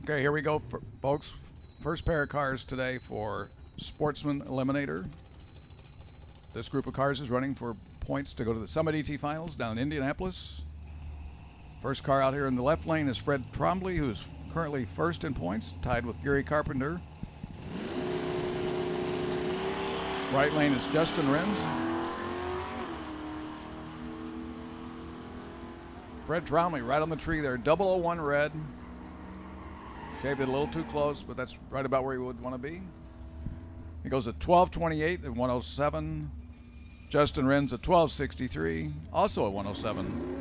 Okay, here we go, folks. First pair of cars today for Sportsman Eliminator. This group of cars is running for points to go to the Summit ET Finals down in Indianapolis. First car out here in the left lane is Fred Trombley, who's currently first in points, tied with Gary Carpenter. Right lane is Justin Renz. Fred Trombley right on the tree there, 001 red. Shaved it a little too close, but that's right about where he would want to be. He goes at 12:28 at 107. Justin Renz at 12:63, also at 107.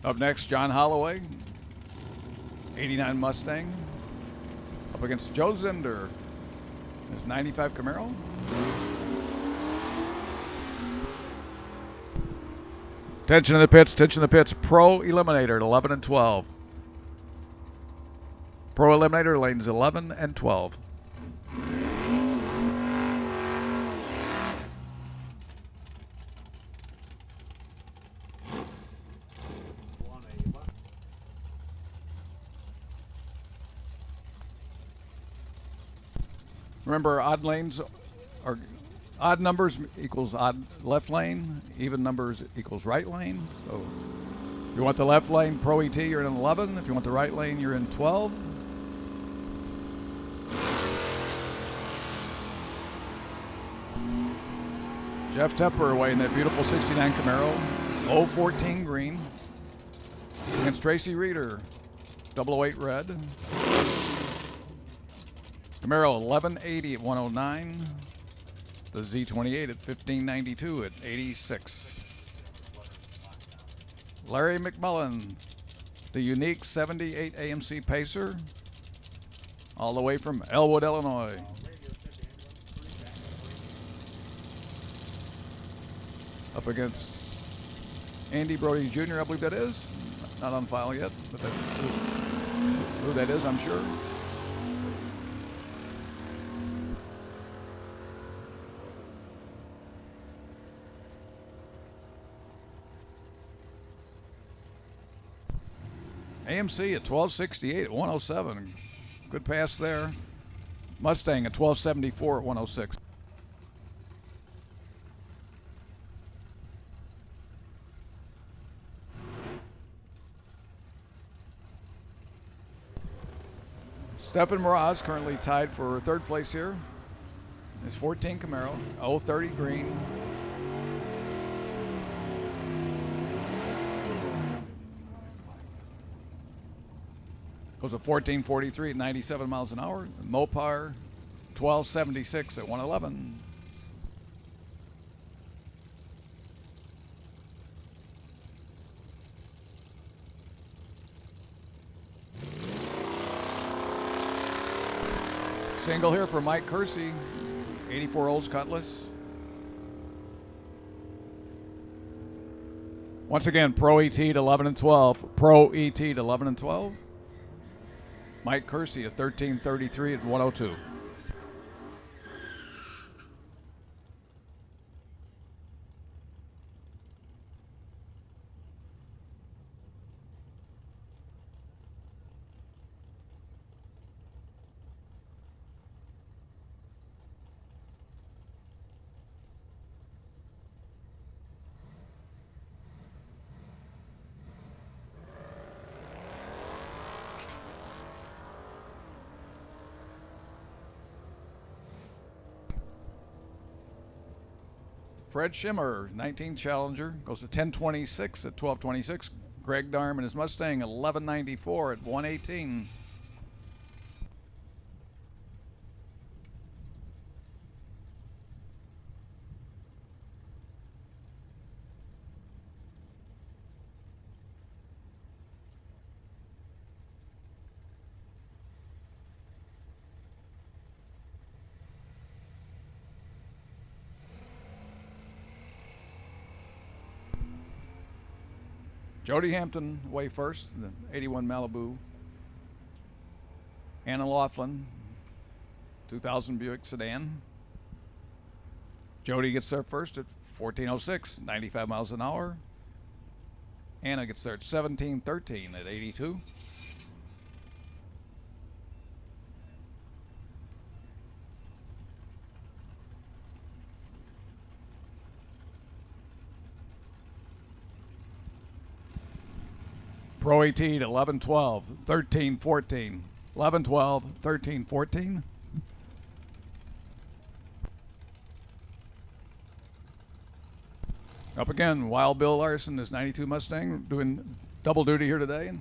Up next, John Holloway, 89 Mustang, up against Joe Zinder, his 95 Camaro. Attention to the pits, attention to the pits. Pro Eliminator at 11 and 12. Pro Eliminator lanes 11 and 12. Remember, odd lanes are odd numbers equals odd left lane, even numbers equals right lane. So if you want the left lane Pro ET, you're in 11. If you want the right lane, you're in 12. Jeff Tepper away in that beautiful 69 Camaro, 014 green, against Tracy Reeder, 008 red. Camaro 1180 at 109. The Z28 at 1592 at 86. Larry McMullen, the unique 78 AMC Pacer, all the way from Elwood, Illinois. Up against Andy Brody Jr., I believe that is. Not on file yet, but that's who that is, I'm sure. AMC at 1268 at 107. Good pass there. Mustang at 1274 at 106. Stefan Mraz currently tied for third place here. His 14 Camaro, 030 green. Goes at 1443 at 97 miles an hour. Mopar 1276 at 111. Single here for Mike Kersey, 84 Olds Cutlass. Once again, Pro ET to 11 and 12. Pro ET to 11 and 12. Mike Kersey at 1333 at 102. Fred Schimmer, 19 Challenger, goes to 1026 at 1226. Greg Darm and his Mustang, 1194 at 118. Jody Hampton away first, the 81 Malibu. Anna Laughlin, 2000 Buick sedan. Jody gets there first at 14:06, 95 miles an hour. Anna gets there at 17:13 at 82. Pro AT at 11:12, 13:14, 11:12, 13:14. Up again, Wild Bill Larson, his 92 Mustang, doing double duty here today.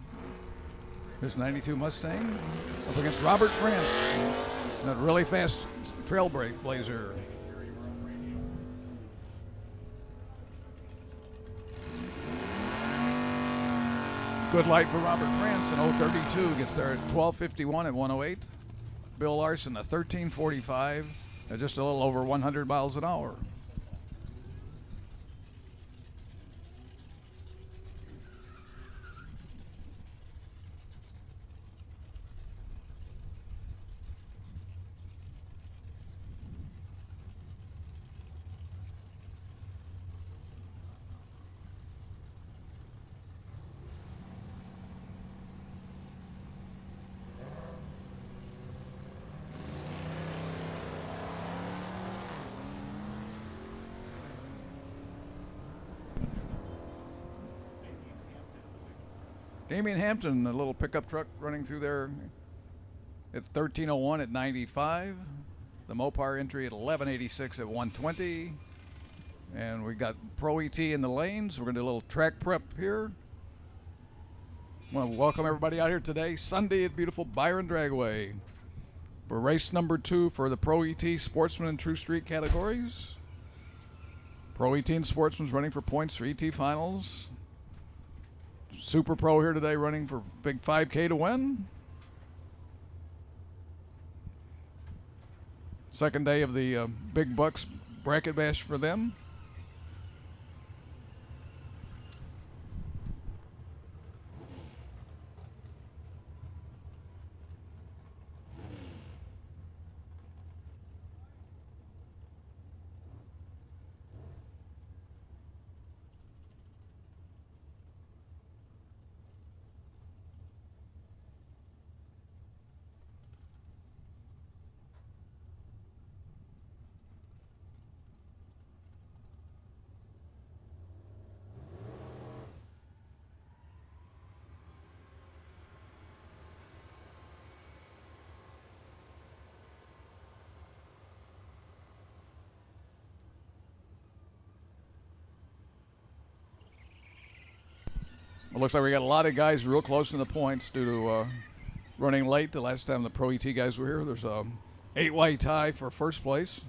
His 92 Mustang up against Robert France, that really fast trailblazer. Good light for Robert France, an 032 gets there at 12:51 at 108. Bill Larson, a 13:45 at just a little over 100 miles an hour. Damian Hampton, a little pickup truck running through there at 13:01 at 95. The Mopar entry at 11:86 at 120. And we got Pro ET in the lanes. We're going to do a little track prep here. I want to welcome everybody out here today, Sunday at beautiful Byron Dragway, for race number 2 for the Pro ET Sportsman and True Street categories. Pro ET and Sportsman's running for points for ET Finals. Super Pro here today running for big 5K to win. Second day of the Big Bucks bracket bash for them. It looks like we got a lot of guys real close in the points due to running late. The last time the Pro ET guys were here, there's a 8-way tie for first place.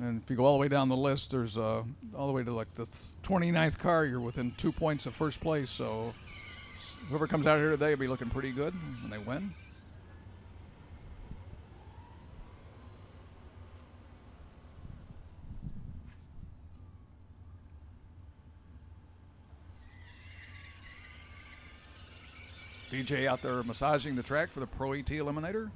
And if you go all the way down the list, there's all the way to like the 29th car, you're within 2 points of first place. So whoever comes out here today will be looking pretty good when they win. DJ out there massaging the track for the Pro ET Eliminator.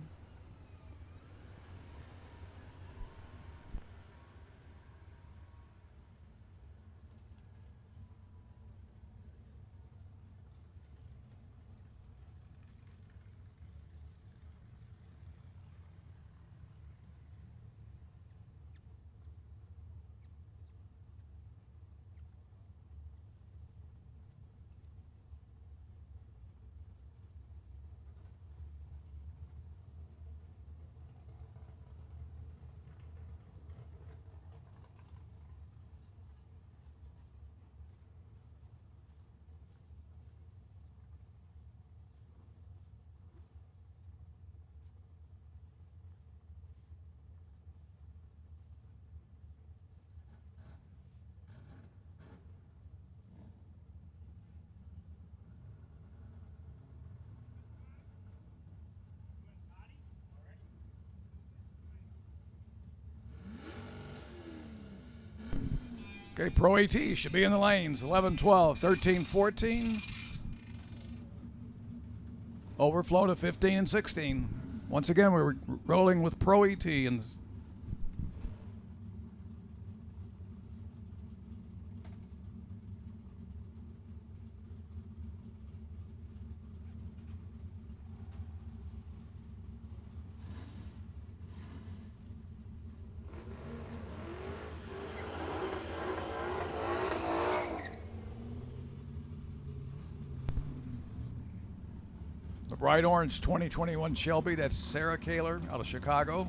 Okay, Pro AT should be in the lanes. 11, 12, 13, 14. Overflow to 15 and 16. Once again, we're rolling with Pro AT. And the bright orange 2021 Shelby, that's Sarah Kaler out of Chicago,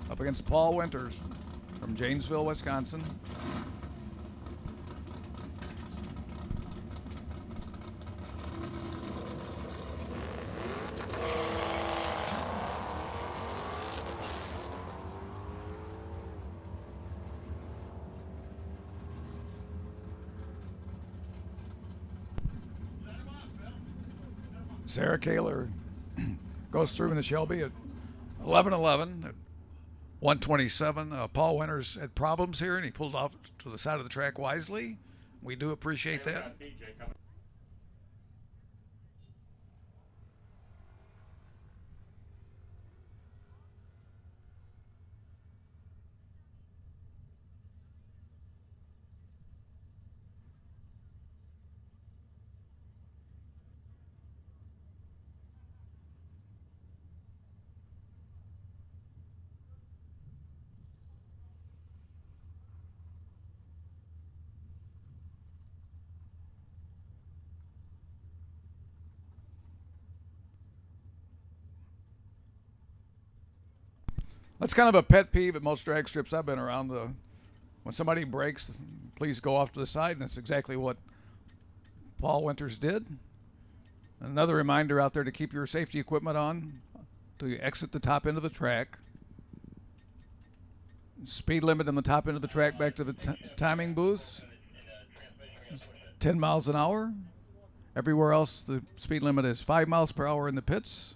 up against Paul Winters from Janesville, Wisconsin. Sarah Kaler goes through in the Shelby at 11:11 at 127. Paul Winters had problems here, and he pulled off to the side of the track wisely. We do appreciate that. That's kind of a pet peeve at most drag strips I've been around. When somebody breaks, please go off to the side, and that's exactly what Paul Winters did. Another reminder out there to keep your safety equipment on till you exit the top end of the track. Speed limit on the top end of the track back to the timing booths, 10 miles an hour. Everywhere else, the speed limit is 5 miles per hour in the pits.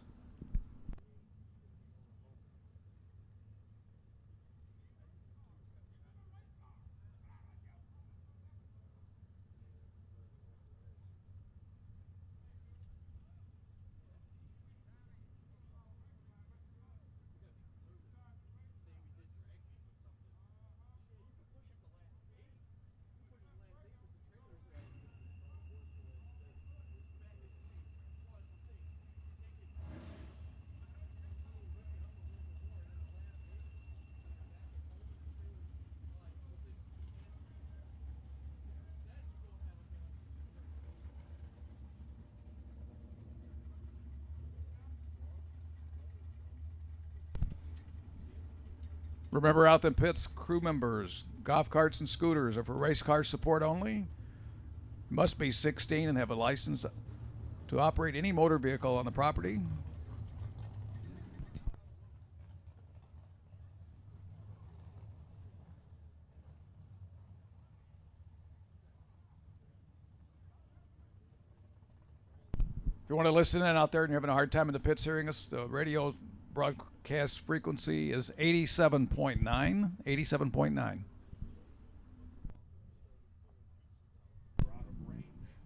Remember, out in pits, crew members, golf carts and scooters are for race car support only. Must be 16 and have a license to operate any motor vehicle on the property. If you want to listen in out there and you're having a hard time in the pits hearing us, the radio broadcast frequency is 87.9. 87.9.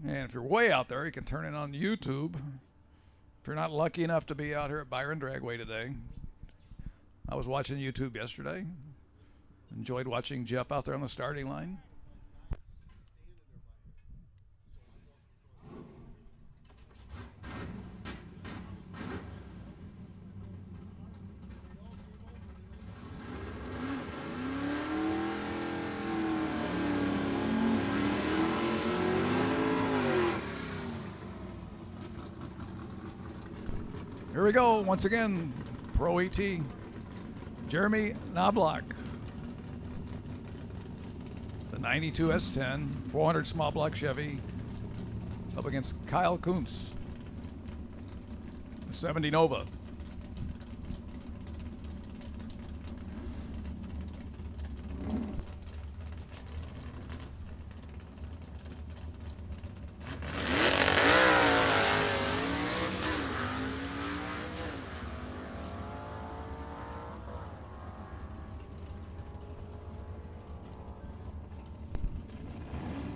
And if you're way out there, you can turn it on YouTube. If you're not lucky enough to be out here at Byron Dragway today. I was watching YouTube yesterday. Enjoyed watching Jeff out there on the starting line. Here we go, once again, Pro AT, Jeremy Knobloch. The 92 S10, 400 small block Chevy, up against Kyle Kuntz, the 70 Nova.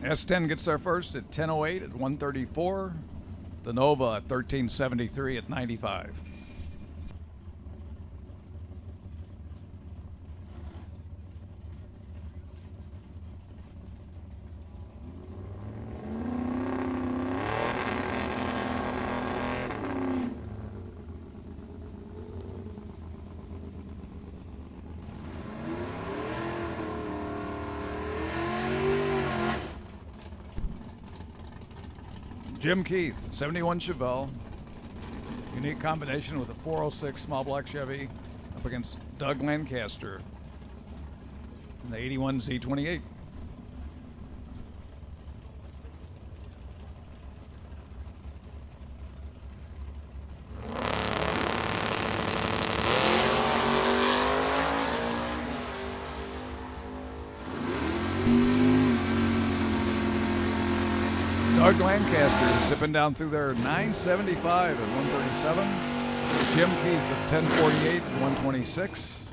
S10 gets there first at 10:08 at 134. The Nova at 1373 at 95. Jim Keith, 71 Chevelle. Unique combination with a 406 small block Chevy up against Doug Lancaster in the 81 Z28. Doug Lancaster zipping down through there, 975 at 137. Jim Keith at 1048 at 126.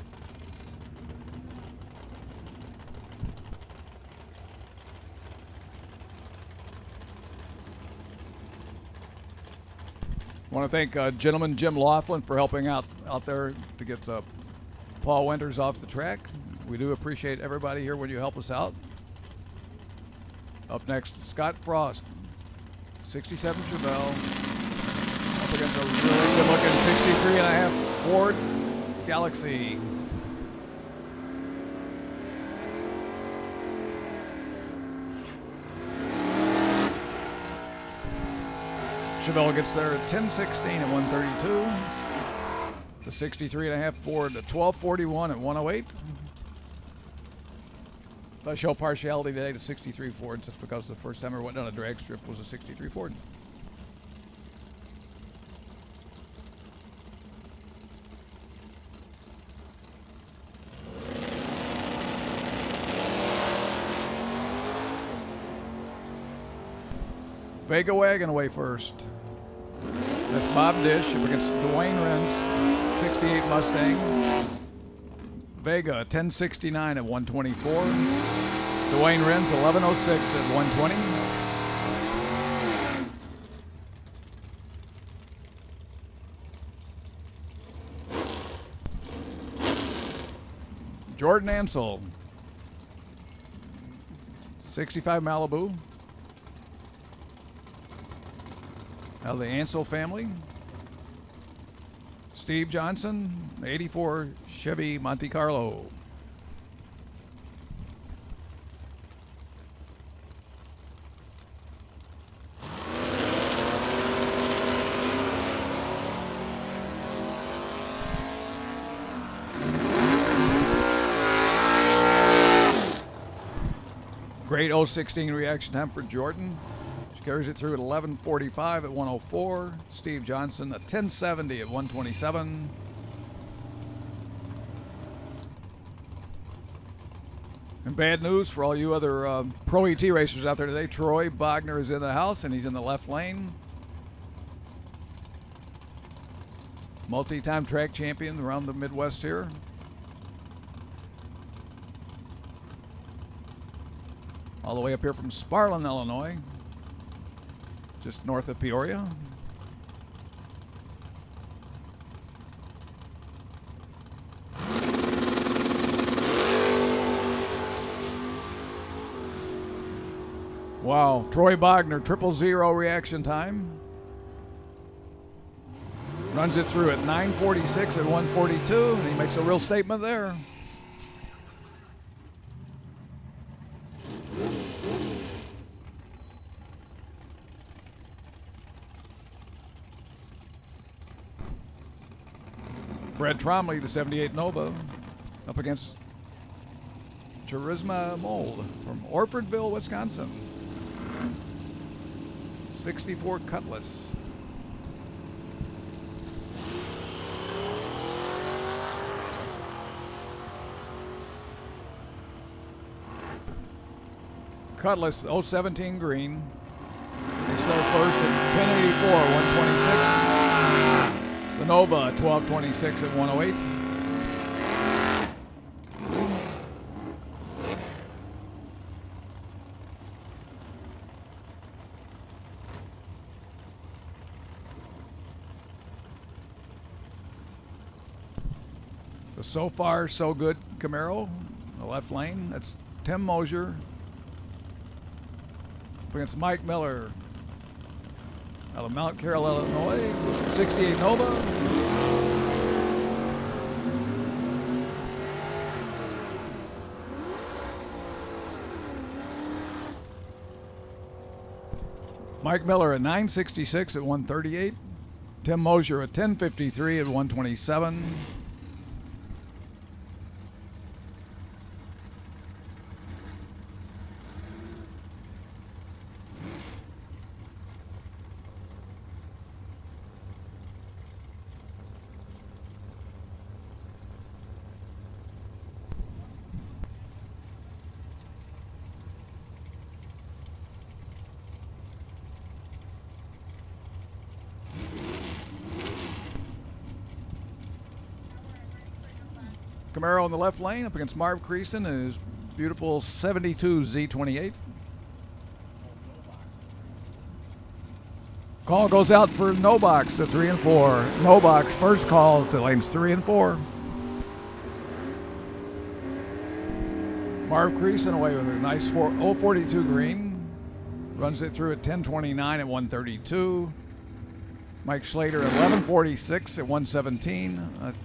I want to thank gentleman Jim Laughlin for helping out there to get Paul Winters off the track. We do appreciate everybody here when you help us out. Up next, Scott Frost, 67 Chevelle, up against a really good-looking 63.5 Ford Galaxy. Chevelle gets there at 10:16 at 132. The 63.5 Ford at 12:41 at 108. I show partiality today to 63 Fords just because the first time I went down a drag strip was a 63 Ford. Vega Wagon away first. That's Bob Dish up against Dwayne Renz, 68 Mustang. Vega 1069 at 124. Dwayne Renz 1106 at 120. Jordan Ansel 65 Malibu. Out of the Ansel family. Steve Johnson, 84 Chevy Monte Carlo. Great 016 reaction time for Jordan. She carries it through at 11:45 at 104. Steve Johnson at 10:70 at 127. And bad news for all you other Pro ET racers out there today. Troy Bogner is in the house and he's in the left lane. Multi-time track champion around the Midwest here. All the way up here from Sparlin, Illinois, just north of Peoria. Wow, Troy Bogner, 000 reaction time. Runs it through at 9:46 at 142, and he makes a real statement there. Fred Tromley, the 78 Nova, up against Charisma Mold from Orfordville, Wisconsin. 64 Cutlass. Cutlass 017 green. It's their first at 1084, 126. The Nova 1226 at 108. So far, so good Camaro, the left lane. That's Tim Mosier up against Mike Miller out of Mount Carroll, Illinois. 68 Nova. Mike Miller at 966 at 138. Tim Mosier at 1053 at 127. Camaro in the left lane up against Marv Creason and his beautiful 72 Z28. Call goes out for no box to 3 and 4. No box, first call to lanes 3 and 4. Marv Creason away with a nice 042 green. Runs it through at 1029 at 132. Mike Schlater at 1146 at 117.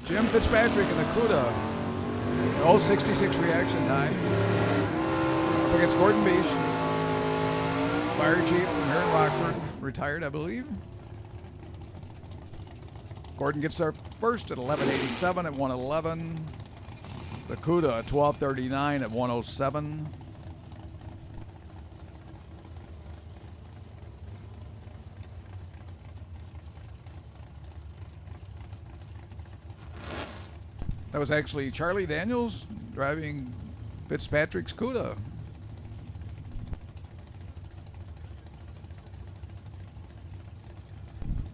Jim Fitzpatrick in the CUDA. 066 reaction time. Up against Gordon Beach. Fire chief from here in Rockford. Retired, I believe. Gordon gets there first at 1187 at 111. The CUDA at 1239 at 107. That was actually Charlie Daniels driving Fitzpatrick's CUDA.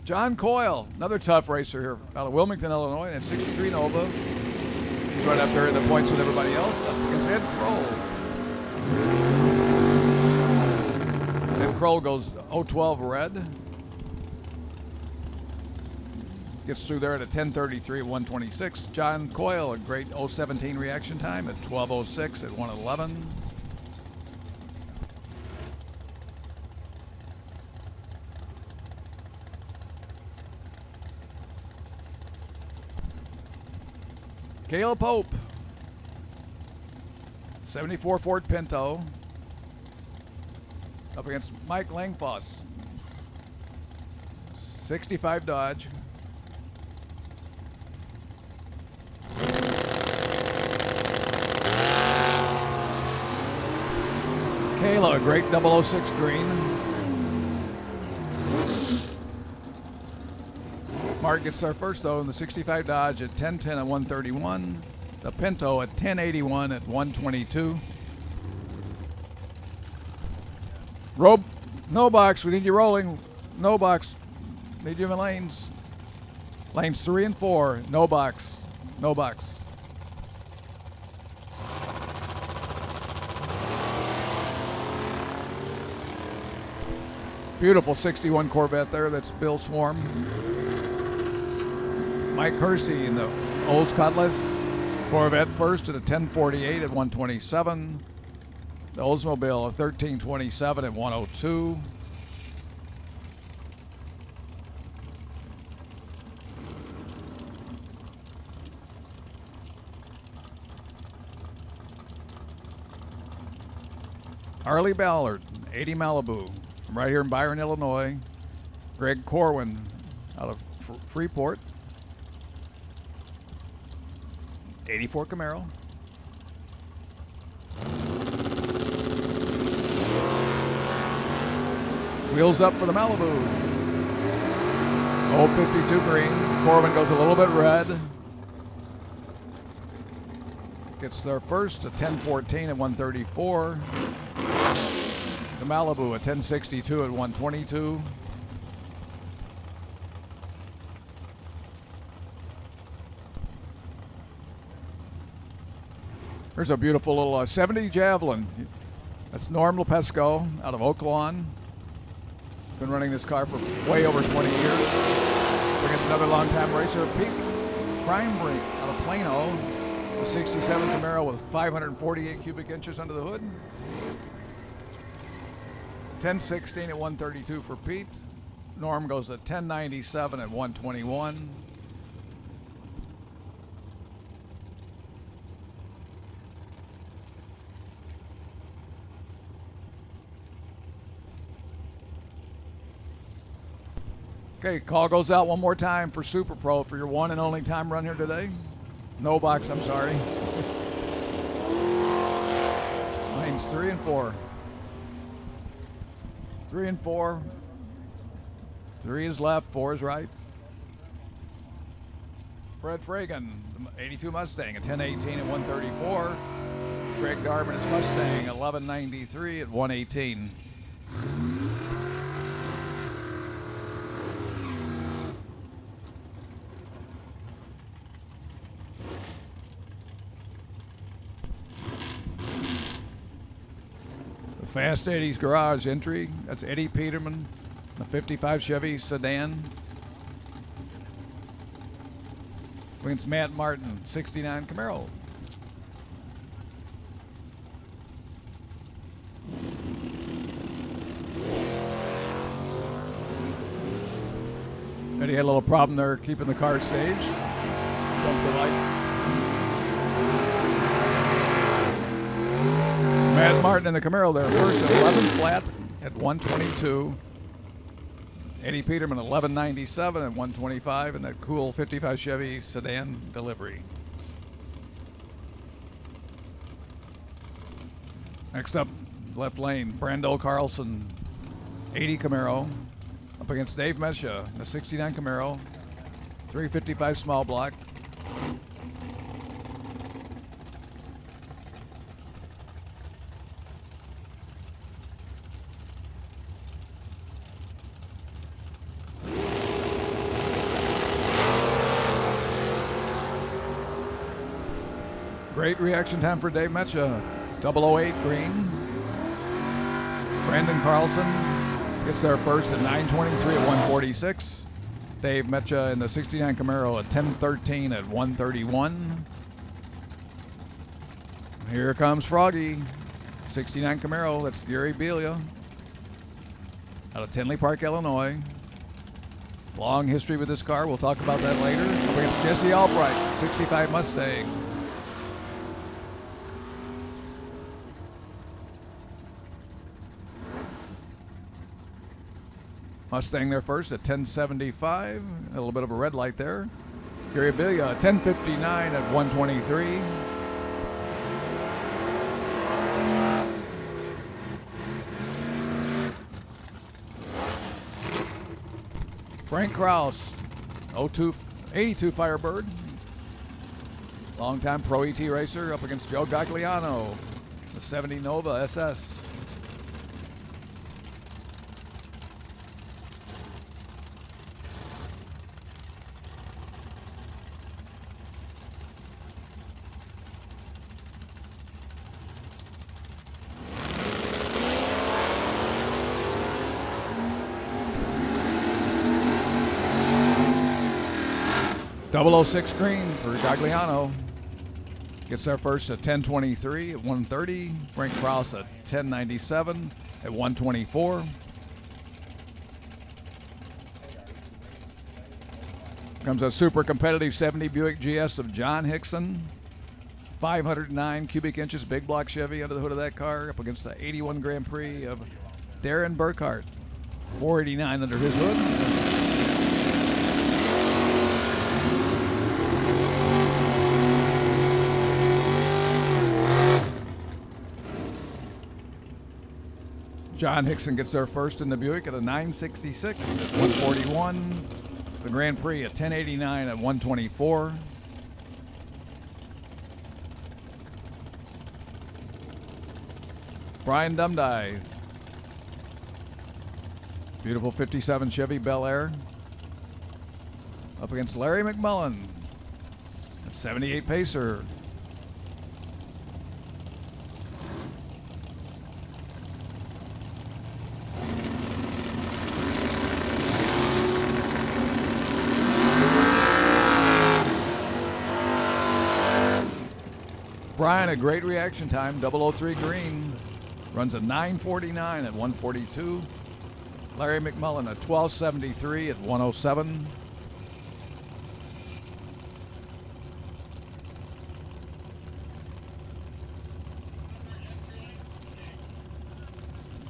John Coyle, another tough racer here out of Wilmington, Illinois, at 63 Nova. He's right up there in the points with everybody else. Up against Ed Kroll. Ed Kroll goes 012 red. Gets through there at a 10:33 at 126. John Coyle, a great 017 reaction time at 12:06 at 111. Caleb Pope, 74 Ford Pinto, up against Mike Langfoss, 65 Dodge. Kayla, a great 006 green. Mark gets there first, though, in the 65 Dodge at 1010 at 131. The Pinto at 1081 at 122. No box, we need you rolling. No box, need you in lanes. Lanes 3 and 4, no box, no box. Beautiful 61 Corvette there. That's Bill Swarm. Mike Kersey in the Olds Cutlass Corvette first at a 1048 at 127. The Oldsmobile a 1327 at 102. Harley Ballard, 80 Malibu. Right here in Byron, Illinois. Greg Corwin out of Freeport. 84 Camaro. Wheels up for the Malibu. 052 green. Corwin goes a little bit red. Gets there first at 1014 at 134. The Malibu at 1062 at 122. Here's a beautiful little 70 Javelin. That's Norm Lepesco out of Oak Lawn. Been running this car for way over 20 years. Against another longtime racer, Pete Crimebrink out of Plano. The 67 Camaro with 548 cubic inches under the hood. 1016 at 132 for Pete. Norm goes at 1097 at 121. Okay, call goes out one more time for Super Pro for your one and only time run here today. No box, I'm sorry. Lanes 3 and 4. 3 and 4. 3 is left, 4 is right. Fred Fragan, 82 Mustang at 1018 at 134. Greg Garvin is Mustang, 1193 at 118. Fast 80s garage entry. That's Eddie Peterman, the 55 Chevy sedan. Against Matt Martin, 69 Camaro. Eddie had a little problem there keeping the car staged. Jump the light. Matt Martin in the Camaro there, first at 11 flat at 122. Eddie Peterman 1197 at 125, and that cool 55 Chevy sedan delivery. Next up, left lane, Brando Carlson, 80 Camaro, up against Dave Mesha, the 69 Camaro, 355 small block. Great reaction time for Dave Metcha. 008 green. Brandon Carlson gets there first at 923 at 146. Dave Metcha in the 69 Camaro at 1013 at 131. Here comes Froggy. 69 Camaro, that's Gary Belia out of Tinley Park, Illinois. Long history with this car. We'll talk about that later. Up against Jesse Albright, 65 Mustang. Mustang there first at 1075. A little bit of a red light there. Gary Belia, 1059 at 123. Frank Kraus, 82 Firebird. Longtime Pro ET racer up against Joe Gagliano, the 70 Nova SS. .006 green for Gagliano. Gets there first at 1023 at 130. Frank Kraus at 1097 at 124. Comes a super competitive 70 Buick GS of John Hickson. 509 cubic inches big block Chevy under the hood of that car up against the 81 Grand Prix of Darren Burkhart. 489 under his hood. John Hickson gets there first in the Buick at a 966 at 141. The Grand Prix at 1089 at 124. Brian Dumdye. Beautiful 57 Chevy Bel Air. Up against Larry McMullen. A 78 Pacer. Brian, a great reaction time, 003 green. Runs a 9:49 at 142. Larry McMullen, a 12:73 at 107.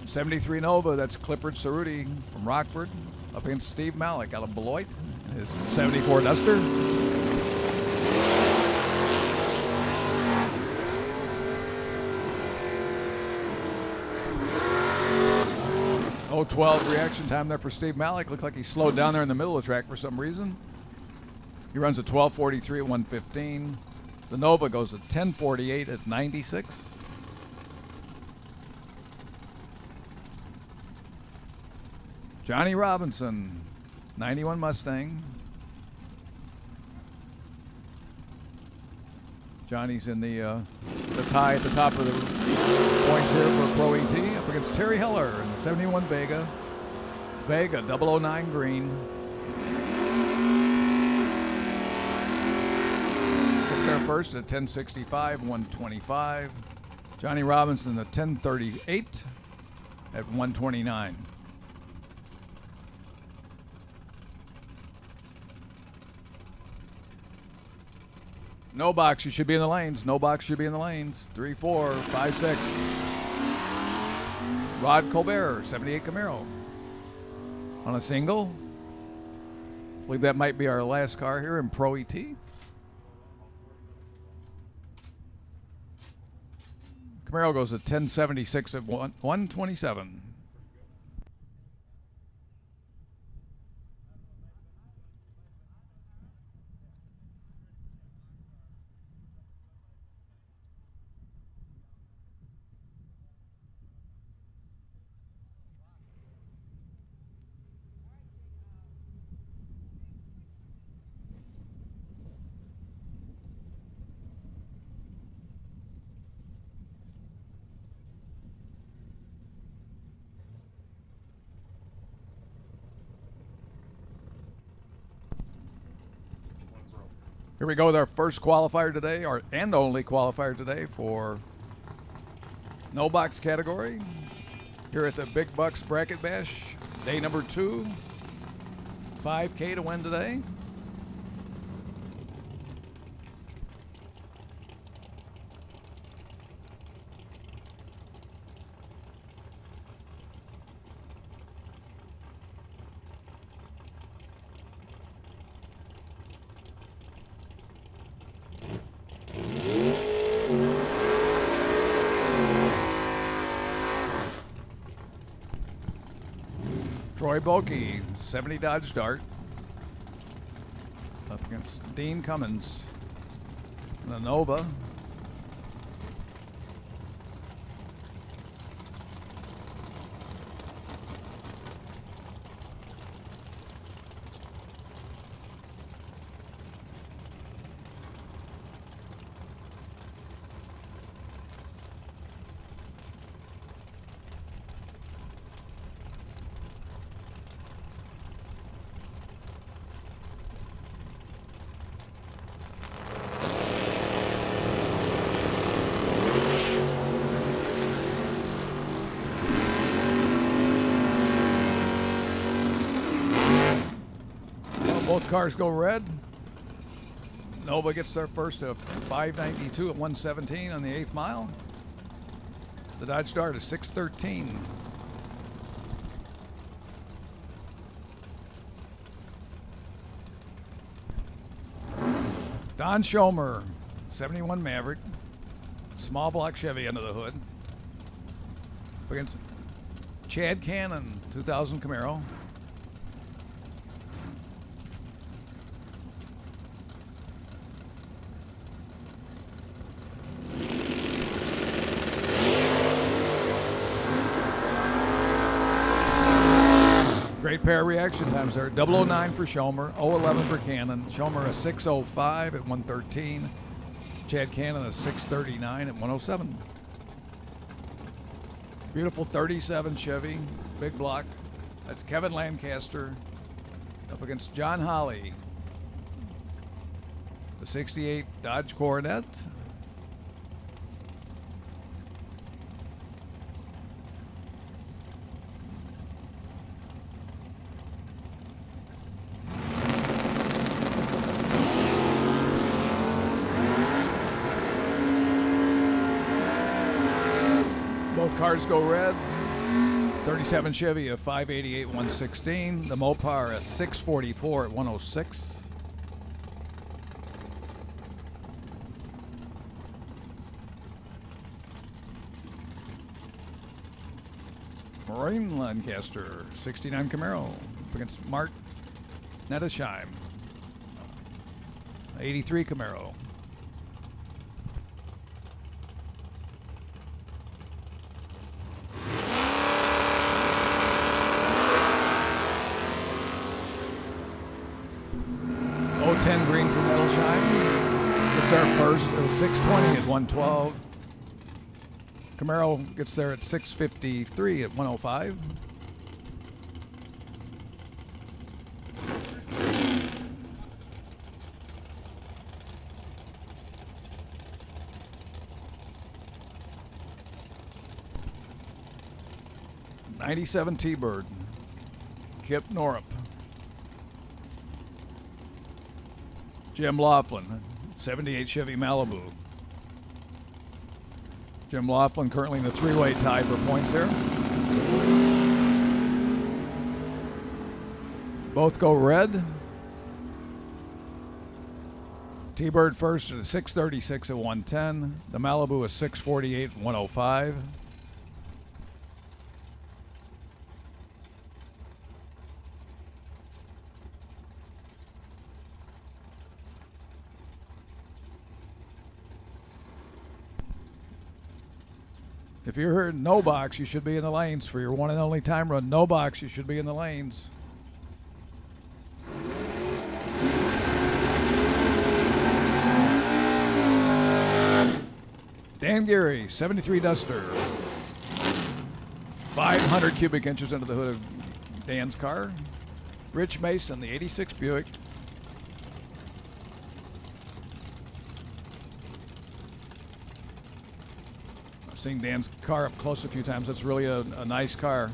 '73 Nova, that's Clifford Cerruti from Rockford, up against Steve Malik out of Beloit, his '74 Duster. .012 reaction time there for Steve Malik. Looked like he slowed down there in the middle of the track for some reason. He runs a 12:43 at 115. The Nova goes a 10:48 at 96. Johnny Robinson, 91 Mustang. Johnny's in the tie at the top of the points here for Pro ET, up against Terry Heller in the 71 Vega. Vega, 009 green. Gets there first at 10:65, 125. Johnny Robinson, the 10:38 at 129. No box, you should be in the lanes. No box, should be in the lanes. 3, 4, 5, 6. Rod Colbert, 78 Camaro. On a single. I believe that might be our last car here in Pro ET. Camaro goes at 10:76 at 127. Here we go with our first qualifier today, and only qualifier today for no box category. Here at the Big Bucks Bracket Bash, day number 2. 5K to win today. Troy Bulkey, 70 Dodge Dart, up against Dean Cummins, the Nova. Both cars go red. Nova gets there first to 592 at 117 on the 8th mile. The Dodge Dart is 613. Don Schomer, 71 Maverick, small block Chevy under the hood. Up against Chad Cannon, 2000 Camaro. Great pair of reaction times there. 009 for Schomer, 011 for Cannon. Schomer a 605 at 113. Chad Cannon a 639 at 107. Beautiful 37 Chevy, big block. That's Kevin Lancaster up against John Holly. The 68 Dodge Coronet. Both cars go red. 37 Chevy a 588 116. The Mopar a 644 at 106. Marine Lancaster 69 Camaro up against Mark Nettesheim 83 Camaro. .010 green from Nettesheim. It's our first 620 at 112. Camaro gets there at 653 at 105. '97 T-Bird, Kip Norup. Jim Laughlin, 78 Chevy Malibu. Jim Laughlin currently in the three-way tie for points here. Both go red. T-Bird first at 636 at 110. The Malibu is 648 at 105. If you're heard no box, you should be in the lanes for your one and only time run. No box, you should be in the lanes. Dan Geary, 73 Duster. 500 cubic inches into the hood of Dan's car. Rich Mason, the 86 Buick. Seen Dan's car up close a few times. It's really a nice car.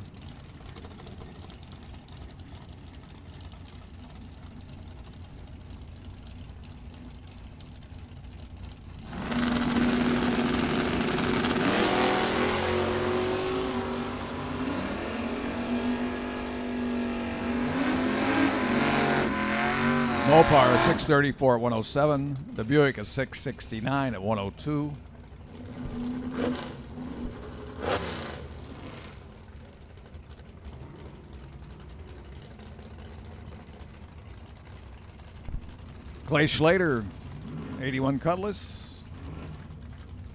Mopar is 634 at 107. The Buick is 669 at 102. Clay Schlater, 81 Cutlass,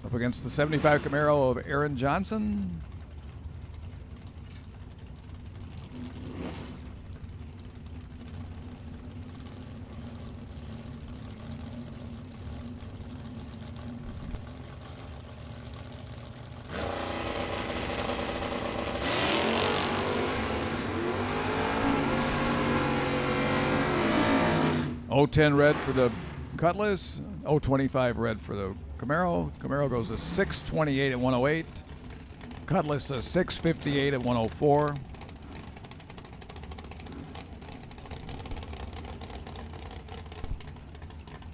up against the 75 Camaro of Aaron Johnson. .010 red for the Cutlass, .025 red for the Camaro. Camaro goes to 628 at 108. Cutlass to 658 at 104.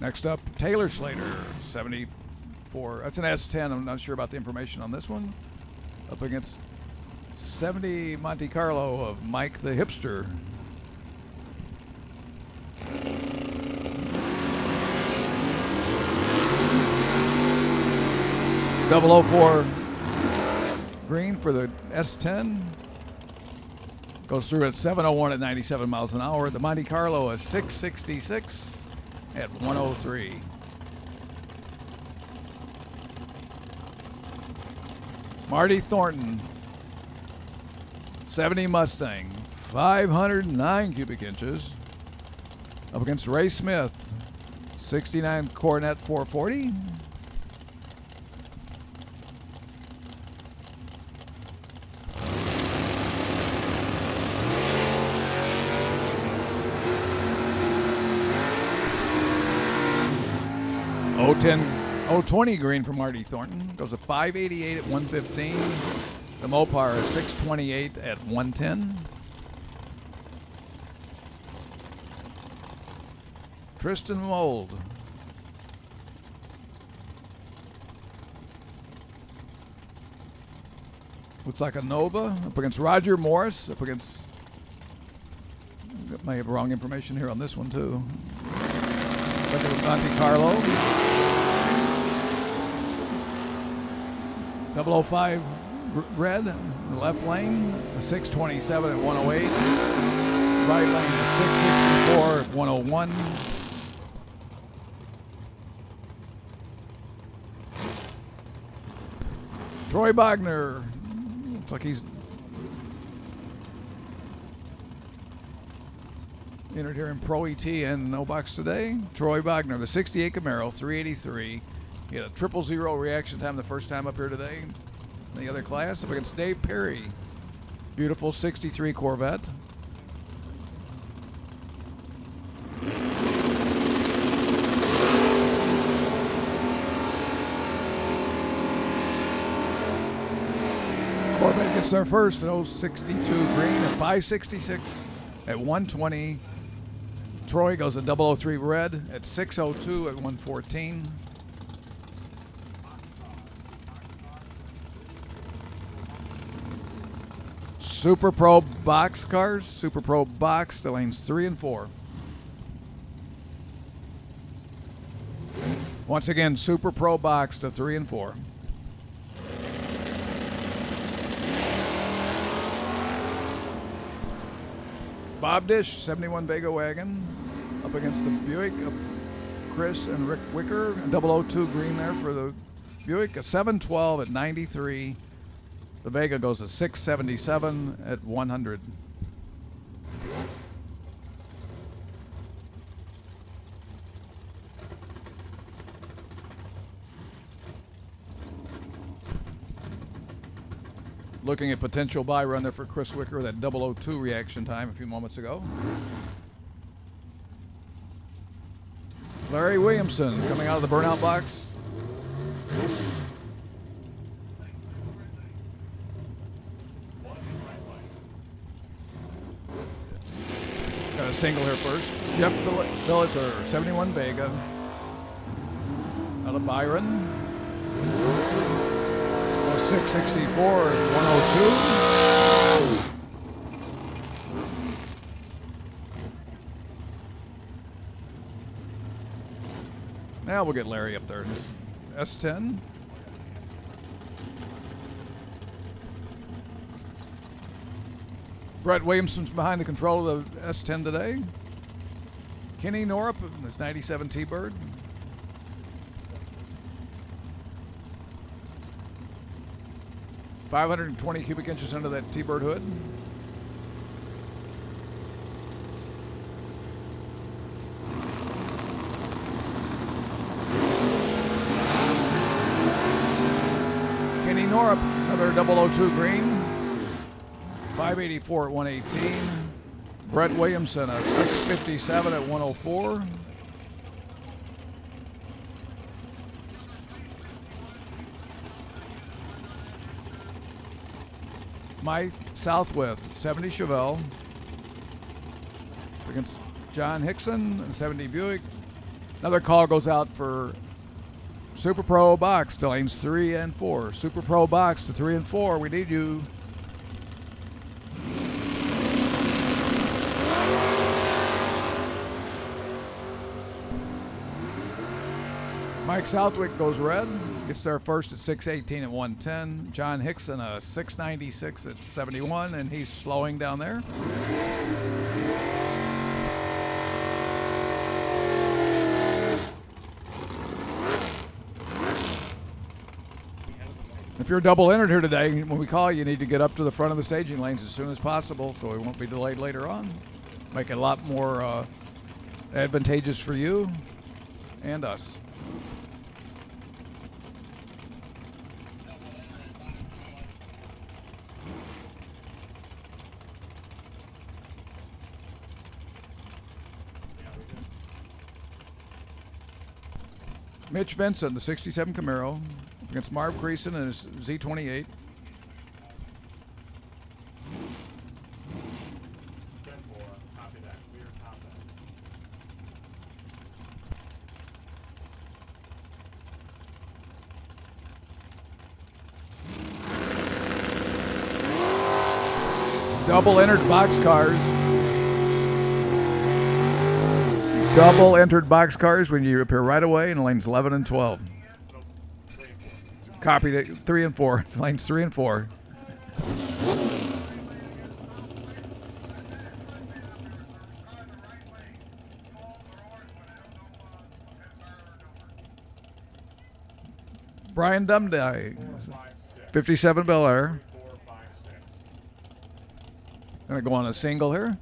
Next up, Taylor Slater, 74. That's an S10. I'm not sure about the information on this one. Up against 70 Monte Carlo of Mike the Hipster. 004 green for the S10. Goes through at 701 at 97 miles an hour. The Monte Carlo is 666 at 103. Marty Thornton, 70 Mustang, 509 cubic inches. Up against Ray Smith, 69 Coronet 440. .020 green for Marty Thornton. Goes to 588 at 115. The Mopar is 628 at 110. Tristan Mold. Looks like a Nova up against Roger Morris. Up against. May have wrong information here on this one too. Look at Monte Carlo. 005 red in the left lane. The 627 at 108. Right lane the 664 at 101. Troy Bogner. Looks like he's entered here in Pro ET and no box today. Troy Bogner, the 68 Camaro, 383. He had a 000 reaction time the first time up here today. In the other class, up against Dave Perry. Beautiful 63 Corvette. Corvette gets there first in 062 green at 566 at 120. Troy goes to 003 red at 602 at 114. Super Pro box cars. Super Pro box, the lanes 3 and 4. Once again, Super Pro box to 3 and 4. Bob Dish, 71 Vega wagon, up against the Buick of Chris and Rick Wicker. 002 green there for the Buick. A 712 at 93. The Vega goes to 677 at 100. Looking at potential buy run there for Chris Wicker, that 002 reaction time a few moments ago. Larry Williamson coming out of the burnout box. Got a single here first. Jeff Billiter, 71 Vega. Out of Byron. 664 at 102. Now we'll get Larry up there. S10. Brett Williamson's behind the control of the S10 today. Kenny Norup in this 97 T-Bird. .520 cubic inches under that T-Bird hood. Kenny Norup, another 002 green. 584 at 118. Brett Williamson, a 657 at 104. Mike Southwith, 70 Chevelle. Against John Hickson, and 70 Buick. Another call goes out for Super Pro box to lanes 3 and 4. Super Pro box to 3 and 4. We need you. Mike Southwick goes red. Gets there first at 618 at 110. John Hickson, a 696 at 71, and he's slowing down there. If you're double entered here today, when we call you need to get up to the front of the staging lanes as soon as possible so we won't be delayed later on. Make it a lot more advantageous for you and us. Mitch Vincent, the 67 Camaro, against Marv Creason and his Z28. Double entered boxcars. Double entered boxcars when you appear right away in lanes 11 and 12. Copy that. 3 and 4. Lanes 3 and 4. Brian Dumdye, 57 Bel Air. Gonna go on a single here.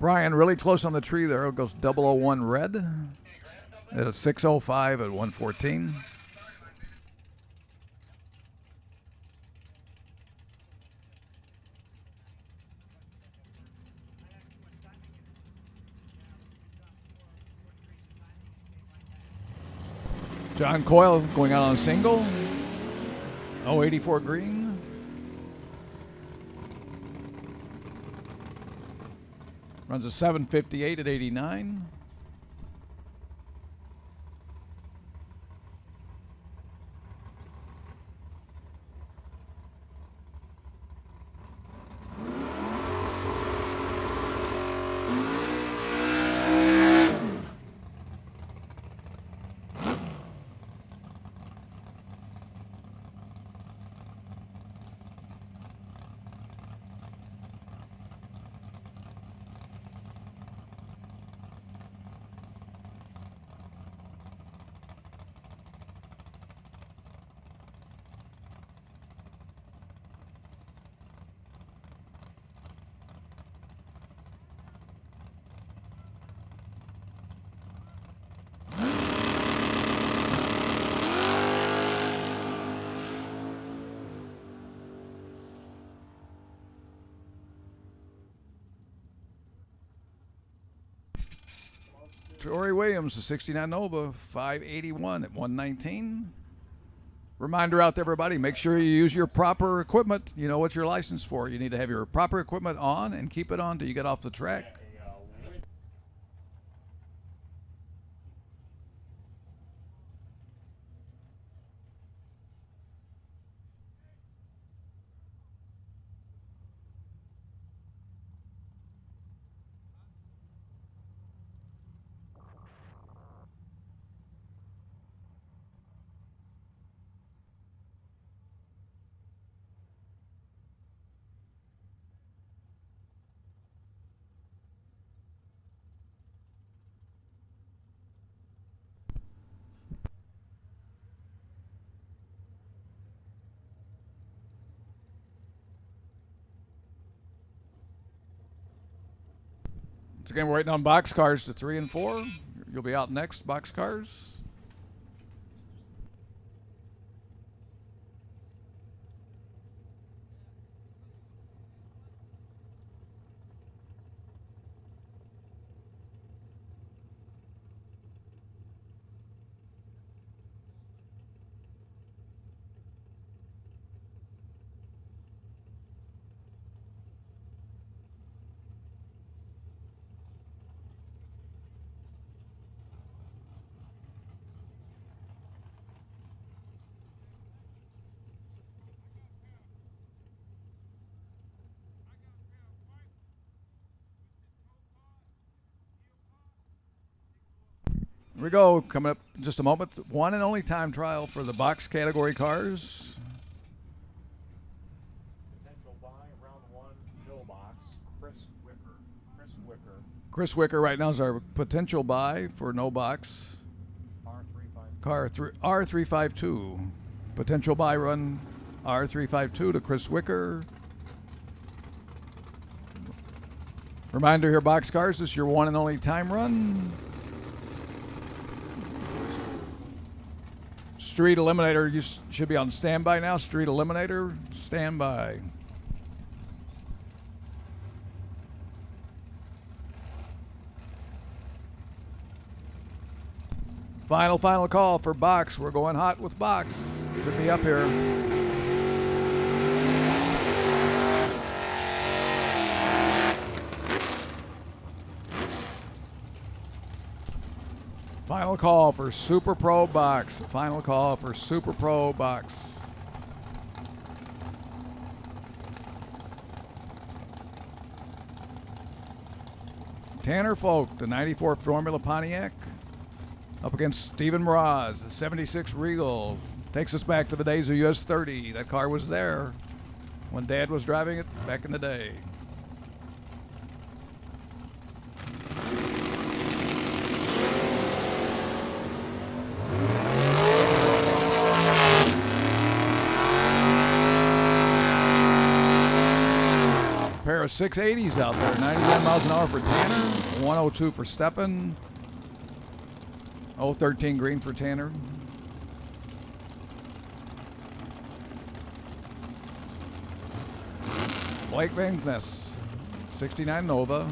Brian really close on the tree there. It goes 001 red at a 605 at 114. John Coyle going out on a single. 084 green. Runs a 758 at 89. Tori Williams, the 69 Nova, 581 at 119. Reminder out there, everybody, make sure you use your proper equipment. You know what you're licensed for. You need to have your proper equipment on and keep it on till you get off the track. Once again, we're waiting on boxcars to 3 and 4. You'll be out next, boxcars. Here we go, coming up in just a moment. One and only time trial for the box category cars. Potential buy, round one, no box, Chris Wicker. Chris Wicker right now is our potential buy for no box. R352. Potential buy run R352 to Chris Wicker. Reminder here, box cars, this is your one and only time run. Street Eliminator, you should be on standby now. Street Eliminator, standby. Final call for box. We're going hot with box. Should be up here. Final call for Super Pro box. Final call for Super Pro box. Tanner Folk, the 94 Formula Pontiac, up against Steven Mraz, the 76 Regal. Takes us back to the days of US 30. That car was there when Dad was driving it back in the day. Pair of 680s out there, 99 miles an hour for Tanner, 102 for Steppen, 013 green for Tanner. Blake Van Ness, 69 Nova,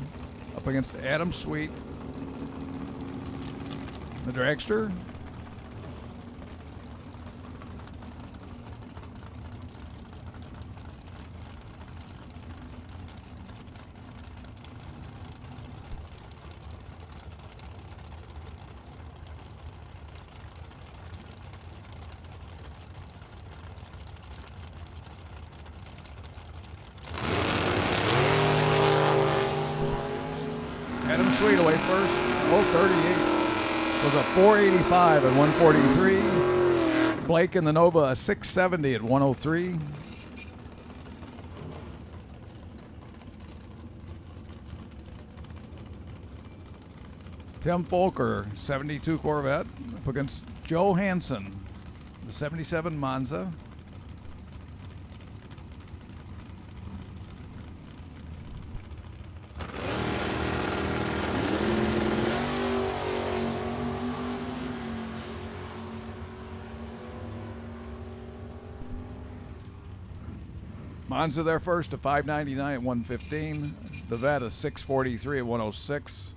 up against Adam Sweet, the dragster. Adam Sweet away first, 038. Was a 485 at 143. Blake in the Nova, a 670 at 103. Tim Folker, 72 Corvette, up against Joe Hansen, the 77 Monza. Monza there first, a 599 at 115. The Vet, a 643 at 106.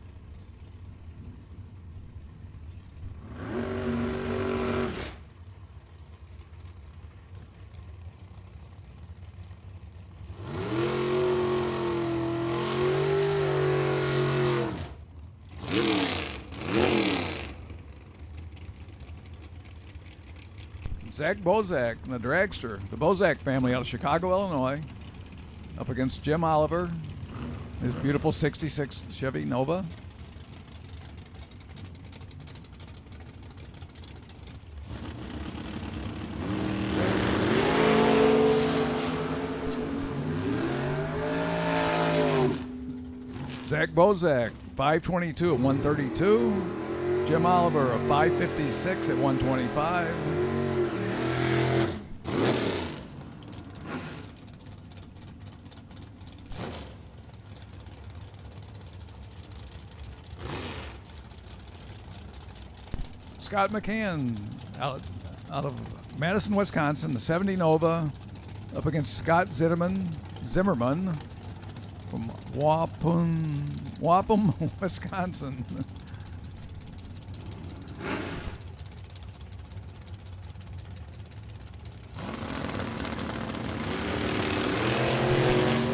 Zach Bozak and the dragster, the Bozak family out of Chicago, Illinois, up against Jim Oliver, his beautiful 66 Chevy Nova. Zach Bozak, 522 at 132. Jim Oliver, a 556 at 125. Scott McCann out of Madison, Wisconsin, the 70 Nova, up against Scott Zimmerman from Wapham, Wisconsin.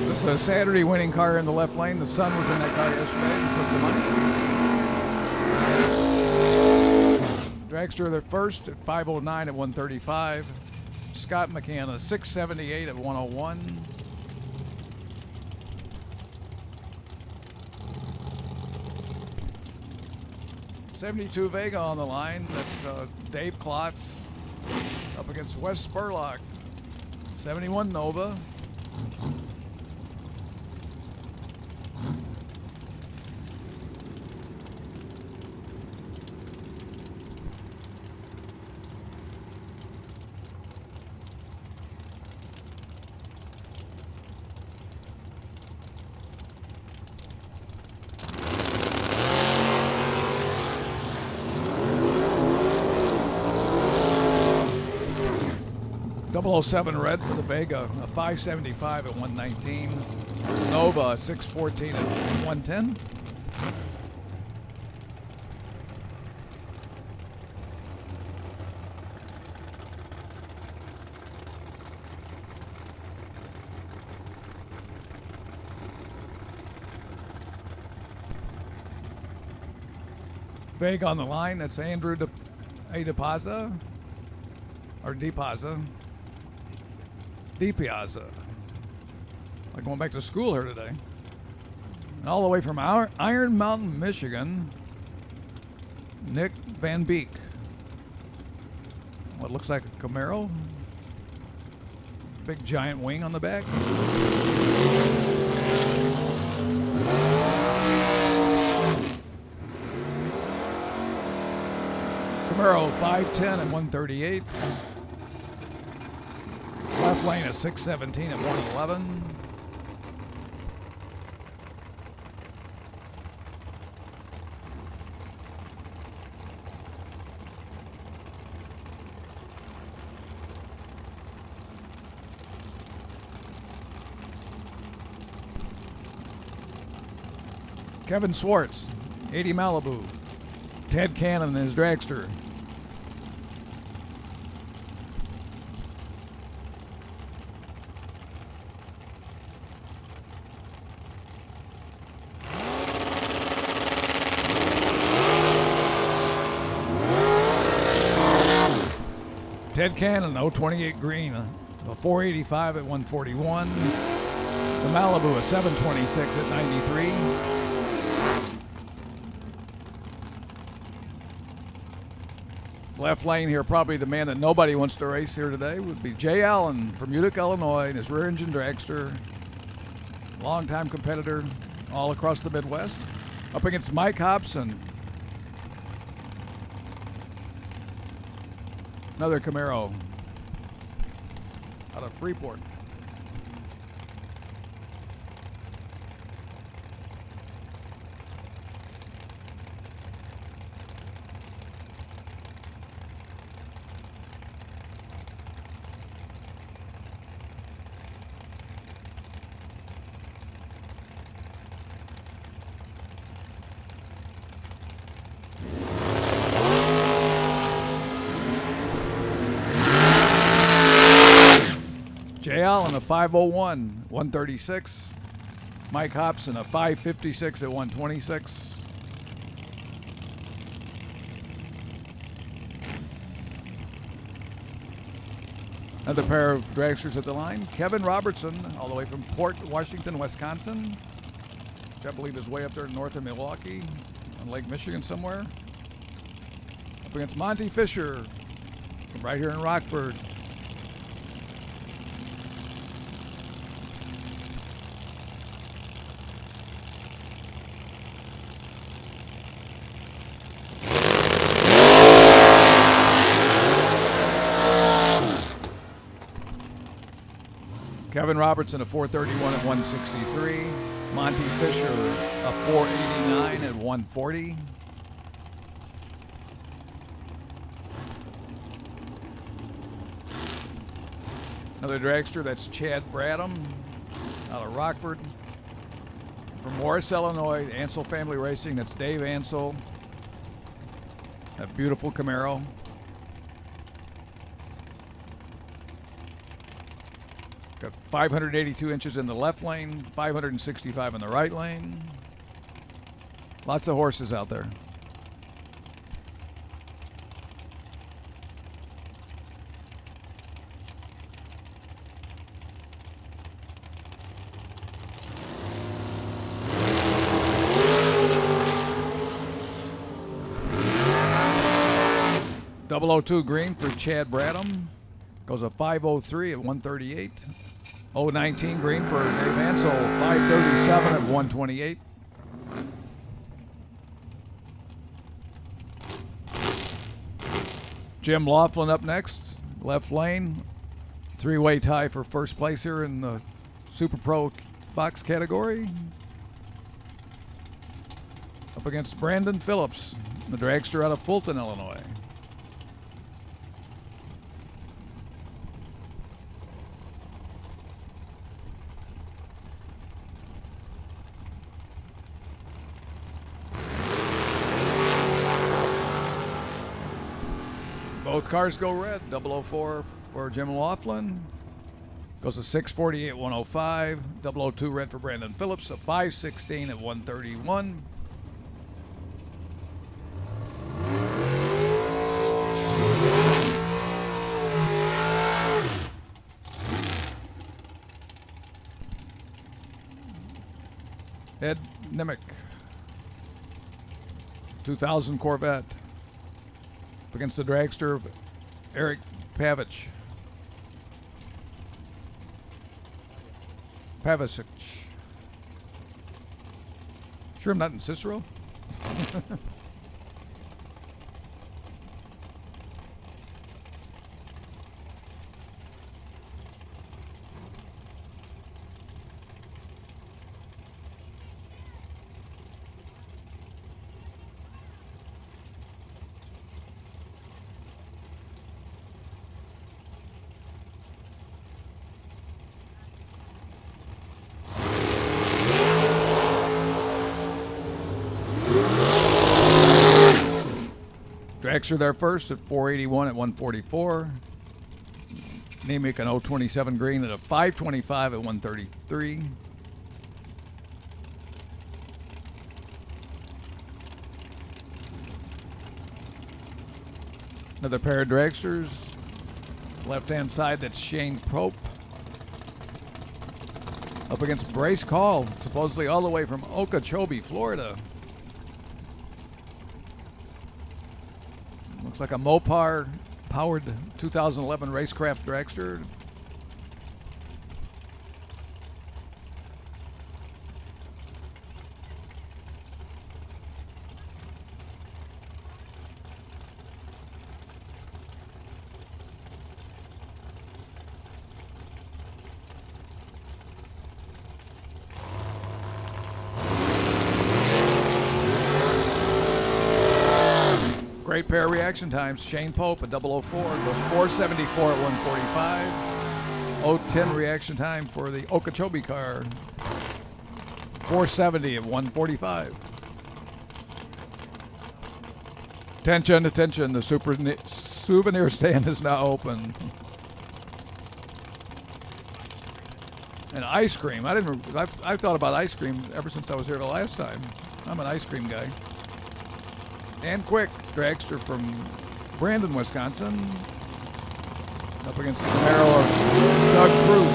This is a Saturday winning car in the left lane. The son was in that car yesterday and took the money. Dragster there first at 509 at 135. Scott McCann, a 678 at 101. '72 Vega on the line. That's Dave Klotz up against Wes Spurlock. 71 Nova. .007 red for the Vega, a 575 at 119. Nova, 614 at 110. Big on the line. That's Andrew DePaza. Or DePaza. DePiazza. Like going back to school here today. And all the way from Iron Mountain, Michigan, Nick Van Beek. What looks like a Camaro. Big giant wing on the back. Camaro 510 and 138. Left lane is 617 and 111. Kevin Swartz, 80 Malibu. Ted Cannon and his dragster. Ted Cannon, 028 green, a 485 at 141. The Malibu, a 726 at 93. Left lane here, probably the man that nobody wants to race here today, would be Jay Allen from Utica, Illinois, and his rear engine dragster. Longtime competitor all across the Midwest. Up against Mike Hobson. Another Camaro out of Freeport. Jay Allen, a 501, 136. Mike Hobson, a 556 at 126. Another pair of dragsters at the line. Kevin Robertson, all the way from Port Washington, Wisconsin, which I believe is way up there north of Milwaukee, on Lake Michigan somewhere. Up against Monty Fisher, from right here in Rockford. Kevin Robertson, a 431 at 163. Monty Fisher, a 489 at 140. Another dragster, that's Chad Bradham out of Rockford. From Morris, Illinois, Ansel Family Racing, that's Dave Ansel. That beautiful Camaro. Got 582 inches in the left lane, 565 in the right lane. Lots of horses out there. .002 green for Chad Bradham. Goes a 503 at 138. 019 green for Dave Ansel, 537 at 128. Jim Laughlin up next, left lane. Three-way tie for first place here in the Super Pro box category. Up against Brandon Phillips, the dragster out of Fulton, Illinois. Both cars go red. 004 for Jim Laughlin. Goes a 648 105. 002 red for Brandon Phillips. A 516 at 131. Ed Nimick. 2000 Corvette. Up against the dragster of Eric Pavich. Pavicic. Sure I'm not in Cicero? Dragster there first at 481 at 144. Nemick an 027 green at a 525 at 133. Another pair of dragsters. Left-hand side, that's Shane Pope. Up against Brace Call, supposedly all the way from Okeechobee, Florida. Looks like a Mopar powered 2011 racecraft dragster. Great pair of reaction times. Shane Pope at 004 goes 474 at 145. 010 reaction time for the Okeechobee car. 470 at 145. Attention, attention. The souvenir stand is now open. And ice cream. I've thought about ice cream ever since I was here the last time. I'm an ice cream guy. And Quick, dragster from Brandon, Wisconsin. Up against the Camaro of Doug Cruz.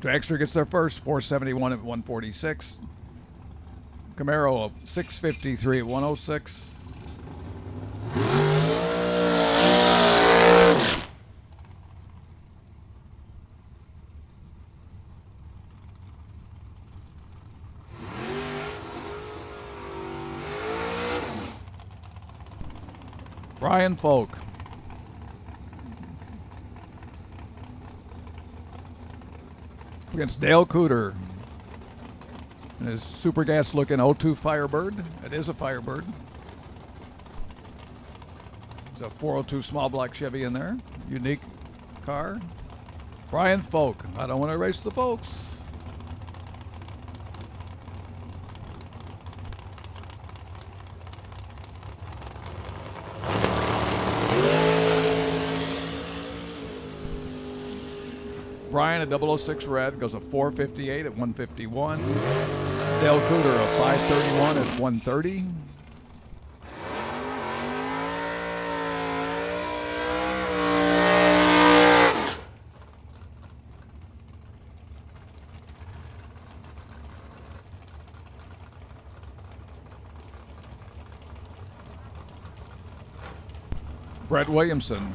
Dragster gets there first, 471 at 146. Camaro of 653 at 106. Brian Folk. Against Dale Cooter. And his super gas looking 02 Firebird. It is a Firebird. It's a 402 small block Chevy in there. Unique car. Brian Folk. I don't want to race the folks. Brian at 006 red goes a 458 at 151. Dale Cooter a 531 at 130. Brett Williamson,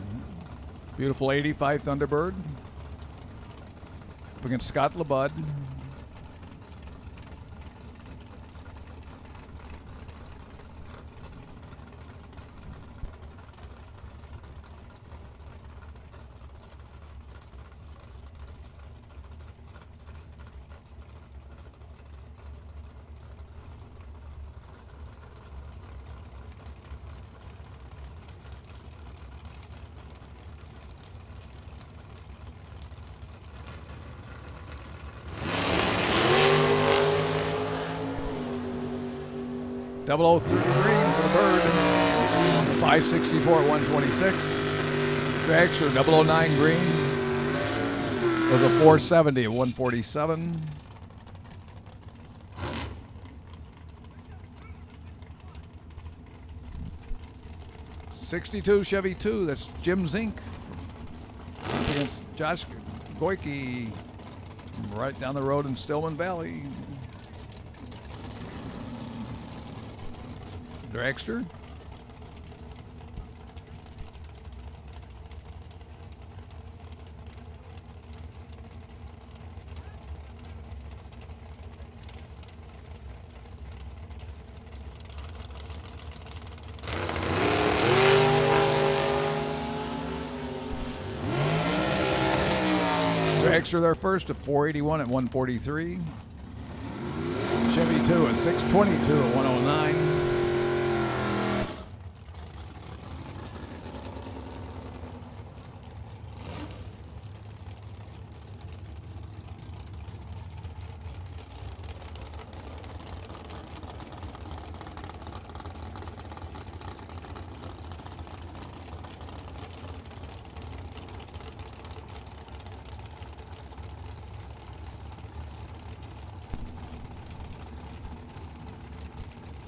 beautiful 85 Thunderbird. Up against Scott LeBud. Double 03 green for the Bird. 564 at 126. Dragster 009 green. Goes a 470 at 147. '62 Chevy 2. That's Jim Zink. Against Goike right down the road in Stillman Valley. Dragster. Dragster there first at 481 at 143. Chevy 2 at 622 at 109.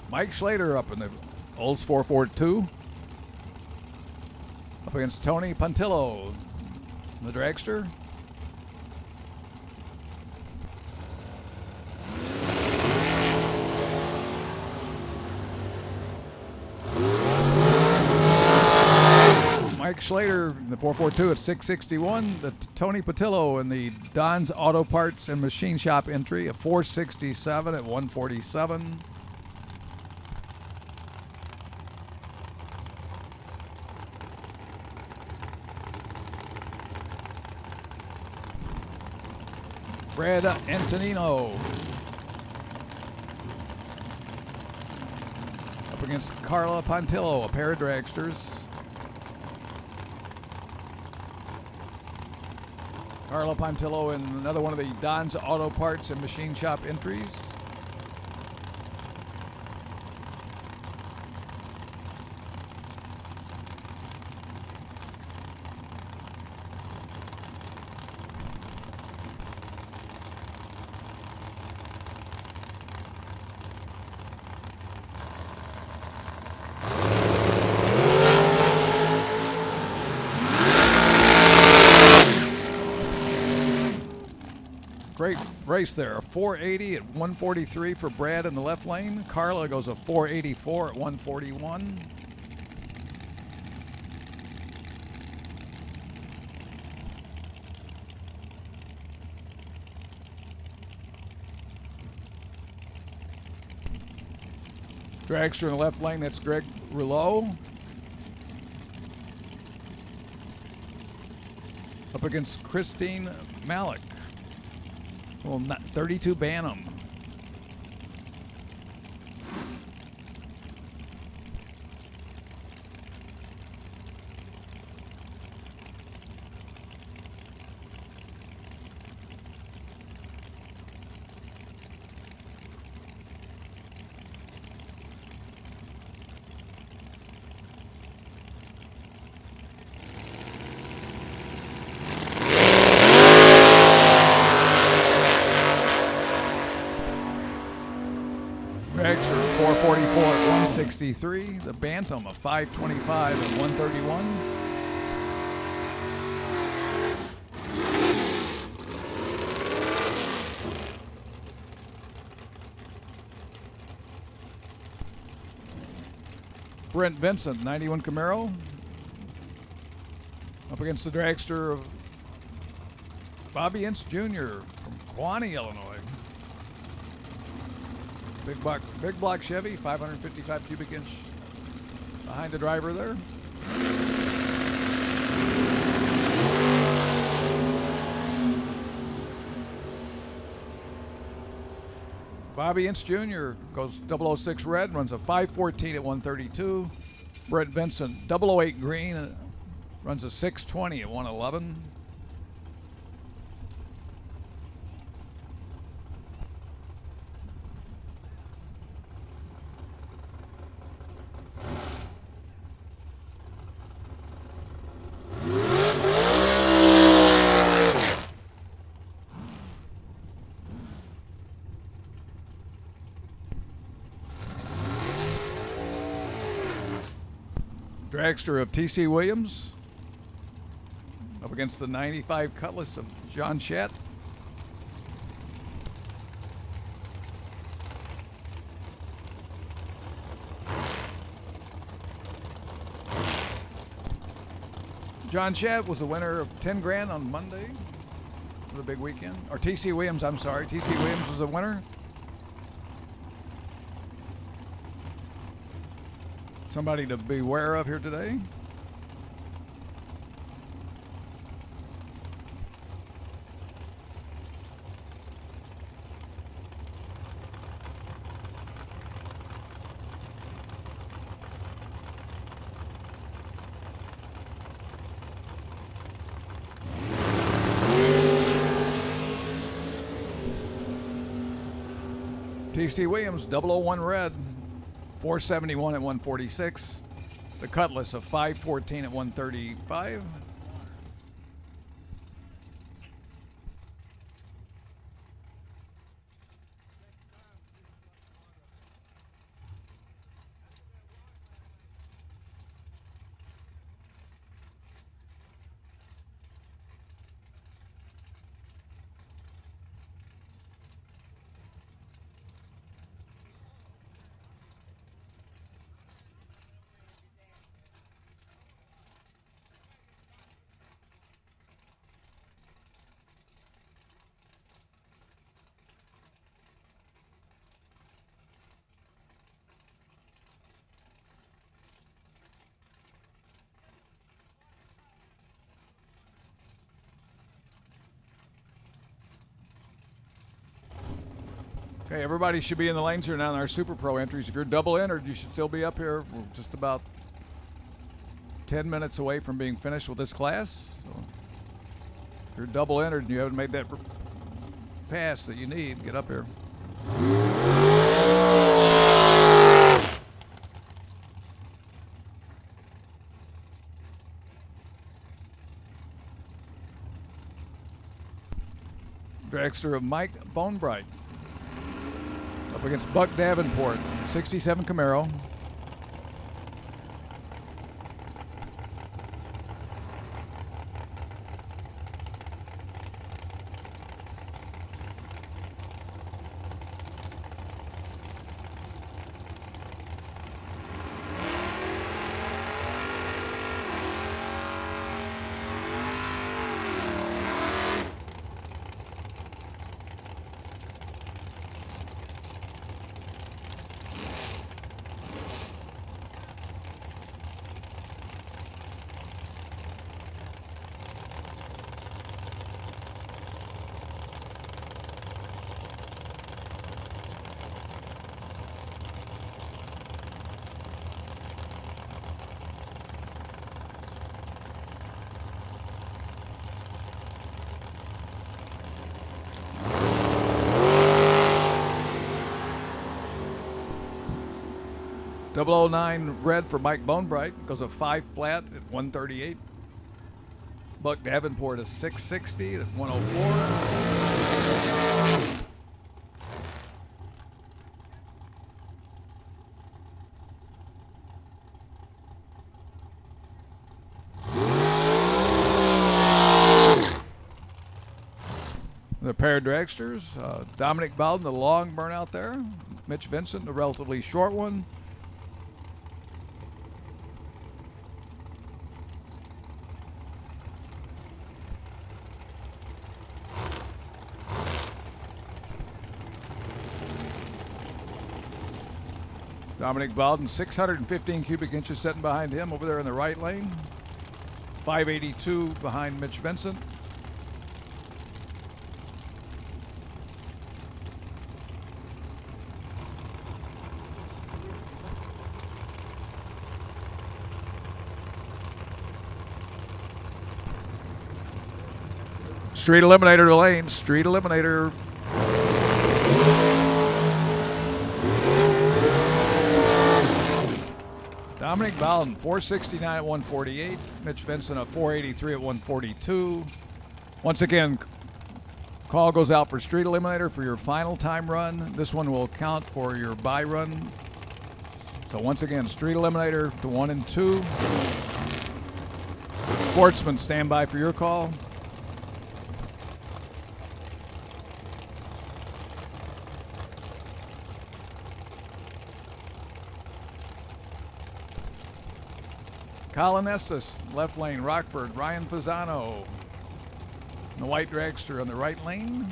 Mike Schlater up in the Olds 442. Up against Tony Puntillo, the dragster. Mike Schlater in the 442 at 661. The Tony Puntillo in the Don's Auto Parts and Machine Shop entry at 467 at 147. Brad Antonino up against Carla Pontillo, a pair of dragsters. Carla Pontillo in another one of the Don's Auto Parts and Machine Shop entries. Great race there. A 480 at 143 for Brad in the left lane. Carla goes a 484 at 141. Dragster in the left lane, that's Greg Rouleau. Up against Christine Malik. Well, 32 Bantam. Dragster 444 at 163. The Bantam a 525 at 131. Brent Vincent, 91 Camaro. Up against the dragster of Bobby Ince Jr. from Kewanee, Illinois. Big block Chevy, 555 cubic inch behind the driver there. Bobby Ince Jr. goes 006 red, runs a 514 at 132. Brett Vincent 008 green, runs a 620 at 111. Dragster of T.C. Williams. Up against the 95 Cutlass of John Chat. John Chat was the winner of 10 grand on Monday. It was a big weekend. Or TC Williams, I'm sorry. TC Williams was the winner. Somebody to beware of here today. TC Williams, 001 red, 471 at 146. The Cutlass of 514 at 135. Okay, everybody should be in the lanes here now in our Super Pro entries. If you're double entered, you should still be up here. We're just about 10 minutes away from being finished with this class. So if you're double entered and you haven't made that pass that you need, get up here. Dragster of Mike Bonebright up against Buck Davenport, 67 Camaro. .009 red for Mike Bonebright goes a 5 flat at 138. Buck Davenport is 660 at 104. The pair of dragsters, Dominic Bowden, the long burnout there. Mitch Vincent, the relatively short one. Dominic Bowden, 615 cubic inches sitting behind him over there in the right lane. 582 behind Mitch Vincent. Street Eliminator to lane. Street Eliminator. Dominic Bowden, 469 at 148. Mitch Vincent at 483 at 142. Once again, call goes out for Street Eliminator for your final time run. This one will count for your bye run. So once again, Street Eliminator to 1 and 2. Sportsman, stand by for your call. Colin Estes, left lane. Rockford, Ryan Fasano. The white dragster on the right lane.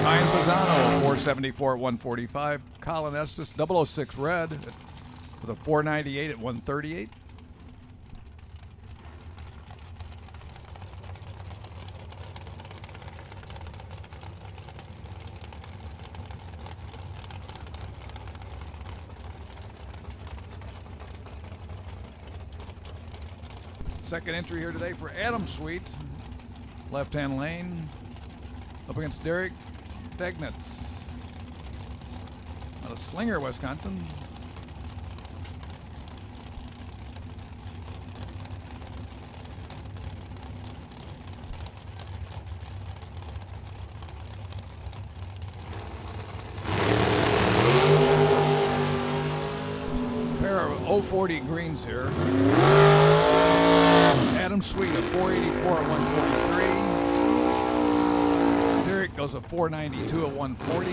Ryan Fasano, 474 at 145. Colin Estes, 006 red with a 498 at 138. Second entry here today for Adam Sweet, left-hand lane, up against Derek Degnitz out of Slinger, Wisconsin. Pair of 040 greens here. Adam Sweet a 484 at 143. Derek goes a 492 at 140.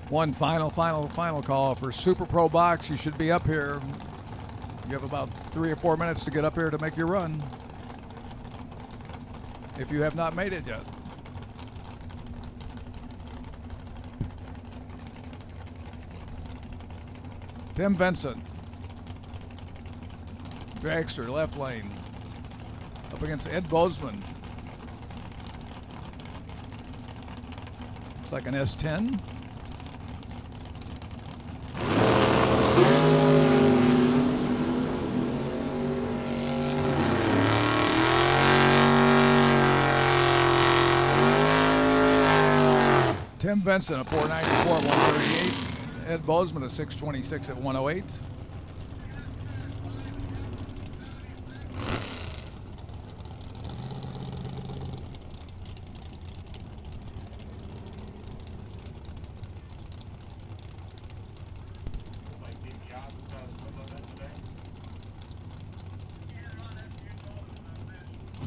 One final call for Super Pro Box. You should be up here. You have about 3 or 4 minutes to get up here to make your run, if you have not made it yet. Tim Vincent, dragster, left lane, up against Ed Bozeman. Looks like an S10. Tim Benson, a 494 at 138. Ed Bozeman, a 626 at 108.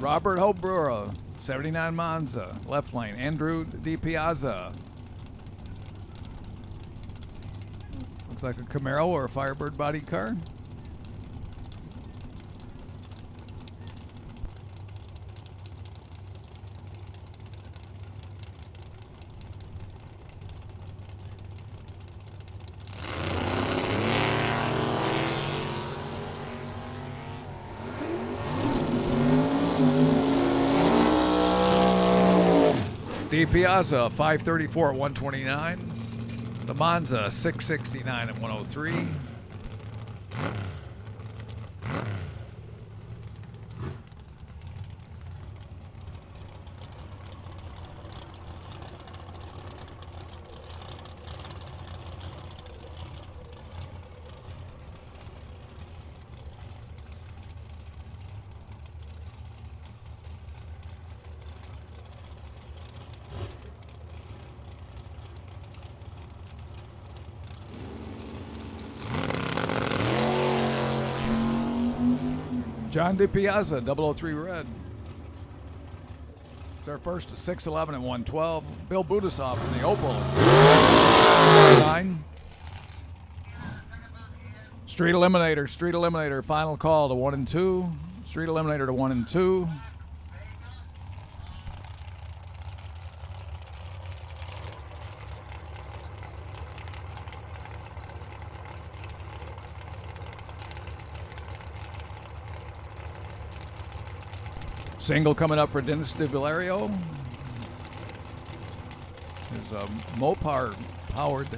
Robert Hobrewer, 79 Monza, left lane. Andrew DiPiazza. Looks like a Camaro or a Firebird body car. DiPiazza, 534 at 129. The Monza, 669 at 103. John DiPiazza, 003 red. It's our first 611 and 112. Bill Budisoff in the Opal. 9. Street Eliminator, final call to 1 and 2. Street Eliminator to 1 and 2. Single coming up for Dennis DeValerio. There's a Mopar powered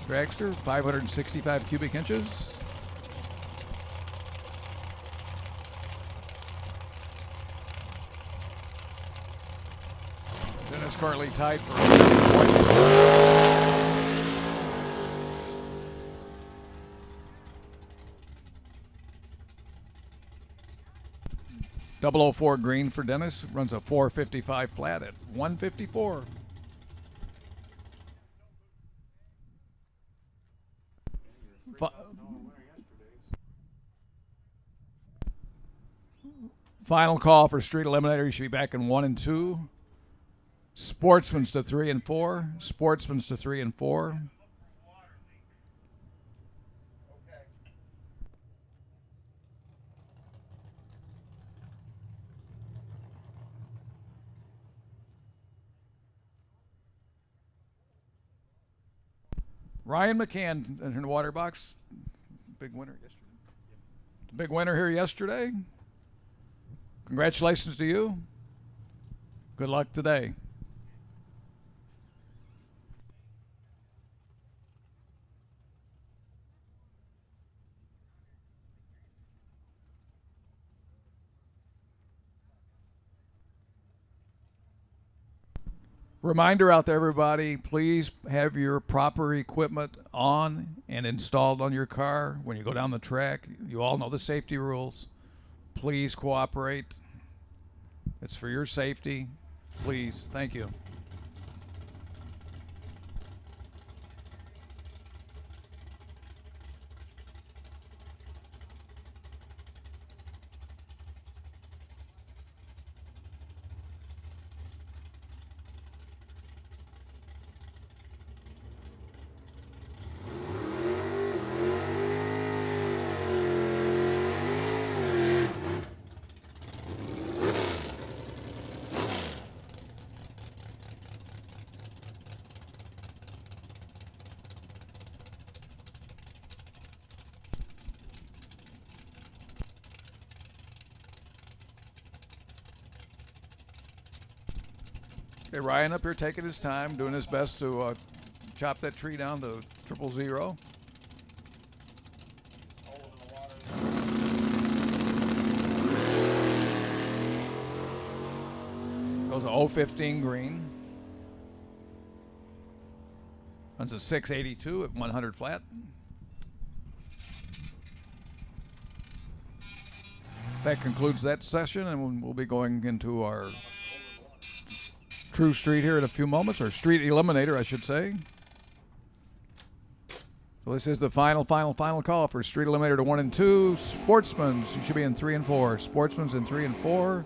dragster, 565 cubic inches. Dennis currently tied for 004 green for Dennis. Runs a 455 flat at 154. Final call for Street Eliminator. You should be back in 1 and 2. Sportsman's to 3 and 4. Sportsman's to 3 and 4. Ryan McCann in the water box. Big winner yesterday. The big winner here yesterday. Congratulations to you. Good luck today. Reminder out there, everybody, please have your proper equipment on and installed on your car when you go down the track. You all know the safety rules. Please cooperate. It's for your safety. Please. Thank you. Okay, Ryan up here taking his time, doing his best to chop that tree down to 000. Goes a 015 green. Runs a 682 at 100 flat. That concludes that session, and we'll be going into our True Street here in a few moments, or Street Eliminator, I should say. So this is the final call for Street Eliminator to 1 and 2. Sportsman's, you should be in 3 and 4. Sportsman's in 3 and 4.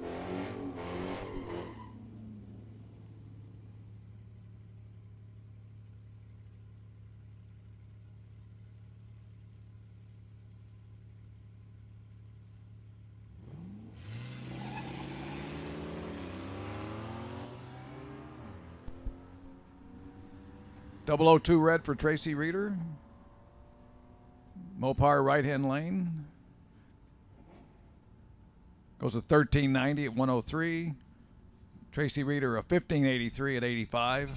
Double 02 red for Tracy Reeder. Mopar right-hand lane. Goes a 1390 at 103. Tracy Reeder a 1583 at 85.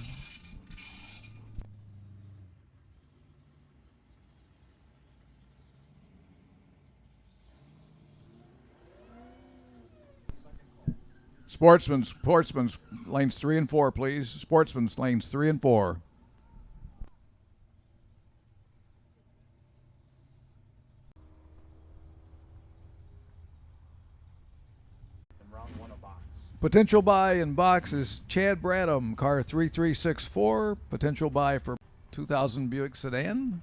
Sportsman's lanes 3 and 4, please. Sportsman's lanes 3 and 4. Potential buy in box is Chad Bradham, car 3364. Potential buy for 2000 Buick sedan.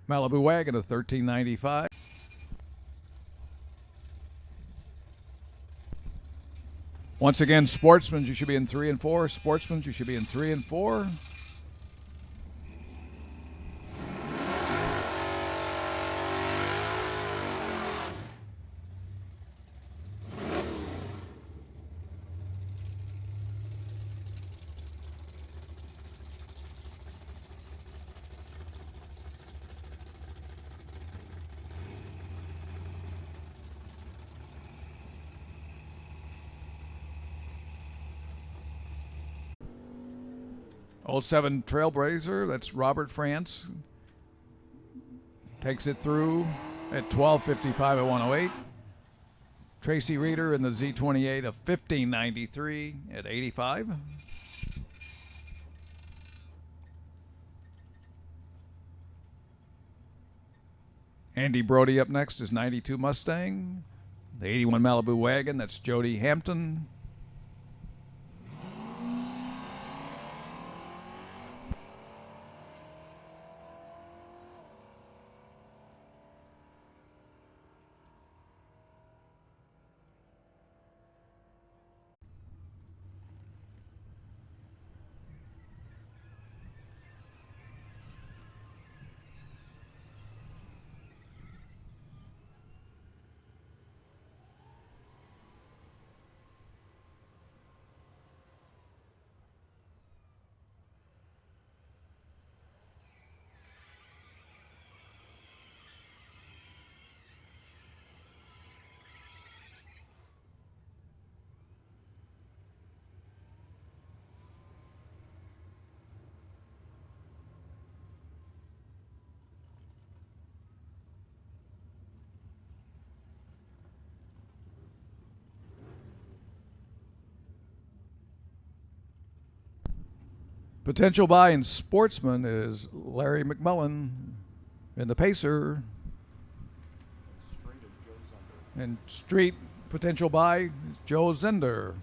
Malibu wagon of 1395. Once again, Sportsman's, you should be in 3 and 4. Sportsman's, you should be in 3 and 4. 07 Trailblazer, that's Robert France. Takes it through at 12:55 at 108. Tracy Reeder in the Z28 of 1593 at 85. Andy Brody up next is 92 Mustang. The 81 Malibu Wagon, that's Jody Hampton. Potential buy in Sportsman is Larry McMullen in the Pacer. And Street potential buy is Joe Zender.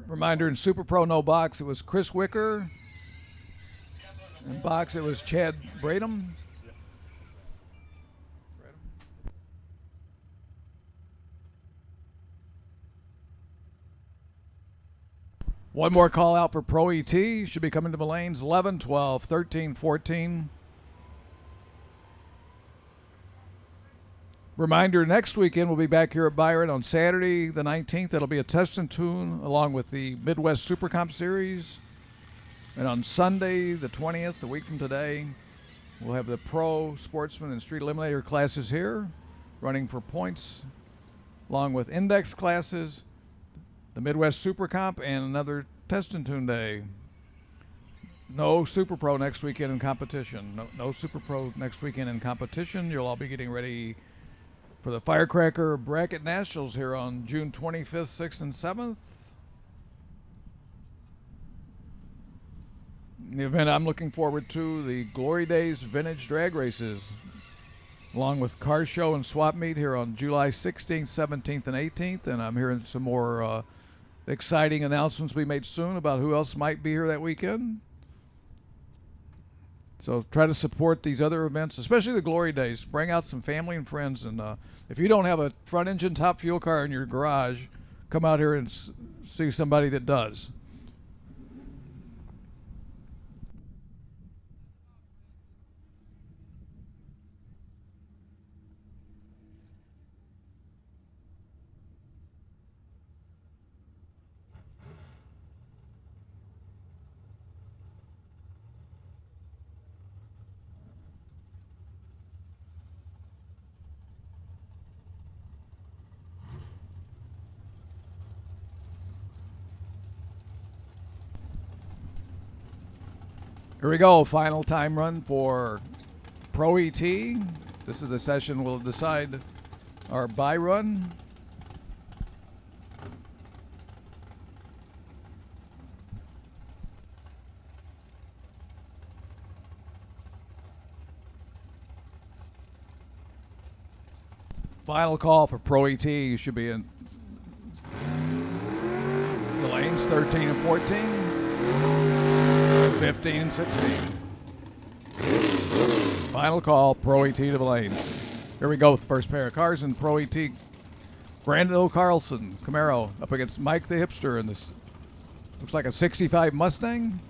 Reminder in Super Pro no box, it was Chris Wicker. In box, it was Chad Bradham. One more call out for Pro ET. Should be coming to the lanes 11, 12, 13, 14. Reminder, next weekend we'll be back here at Byron on Saturday the 19th. That'll be a test and tune along with the Midwest Super Comp Series. And on Sunday the 20th, a week from today, we'll have the Pro, Sportsman, and Street Eliminator classes here running for points along with index classes, the Midwest Super Comp, and another test and tune day. No Super Pro next weekend in competition. No Super Pro next weekend in competition. You'll all be getting ready for the Firecracker Bracket Nationals here on June 25th, 6th, and 7th. The event I'm looking forward to, the Glory Days Vintage Drag Races, along with Car Show and Swap Meet here on July 16th, 17th, and 18th. And I'm hearing some more exciting announcements be made soon about who else might be here that weekend. So try to support these other events, especially the Glory Days. Bring out some family and friends. And if you don't have a front engine top fuel car in your garage, come out here and see somebody that does. Here we go, final time run for Pro ET. This is the session we'll decide our buy run. Final call for Pro ET. You should be in the lanes 13 and 14. 15 and 16. Final call, Pro ET to the lanes. Here we go with the first pair of cars in Pro ET. Brando Carlson, Camaro, up against Mike the Hipster in this, looks like a 65 Mustang.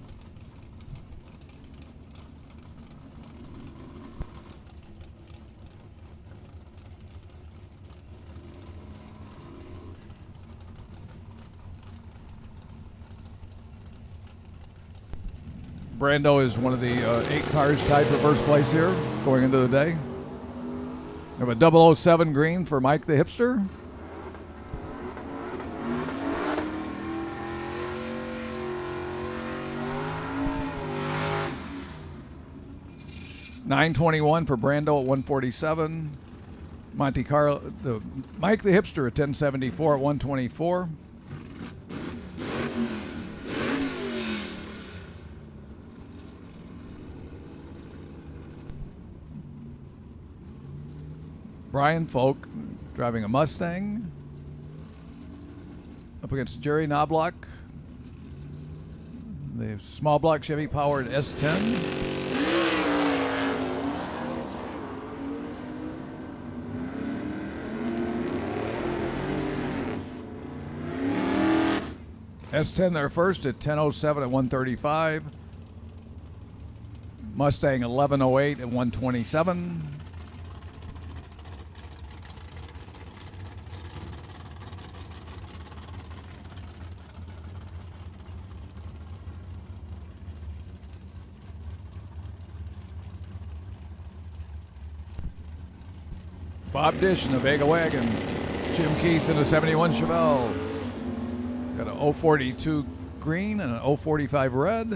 Brando is one of the 8 cars tied for first place here going into the day. We have a 007 green for Mike the Hipster. 921 for Brando at 147. Monte Carlo, Mike the Hipster at 1074 at 124. Brian Folk driving a Mustang up against Jerry Knobloch, the small block Chevy powered S10. S10 there first at 1007 at 135. Mustang 1108 at 127. Bob Dish in the Vega Wagon. Jim Keith in the 71 Chevelle. Got an 042 green and an 045 red.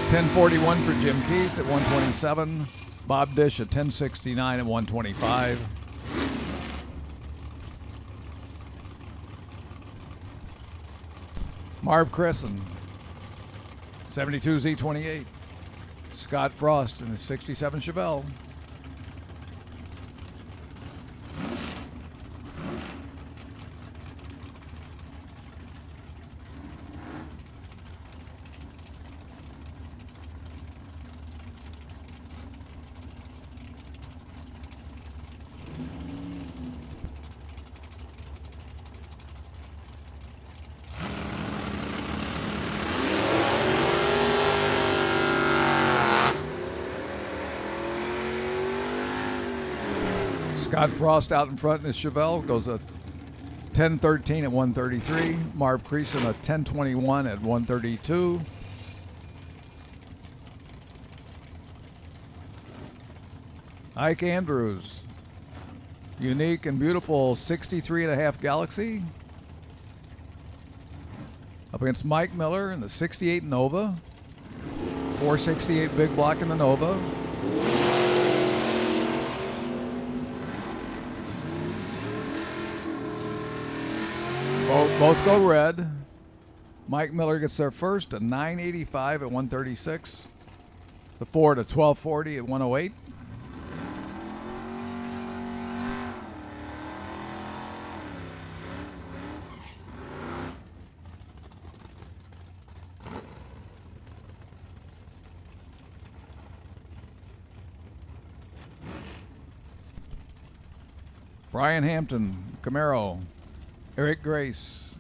$10.41 for Jim Keith at 127. Bob Dish at $10.69 at 125. Marv Cresson, 72 Z28. Scott Frost in the 67 Chevelle. Scott Frost out in front in his Chevelle goes a 10.13 at 133. Marv Creason a 10.21 at 132. Ike Andrews, unique and beautiful 63.5 Galaxy up against Mike Miller in the 68 Nova. 468 big block in the Nova. Both go red. Mike Miller gets there first, a 985 at 136. The Ford a 1240 at 108. Brian Hampton, Camaro. Eric Grace,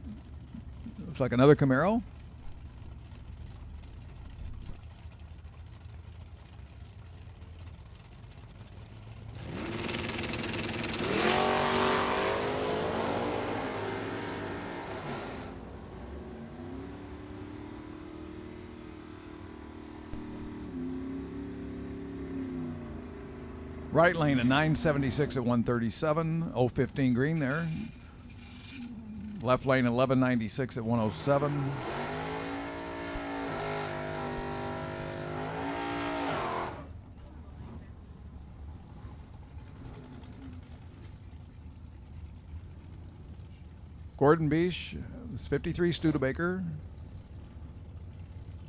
looks like another Camaro. Right lane a 976 at 137, 015 green there. Left lane 1196 at 107. Gordon Beach, 53 Studebaker.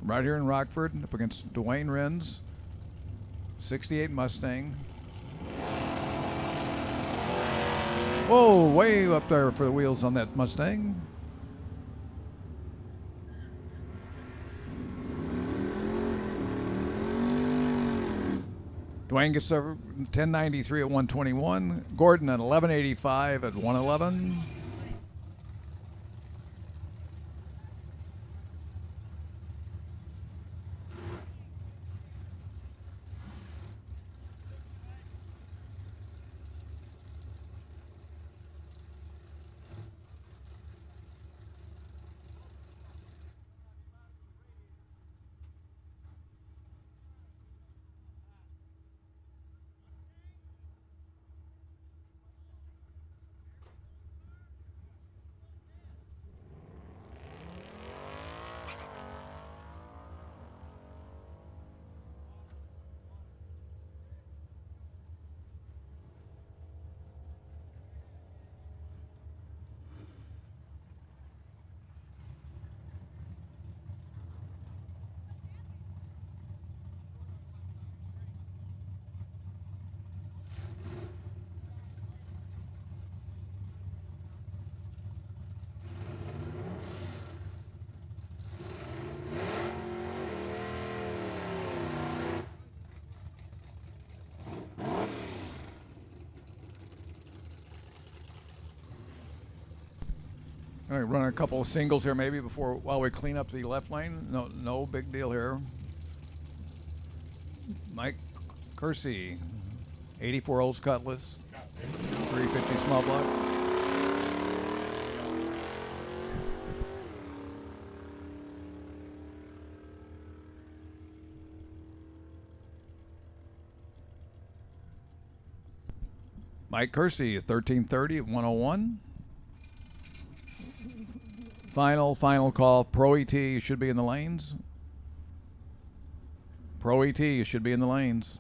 Right here in Rockford, up against Dwayne Renz, 68 Mustang. Whoa, way up there for the wheels on that Mustang. Dwayne gets there 1093 at 121. Gordon at 1185 at 111. Gonna run a couple of singles here maybe while we clean up the left lane. No big deal here. Mike Kersey, 84 Olds Cutlass, 350 small block. Mike Kersey, 1330 at 101. Final call. Pro ET, you should be in the lanes. Pro ET, you should be in the lanes.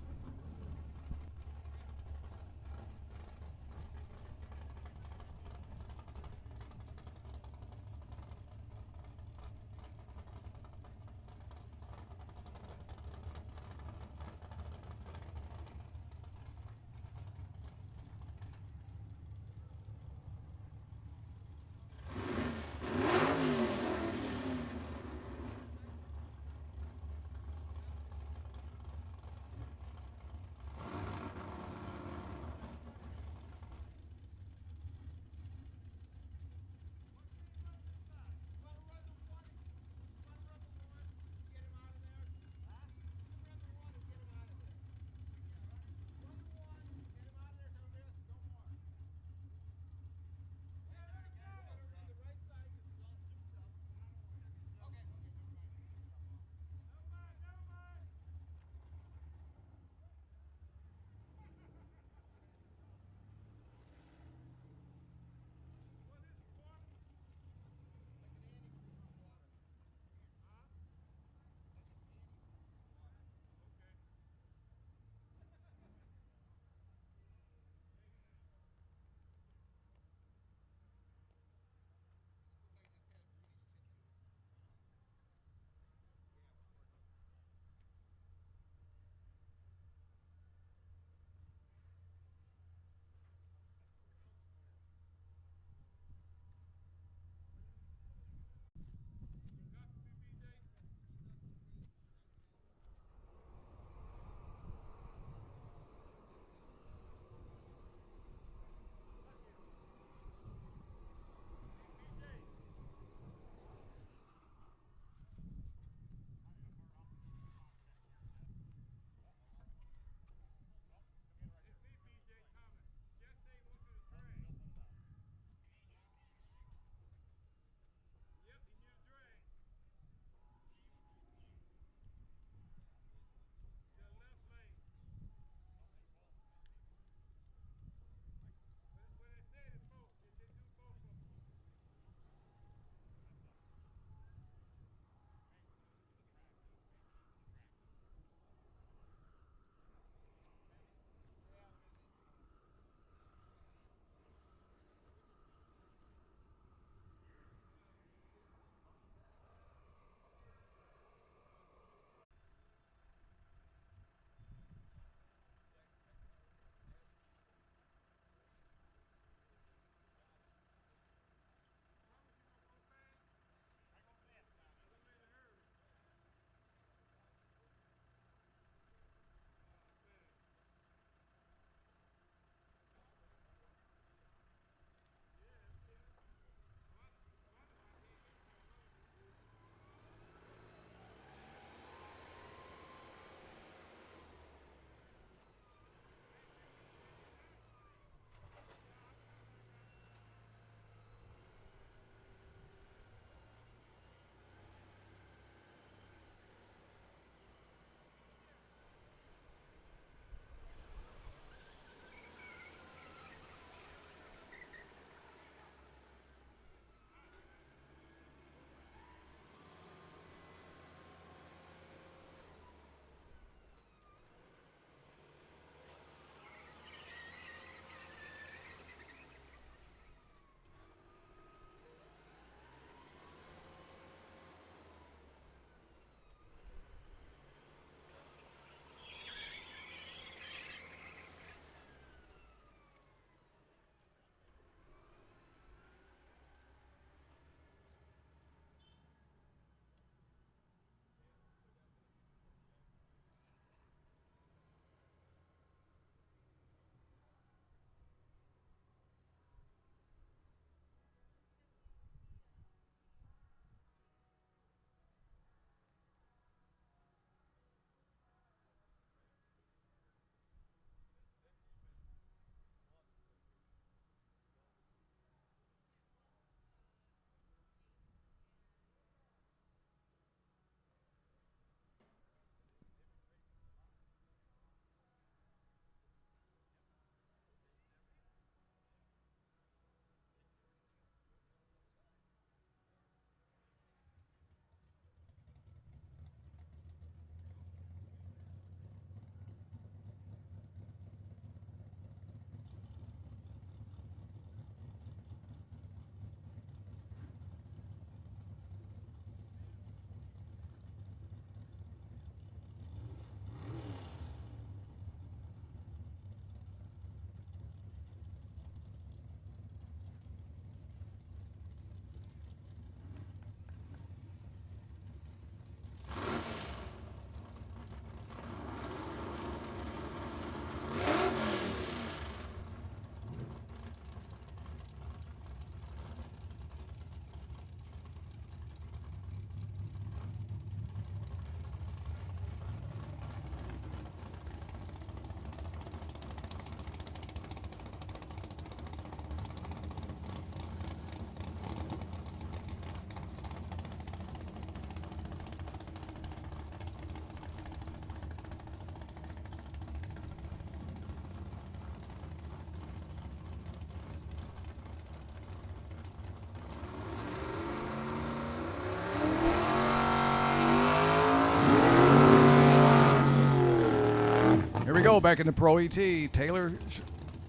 go back into Pro ET. Taylor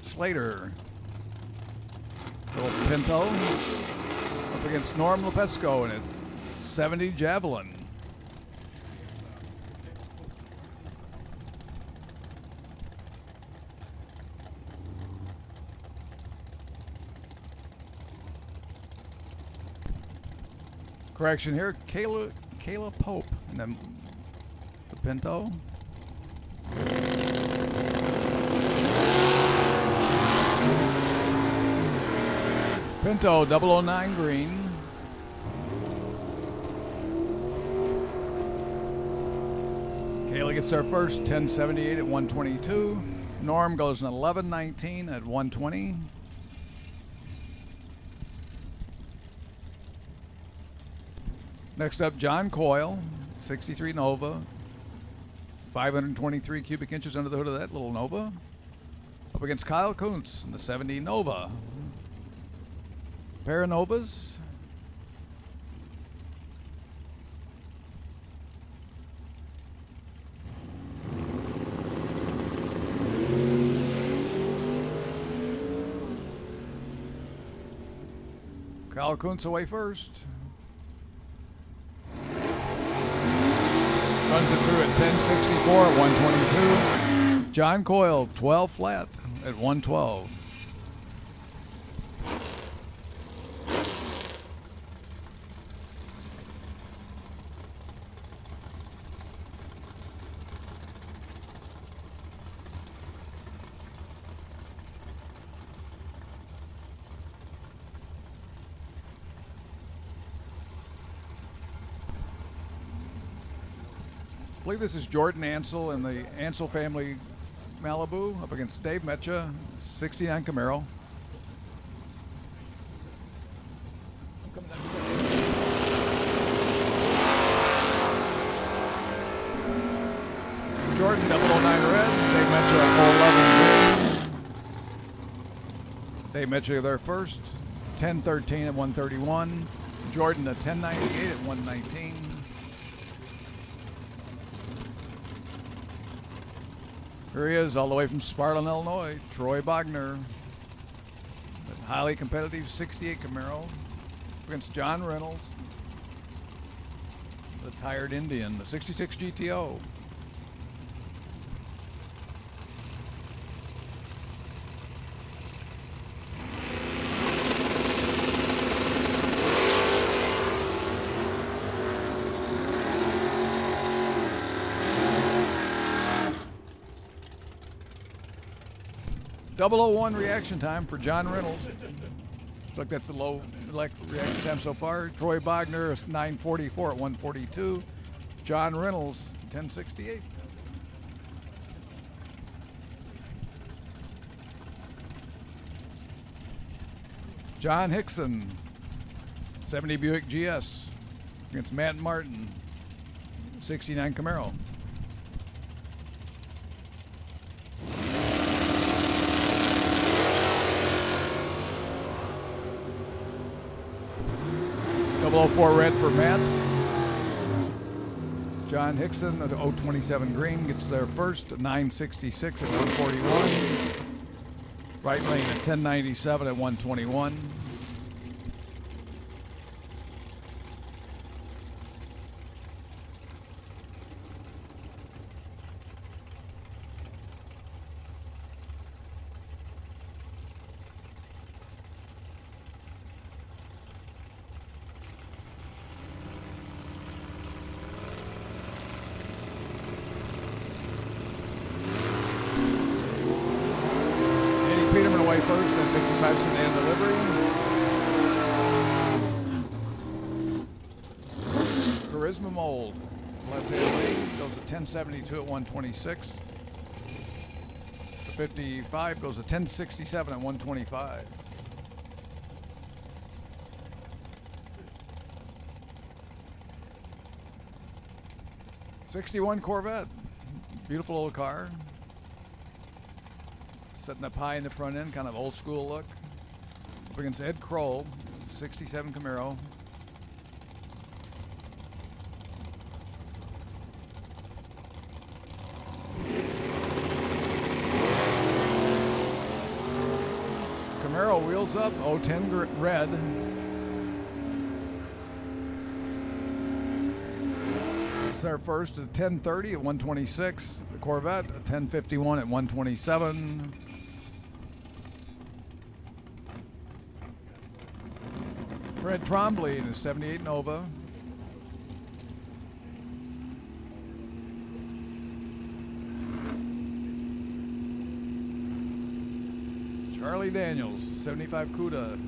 Slater. Little Pinto up against Norm Lepesco in a 70 Javelin. Correction here, Kayla Pope, and then the Pinto. Pinto 009 green. Kayla gets there first, 1078 at 122. Norm goes in 1119 at 120. Next up, John Coyle, 63 Nova, 523 cubic inches under the hood of that little Nova. Up against Kyle Kuntz in the 70 Nova. Pair of Novas. Kyle Kuntz away first. Runs it through at 1064 at 122. John Coyle, 12 flat at 112. I believe this is Jordan Ansel and the Ansel family Malibu up against Dave Metcha, 69 Camaro. Jordan 009 red, Dave Metcha 411 green. Dave Metcha there first, 1013 at 131. Jordan a 1098 at 119. Here he is, all the way from Spartan, Illinois, Troy Bogner. The highly competitive 68 Camaro against John Reynolds, the tired Indian, the 66 GTO. .001 reaction time for John Reynolds. Looks like that's the low reaction time so far. Troy Bogner is 944 at 142. John Reynolds 1068. John Hickson 70 Buick GS against Matt Martin 69 Camaro. .004 red for Matt. John Hickson, the 027 green, gets there first at 966 at 141. Right lane at 1097 at 121. Peterman away first, then 55 sedan delivery. Charisma Mold, left-hand lane, goes to 1072 at 126. The 55 goes to 1067 at 125. '61 Corvette, beautiful little car. Setting up high in the front end, kind of old school look. Up against Ed Kroll, 67 Camaro. Camaro wheels up, 010 red. It's their first at 1030 at 126. The Corvette at 1051 at 127. Fred Trombley in his 78 Nova. Charlie Daniels, 75 Cuda.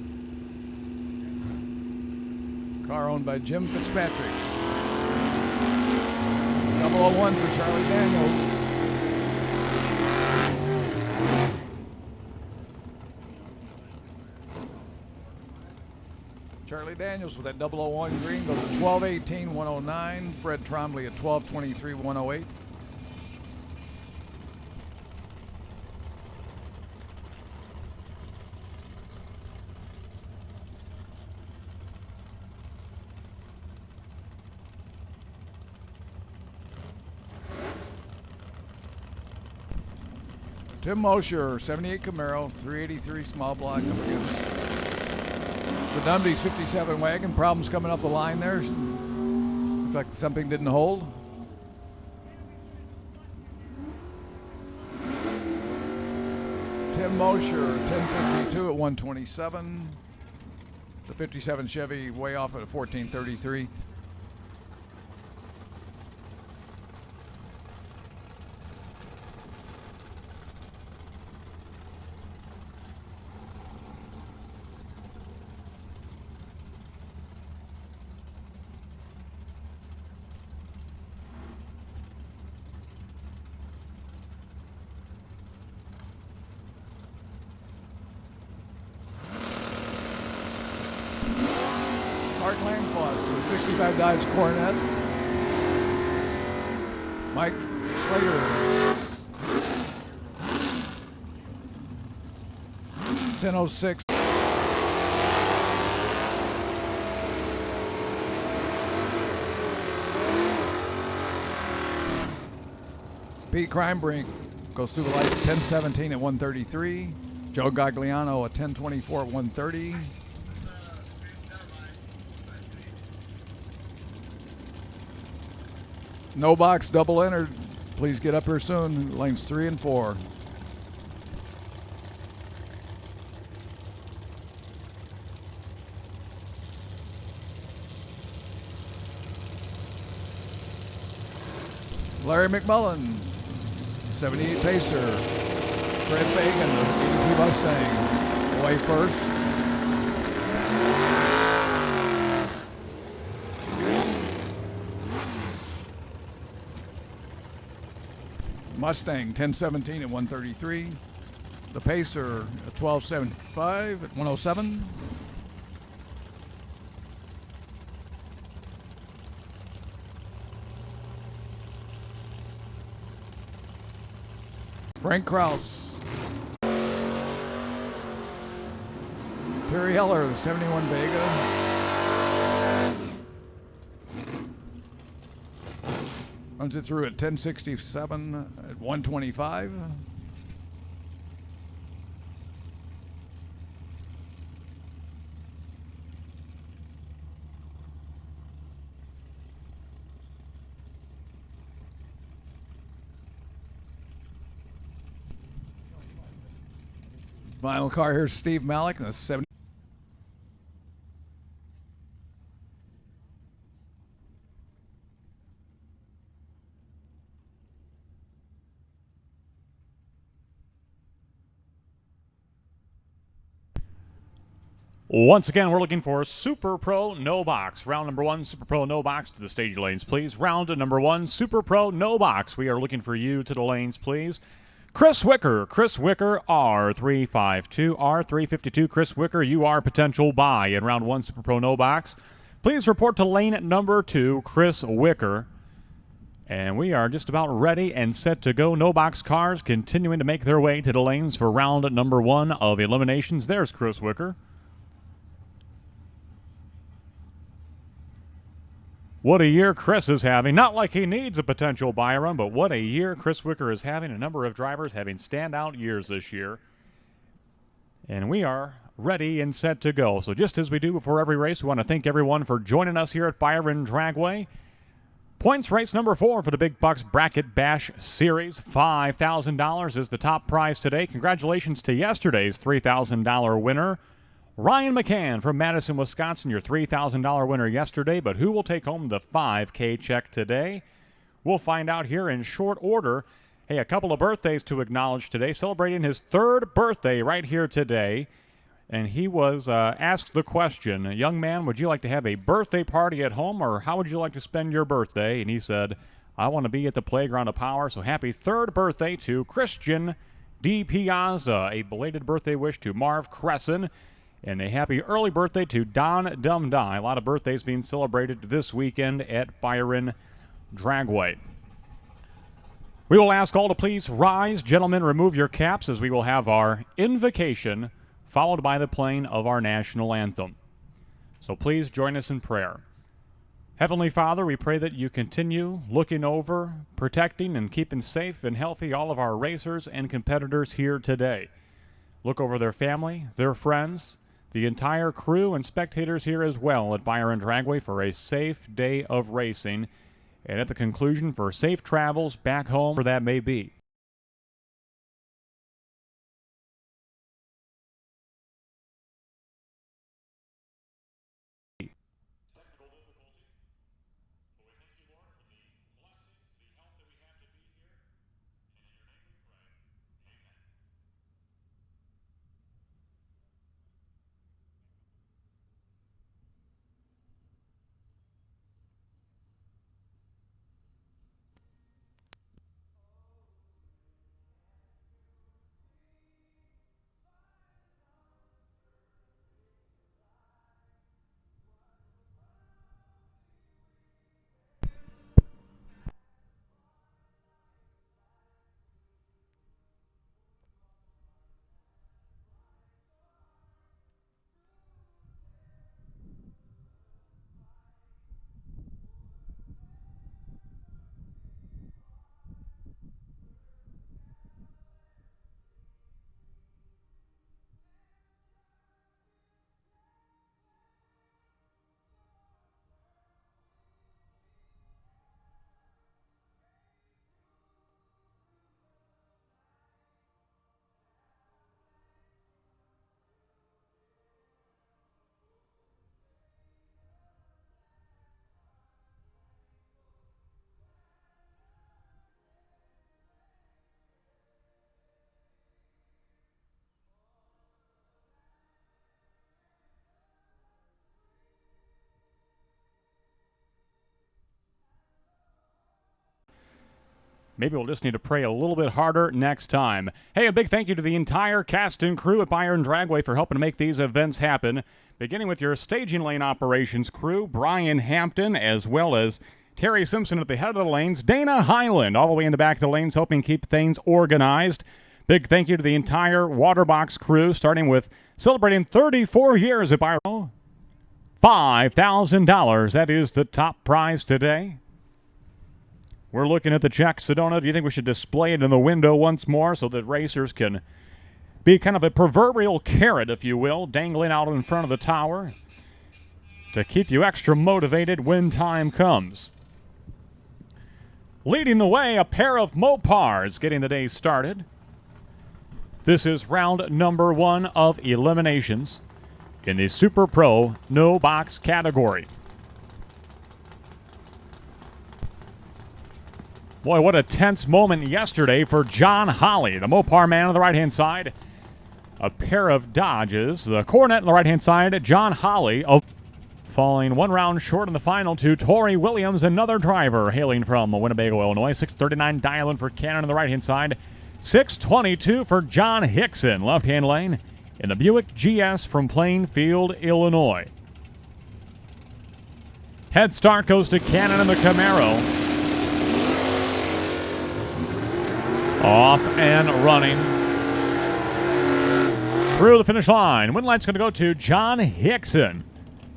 Car owned by Jim Fitzpatrick. 001 for Charlie Daniels. Charlie Daniels with that 001 green goes at 1218, 109. Fred Trombley at 1223, 108. Tim Mosher, 78 Camaro, 383 small block up against the Dundee's 57 wagon. Problems coming up the line there. Looks like something didn't hold. Tim Mosher, 1052 at 127. The 57 Chevy way off at 1433. Art Langfoss, the 65 Dodge Coronet. Mike Slater. 1006. Pete Crimebrink goes through the lights 1017 at 133. Joe Gagliano at 1024 at 130. No box double entered. Please get up here soon. Lanes 3 and 4. Larry McMullen, 78 Pacer. Fred Fagan, the 82 Mustang, away first. Mustang 1017 at 133. The Pacer at 1275 at 107. Frank Kraus. Terry Heller, the 71 Vega. Runs it through at 1067 at 125. Final car here's Steve Malik in the 70. Once again, we're looking for Super Pro No Box. Round number 1, Super Pro No Box to the stage lanes, please. Round number 1, Super Pro No Box. We are looking for you to the lanes, please. Chris Wicker, R352, R352. Chris Wicker, you are potential buy in round 1, Super Pro No Box. Please report to lane number 2, Chris Wicker. And we are just about ready and set to go. No box cars continuing to make their way to the lanes for round number 1 of eliminations. There's Chris Wicker. What a year Chris is having. Not like he needs a potential buy run, but what a year Chris Wicker is having. A number of drivers having standout years this year. And we are ready and set to go. So just as we do before every race, we want to thank everyone for joining us here at Byron Dragway. Points race number 4 for the Big Bucks Bracket Bash Series. $5,000 is the top prize today. Congratulations to yesterday's $3,000 winner, Ryan McCann from Madison, Wisconsin, your $3,000 winner yesterday. But who will take home the $5K check today? We'll find out here in short order. Hey, a couple of birthdays to acknowledge today. Celebrating his 3rd birthday right here today. And he was asked the question, young man, would you like to have a birthday party at home, or how would you like to spend your birthday? And he said, I want to be at the Playground of Power. So happy 3rd birthday to Christian D. Piazza. A belated birthday wish to Marv Cresson. And a happy early birthday to Don Dumdye. A lot of birthdays being celebrated this weekend at Byron Dragway. We will ask all to please rise. Gentlemen, remove your caps as we will have our invocation followed by the playing of our national anthem. So please join us in prayer. Heavenly Father, we pray that you continue looking over, protecting, and keeping safe and healthy all of our racers and competitors here today. Look over their family, their friends, the entire crew and spectators here as well at Byron Dragway for a safe day of racing, and at the conclusion for safe travels back home, where that may be. Maybe we'll just need to pray a little bit harder next time. Hey, a big thank you to the entire cast and crew at Byron Dragway for helping to make these events happen. Beginning with your staging lane operations crew, Brian Hampton, as well as Terry Simpson at the head of the lanes, Dana Highland all the way in the back of the lanes, helping keep things organized. Big thank you to the entire Waterbox crew, starting with celebrating 34 years at Byron. $5,000, that is the top prize today. We're looking at the check. Sedona, do you think we should display it in the window once more so that racers can be kind of a proverbial carrot, if you will, dangling out in front of the tower to keep you extra motivated when time comes? Leading the way, a pair of Mopars getting the day started. This is round number 1 of eliminations in the Super Pro no box category. Boy, what a tense moment yesterday for John Holly, the Mopar man on the right-hand side. A pair of Dodges. The Coronet on the right-hand side, John Holly, falling 1 round short in the final to Tori Williams, another driver hailing from Winnebago, Illinois. 639 dialing for Cannon on the right-hand side. 622 for John Hickson, left-hand lane, in the Buick GS from Plainfield, Illinois. Head start goes to Cannon in the Camaro. Off and running. Through the finish line. Win light's going to go to John Hickson.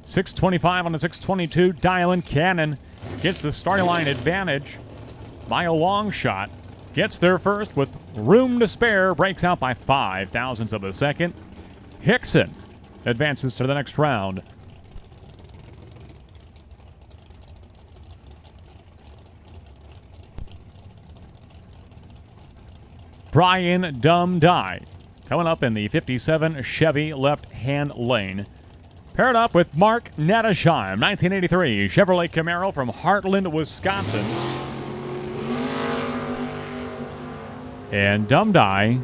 625 on the 622. Dialing Cannon gets the starting line advantage by a long shot. Gets there first with room to spare. Breaks out by 0.05 of a second. Hickson advances to the next round. Brian Dumdye coming up in the 57 Chevy left-hand lane. Paired up with Mark Nettesheim, 1983 Chevrolet Camaro from Heartland, Wisconsin. And Dumdye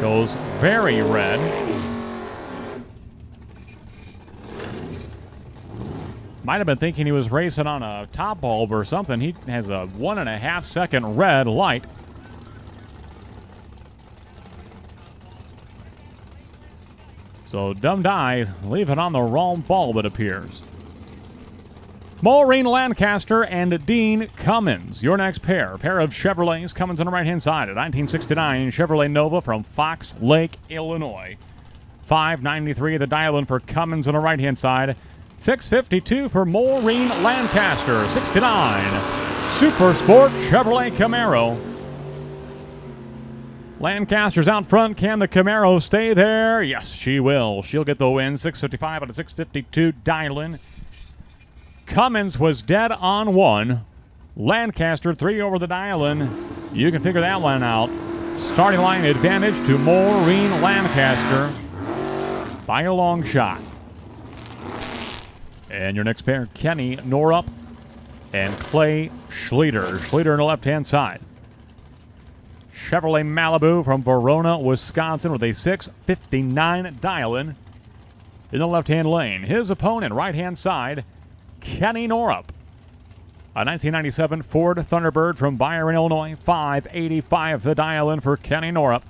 goes very red. Might have been thinking he was racing on a top bulb or something. He has a 1.5 second red light. So Dumdye leaving on the wrong bulb, it appears. Maureen Lancaster and Dean Cummins, your next pair. Pair of Chevrolets. Cummins on the right-hand side. A 1969 Chevrolet Nova from Fox Lake, Illinois. $593 the dial-in for Cummins on the right-hand side. $652 for Maureen Lancaster. 69 Super Sport Chevrolet Camaro. Lancaster's out front. Can the Camaro stay there? Yes, she will. She'll get the win. $655 out of $652 dial-in. Cummins was dead on 1. Lancaster 3 over the dial-in. You can figure that one out. Starting line advantage to Maureen Lancaster by a long shot. And your next pair, Kenny Norup and Clay Schleter. Schleter on the left-hand side. Chevrolet Malibu from Verona, Wisconsin with a 659 dial-in in the left-hand lane. His opponent, right-hand side, Kenny Norup. A 1997 Ford Thunderbird from Byron, Illinois. 585 the dial-in for Kenny Norup.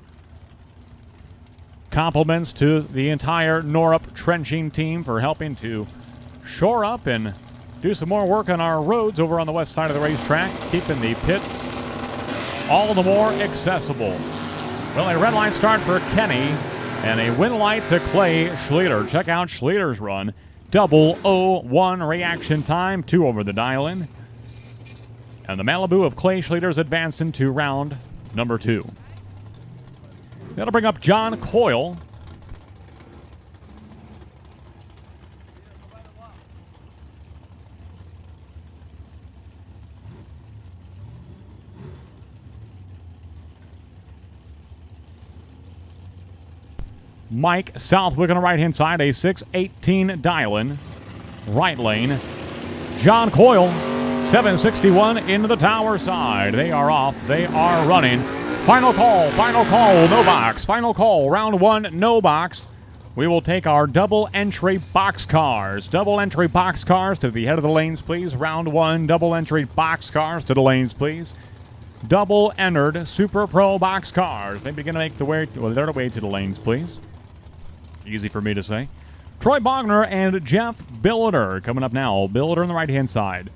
Compliments to the entire Norup trenching team for helping to shore up and do some more work on our roads over on the west side of the racetrack, keeping the pits all the more accessible. Well, a red light start for Kenny and a win light to Clay Schleter. Check out Schleter's run. 001 reaction time, 2 over the dial-in. And the Malibu of Clay Schleter's advancing to round number 2. That'll bring up John Coyle. Mike Southwick on the right-hand side, a 618 dial-in. Right lane. John Coyle, 761 into the tower side. They are off. They are running. Final call, no box. Final call, round 1, no box. We will take our double entry box cars. Double entry box cars to the head of the lanes, please. Round 1, double entry box cars to the lanes, please. Double entered Super Pro box cars. They begin to make their way to the lanes, please. Easy for me to say. Troy Bogner and Jeff Billiter coming up now. Billiter on the right-hand side.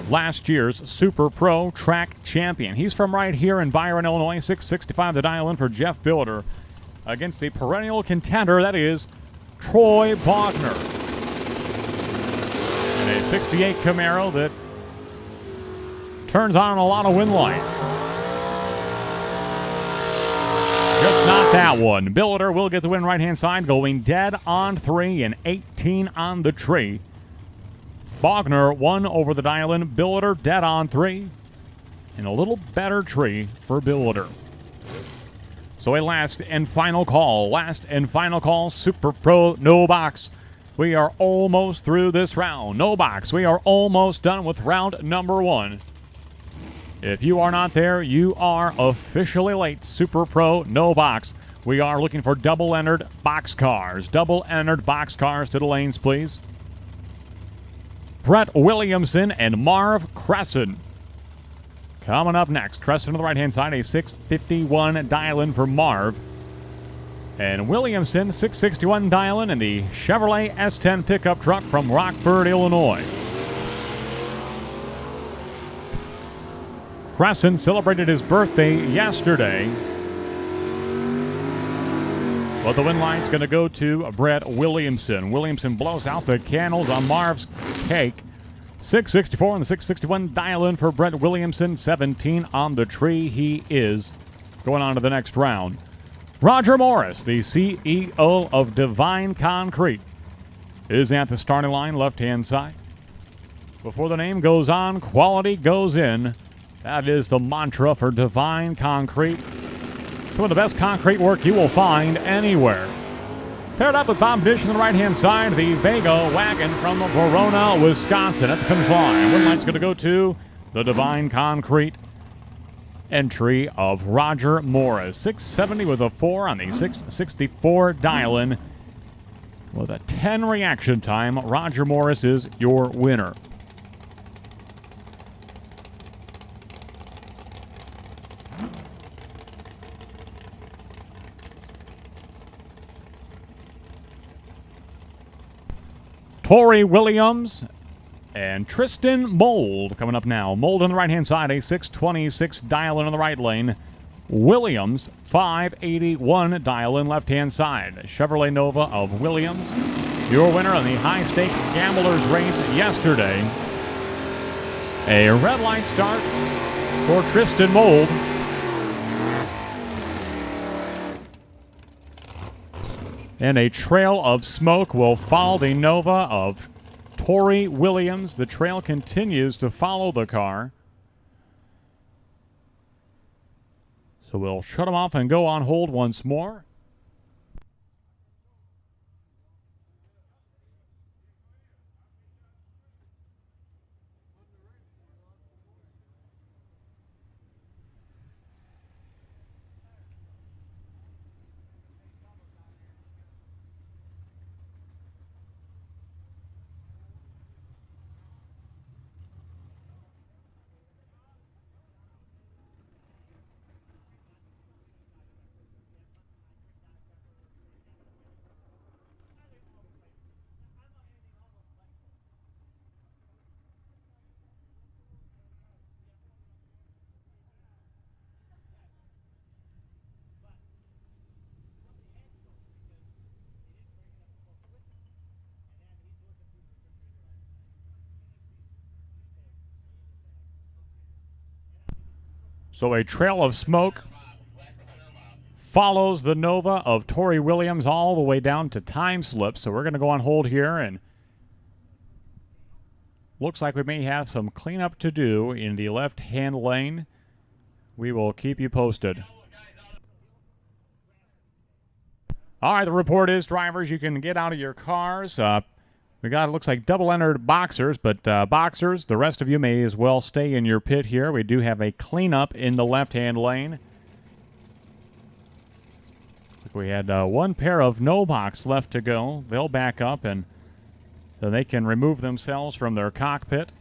Last year's Super Pro track champion. He's from right here in Byron, Illinois. 665 the dial-in for Jeff Billiter against the perennial contender, that is Troy Bogner. And a 68 Camaro that turns on a lot of win lights. Just not that one. Billiter will get the win right-hand side, going dead on 3 and 18 on the tree. Bogner 1 over the dial-in. Billiter dead on 3. And a little better tree for Billiter. So a last and final call. Last and final call. Super Pro no box. We are almost through this round. No box. We are almost done with round number 1. If you are not there, you are officially late. Super Pro, no box. We are looking for double-entered box cars. Double-entered box cars to the lanes, please. Brett Williamson and Marv Crescent. Coming up next. Crescent on the right-hand side, a 651 dial-in for Marv. And Williamson, 661 dial-in in the Chevrolet S10 pickup truck from Rockford, Illinois. Crescent celebrated his birthday yesterday. But the win line's going to go to Brett Williamson. Williamson blows out the candles on Marv's cake. 664 and the 661 dial-in for Brett Williamson. 17 on the tree. He is going on to the next round. Roger Morris, the CEO of Divine Concrete, is at the starting line, left-hand side. Before the name goes on, quality goes in. That is the mantra for Divine Concrete. Some of the best concrete work you will find anywhere. Paired up with Bob Dish on the right-hand side, the Vega wagon from Verona, Wisconsin at the finish line. One light's going to go to the Divine Concrete entry of Roger Morris. 670 with a 4 on the 664 dial-in. With a 10 reaction time, Roger Morris is your winner. Tori Williams and Tristan Mold coming up now. Mold on the right-hand side, a 626 dial-in on the right lane. Williams, 581 dial-in left-hand side. Chevrolet Nova of Williams, your winner on the high-stakes Gamblers race yesterday. A red light start for Tristan Mold. And a trail of smoke will follow the Nova of Tori Williams. The trail continues to follow the car. So we'll shut them off and go on hold once more. So a trail of smoke follows the Nova of Tori Williams all the way down to time slip. So we're going to go on hold here, and looks like we may have some cleanup to do in the left-hand lane. We will keep you posted. All right, the report is, drivers, you can get out of your cars. We got, it looks like, double-entered boxers, but boxers, the rest of you may as well stay in your pit here. We do have a cleanup in the left-hand lane. We had one pair of no box left to go. They'll back up, and then they can remove themselves from their cockpit.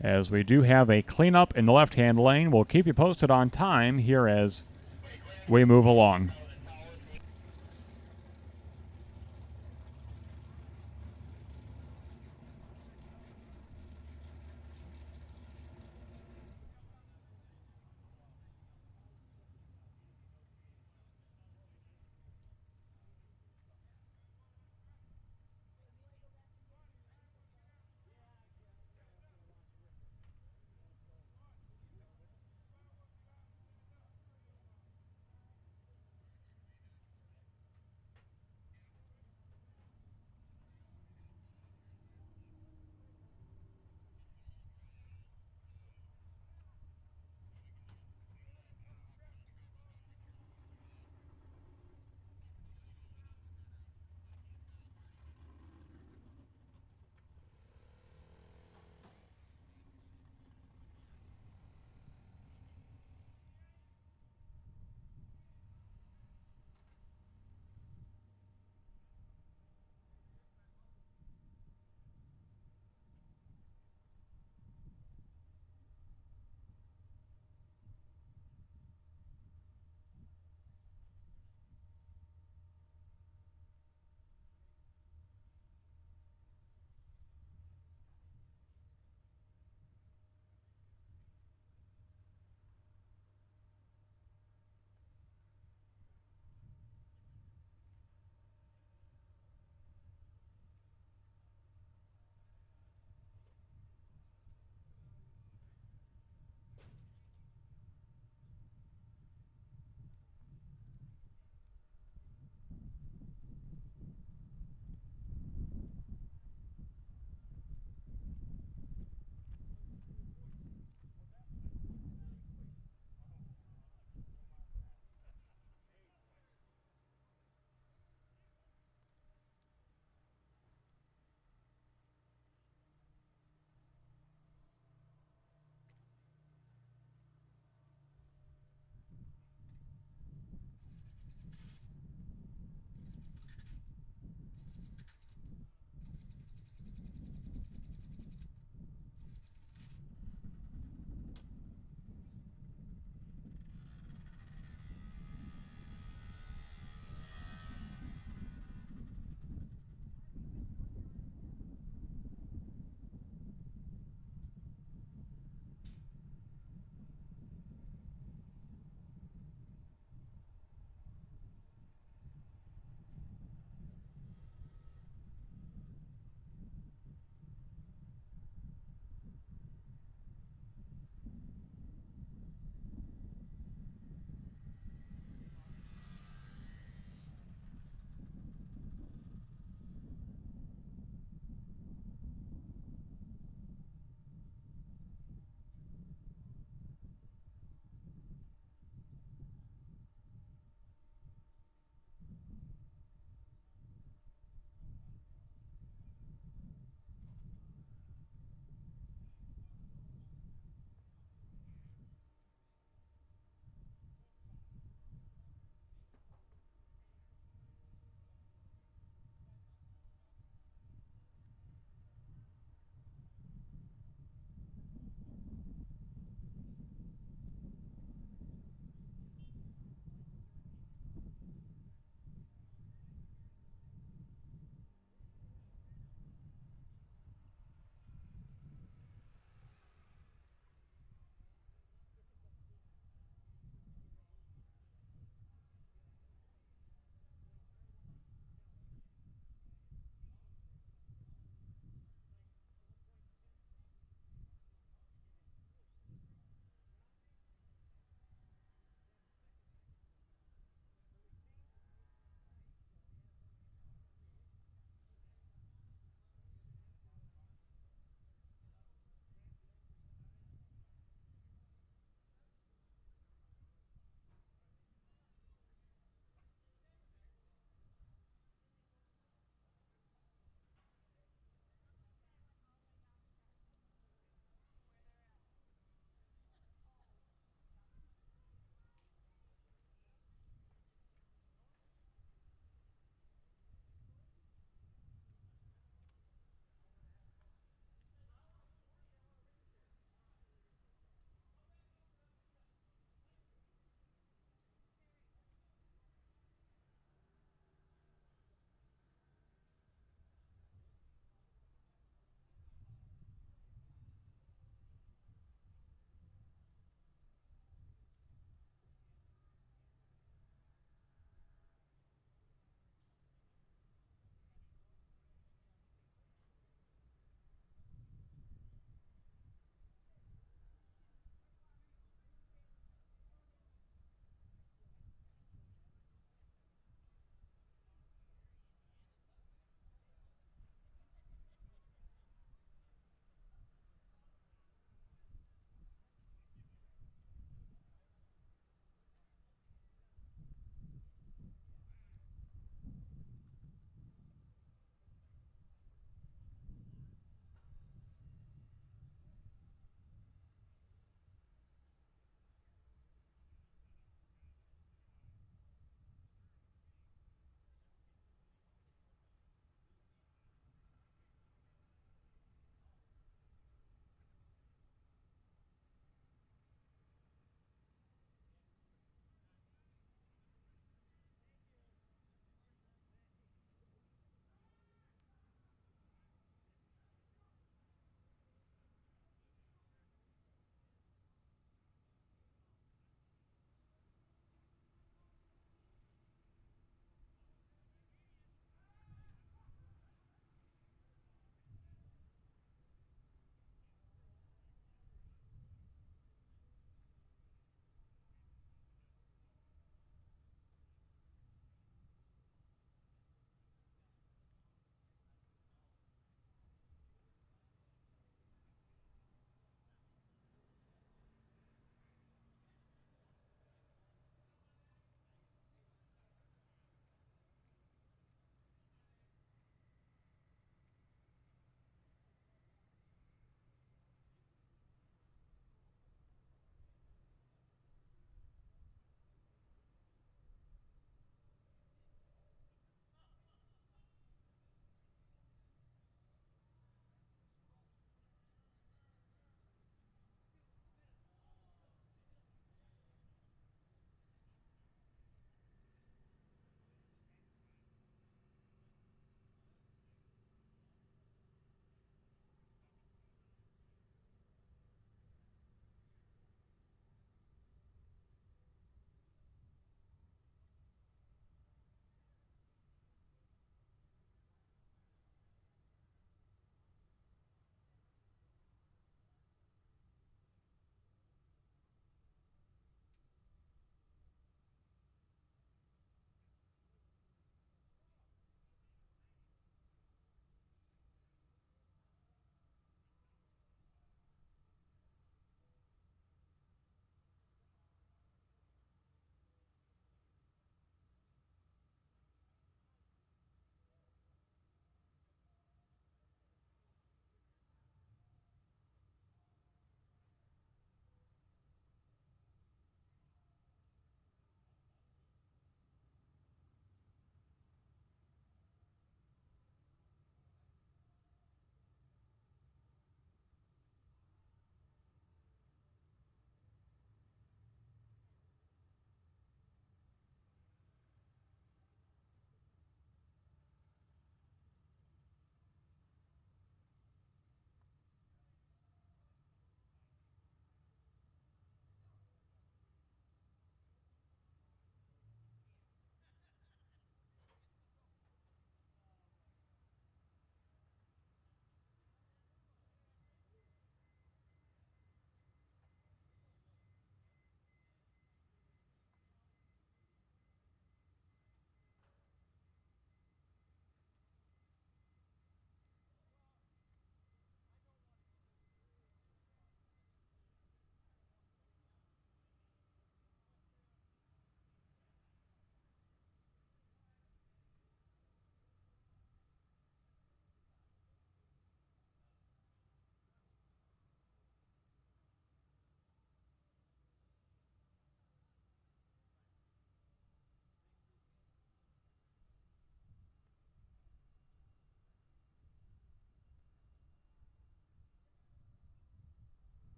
As we do have a cleanup in the left-hand lane, we'll keep you posted on time here as we move along.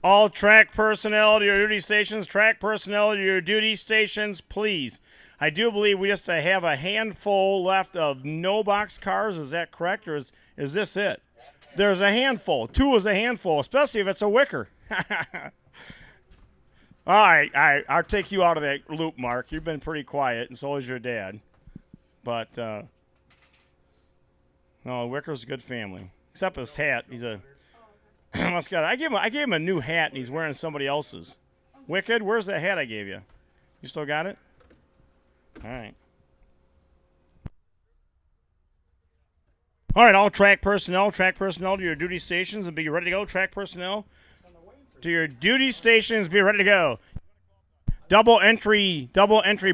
All track personnel to your duty stations. Track personnel to your duty stations, please. I do believe we just have a handful left of no box cars. Is that correct, or is this it? There's a handful. 2 is a handful, especially if it's a wicker. All right. I'll take you out of that loop, Mark. You've been pretty quiet, and so is your dad. But, no, Wicker's a good family. Except his hat. He's a... I gave him a new hat, and he's wearing somebody else's. Wicked, where's that hat I gave you? You still got it? All right. All right, all track personnel to your duty stations and be ready to go. Track personnel to your duty stations, be ready to go. Double entry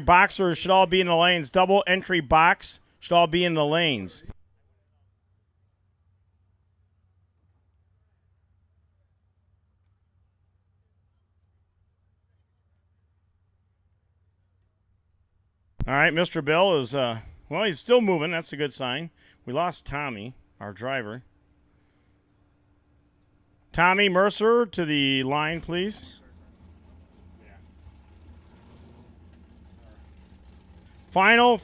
boxers should all be in the lanes. Double entry box should all be in the lanes. All right, Mr. Bill is, well, he's still moving. That's a good sign. We lost Tommy, our driver. Tommy Mercer to the line, please. Final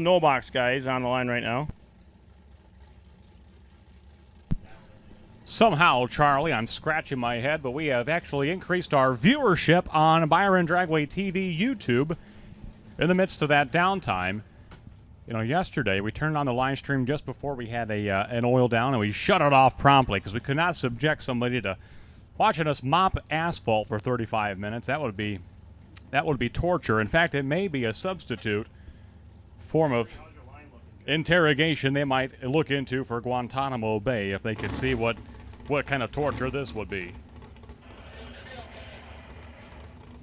no box guys on the line right now. Somehow, Charlie, I'm scratching my head, but we have actually increased our viewership on Byron Dragway TV YouTube in the midst of that downtime. You know, yesterday we turned on the live stream just before we had an oil down, and we shut it off promptly because we could not subject somebody to watching us mop asphalt for 35 minutes. That would be torture. In fact, it may be a substitute form of interrogation they might look into for Guantanamo Bay if they could see what kind of torture this would be.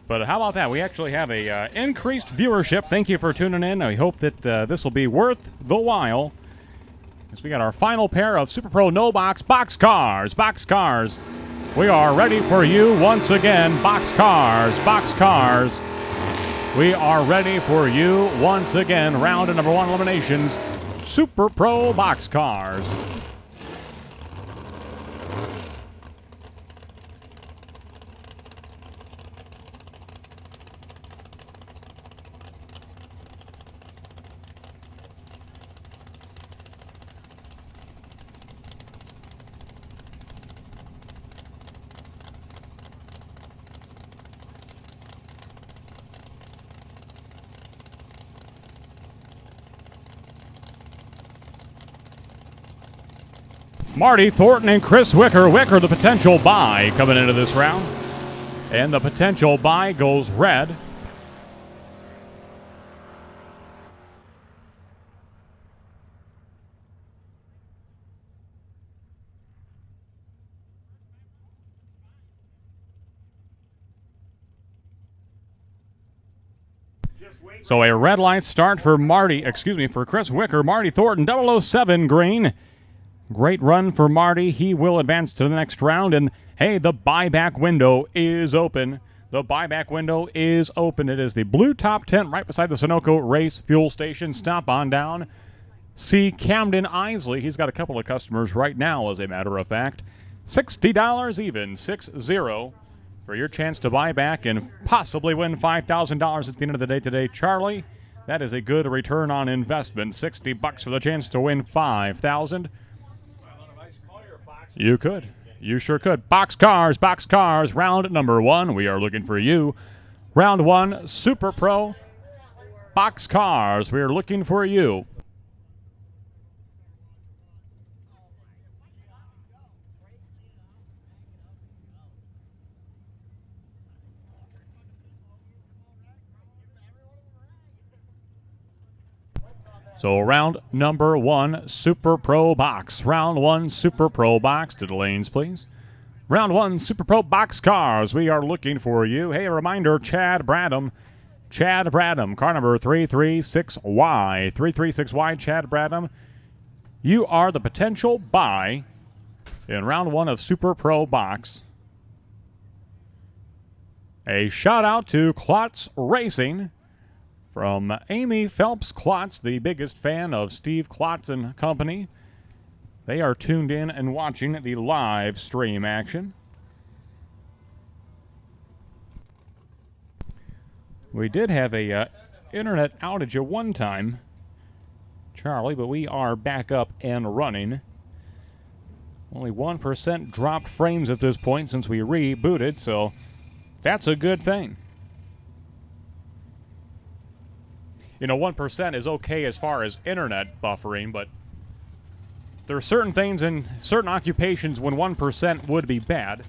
But how about that? We actually have a increased viewership. Thank you for tuning in. We hope that this will be worth the while. As we got our final pair of Super Pro No Box Boxcars. Boxcars. We are ready for you once again. Boxcars. Boxcars. We are ready for you once again. Round number 1 eliminations. Super Pro Boxcars. Marty Thornton and Chris Wicker. Wicker, the potential buy coming into this round. And the potential buy goes red. So a red light start for for Chris Wicker. Marty Thornton, 007 green. Great run for Marty. He will advance to the next round. And, hey, the buyback window is open. The buyback window is open. It is the blue top tent right beside the Sunoco Race Fuel Station. Stop on down. See Camden Isley. He's got a couple of customers right now, as a matter of fact. $60 even, 6-0, for your chance to buy back and possibly win $5,000 at the end of the day today. Charlie, that is a good return on investment. $60 for the chance to win $5,000. You could. You sure could. Boxcars, round number 1. We are looking for you. Round 1, Super Pro Boxcars. We are looking for you. So round number 1, Super Pro Box. Round 1, Super Pro Box. To the lanes, please. Round 1, Super Pro Boxcars. We are looking for you. Hey, a reminder, Chad Bradham, car number 336Y. 336Y, Chad Bradham. You are the potential buy in round 1 of Super Pro Box. A shout out to Klotz Racing. From Amy Phelps Klotz, the biggest fan of Steve Klotz and company. They are tuned in and watching the live stream action. We did have a internet outage at one time, Charlie, but we are back up and running. Only 1% dropped frames at this point since we rebooted, so that's a good thing. You know, 1% is okay as far as internet buffering, but there are certain things in certain occupations when 1% would be bad.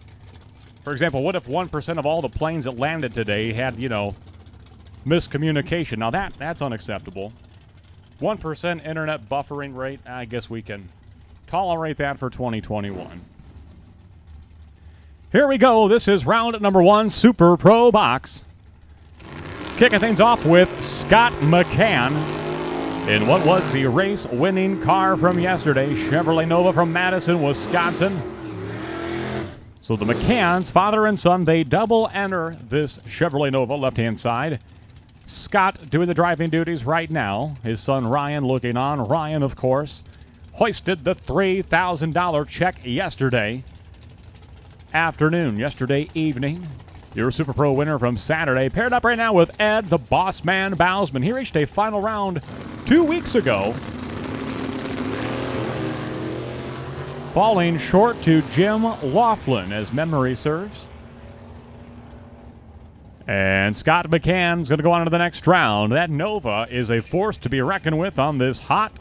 For example, what if 1% of all the planes that landed today had, you know, miscommunication? Now that's unacceptable. 1% internet buffering rate, I guess we can tolerate that for 2021. Here we go. This is round number 1, Super Pro Box. Kicking things off with Scott McCann in what was the race-winning car from yesterday, Chevrolet Nova from Madison, Wisconsin. So the McCanns, father and son, they double enter this Chevrolet Nova left-hand side. Scott doing the driving duties right now. His son Ryan looking on. Ryan, of course, hoisted the $3,000 check yesterday evening. Your Super Pro winner from Saturday, paired up right now with Ed, the boss man Bousman. He reached a final round 2 weeks ago, falling short to Jim Laughlin, as memory serves. And Scott McCann's going to go on to the next round. That Nova is a force to be reckoned with on this hot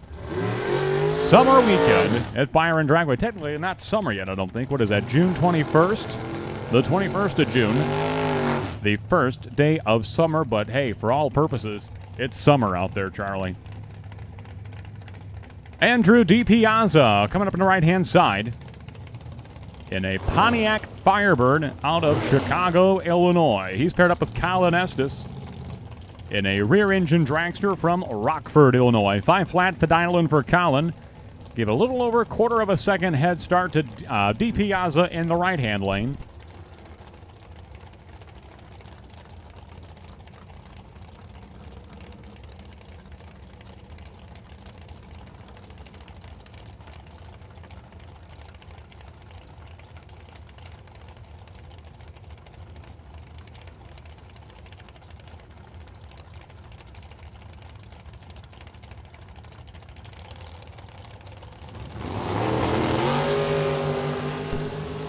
summer weekend at Byron Dragway. Technically not summer yet, I don't think. What is that, June 21st? The 21st of June. The first day of summer, but hey, for all purposes, it's summer out there, Charlie. Andrew DiPiazza coming up on the right-hand side in a Pontiac Firebird out of Chicago, Illinois. He's paired up with Colin Estes in a rear-engine dragster from Rockford, Illinois. 5 flat to dial in for Colin. Give a little over a quarter of a second head start to DiPiazza in the right-hand lane.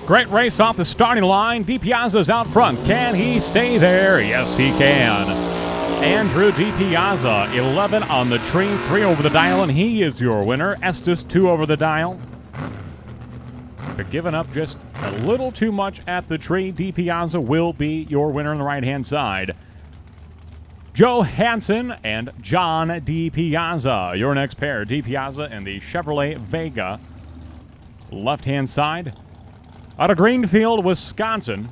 Great race off the starting line. DiPiazza's out front. Can he stay there? Yes, he can. Andrew DiPiazza, 11 on the tree, 3 over the dial, and he is your winner. Estes, 2 over the dial. But giving up just a little too much at the tree. DiPiazza will be your winner on the right-hand side. Joe Hansen and John DiPiazza, your next pair. DiPiazza and the Chevrolet Vega. Left-hand side. Out of Greenfield, Wisconsin,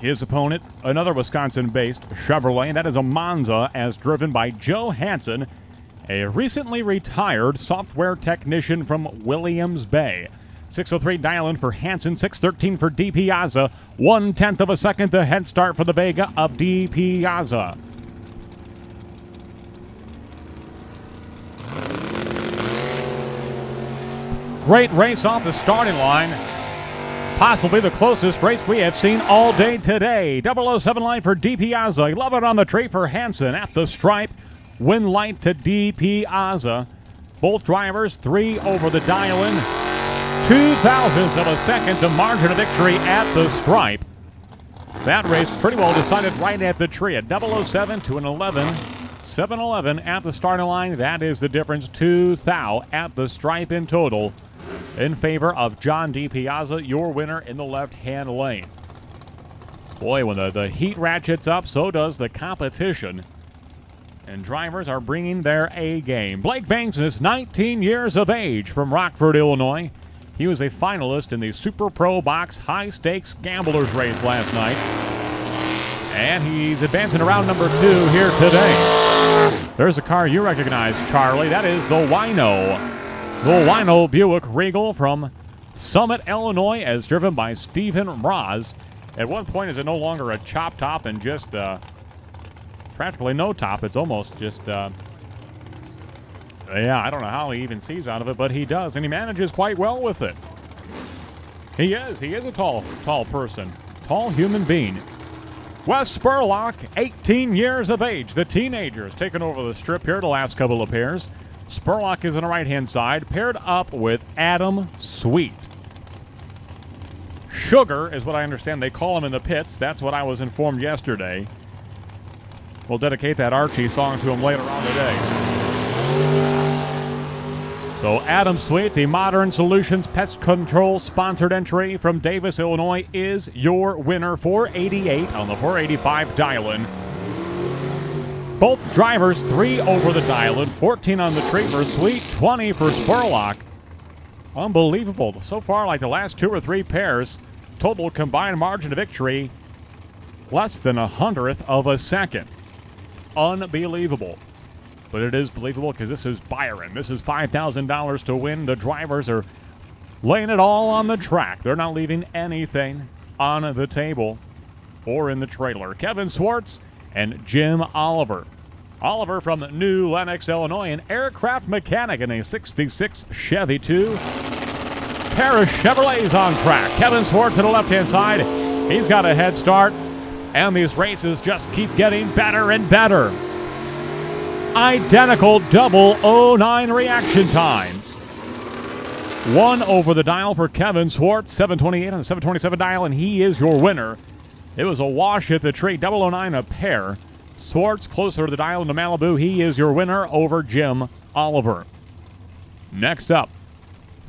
his opponent, another Wisconsin-based Chevrolet, and that is a Monza, as driven by Joe Hansen, a recently retired software technician from Williams Bay. 6:03 dial-in for Hansen, 6:13 for DiPiazza, 1/10 of a second the head start for the Vega of DiPiazza. Great race off the starting line. Possibly the closest race we have seen all day today. 007 line for DiPiazza. 11 on the tree for Hansen at the stripe. Win light to DiPiazza. Both drivers 3 over the dial-in. 0.02 of a second to margin of victory at the stripe. That race pretty well decided right at the tree. A 007 to an 11. 7-11 at the starting line. That is the difference. 2 thou at the stripe in total, in favor of John DiPiazza, your winner in the left-hand lane. Boy, when the heat ratchets up, so does the competition. And drivers are bringing their A-game. Blake Banks is 19 years of age from Rockford, Illinois. He was a finalist in the Super Pro Box High-Stakes Gamblers Race last night. And he's advancing to round number 2 here today. There's a car you recognize, Charlie. That is the Wino. The Wino Buick Regal from Summit, Illinois, as driven by Stephen Roz. At one point, is it no longer a chop top and just practically no top? It's almost just, yeah, I don't know how he even sees out of it, but he does, and he manages quite well with it. He is a tall person, tall human being. Wes Spurlock, 18 years of age. The teenagers taking over the strip here the last couple of pairs. Spurlock is on the right-hand side, paired up with Adam Sweet. Sugar is what I understand they call him in the pits. That's what I was informed yesterday. We'll dedicate that Archie song to him later on today. So Adam Sweet, the Modern Solutions Pest Control sponsored entry from Davis, Illinois, is your winner. 488 on the 485 dial-in. Both drivers 3 over the dial-in, 14 on the tree for Sweet, 20 for Spurlock. Unbelievable. So far, like the last 2 or 3 pairs, total combined margin of victory less than 100th of a second. Unbelievable. But it is believable because this is Byron. This is $5,000 to win. The drivers are laying it all on the track. They're not leaving anything on the table or in the trailer. Kevin Swartz and Jim Oliver. Oliver from New Lenox, Illinois, an aircraft mechanic in a 66 Chevy 2. Pair of Chevrolets on track. Kevin Swartz to the left-hand side. He's got a head start, and these races just keep getting better and better. Identical double 09 reaction times. 1 over the dial for Kevin Swartz, 728 on the 727 dial, and he is your winner. It was a wash at the tree, 009 a pair. Swartz closer to the dial into Malibu. He is your winner over Jim Oliver. Next up,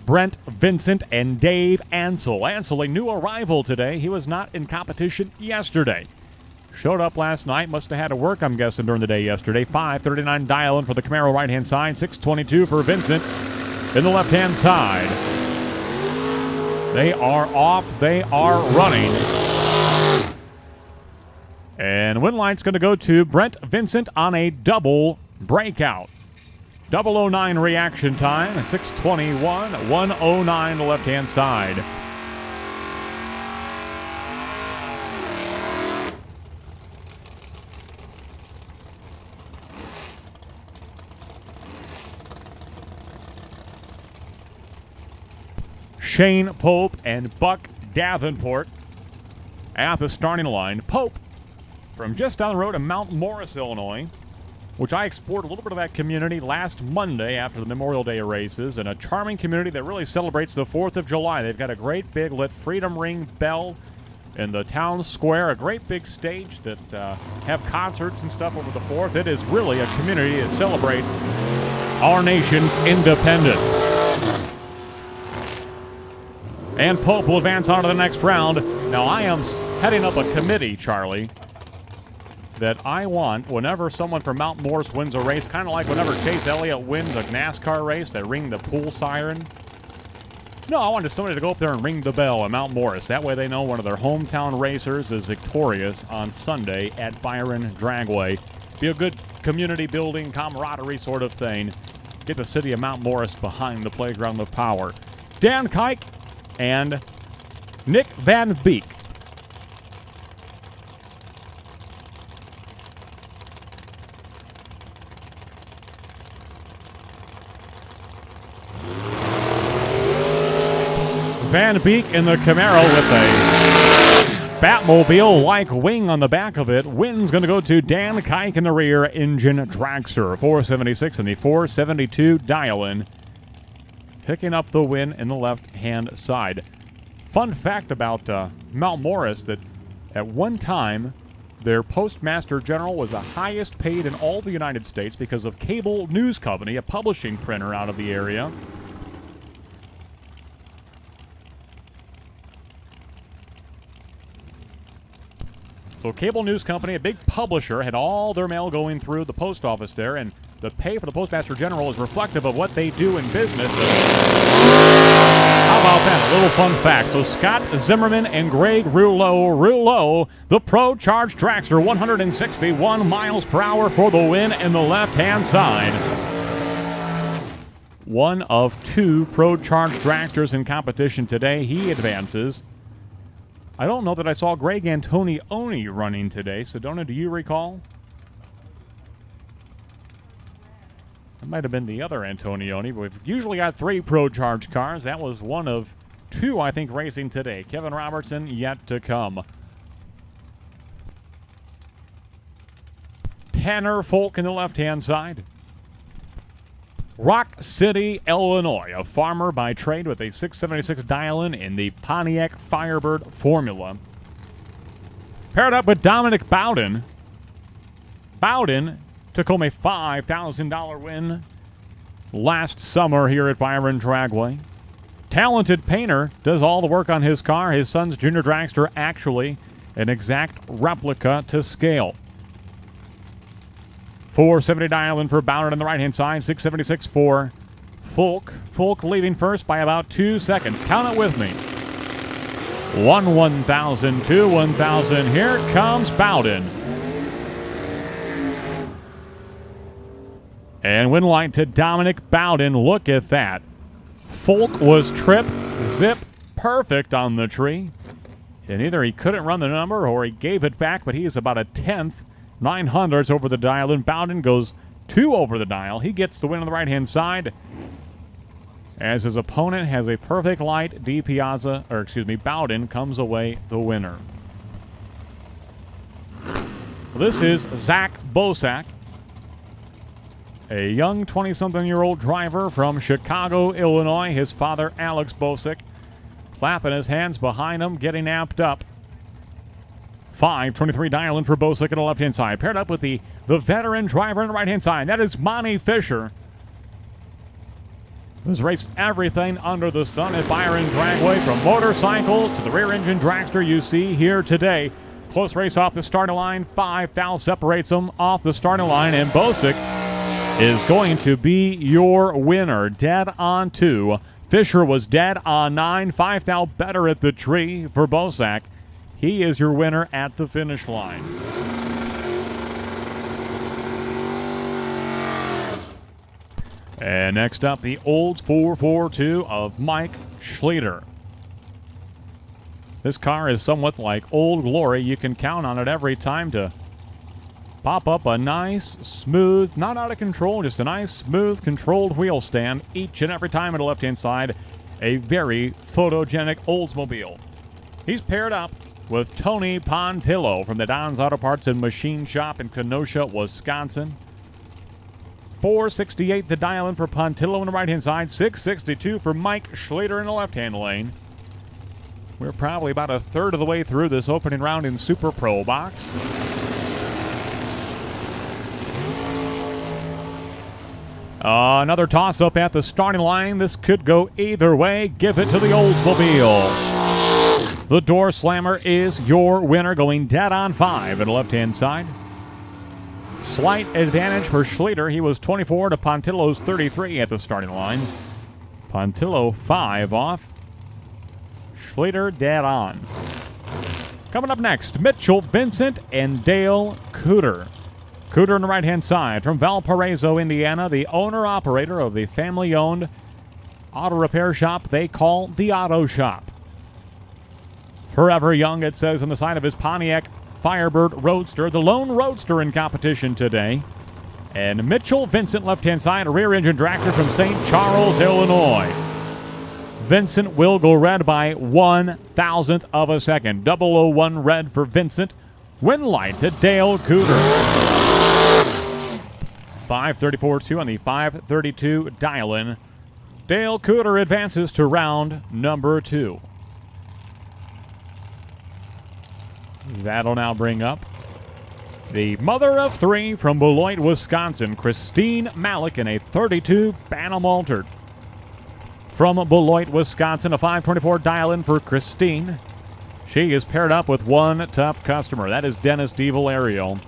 Brent Vincent and Dave Ansel. Ansel, a new arrival today. He was not in competition yesterday. Showed up last night, must have had to work, I'm guessing, during the day yesterday. 539 dial-in for the Camaro right-hand side, 622 for Vincent in the left-hand side. They are off, they are running. And win light's going to go to Brent Vincent on a double breakout. 009 reaction time, 621, 109 the left-hand side. Shane Pope and Buck Davenport at the starting line. Pope from just down the road in Mount Morris, Illinois, which I explored a little bit of that community last Monday after the Memorial Day races, and a charming community that really celebrates the 4th of July. They've got a great big lit Freedom Ring bell in the town square, a great big stage that have concerts and stuff over the 4th. It is really a community that celebrates our nation's independence. And Pope will advance on to the next round. Now, I am heading up a committee, Charlie, that I want whenever someone from Mount Morris wins a race, kind of like whenever Chase Elliott wins a NASCAR race, they ring the pool siren. No, I wanted somebody to go up there and ring the bell at Mount Morris. That way they know one of their hometown racers is victorious on Sunday at Byron Dragway. Be a good community building, camaraderie sort of thing. Get the city of Mount Morris behind the playground of power. Dan Kike and Nick Van Beek. Van Beek in the Camaro with a Batmobile-like wing on the back of it. Win's going to go to Dan Kike in the rear engine dragster. 476 and the 472 dial-in. Picking up the win in the left-hand side. Fun fact about Mount Morris, that at one time, their postmaster general was the highest paid in all the United States because of Cable News Company, a publishing printer out of the area. So Cable News Company, a big publisher, had all their mail going through the post office there, and the pay for the Postmaster General is reflective of what they do in business. How about that? A little fun fact. So Scott Zimmerman and Greg Rouleau, the Pro Charge Dragster, 161 miles per hour for the win in the left-hand side. One of 2 Pro Charge Dragsters in competition today. He advances. I don't know that I saw Greg Antonioni running today. Sedona, do you recall? That might have been the other Antonioni, but we've usually got 3 Pro Charge cars. That was one of 2, I think, racing today. Kevin Robertson yet to come. Tanner Folk in the left-hand side. Rock City, Illinois, a farmer by trade with a 676 dial-in in the Pontiac Firebird formula. Paired up with Dominic Bowden. Bowden took home a $5,000 win last summer here at Byron Dragway. Talented painter, does all the work on his car. His son's junior dragster, actually an exact replica to scale. 470 dial-in for Bowden on the right-hand side, 676 for Folk. Folk leading first by about 2 seconds. Count it with me. 1,000, 2, 1,000. Here comes Bowden. And win light to Dominic Bowden. Look at that. Folk was trip, zip, perfect on the tree. And either he couldn't run the number or he gave it back, but he is about a 10th. 900s over the dial, and Bowden goes 2 over the dial. He gets the win on the right-hand side. As his opponent has a perfect light, Bowden comes away the winner. This is Zach Bosak, a young 20-something-year-old driver from Chicago, Illinois. His father, Alex Bosak, clapping his hands behind him, getting amped up. 523 dial-in for Bosak on the left-hand side. Paired up with the veteran driver on the right-hand side. That is Monty Fisher. Has raced everything under the sun at Byron Dragway, from motorcycles to the rear-engine dragster you see here today. Close race off the starting line. 5 thou separates them off the starting line, and Bosak is going to be your winner. Dead on 2. Fisher was dead on 9. 5 thou better at the tree for Bosak. He is your winner at the finish line. And next up, the Olds 442 of Mike Schleter. This car is somewhat like Old Glory. You can count on it every time to pop up a nice, smooth, not out of control, just a nice, smooth, controlled wheel stand each and every time on the left-hand side. A very photogenic Oldsmobile. He's paired up with Tony Pontillo from the Don's Auto Parts and Machine Shop in Kenosha, Wisconsin. 468 the dial-in for Pontillo on the right-hand side, 662 for Mike Schleter in the left-hand lane. We're probably about a third of the way through this opening round in Super Pro box. Another toss-up at the starting line. This could go either way. Give it to the Oldsmobile. The door slammer is your winner, going dead on 5 at the left-hand side. Slight advantage for Schleter. He was 24 to Pontillo's 33 at the starting line. Pontillo 5 off. Schleter dead on. Coming up next, Mitchell Vincent and Dale Cooter. Cooter on the right-hand side from Valparaiso, Indiana, the owner-operator of the family-owned auto repair shop they call the Auto Shop. Forever young, it says on the side of his Pontiac Firebird Roadster, the lone roadster in competition today. And Mitchell Vincent, left-hand side, a rear-engine dragster from St. Charles, Illinois. Vincent will go red by 1,000th of a second. 001 red for Vincent. Win light to Dale Cooter. 534-2 on the 532 dial-in. Dale Cooter advances to round number 2. That'll now bring up the mother of 3 from Beloit, Wisconsin, Christine Malik in a 32 Bantam Altered. From Beloit, Wisconsin, a 524 dial-in for Christine. She is paired up with one tough customer. That is Dennis DiValerio,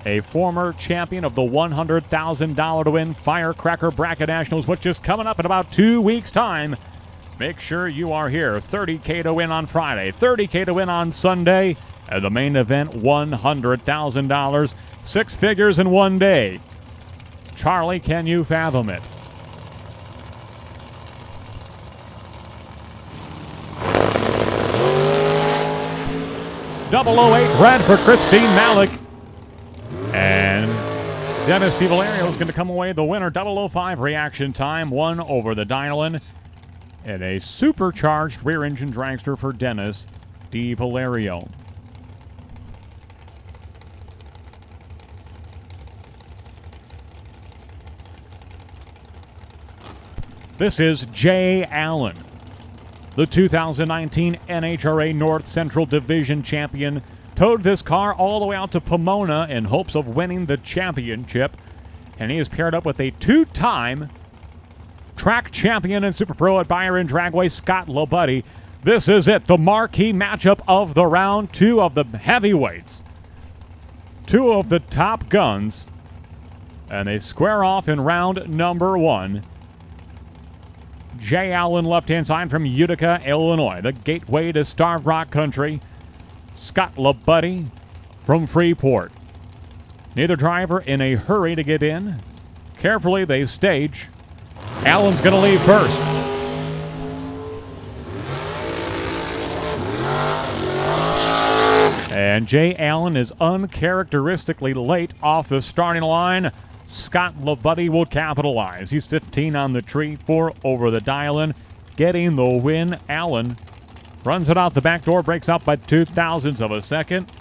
a former champion of the $100,000 to win Firecracker Bracket Nationals, which is coming up in about 2 weeks' time. Make sure you are here. $30K to win on Friday, $30K to win on Sunday, and the main event, $100,000. 6 figures in one day. Charlie, can you fathom it? .008 red for Christine Malik. And Dennis DiValerio is going to come away the winner. 005 reaction time, 1 over the dial-in. And a supercharged rear-engine dragster for Dennis DiValerio. This is Jay Allen, the 2019 NHRA North Central Division champion. Towed this car all the way out to Pomona in hopes of winning the championship. And he is paired up with a two-time track champion and Super Pro at Byron Dragway, Scott LaBuddy. This is it, the marquee matchup of the round. Two of the heavyweights, two of the top guns, and they square off in round number one. Jay Allen, left-hand side from Utica, Illinois, the gateway to Starved Rock Country. Scott LaBuddy from Freeport. Neither driver in a hurry to get in. Carefully they stage. Allen's going to leave first. And Jay Allen is uncharacteristically late off the starting line. Scott LaBuddy will capitalize. He's 15 on the tree, 4 over the dial-in, getting the win. Allen runs it out the back door, breaks out by 0.02 of a second.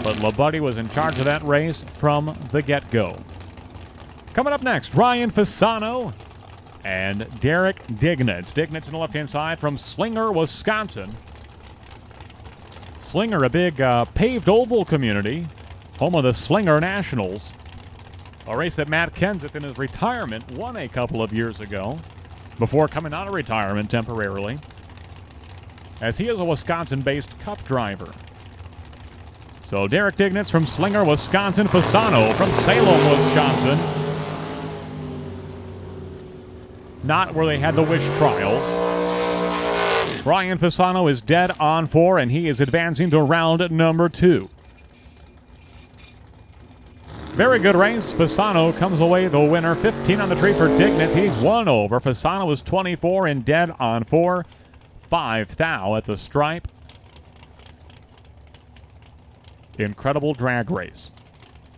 But LaBuddy was in charge of that race from the get-go. Coming up next, Ryan Fasano and Derek Dignitz. Dignitz on the left-hand side from Slinger, Wisconsin. Slinger, a big paved oval community, home of the Slinger Nationals. A race that Matt Kenseth in his retirement won a couple of years ago before coming out of retirement temporarily, as he is a Wisconsin-based Cup driver. So Derek Dignitz from Slinger, Wisconsin. Fasano from Salem, Wisconsin. Not where they had the witch trials. Ryan Fasano is dead on 4, and he is advancing to round number 2. Very good race. Fasano comes away the winner. 15 on the tree for Dignitz. He's 1 over. Fasano was 24 and dead on 4. 5 thou at the stripe. Incredible drag race.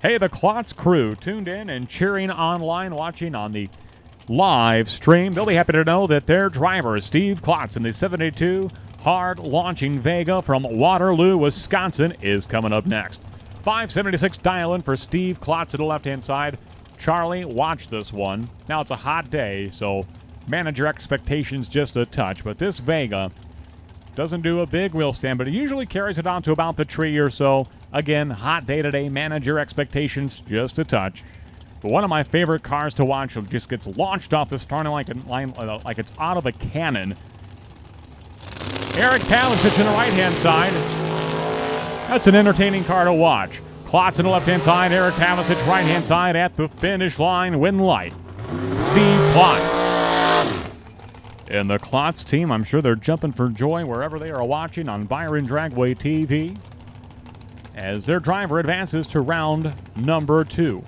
Hey, the Klotz crew tuned in and cheering online, watching on the live stream. They'll be happy to know that their driver, Steve Klotz, in the 72 hard launching Vega from Waterloo, Wisconsin, is coming up next. 576 dial-in for Steve Klotz to the left-hand side. Charlie, watch this one. Now, it's a hot day, so manage your expectations just a touch. But this Vega doesn't do a big wheel stand, but it usually carries it on to about the tree or so. Again, hot day today. Manage your expectations just a touch. But one of my favorite cars to watch just gets launched off the starting line like it's out of a cannon. Eric Pavicic in the right-hand side. That's an entertaining car to watch. Klotz on the left-hand side, Eric Pavicic right-hand side at the finish line. Win light, Steve Klotz. And the Klotz team, I'm sure they're jumping for joy wherever they are watching on Byron Dragway TV as their driver advances to round number 2.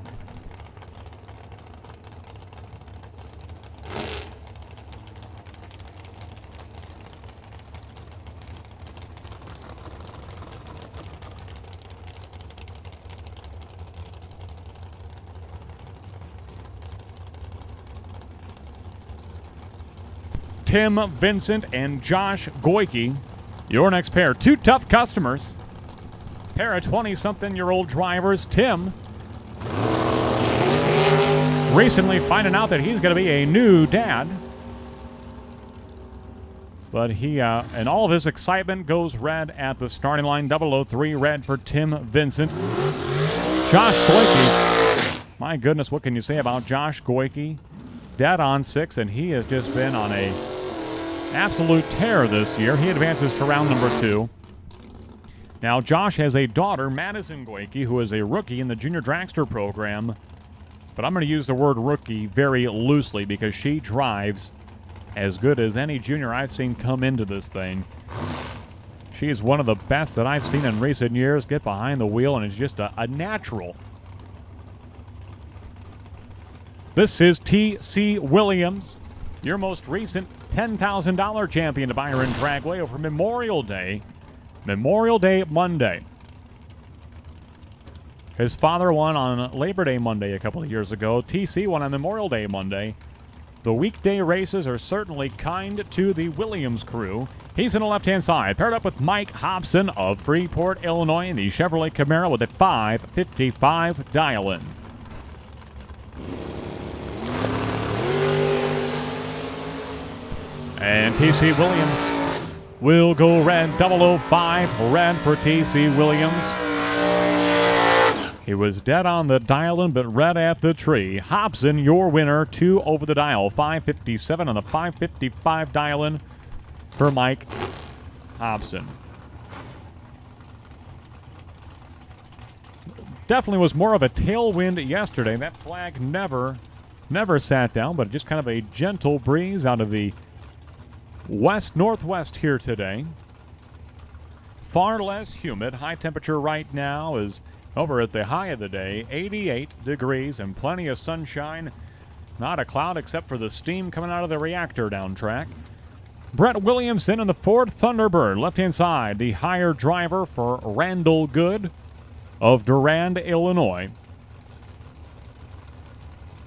Tim Vincent and Josh Goyke, your next pair. 2 tough customers. Pair of 20-something-year-old drivers. Tim recently finding out that he's going to be a new dad. But he, and all of his excitement goes red at the starting line. 003 red for Tim Vincent. Josh Goyke, my goodness, what can you say about Josh Goyke? Dead on 6, and he has just been on a absolute tear this year. He advances to round number 2. Now, Josh has a daughter, Madison Goyke, who is a rookie in the Junior Dragster program. But I'm going to use the word rookie very loosely because she drives as good as any junior I've seen come into this thing. She is one of the best that I've seen in recent years. Get behind the wheel and is just a natural. This is T.C. Williams, your most recent $10,000 champion to Byron Dragway over Memorial Day Monday. His father won on Labor Day Monday a couple of years ago. TC won on Memorial Day Monday. The weekday races are certainly kind to the Williams crew. He's in the left-hand side, paired up with Mike Hobson of Freeport, Illinois, in the Chevrolet Camaro with a 555 dial-in. And T.C. Williams will go red. 005 red for T.C. Williams. He was dead on the dial-in, but red at the tree. Hobson, your winner, 2 over the dial. 557 on the 555 dial-in for Mike Hobson. Definitely was more of a tailwind yesterday. That flag never sat down, but just kind of a gentle breeze out of the west-northwest here today. Far less humid. High temperature right now is over at the high of the day, 88 degrees and plenty of sunshine. Not a cloud except for the steam coming out of the reactor down track. Brett Williamson in the Ford Thunderbird, left-hand side, the higher driver for Randall Good of Durand, Illinois.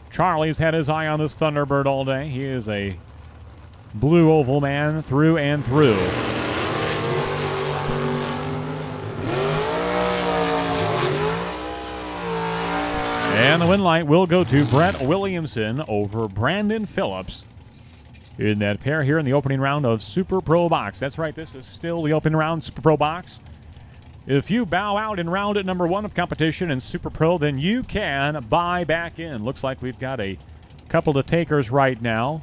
Charlie's had his eye on this Thunderbird all day. He is a blue oval man through and through. And the win light will go to Brett Williamson over Brandon Phillips in that pair here in the opening round of Super Pro Box. That's right, this is still the opening round Super Pro Box. If you bow out in round at number 1 of competition in Super Pro, then you can buy back in. Looks like we've got a couple of takers right now.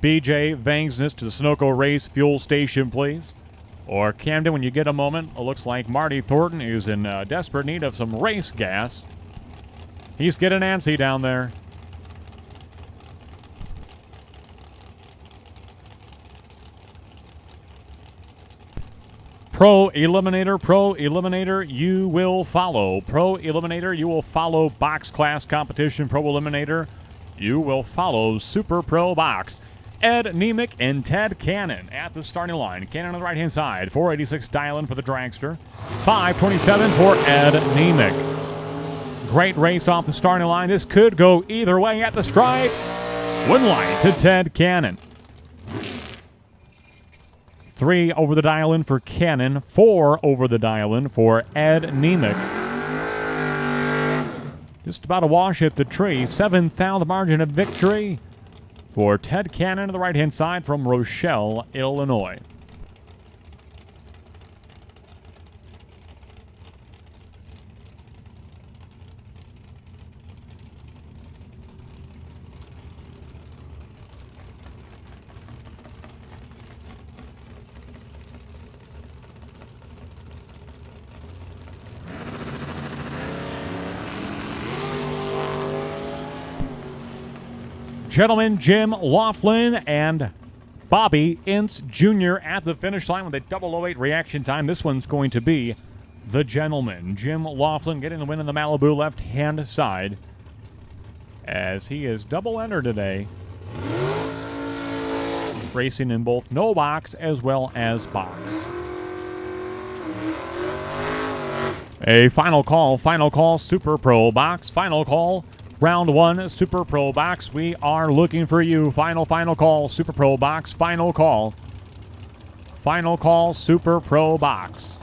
BJ Vangsness to the Sunoco Race Fuel Station, please. Or Camden, when you get a moment, it looks like Marty Thornton is in desperate need of some race gas. He's getting antsy down there. Pro Eliminator, you will follow. Pro Eliminator, you will follow Box Class Competition. Pro Eliminator, you will follow Super Pro Box. Ed Nemick and Ted Cannon at the starting line. Cannon on the right-hand side. 486 dial-in for the dragster. 527 for Ed Nemick. Great race off the starting line. This could go either way at the stripe. Win light to Ted Cannon. 3 over the dial-in for Cannon. 4 over the dial-in for Ed Nemick. Just about a wash at the tree. 7th margin of victory for Ted Cannon on the right-hand side from Rochelle, Illinois. Gentlemen, Jim Laughlin and Bobby Ince Jr. at the finish line with a 008 reaction time. This one's going to be the gentleman. Jim Laughlin getting the win in the Malibu left-hand side as he is double-ender today, racing in both no box as well as box. A final call, Super Pro Box, final call. Round 1, Super Pro Box. We are looking for you. Final call, Super Pro Box. Final call, Super Pro Box.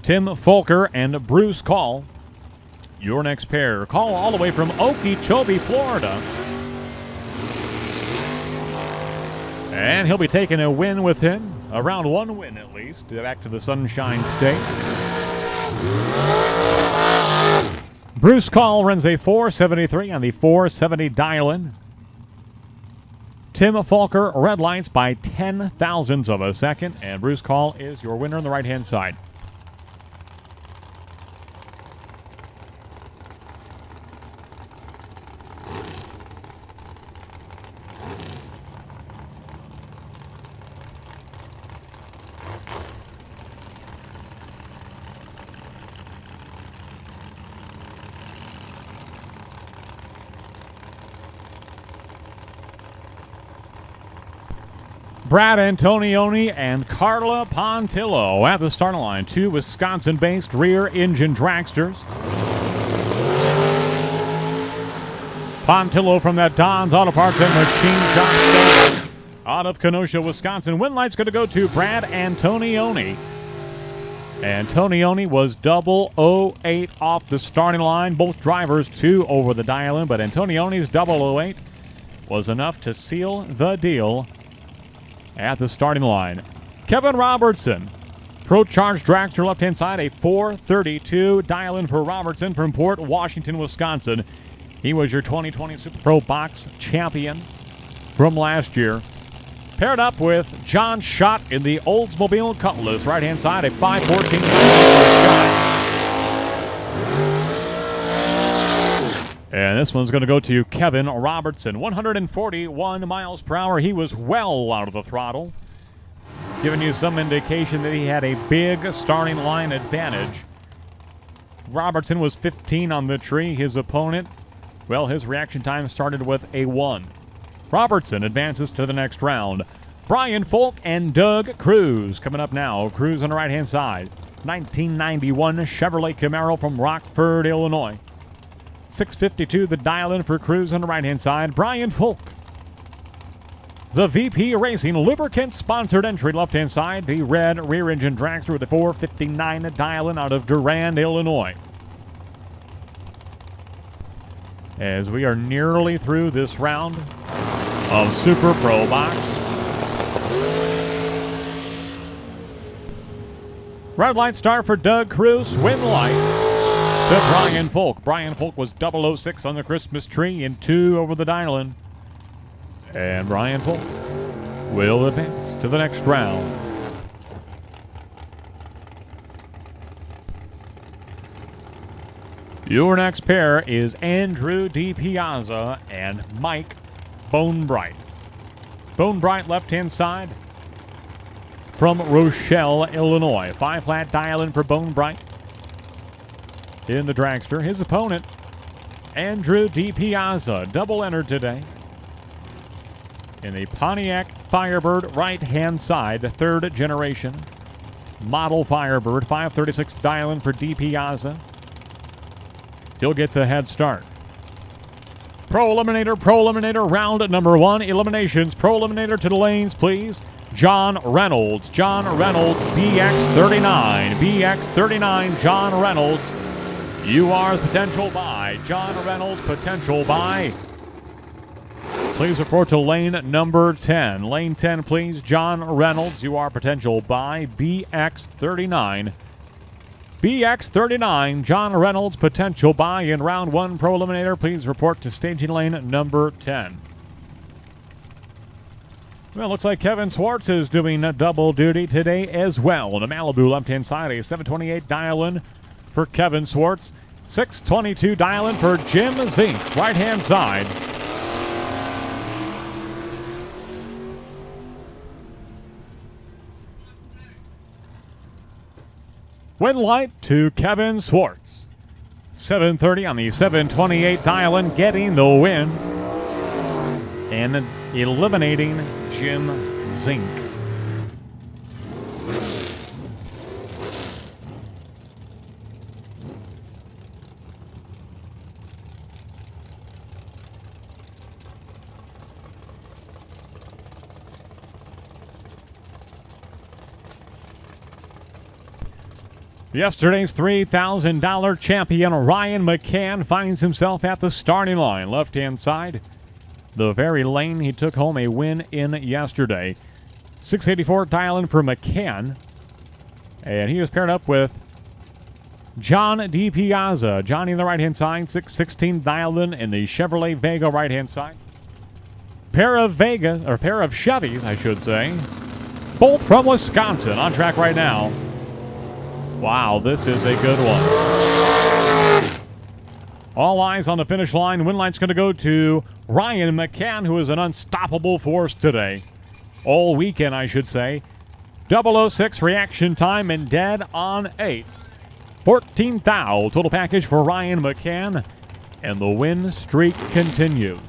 Tim Folker and Bruce Call, your next pair. Call all the way from Okeechobee, Florida. And he'll be taking a win with him. A round 1 win, at least, back to the Sunshine State. Bruce Call runs a 473 on the 470 dial-in. Tim Folker red lights by 10 thousandths of a second, and Bruce Call is your winner on the right-hand side. Brad Antonioni and Carla Pontillo at the starting line. 2 Wisconsin-based rear-engine dragsters. Pontillo from that Don's Auto Parts and Machine Shop Stable out of Kenosha, Wisconsin. Win light's going to go to Brad Antonioni. Antonioni was 008 off the starting line. Both drivers 2 over the dial-in, but Antonioni's 008 was enough to seal the deal at the starting line. Kevin Robertson, Pro Charge dragster left-hand side, a 432 dial-in for Robertson from Port Washington, Wisconsin. He was your 2020 Super Pro Box champion from last year. Paired up with John Schott in the Oldsmobile Cutlass, right-hand side, a 514 Schott. And this one's going to go to Kevin Robertson. 141 miles per hour. He was well out of the throttle, giving you some indication that he had a big starting line advantage. Robertson was 15 on the tree. His opponent, well, his reaction time started with a 1. Robertson advances to the next round. Brian Folk and Doug Cruz coming up now. Cruz on the right-hand side. 1991 Chevrolet Camaro from Rockford, Illinois. 652 the dial-in for Cruz on the right-hand side. Brian Folk. The VP Racing lubricant-sponsored entry left-hand side. The red rear-engine dragster with a 459 dial-in out of Durand, Illinois. As we are nearly through this round of Super Pro Box. Red light start for Doug Cruz. Win light to Brian Folk. Brian Folk was 006 on the Christmas tree and 2 over the dial-in. And Brian Folk will advance to the next round. Your next pair is Andrew DiPiazza and Mike Bonebright. Bonebright left-hand side from Rochelle, Illinois. 5-flat dial-in for Bonebright in the dragster. His opponent, Andrew DiPiazza, double entered today in the Pontiac Firebird right-hand side, 3rd generation model Firebird. 536 dial-in for DiPiazza. He'll get the head start. Pro Eliminator, round number 1. Eliminations. Pro Eliminator to the lanes, please. John Reynolds, BX39, John Reynolds. You are the potential buy. John Reynolds, potential buy. Please report to lane number 10. Lane 10, please. John Reynolds, you are potential buy. BX39, John Reynolds, potential buy in round 1 Pro Eliminator. Please report to staging lane number 10. Well, looks like Kevin Swartz is doing a double duty today as well. On the Malibu left-hand side, a 728 dial-in for Kevin Swartz. 622 dial-in for Jim Zink, right-hand side. Win light to Kevin Swartz. 730 on the 728 dial-in, getting the win and eliminating Jim Zink. Yesterday's $3,000 champion Ryan McCann finds himself at the starting line, left-hand side. The very lane he took home a win in yesterday. 684 dial-in for McCann. And he was paired up with John DiPiazza. Johnny on the right-hand side, 616 dial-in in the Chevrolet Vega right-hand side. Pair of Chevys, I should say. Both from Wisconsin, on track right now. Wow, this is a good one. All eyes on the finish line. Win light's going to go to Ryan McCann, who is an unstoppable force today. All weekend, I should say. 006 reaction time and dead on 8. 14 thou total package for Ryan McCann, and the win streak continues.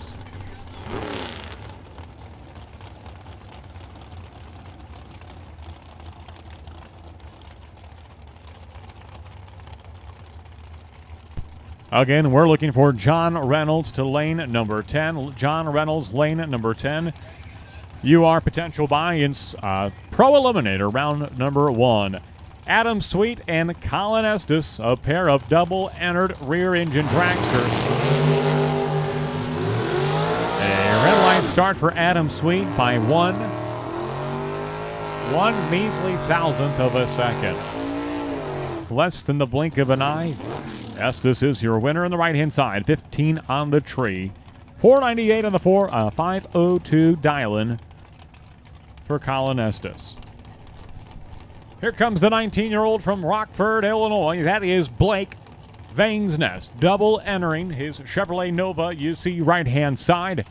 Again, we're looking for John Reynolds to lane number 10. John Reynolds, lane number 10. You are potential buy in Pro Eliminator, round number 1. Adam Sweet and Colin Estes, a pair of double-entered rear-engine dragsters. A red light start for Adam Sweet by one measly thousandth of a second. Less than the blink of an eye. Estes is your winner on the right-hand side. 15 on the tree. 498 on the 502 dial-in for Colin Estes. Here comes the 19-year-old from Rockford, Illinois. That is Blake Vangsness, double entering his Chevrolet Nova. You see right-hand side.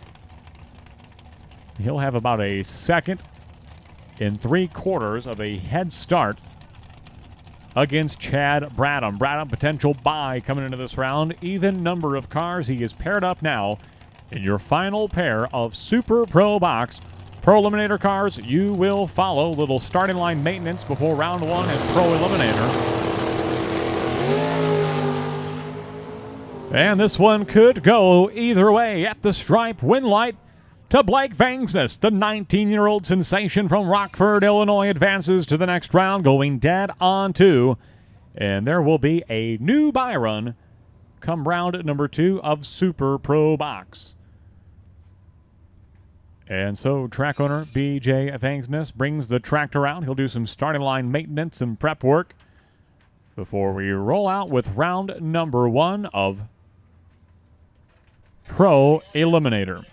He'll have about a second and 3/4 of a head start against Chad Bradham. Bradham, potential bye coming into this round. Even number of cars. He is paired up now in your final pair of Super Pro Box Pro Eliminator cars. You will follow. Little starting line maintenance before round one in Pro Eliminator. And this one could go either way. At the stripe, win light to Blake Vangsness. The 19-year-old sensation from Rockford, Illinois, advances to the next round, going dead on two. And there will be a new Byron come round number 2 of Super Pro Box. And so track owner B.J. Vangsness brings the tractor out. He'll do some starting line maintenance and prep work before we roll out with round number 1 of Pro Eliminator.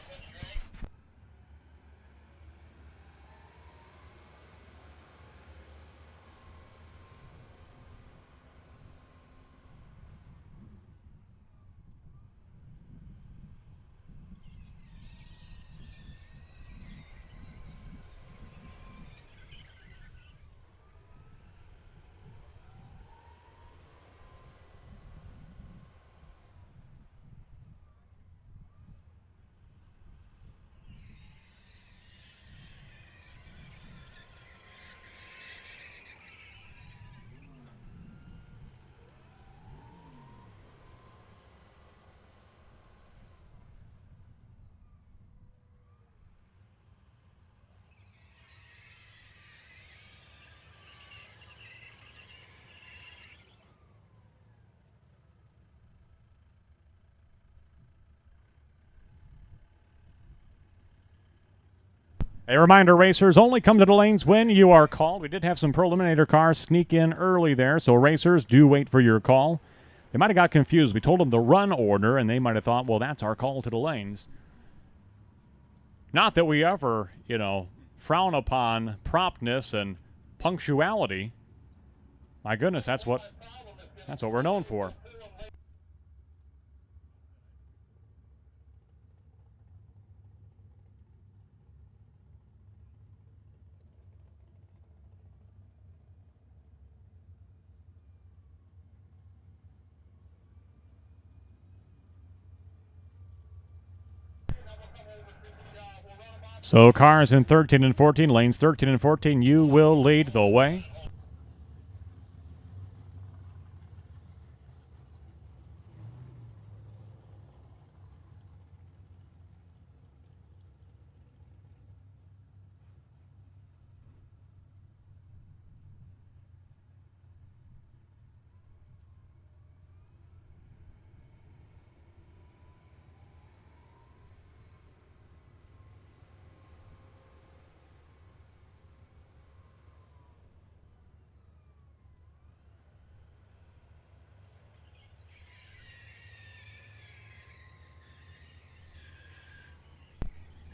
A reminder, racers, only come to the lanes when you are called. We did have some Pro Eliminator cars sneak in early there, so racers, do wait for your call. They might have got confused. We told them the run order, and they might have thought, well, that's our call to the lanes. Not that we ever, frown upon promptness and punctuality. My goodness, that's what we're known for. So cars in 13 and 14, lanes 13 and 14, you will lead the way.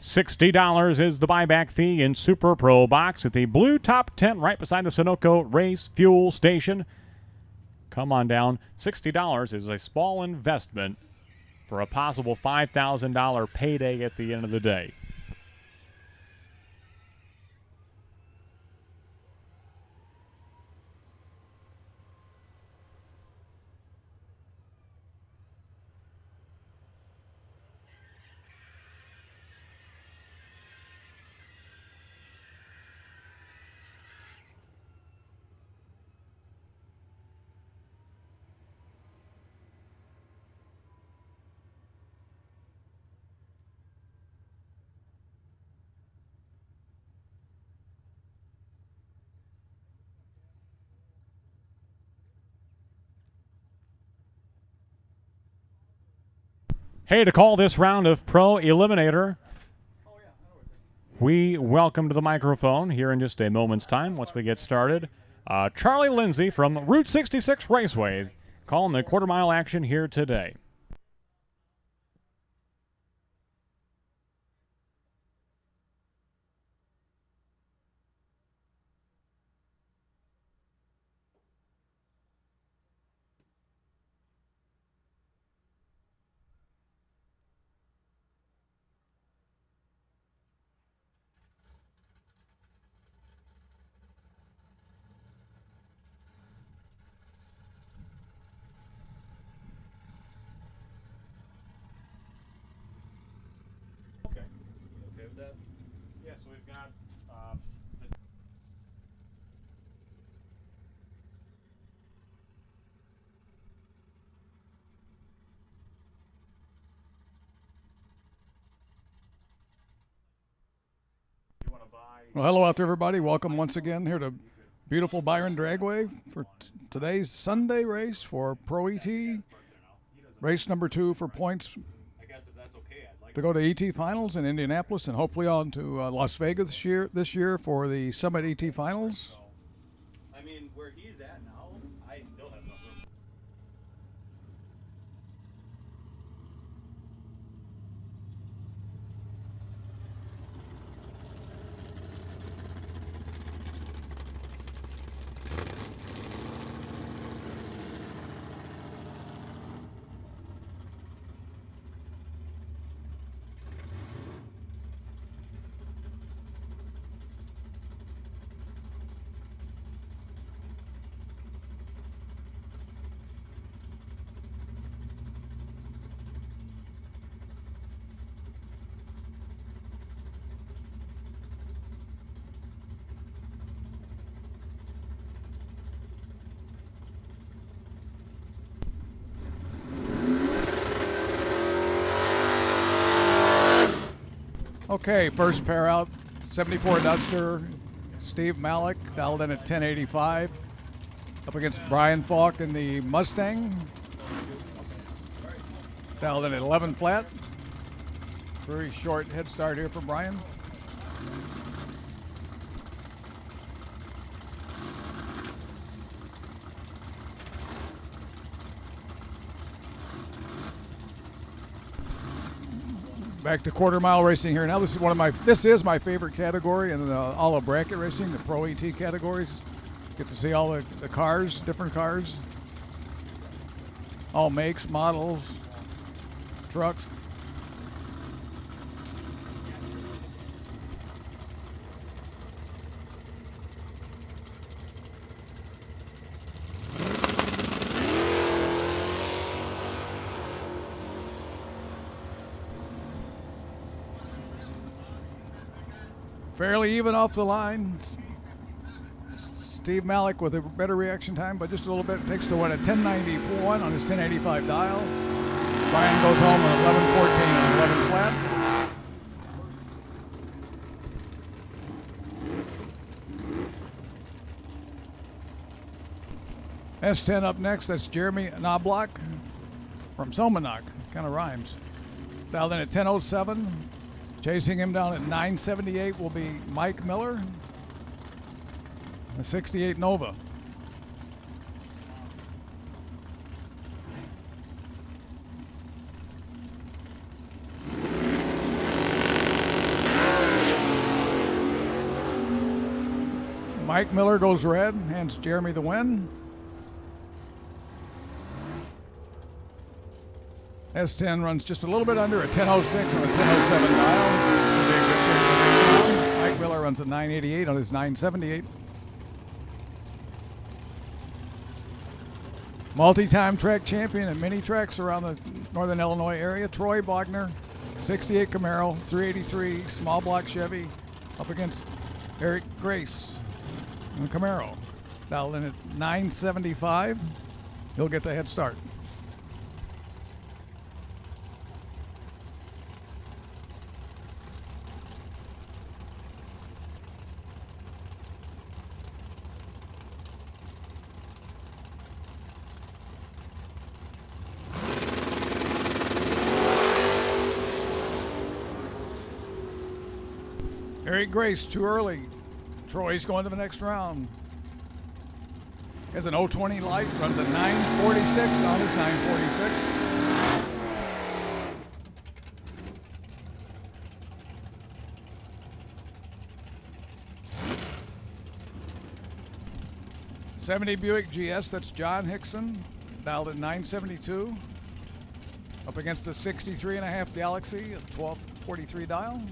$60 is the buyback fee in Super Pro Box at the blue top tent right beside the Sunoco Race Fuel Station. Come on down. $60 is a small investment for a possible $5,000 payday at the end of the day. Hey, to call this round of Pro Eliminator, we welcome to the microphone here in just a moment's time once we get started. Charlie Lindsay from Route 66 Raceway calling the quarter-mile action here today. Okay with that? Yeah, so we've got Well, hello out there, everybody. Welcome once again here to beautiful Byron Dragway for today's Sunday race for Pro ET. Race number 2 for points to go to ET Finals in Indianapolis and hopefully on to Las Vegas this year for the Summit ET Finals. I mean, where he's at now, I still have no room. Okay, first pair out, 74 Duster, Steve Malik, dialed in at 1085. Up against Brian Falk in the Mustang, dialed in at 11 flat. Very short head start here for Brian. Back to quarter mile racing here. Now this is my favorite category in all of bracket racing, the Pro ET categories. Get to see all the cars, different cars, all makes, models, trucks. Fairly even off the line. Steve Malik with a better reaction time, but just a little bit. Takes the win at 1091 on his 1085 dial. Brian goes home at 1114 on 11 flat. S10 up next. That's Jeremy Knobloch from Somonauk. Kind of rhymes. Dialed in at 1007. Chasing him down at 978 will be Mike Miller, a 68 Nova. Mike Miller goes red, hands Jeremy the win. S10 runs just a little bit under a 1006 on a 1007 dial. Mike Miller runs a 988 on his 978. Multi-time track champion and many tracks around the northern Illinois area. Troy Bogner, 68 Camaro, 383 small block Chevy, up against Eric Grace in the Camaro. Dialed in at 975. He'll get the head start. Great Grace, too early. Troy's going to the next round. Has an 020 light, runs a 946 on his 946. '70 Buick GS, that's John Hickson, dialed at 972. Up against the 63.5 Galaxy at 1243 dial.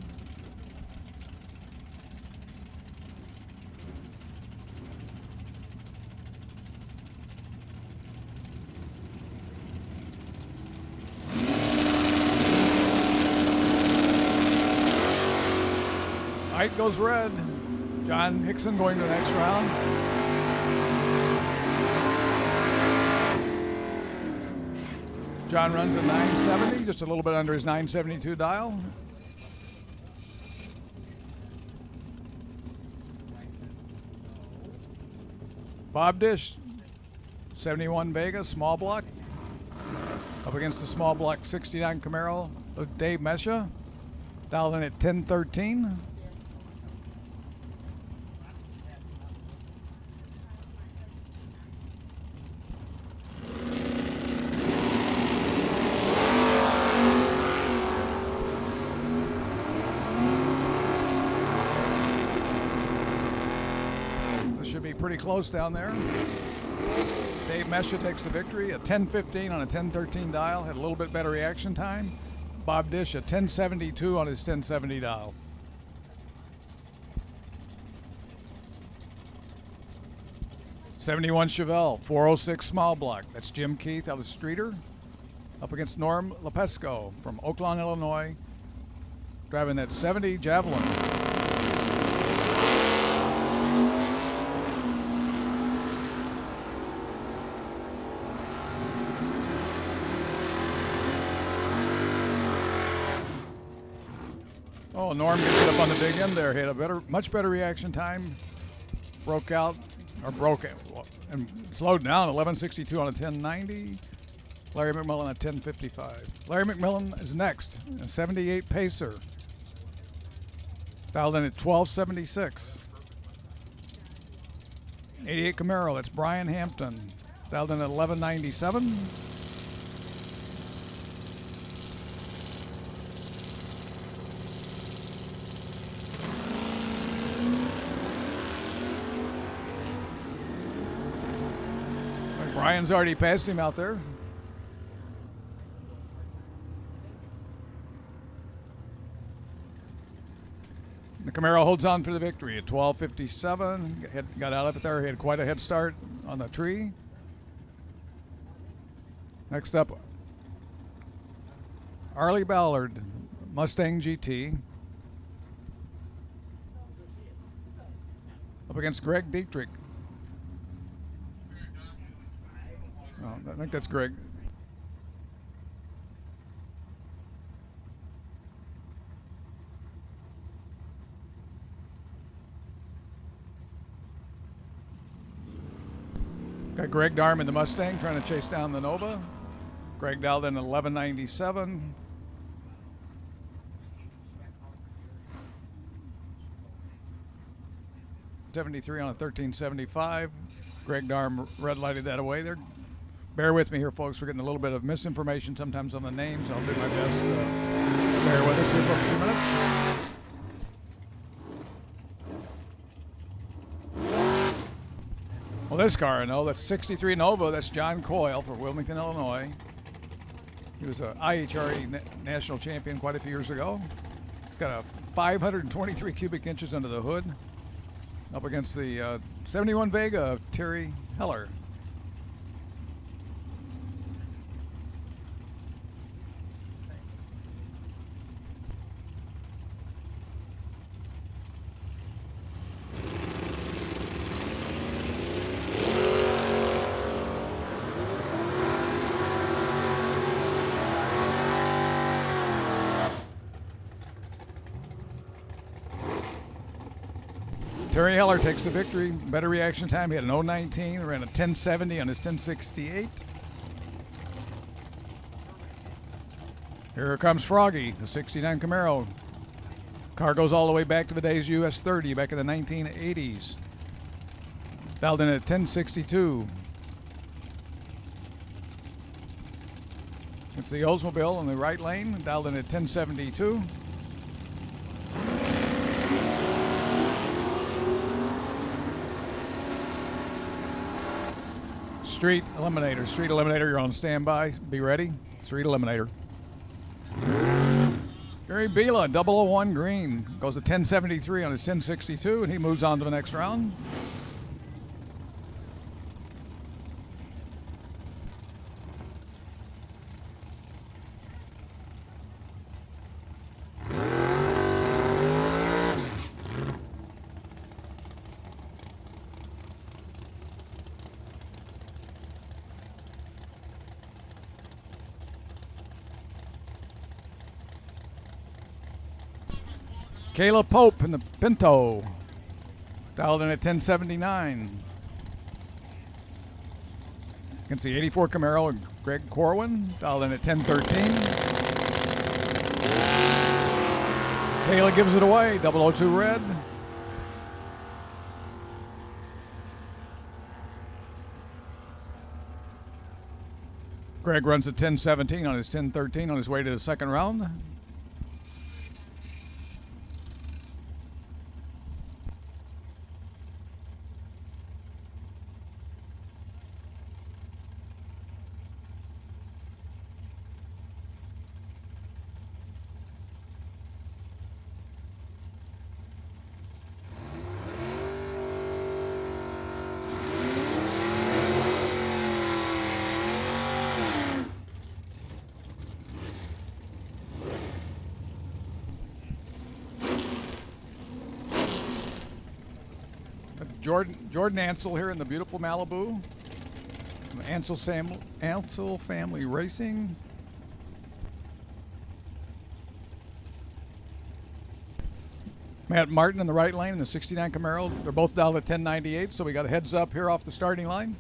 Light goes red. John Hickson going to the next round. John runs a 970, just a little bit under his 972 dial. Bob Dish, 71 Vega, small block. Up against the small block 69 Camaro of Dave Mesha, dialed in at 1013. Should be pretty close down there. Dave Mesha takes the victory. A 10:15 on a 10:13 dial. Had a little bit better reaction time. Bob Dish a 10:72 on his 10:70 dial. '71 Chevelle 406 small block. That's Jim Keith out of Streeter. Up against Norm Lepesco from Oakland, Illinois. Driving that 70 Javelin. Oh, Norm gets it up on the big end there. He had a much better reaction time. Broke out and slowed down. 1162 on a 1090. Larry McMillan at 1055. Larry McMillan is next. A 78 Pacer. Dialed in at 1276. 88 Camaro. That's Brian Hampton. Dialed in at 1197. Brian's already passed him out there. The Camaro holds on for the victory at 12:57. Got out of it there. He had quite a head start on the tree. Next up, Arlie Ballard, Mustang GT. Up against Greg Dietrich. Oh, I think that's Greg. Got Greg Darm in the Mustang trying to chase down the Nova. Greg dialed in at 1197. '73 on a 1375. Greg Darm red lighted that away there. Bear with me here, folks. We're getting a little bit of misinformation sometimes on the names. I'll do my best to bear with us here for a few minutes. Well, this car I know, that's 63 Nova. That's John Coyle for Wilmington, Illinois. He was an IHRA national champion quite a few years ago. He's got a 523 cubic inches under the hood. Up against the 71 Vega of Terry Heller. Terry Heller takes the victory. Better reaction time. He had an 019, ran a 1070 on his 1068. Here comes Froggy, the 69 Camaro. Car goes all the way back to the days US 30, back in the 1980s. Dialed in at 1062. It's the Oldsmobile in the right lane, dialed in at 1072. Street Eliminator, you're on standby. Be ready. Street Eliminator. Gary Bila, 001 green, goes to 1073 on his 1062, and he moves on to the next round. Kayla Pope in the Pinto, dialed in at 1079. Against the 84 Camaro and Greg Corwin, dialed in at 1013. Kayla gives it away, 002 red. Greg runs at 1017 on his 1013 on his way to the second round. Jordan Ansel here in the beautiful Malibu. Ansel Family Racing. Matt Martin in the right lane in the 69 Camaro. They're both dialed at 1098, so we got a heads up here off the starting line.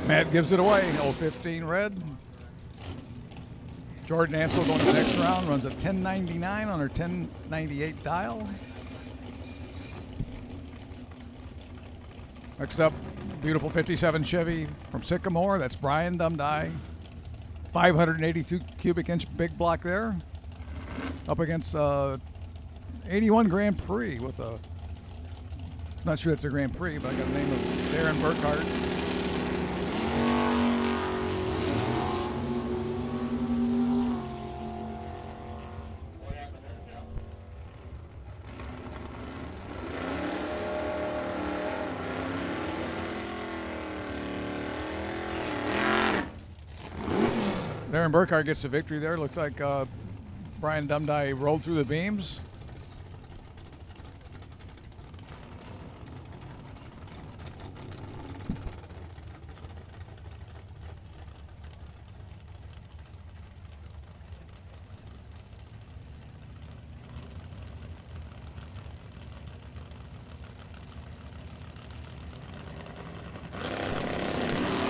Matt gives it away, 015 red. Jordan Ansel going to the next round, runs a 1099 on her 1098 dial. Next up, beautiful 57 Chevy from Sycamore. That's Brian Dumdye. 582 cubic inch big block there. Up against 81 Grand Prix with a, not sure it's a Grand Prix, but I got the name of Darren Burkhart. Darren Burkhart gets the victory there. Looks like Brian Dumdye rolled through the beams.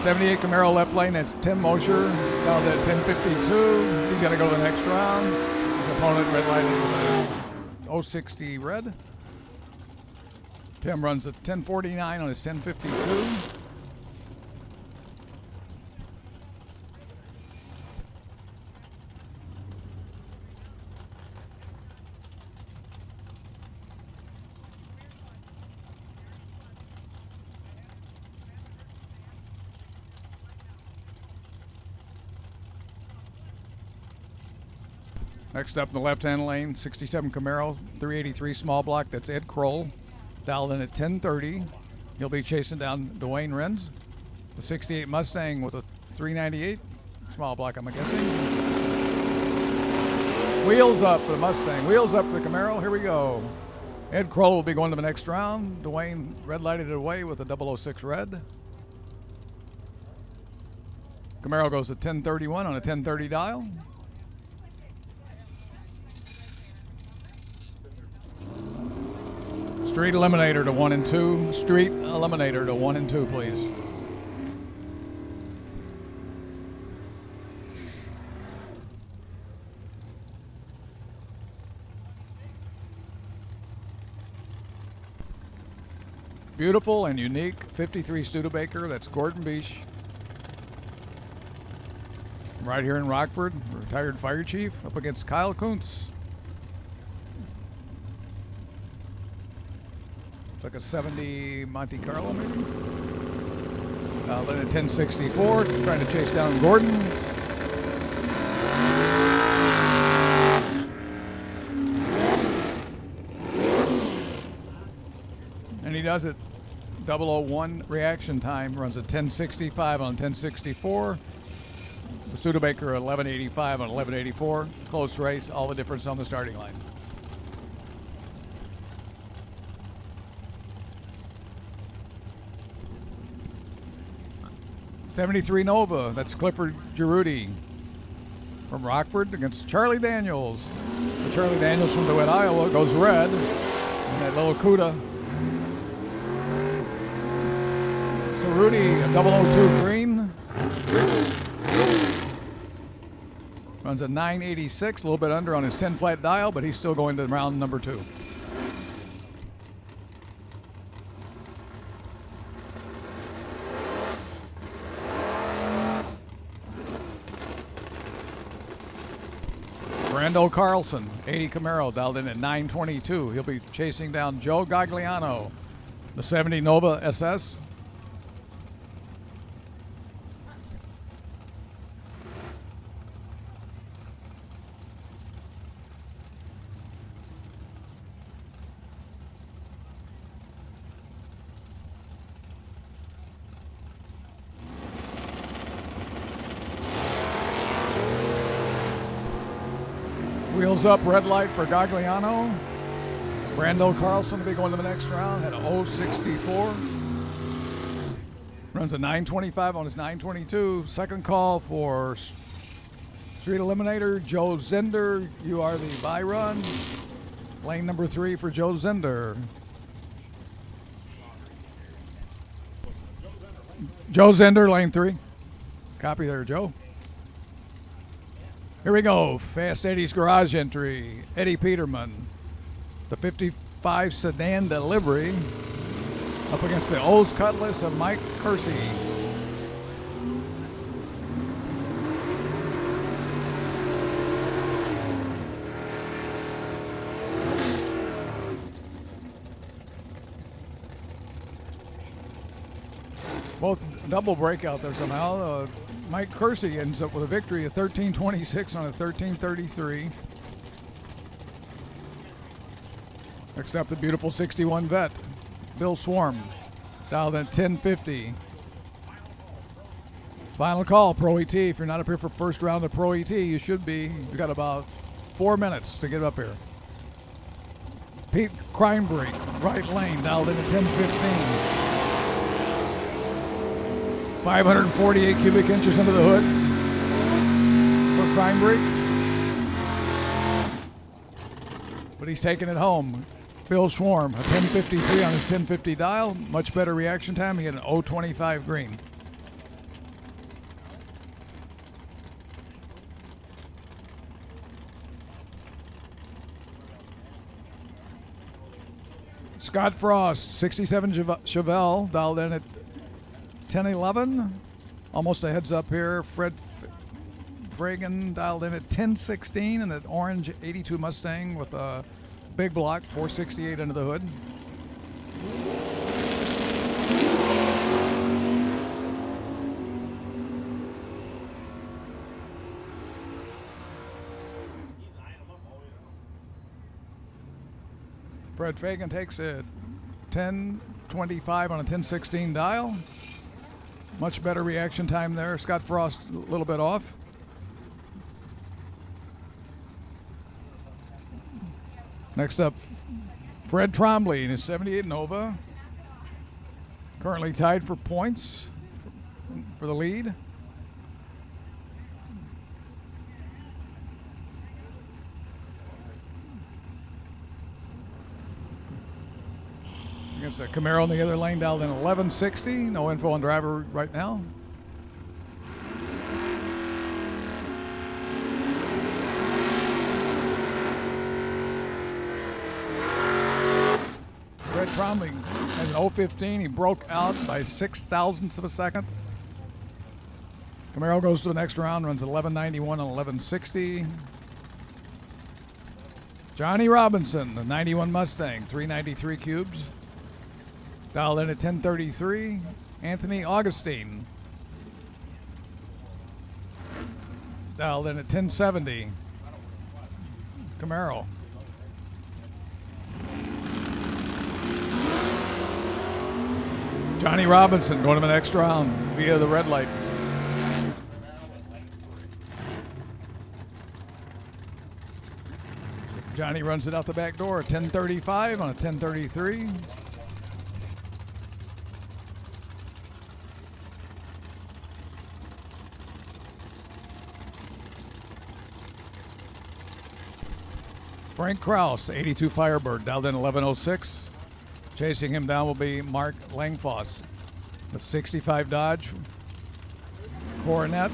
'78 Camaro left lane, that's Tim Mosher, down to 1052. He's going to go to the next round. His opponent red lighted with a 060 red. Tim runs at 1049 on his 1052. Next up in the left-hand lane, 67 Camaro, 383 small block. That's Ed Kroll, dialed in at 1030. He'll be chasing down Dwayne Renz. The 68 Mustang with a 398 small block, I'm guessing. Wheels up for the Mustang. Wheels up for the Camaro. Here we go. Ed Kroll will be going to the next round. Dwayne red lighted it away with a 006 red. Camaro goes to 1031 on a 1030 dial. Street Eliminator to 1 and 2. Street Eliminator to 1 and 2, please. Beautiful and unique 53 Studebaker. That's Gordon Beach. Right here in Rockford, retired fire chief, up against Kyle Kuntz. It's like a 70 Monte Carlo, maybe. Then at 1064, trying to chase down Gordon. And he does it. 001 reaction time, runs at 1065 on 1064. The Studebaker 1185 on 1184. Close race, all the difference on the starting line. '73 Nova, that's Clifford Giroudi from Rockford against Charlie Daniels. The Charlie Daniels from DeWitt, Iowa goes red. And that little CUDA. So Rudy, a 002 green. Runs a 986, a little bit under on his 10 flat dial, but he's still going to round number 2. Brando Carlson, 80 Camaro, dialed in at 922. He'll be chasing down Joe Gagliano, the 70 Nova SS. Wheels up, red light for Gagliano. Brando Carlson will be going to the next round at a 064. Runs a 925 on his 922. Second call for Street Eliminator, Joe Zender. You are the Byron. Lane number 3 for Joe Zender. Joe Zender, lane 3. Copy there, Joe. Here we go. Fast Eddie's garage entry. Eddie Peterman. The 55 sedan delivery. Up against the O's Cutlass of Mike Kersey. Both double breakout there somehow. Mike Kersey ends up with a victory of 13:26 on a 13:33. Next up, the beautiful 61 vet, Bill Swarm, dialed in 1050. Final call, Pro ET. If you're not up here for first round of Pro ET, you should be. You've got about 4 minutes to get up here. Pete Crimebrake, right lane, dialed in at 1015. 548 cubic inches under the hood for Crimebrake. But he's taking it home. Bill Swarm, a 1053 on his 1050 dial. Much better reaction time. He had an 025 green. Scott Frost, 67 Chevelle, dialed in at 1011, almost a heads up here. Fred Fragan dialed in at 1016, and that orange 82 Mustang with a big block, 468 under the hood. Fred Fagan takes it 1025 on a 1016 dial. Much better reaction time there. Scott Frost a little bit off. Next up, Fred Trombley in his 78 Nova. Currently tied for points for the lead. There's a Camaro in the other lane down in 1160. No info on driver right now. Brett Trombley has an 015. He broke out by 0.06 of a second. Camaro goes to the next round, runs 1191 and 1160. Johnny Robinson, the 91 Mustang, 393 cubes. Dialed in at 1033. Anthony Augustine. Dialed in at 1070. Camaro. Johnny Robinson going to the next round via the red light. Johnny runs it out the back door, a 1035 on a 1033. Frank Kraus, 82 Firebird, dialed in 1106. Chasing him down will be Mark Langfoss, the 65 Dodge Coronet.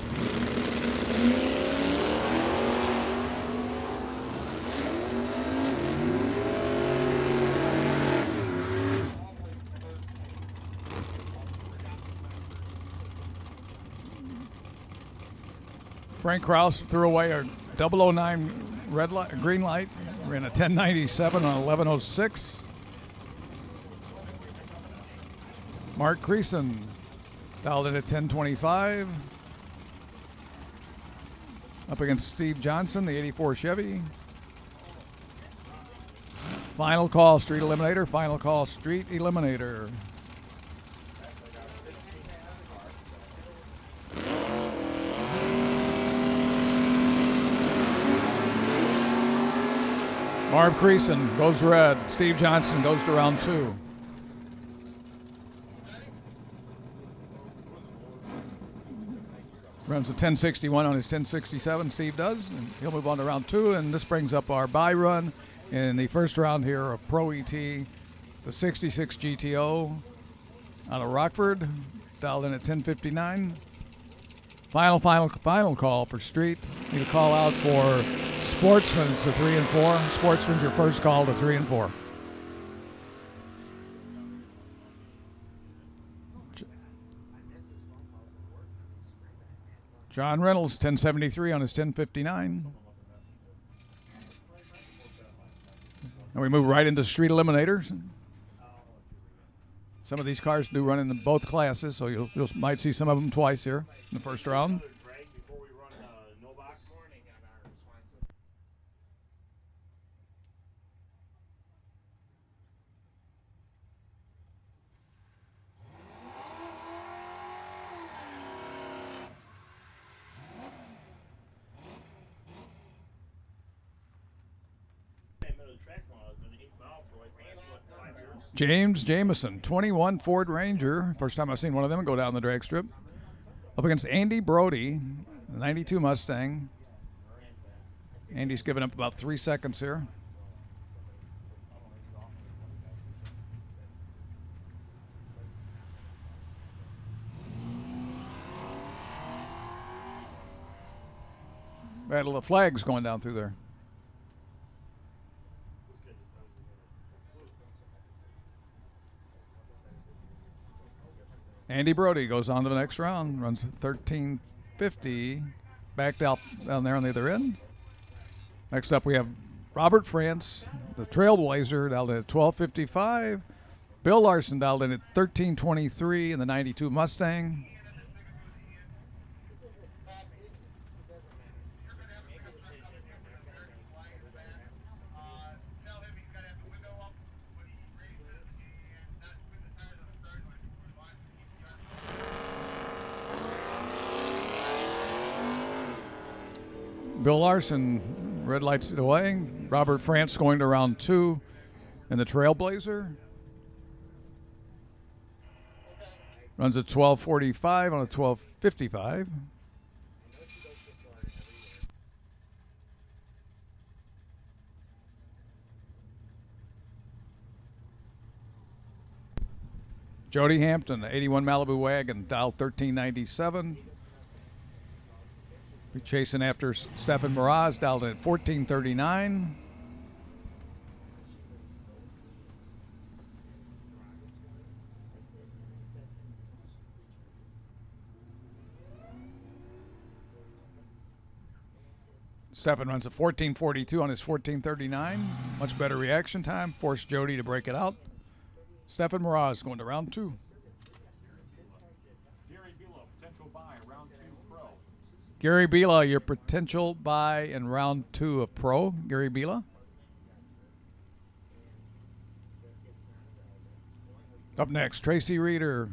Frank Kraus threw away a 009 red light, green light. Ran a 1097 on 1106. Mark Creason dialed in at 1025. Up against Steve Johnson, the 84 Chevy. Final call, Street Eliminator. Final call, Street Eliminator. Marv Creason goes red. Steve Johnson goes to round 2. Runs a 1061 on his 1067, Steve does, and he'll move on to round 2. And this brings up our bye run in the first round here of Pro ET, the 66 GTO out of Rockford, dialed in at 1059. Final call for Street. Need a call out for Sportsman to 3 and 4. Sportsman's your first call to 3 and 4. John Reynolds, 1073 on his 1059. And we move right into Street Eliminators. Some of these cars do run in both classes, so you might see some of them twice here in the first round. James Jameson, 21 Ford Ranger. First time I've seen one of them go down the drag strip. Up against Andy Brody, 92 Mustang. Andy's giving up about 3 seconds here. Battle of Flags going down through there. Andy Brody goes on to the next round, runs 1350, backed out down there on the other end. Next up we have Robert France, the Trailblazer, dialed in at 1255. Bill Larson dialed in at 1323 in the 92 Mustang. Bill Larson red lights it away. Robert France going to round 2 in the Trailblazer. Runs a 1245 on a 1255. Jody Hampton, 81 Malibu Wagon, dial 1397. Be chasing after Stefan Miraz, dialed in at 1439. Stefan runs a 1442 on his 1439. Much better reaction time. Forced Jody to break it out. Stefan Miraz going to round 2. Gary Bila, your potential buy in round 2 of Pro. Gary Bila. Up next, Tracy Reeder,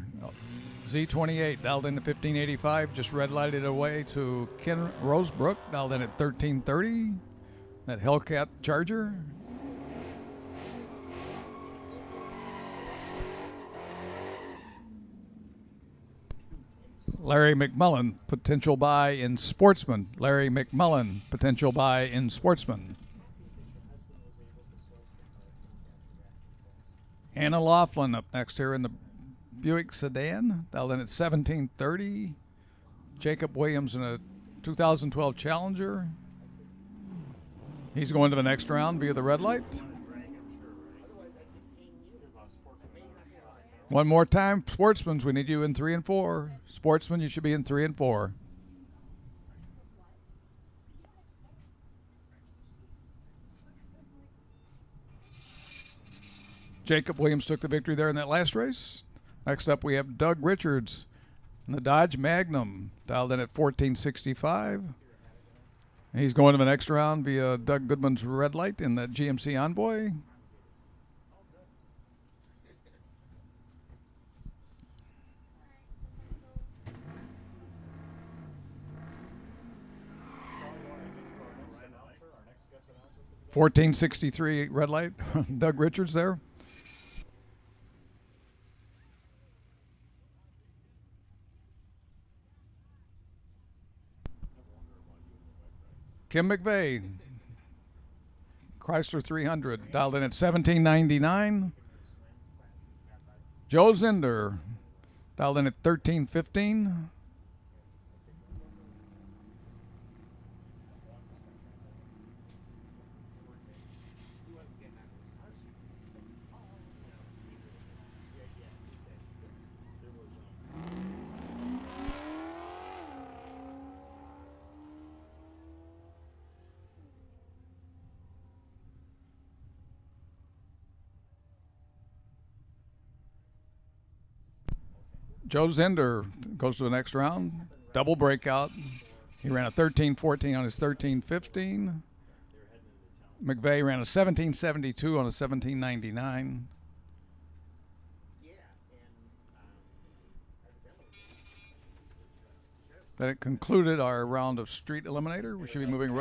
Z28, dialed in to 1585. Just red lighted away to Ken Rosebrook, dialed in at 1330. That Hellcat Charger. Larry McMullen, potential buy in Sportsman. Larry McMullen, potential buy in Sportsman. Anna Laughlin up next here in the Buick sedan, dialed in at 1730. Jacob Williams in a 2012 Challenger. He's going to the next round via the red light. One more time, Sportsmans, we need you in 3 and 4. Sportsman, you should be in 3 and 4. Jacob Williams took the victory there in that last race. Next up, we have Doug Richards in the Dodge Magnum, dialed in at 1465. He's going to the next round via Doug Goodman's red light in that GMC Envoy. $14.63 red light. Doug Richards there. Kim McVeigh, Chrysler 300, dialed in at 1799. Joe Zinder, dialed in at 1315. Joe Zinder goes to the next round. Double breakout. He ran a 13.14 on his 13.15. McVeigh ran a 17.72 on a 17.99. That it concluded our round of Street Eliminator. We should be moving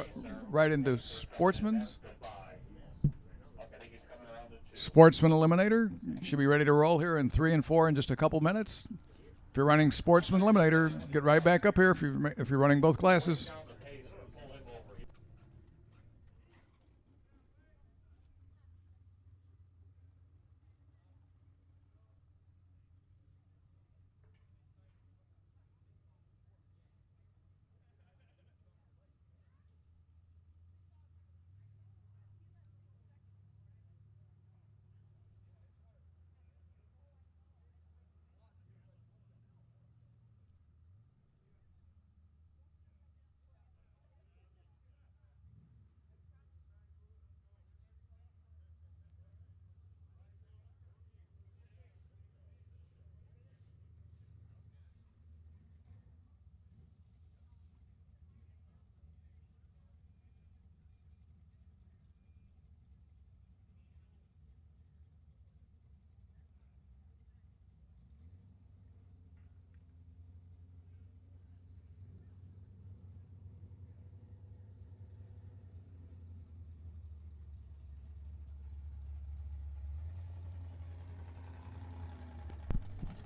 right into Sportsman's. Sportsman Eliminator should be ready to roll here in 3 and 4 in just a couple minutes. If you're running Sportsman Eliminator, get right back up here if you're running both classes.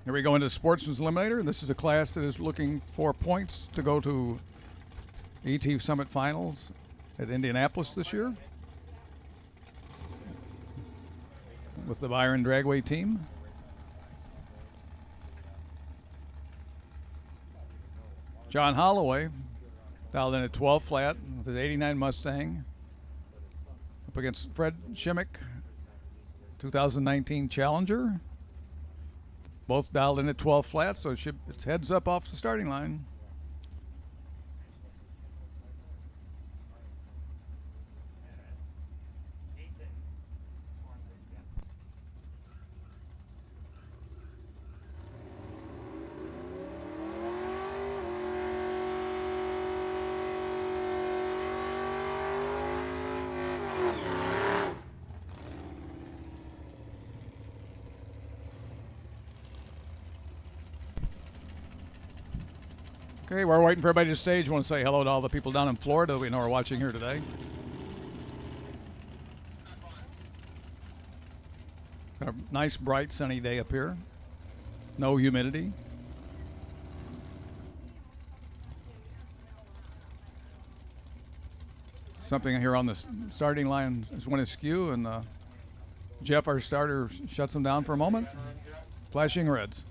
Here we go into Sportsman's Eliminator. This is a class that is looking for points to go to ET Summit Finals at Indianapolis this year with the Byron Dragway team. John Holloway, dialed in at 12 flat with his 89 Mustang. Up against Fred Shimmick, 2019 Challenger. Both dialed in at 12 flat, so it's heads up off the starting line. Okay, we're waiting for everybody to stage. We want to say hello to all the people down in Florida that we know are watching here today. Got a nice, bright, sunny day up here. No humidity. Something here on the starting line is one askew, and Jeff, our starter, shuts them down for a moment. Flashing reds.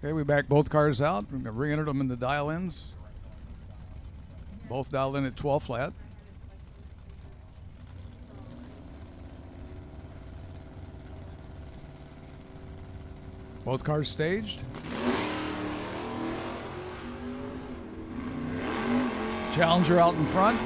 Okay, we back both cars out. We're going to re-enter them in the dial-ins. Both dialed in at 12 flat. Both cars staged. Challenger out in front.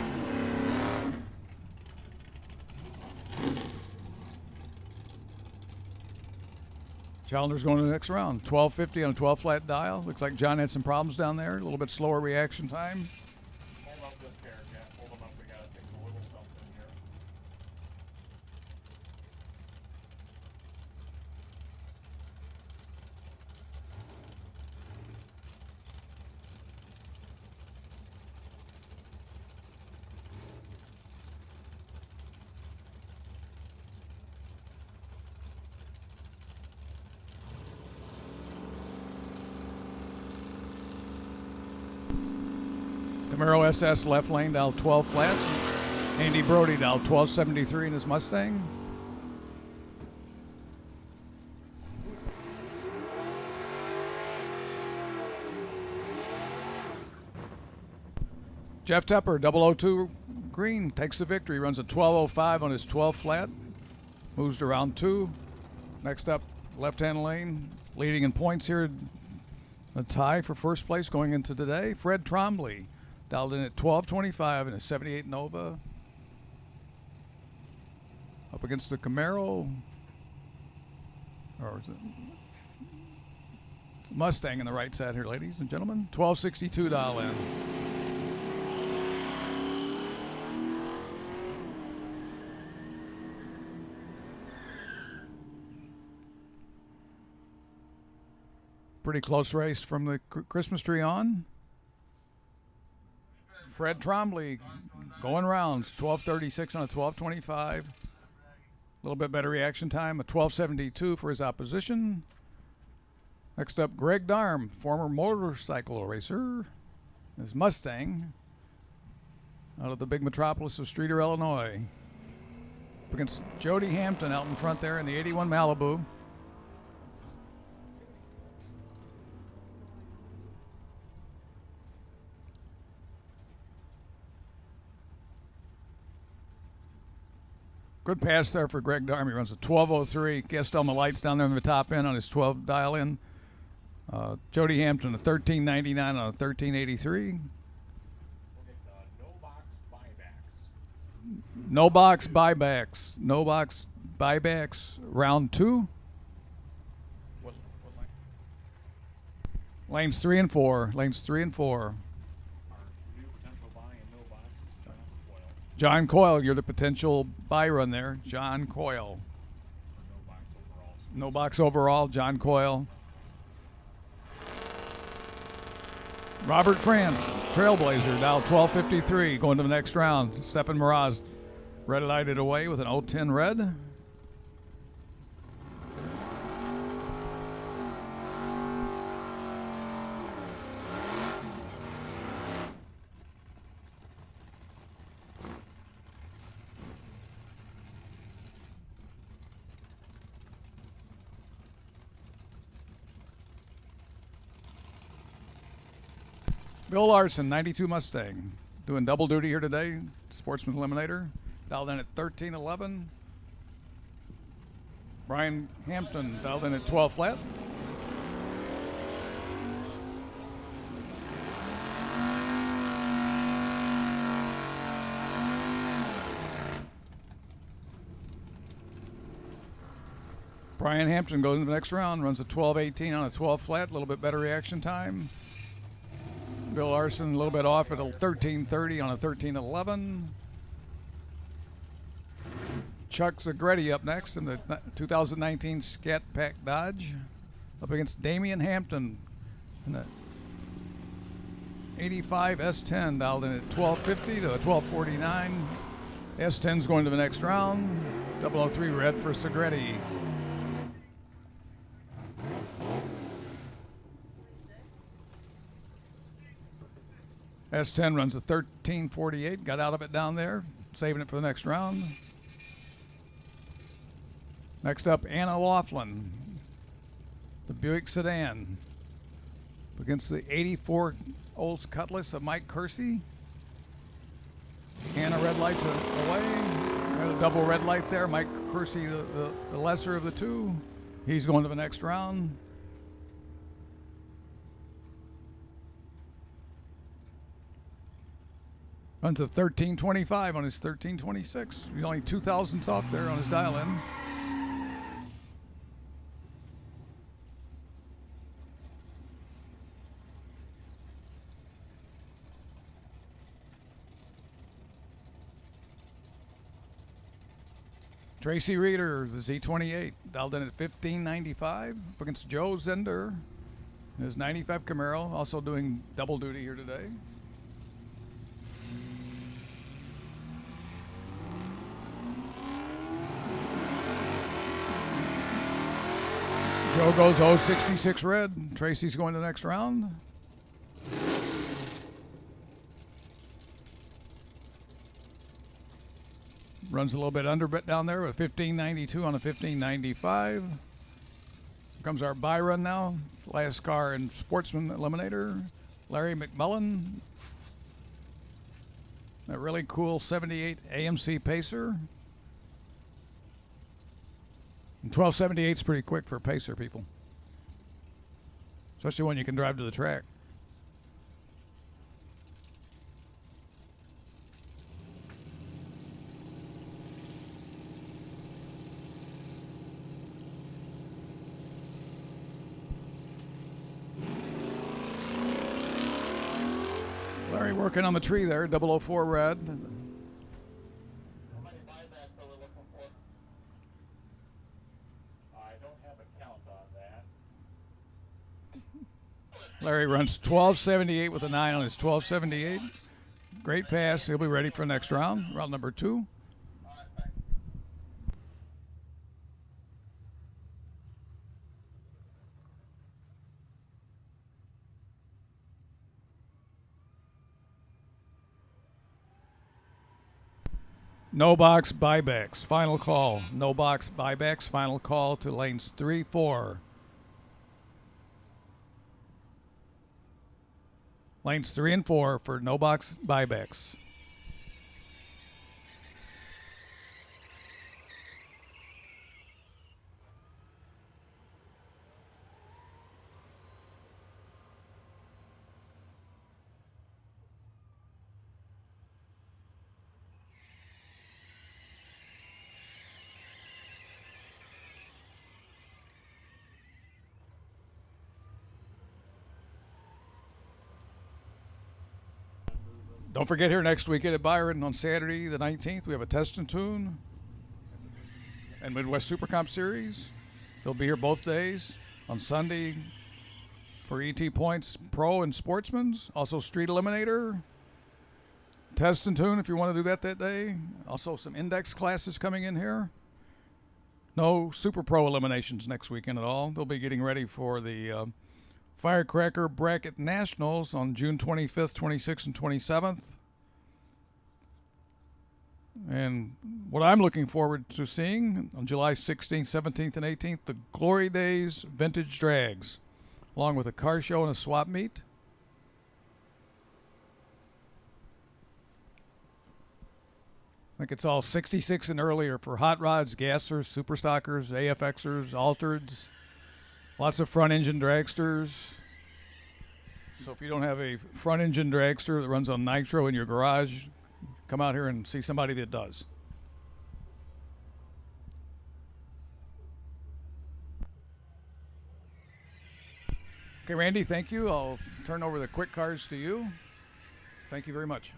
Challenger's going to the next round. 1250 on a 12 flat dial. Looks like John had some problems down there. A little bit slower reaction time. Hold up this pair, Jeff. Hold them up. We got to fix a little something here. Camaro SS left lane dial 12 flat. Andy Brody dial 1273 in his Mustang. Jeff Tepper, 002 green, takes the victory. Runs a 1205 on his 12 flat. Moves to round two. Next up, left-hand lane. Leading in points here. A tie for first place going into today. Fred Trombley. Dialed in at 1225 in a 78 Nova. Up against the Camaro. Or is it Mustang on the right side here, ladies and gentlemen. 1262 dial in. Pretty close race from the Christmas tree on. Fred Trombley going rounds, 1236 on a 1225. A little bit better reaction time, a 1272 for his opposition. Next up, Greg Darm, former motorcycle racer. His Mustang out of the big metropolis of Streator, Illinois. Up against Jody Hampton out in front there in the 81 Malibu. Good pass there for Greg Darmy. Runs a 12:03. Guessed on the lights down there in the top end on his 12 dial in. Jody Hampton a 13.99 on a 13.83. No box buybacks. No box buybacks. Round 2. Lanes 3 and 4. Lanes 3 and 4. John Coyle, you're the potential buy run there. John Coyle. No box overall. John Coyle. Robert France, Trailblazer, dial 1253, going to the next round. Stephen Miraz, red lighted away with an 010 red. Bill Larson, 92 Mustang, doing double duty here today. Sportsman Eliminator, dialed in at 1311. Brian Hampton, dialed in at 12 flat. Brian Hampton goes into the next round, runs a 12:18 on a 12 flat, a little bit better reaction time. Bill Larson a little bit off at a 13:30 on a 13:11. Chuck Zagretti up next in the 2019 Scat Pack Dodge, up against Damian Hampton in the 85 S10, dialed in at 12:50 to a 12:49. S10's going to the next round. 003 red for Zagretti. S10 runs a 13:48, got out of it down there, saving it for the next round. Next up, Anna Laughlin, the Buick sedan, against the 84 Olds Cutlass of Mike Kersey. Anna red lights away, got a double red light there. Mike Kersey, the lesser of the two, he's going to the next round. Runs a 13:25 on his 13:26. He's only 2 thousandths off there on his dial-in. Tracy Reeder, the Z28, dialed in at 15.95 up against Joe Zender, his 95 Camaro, also doing double duty here today. Joe goes 066 red. Tracy's going to the next round. Runs a little bit under bit down there with 15.92 on a 15.95. Here comes our buy run now. Last car in Sportsman Eliminator. Larry McMullen. That really cool 78 AMC Pacer. And 1278 is pretty quick for Pacer, people. Especially when you can drive to the track. Larry working on the tree there, 004 red. Larry runs 12.78 with a 9 on his 12.78. Great pass. He'll be ready for next round, round number 2. No box buybacks. Final call. No box buybacks. Final call to lanes 3, 4. Lanes 3 and 4 for no box buybacks. Don't forget, here next weekend at Byron on Saturday the 19th, we have a test and tune and Midwest Super Comp Series. They'll be here both days. On Sunday for ET Points Pro and Sportsman's. Also Street Eliminator. Test and tune if you want to do that day. Also some index classes coming in here. No Super Pro eliminations next weekend at all. They'll be getting ready for the Firecracker Bracket Nationals on June 25th, 26th, and 27th. And what I'm looking forward to seeing on July 16th, 17th, and 18th, the Glory Days Vintage Drags, along with a car show and a swap meet. I think it's all 66 and earlier for hot rods, gassers, super stockers, AFXers, altereds, lots of front engine dragsters. So if you don't have a front engine dragster that runs on nitro in your garage, come out here and see somebody that does. Okay, Randy, thank you. I'll turn over the quick cards to you. Thank you very much.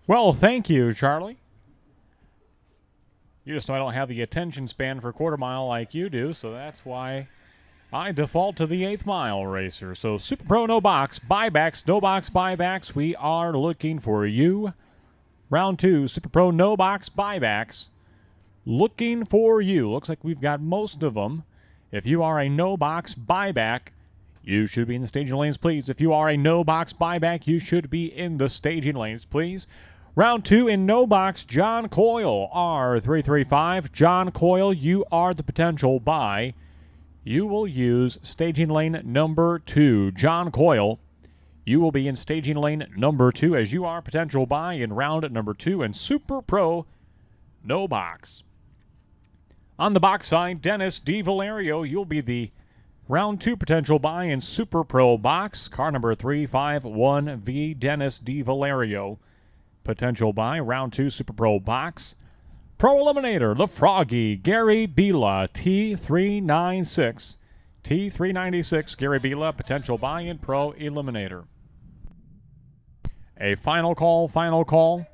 Well, thank you, Charlie. You just know I don't have the attention span for quarter mile like you do, so that's why I default to the 8th mile racer. So Super Pro no box, buybacks, no box buybacks. We are looking for you. Round 2, Super Pro no box buybacks. Looking for you. Looks like we've got most of them. If you are a no box buyback, you should be in the staging lanes, please. If you are a no box buyback, you should be in the staging lanes, please. Round 2 in no box, John Coyle, R335. John Coyle, you are the potential buy. You will use staging lane number 2. John Coyle, you will be in staging lane number 2 as you are potential buy in round number 2 and Super Pro no box. On the box side, Dennis D. Valerio, you'll be the round 2 potential buy in Super Pro box. Car number 351V, Dennis D. Valerio. Potential buy, round 2 Super Pro box. Pro Eliminator, the Froggy, Gary Bila, T396. T396, Gary Bila, potential buy in Pro Eliminator. A final call.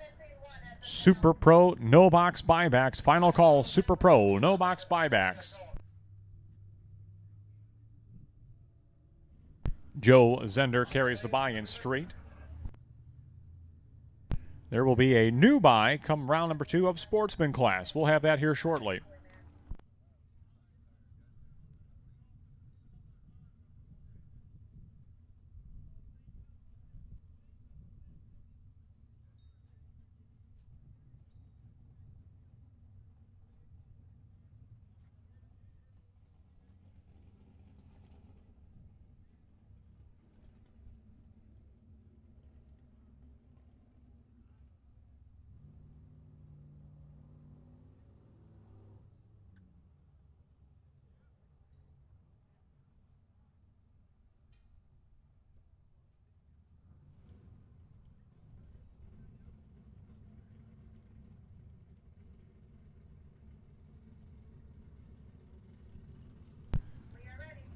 Super Pro, no box buybacks. Final call, Super Pro, no box buybacks. Joe Zender carries the buy in street. There will be a new buy come round number 2 of Sportsman class. We'll have that here shortly.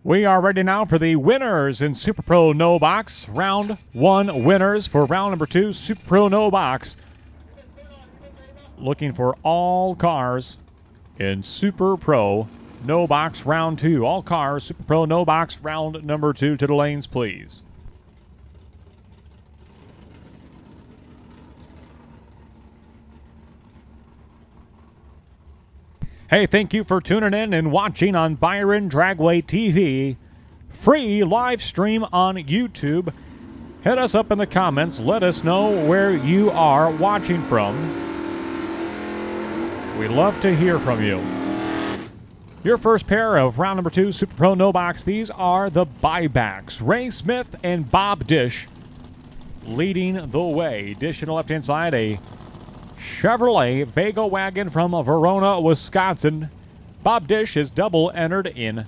We are ready now for the winners in Super Pro No Box. Round 1 winners for round number 2, Super Pro No Box. Looking for all cars in Super Pro No Box round 2. All cars, Super Pro No Box round number 2 to the lanes, please. Hey, thank you for tuning in and watching on Byron Dragway TV. Free live stream on YouTube. Hit us up in the comments. Let us know where you are watching from. We love to hear from you. Your first pair of round number 2 Super Pro No Box. These are the buybacks. Ray Smith and Bob Dish leading the way. Dish on the left-hand side, a Chevrolet Vega wagon from Verona, Wisconsin. Bob Dish is double entered in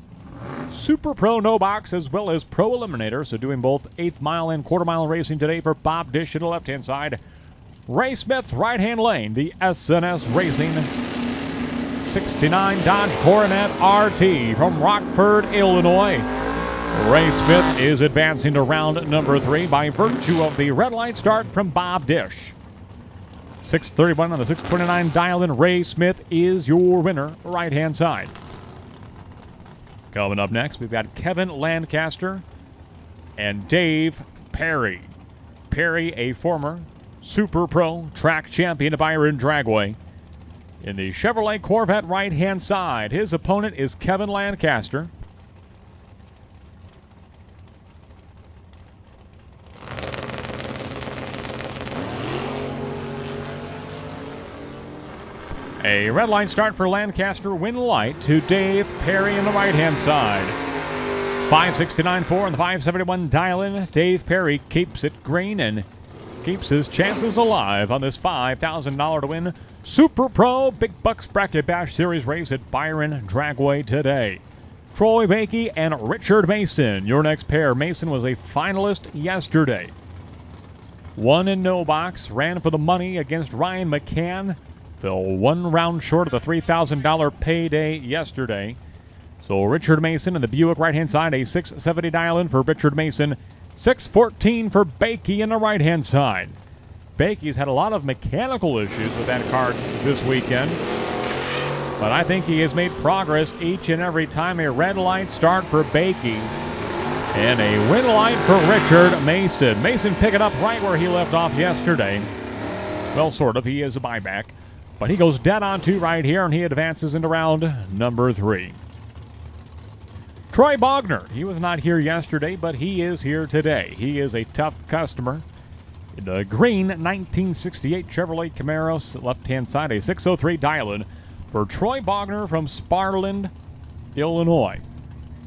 Super Pro No Box as well as Pro Eliminator, so doing both 8th mile and quarter mile racing today for Bob Dish on the left-hand side. Ray Smith, right-hand lane, the SNS Racing 69 Dodge Coronet RT from Rockford, Illinois. Ray Smith is advancing to round number 3 by virtue of the red light start from Bob Dish. 631 on the 629 dial-in. Ray Smith is your winner, right-hand side. Coming up next, we've got Kevin Lancaster and Dave Perry. Perry, a former Super Pro track champion of Byron Dragway. In the Chevrolet Corvette right-hand side, his opponent is Kevin Lancaster. A red line start for Lancaster, win light to Dave Perry on the right-hand side. 569.4 on the 571 dial-in. Dave Perry keeps it green and keeps his chances alive on this $5,000 to win Super Pro Big Bucks Bracket Bash Series race at Byron Dragway today. Troy Bakey and Richard Mason, your next pair. Mason was a finalist yesterday. Won in no box, ran for the money against Ryan McCann. Fell one round short of the $3,000 payday yesterday. So Richard Mason in the Buick right-hand side, a 670 dial-in for Richard Mason. 614 for Bakey in the right-hand side. Bakey's had a lot of mechanical issues with that car this weekend, but I think he has made progress each and every time. A red light start for Bakey and a win light for Richard Mason. Mason picking up right where he left off yesterday. Well, sort of. He is a buyback. But he goes dead on 2 right here, and he advances into round number 3. Troy Bogner, he was not here yesterday, but he is here today. He is a tough customer. In the green 1968 Chevrolet Camaro, left-hand side, a 603 dial-in for Troy Bogner from Sparland, Illinois.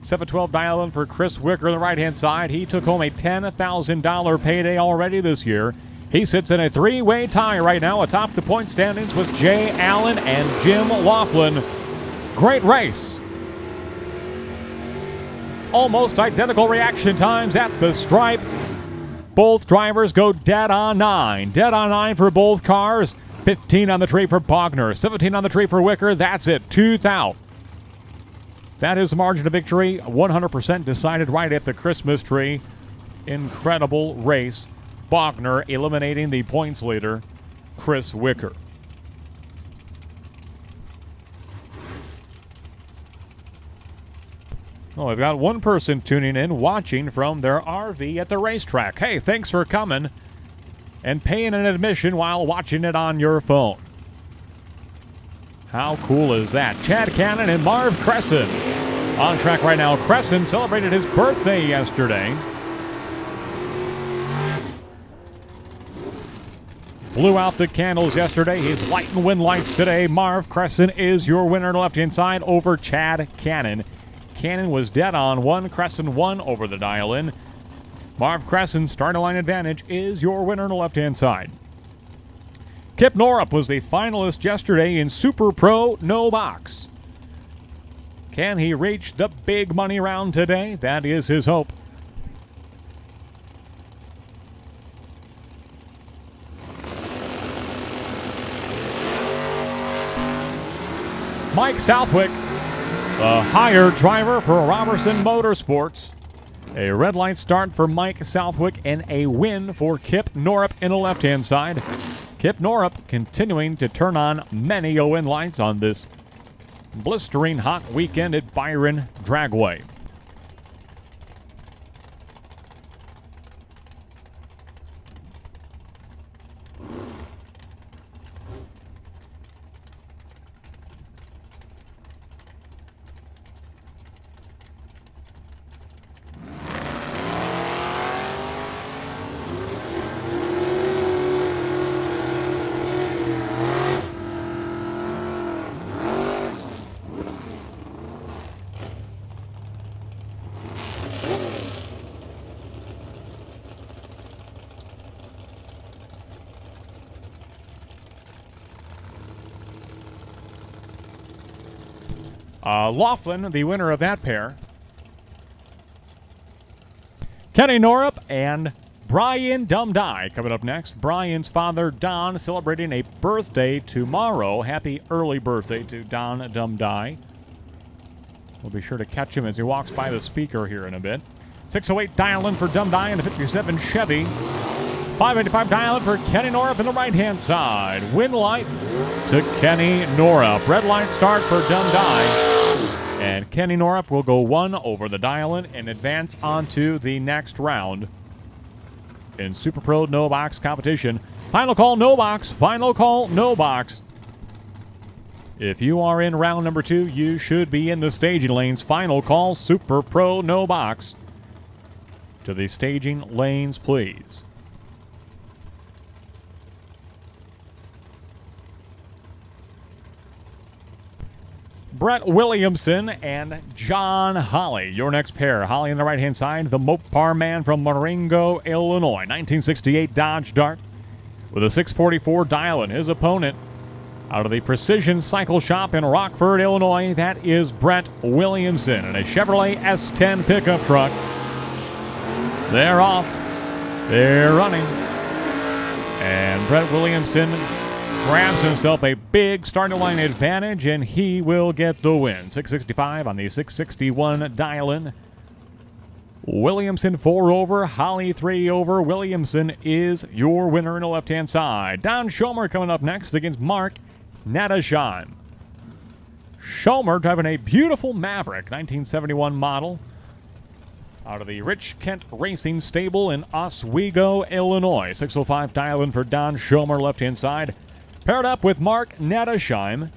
712 dial-in for Chris Wicker on the right-hand side. He took home a $10,000 payday already this year. He sits in a 3-way tie right now atop the point standings with Jay Allen and Jim Laughlin. Great race. Almost identical reaction times at the stripe. Both drivers go dead on 9. Dead on 9 for both cars. 15 on the tree for Bogner. 17 on the tree for Wicker. That's it. 2,000. That is the margin of victory. 100% decided right at the Christmas tree. Incredible race. Bogner eliminating the points leader, Chris Wicker. Oh, I've got one person tuning in, watching from their RV at the racetrack. Hey, thanks for coming and paying an admission while watching it on your phone. How cool is that? Chad Cannon and Marv Cresson on track right now. Cresson celebrated his birthday yesterday. Blew out the candles yesterday. He's lighting win lights today. Marv Cresson is your winner on the left-hand side over Chad Cannon. Cannon was dead on 1. Cresson 1 over the dial-in. Marv Cresson, starting line advantage, is your winner on the left-hand side. Kip Norup was the finalist yesterday in Super Pro No Box. Can he reach the big money round today? That is his hope. Mike Southwick, the higher driver for Robertson Motorsports. A red light start for Mike Southwick and a win for Kip Norup in the left-hand side. Kip Norup continuing to turn on many win lights on this blistering hot weekend at Byron Dragway. Laughlin, the winner of that pair. Kenny Norup and Brian Dumdye coming up next. Brian's father, Don, celebrating a birthday tomorrow. Happy early birthday to Don Dumdye. We'll be sure to catch him as he walks by the speaker here in a bit. 608 dial-in for Dumb Die in the 57 Chevy. 585 dial-in for Kenny Norup in the right-hand side. Win light to Kenny Norup. Red light start for Dumb Die. And Kenny Norup will go 1 over the dial-in and advance onto the next round in Super Pro No Box competition. Final call, no box. Final call, no box. If you are in round number 2, you should be in the staging lanes. Final call, Super Pro No Box. To the staging lanes, please. Brett Williamson and John Holly, your next pair. Holly on the right-hand side, the Mopar man from Marengo, Illinois. 1968 Dodge Dart with a 644 dial-in. His opponent out of the Precision Cycle Shop in Rockford, Illinois, that is Brett Williamson in a Chevrolet S10 pickup truck. They're off. They're running. And Brett Williamson grabs himself a big starting line advantage, and he will get the win. 665 on the 661 dial-in. Williamson 4 over, Holly 3 over. Williamson is your winner in the left-hand side. Don Schomer coming up next against Mark Nadasheim. Schomer driving a beautiful Maverick, 1971 model, out of the Rich Kent Racing Stable in Oswego, Illinois. 605 dial-in for Don Schomer, left-hand side. Paired up with Mark Nadasheim,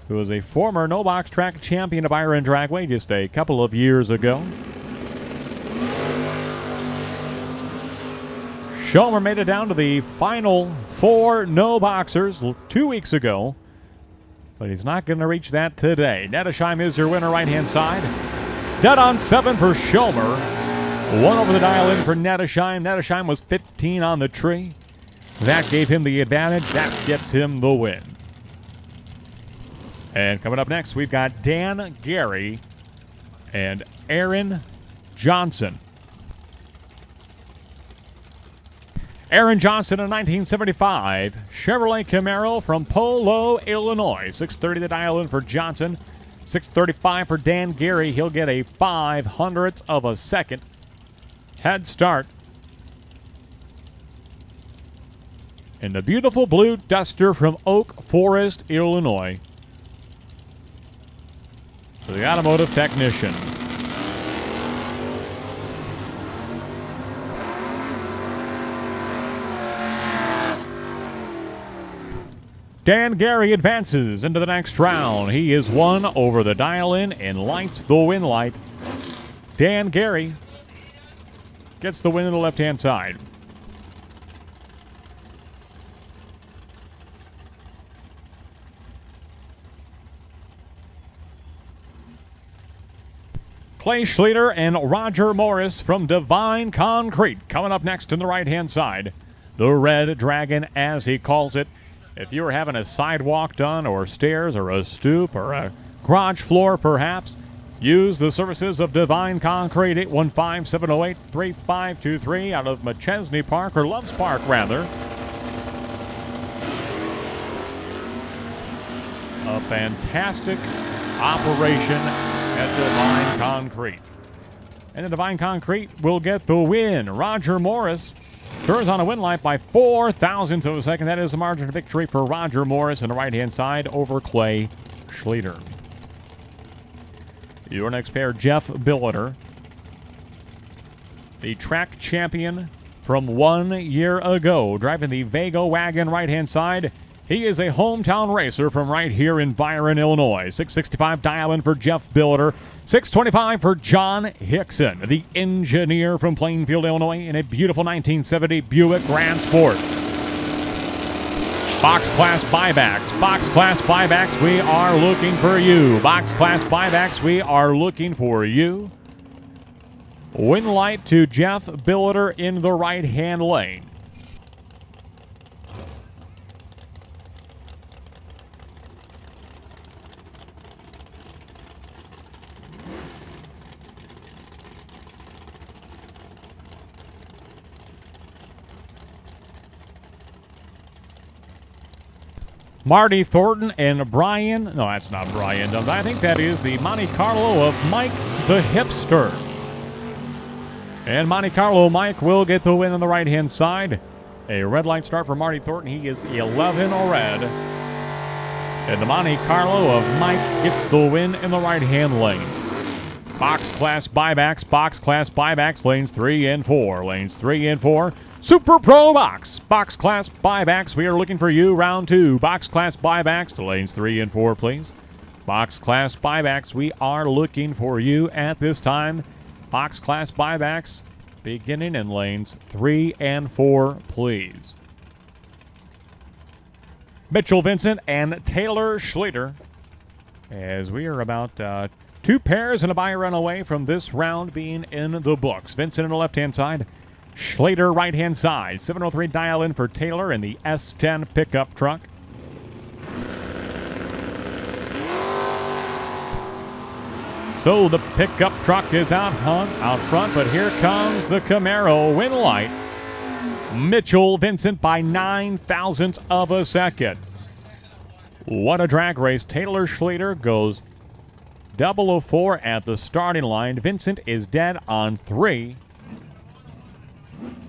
who is a former no-box track champion of Byron Dragway just a couple of years ago. Schomer made it down to the final 4 no-boxers 2 weeks ago, but he's not going to reach that today. Nadasheim is your winner, right-hand side. Dead on 7 for Schomer. 1 over the dial-in for Nadasheim. Nadasheim was 15 on the tree. That gave him the advantage. That gets him the win. And coming up next, we've got Dan Gary and Aaron Johnson. Aaron Johnson, a 1975 Chevrolet Camaro from Polo, Illinois. 630 the dial-in for Johnson. 635 for Dan Gary. He'll get a 0.05 of a second head start in the beautiful blue Duster from Oak Forest, Illinois. For the automotive technician. Dan Gary advances into the next round. He is 1 over the dial-in and lights the win light. Dan Gary gets the win on the left-hand side. Clay Schleter and Roger Morris from Divine Concrete coming up next on the right-hand side. The Red Dragon, as he calls it. If you were having a sidewalk done, or stairs, or a stoop, or a garage floor perhaps, use the services of Divine Concrete. 815-708-3523 out of McChesney Park, or Loves Park rather. A fantastic operation at Divine Concrete. And the Divine Concrete will get the win. Roger Morris turns on a win light by 4 thousandths of a second. That is the margin of victory for Roger Morris on the right-hand side over Clay Schleter. Your next pair, Jeff Billiter, the track champion from 1 year ago, driving the Vega wagon right-hand side. He is a hometown racer from right here in Byron, Illinois. 665 dial-in for Jeff Billiter. 625 for John Hickson, the engineer from Plainfield, Illinois, in a beautiful 1970 Buick Grand Sport. Box class buybacks. Box class buybacks, we are looking for you. Box class buybacks, we are looking for you. Win light to Jeff Billiter in the right-hand lane. Marty Thornton and Brian. No, that's not Brian. I think that is the Monte Carlo of Mike the Hipster. And Monte Carlo Mike will get the win on the right-hand side. A red light start for Marty Thornton. He is 11 red. And the Monte Carlo of Mike gets the win in the right-hand lane. Box class buybacks, lanes 3 and 4. Lanes 3 and 4. Super Pro Box class buybacks. We are looking for you, round 2. Box class buybacks to lanes 3 and 4, please. Box class buybacks, we are looking for you at this time. Box class buybacks beginning in lanes 3 and 4, please. Mitchell Vincent and Taylor Schlueter, as we are about 2 pairs and a buy run away from this round being in the books. Vincent on the left-hand side, Schlueter right-hand side. 703 dial in for Taylor in the S10 pickup truck. So the pickup truck is out front, but here comes the Camaro win light. Mitchell Vincent by 9 thousandths of a second. What a drag race. Taylor Schlueter goes 004 at the starting line. Vincent is dead on 3.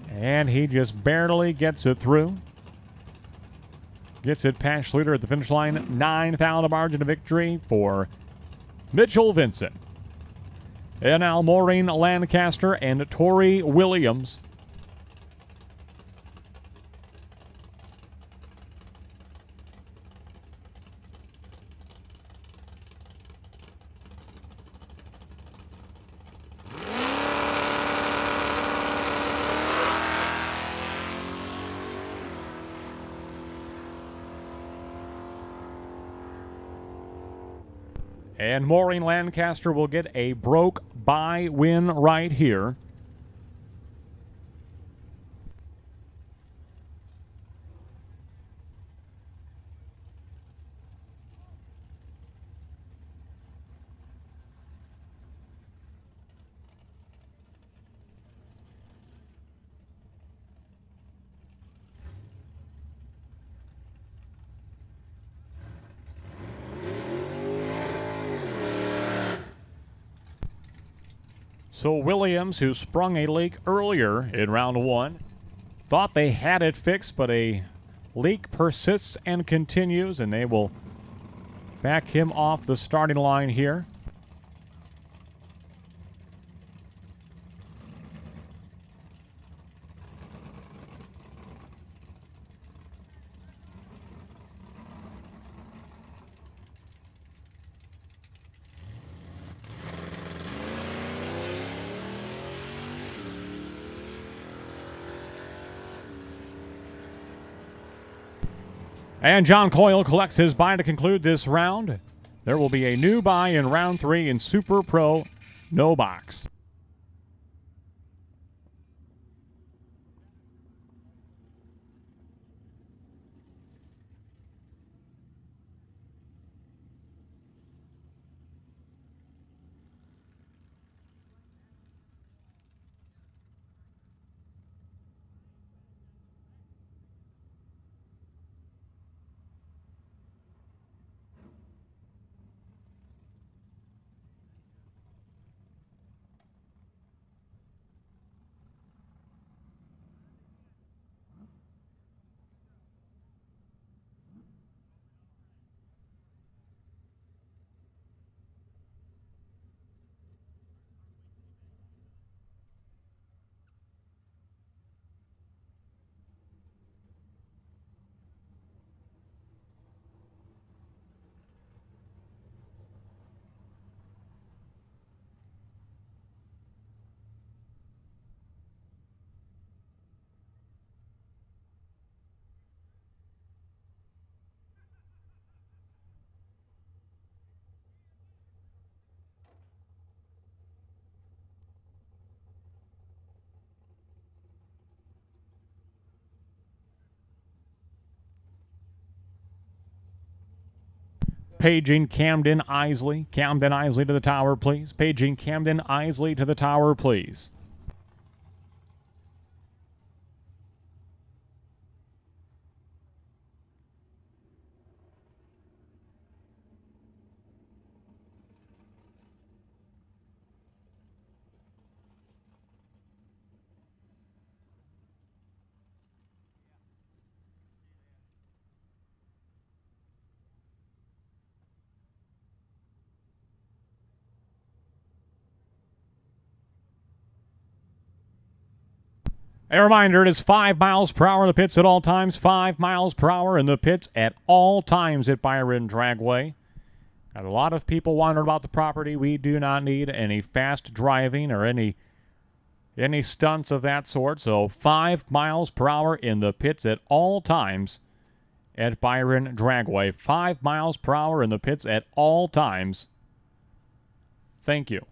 And he just barely gets it through. Gets it past Schlueter at the finish line. 9,000 margin of victory for Mitchell Vincent. And now Maureen Lancaster and Tori Williams. And Maureen Lancaster will get a broke buy win right here. So Williams, who sprung a leak earlier in round 1, thought they had it fixed, but a leak persists and continues, and they will back him off the starting line here. And John Coyle collects his buy to conclude this round. There will be a new buy in round 3 in Super Pro No Box. Paging Camden Isley. Camden Isley to the tower, please. Paging Camden Isley to the tower, please. A reminder, it is 5 miles per hour in the pits at all times. 5 miles per hour in the pits at all times at Byron Dragway. Got a lot of people wondering about the property. We do not need any fast driving or any stunts of that sort. So 5 miles per hour in the pits at all times at Byron Dragway. 5 miles per hour in the pits at all times. Thank you.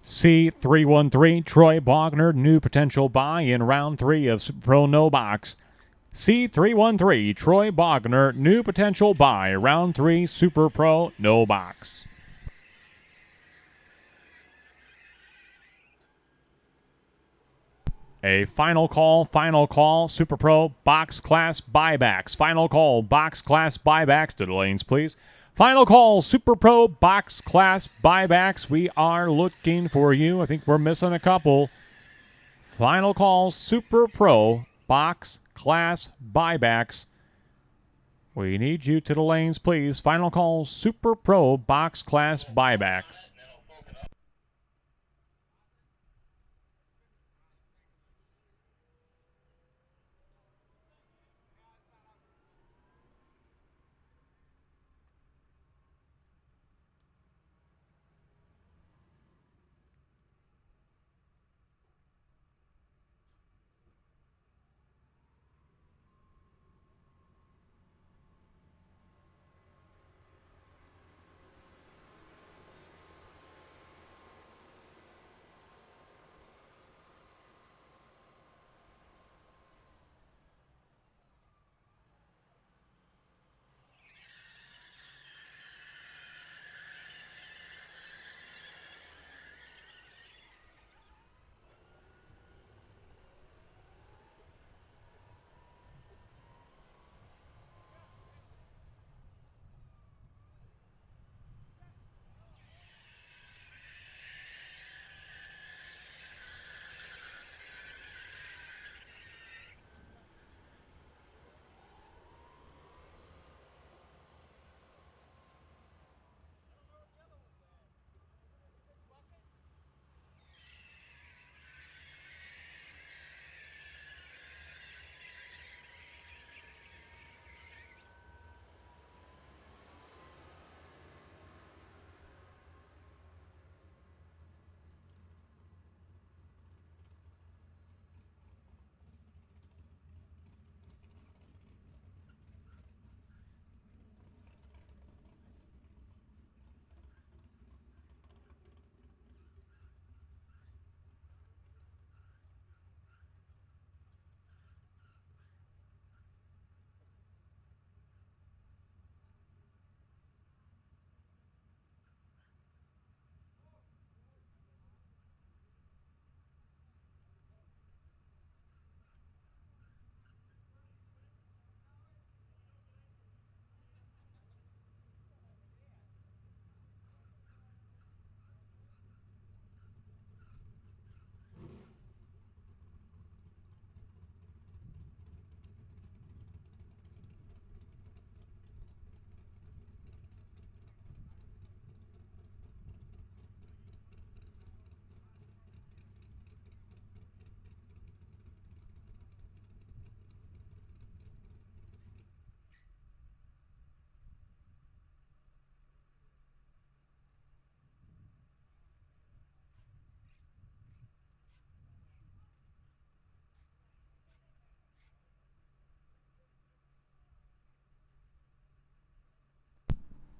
C313, Troy Bogner, new potential buy in round 3 of Super Pro No Box. C313, Troy Bogner, new potential buy, round 3, Super Pro No Box. A final call, Super Pro box class buybacks. Final call, box class buybacks to the lanes, please. Final call, Super Pro box class buybacks. We are looking for you. I think we're missing a couple. Final call, Super Pro box class buybacks. We need you to the lanes, please. Final call, Super Pro box class buybacks.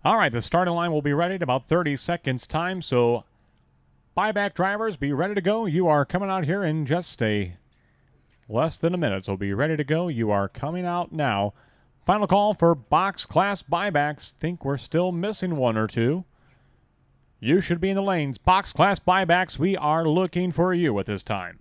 All right, the starting line will be ready in about 30 seconds time, so buyback drivers, be ready to go. You are coming out here in just less than a minute, so be ready to go. You are coming out now. Final call for box class buybacks. Think we're still missing one or two. You should be in the lanes. Box class buybacks, we are looking for you at this time.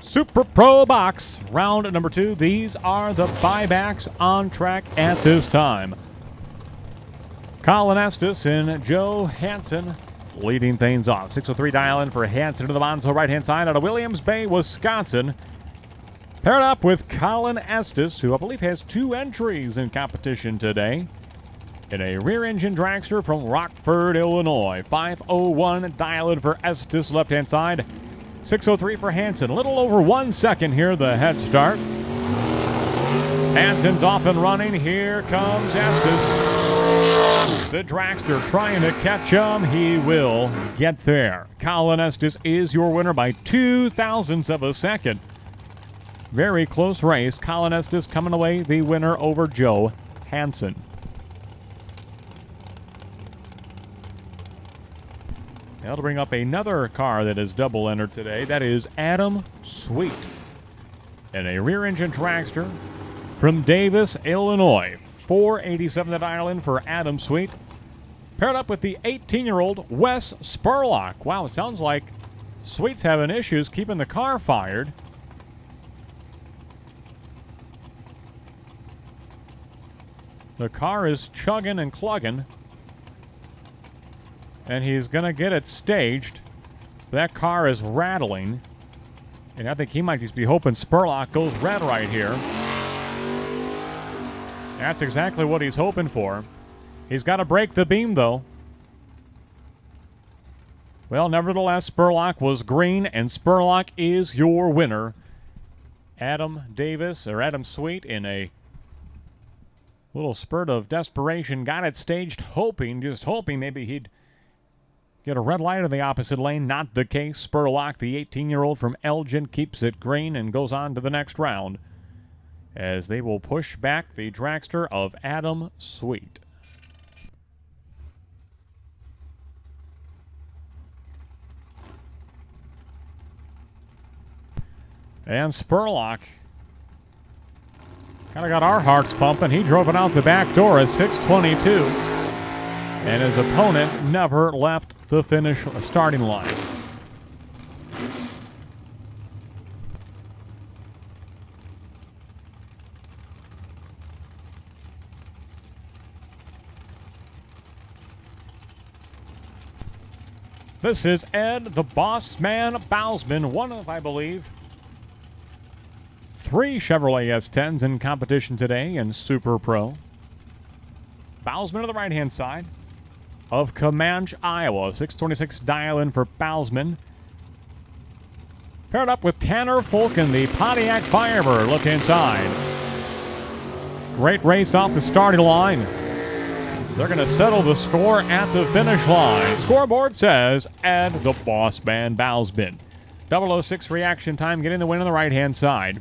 Super Pro Box, round number 2. These are the buybacks on track at this time. Colin Estes and Joe Hansen leading things off. 603 dial in for Hansen to the Monzo right-hand side out of Williams Bay, Wisconsin. Paired up with Colin Estes, who I believe has 2 entries in competition today, in a rear-engine dragster from Rockford, Illinois. 501 dial in for Estes, left-hand side. 603 for Hansen. A little over 1 second here, the head start. Hansen's off and running. Here comes Estes. The dragster trying to catch him. He will get there. Colin Estes is your winner by 0.02 of a second. Very close race. Colin Estes coming away the winner over Joe Hansen. That'll bring up another car that is double entered today. That is Adam Sweet. And a rear-engine dragster from Davis, Illinois. 487 to dial in for Adam Sweet. Paired up with the 18-year-old Wes Spurlock. Wow, it sounds like Sweet's having issues keeping the car fired. The car is chugging and clugging. And he's going to get it staged. That car is rattling. And I think he might just be hoping Spurlock goes red right here. That's exactly what he's hoping for. He's got to break the beam, though. Well, nevertheless, Spurlock was green, and Spurlock is your winner. Adam Sweet, in a little spurt of desperation, got it staged, just hoping maybe he'd get a red light in the opposite lane. Not the case. Spurlock, the 18-year-old from Elgin, keeps it green and goes on to the next round, as they will push back the dragster of Adam Sweet. And Spurlock kind of got our hearts pumping. He drove it out the back door at 6:22, and his opponent never left the starting line. This is Ed the Boss Man Bousman, one of, I believe, 3 Chevrolet S10s in competition today in Super Pro. Bousman to the right-hand side of Comanche, Iowa. 626 dial-in for Bousman. Paired up with Tanner Fulkin, the Pontiac Firebird. Look inside. Great race off the starting line. They're going to settle the score at the finish line. Scoreboard says Ed the Boss Man Bousman. 006 reaction time, getting the win on the right-hand side.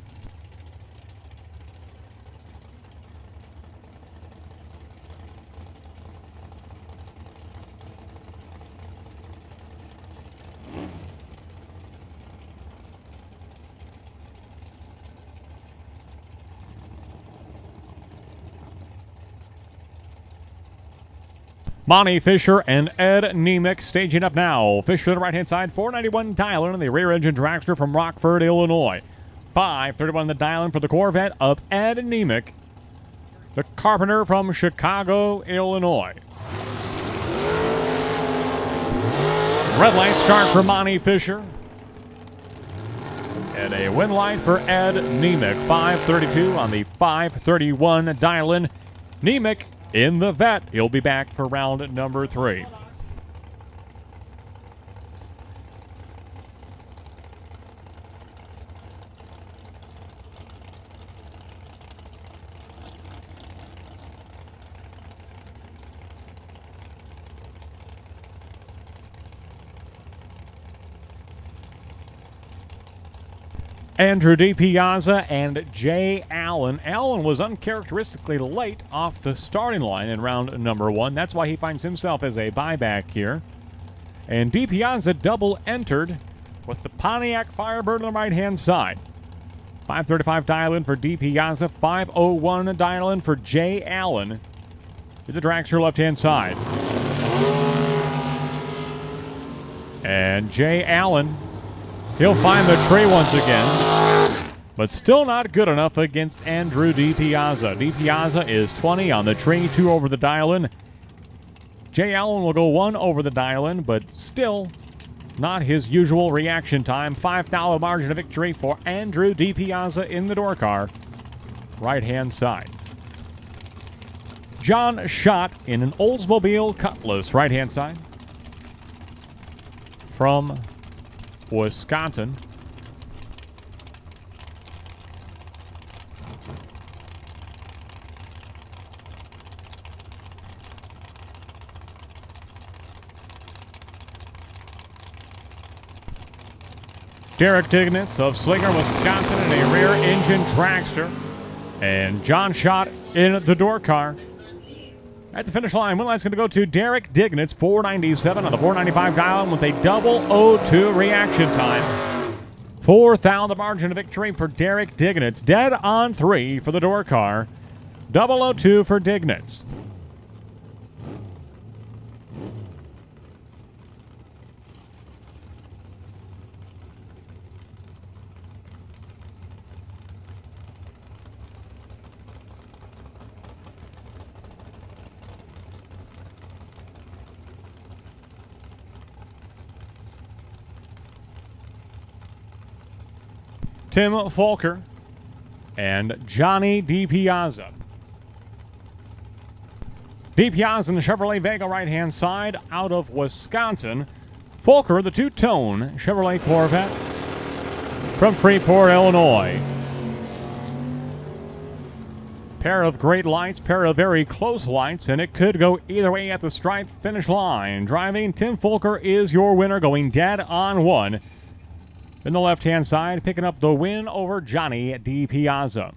Monty Fisher and Ed Nemec staging up now. Fisher to the right-hand side, 491 dial-in on the rear-engine dragster from Rockford, Illinois. 531 the dial-in for the Corvette of Ed Nemec, the Carpenter from Chicago, Illinois. Red light start for Monty Fisher. And a win light for Ed Nemec. 532 on the 531 dial-in. Nemec in the vet. He'll be back for round number 3. Andrew DiPiazza and Jay Allen. Allen was uncharacteristically late off the starting line in round number 1. That's why he finds himself as a buyback here. And DiPiazza double entered with the Pontiac Firebird on the right-hand side. 535 dial-in for DiPiazza, 501 dial-in for Jay Allen to the dragster left-hand side. And Jay Allen, he'll find the tree once again, but still not good enough against Andrew DiPiazza. DiPiazza is 20 on the tree, 2 over the dial-in. Jay Allen will go 1 over the dial-in, but still not his usual reaction time. $5 margin of victory for Andrew DiPiazza in the door car, right-hand side. John Schott in an Oldsmobile Cutlass, right-hand side, from Wisconsin. Derek Dignitz of Slinger, Wisconsin, in a rear-engine dragster. And John Schott in the door car. At the finish line, win line's going to go to Derek Dignitz, 497 on the 495 dial with a 002 reaction time. 4th the margin of victory for Derek Dignitz. Dead on 3 for the door car. 002 for Dignitz. Tim Folker and Johnny DiPiazza. DiPiazza in the Chevrolet Vega right-hand side out of Wisconsin. Folker, the two-tone Chevrolet Corvette from Freeport, Illinois. Pair of great lights, pair of very close lights, and it could go either way at the stripe finish line. Driving, Tim Folker is your winner, going dead on one. In the left-hand side, picking up the win over Johnny DiPiazza.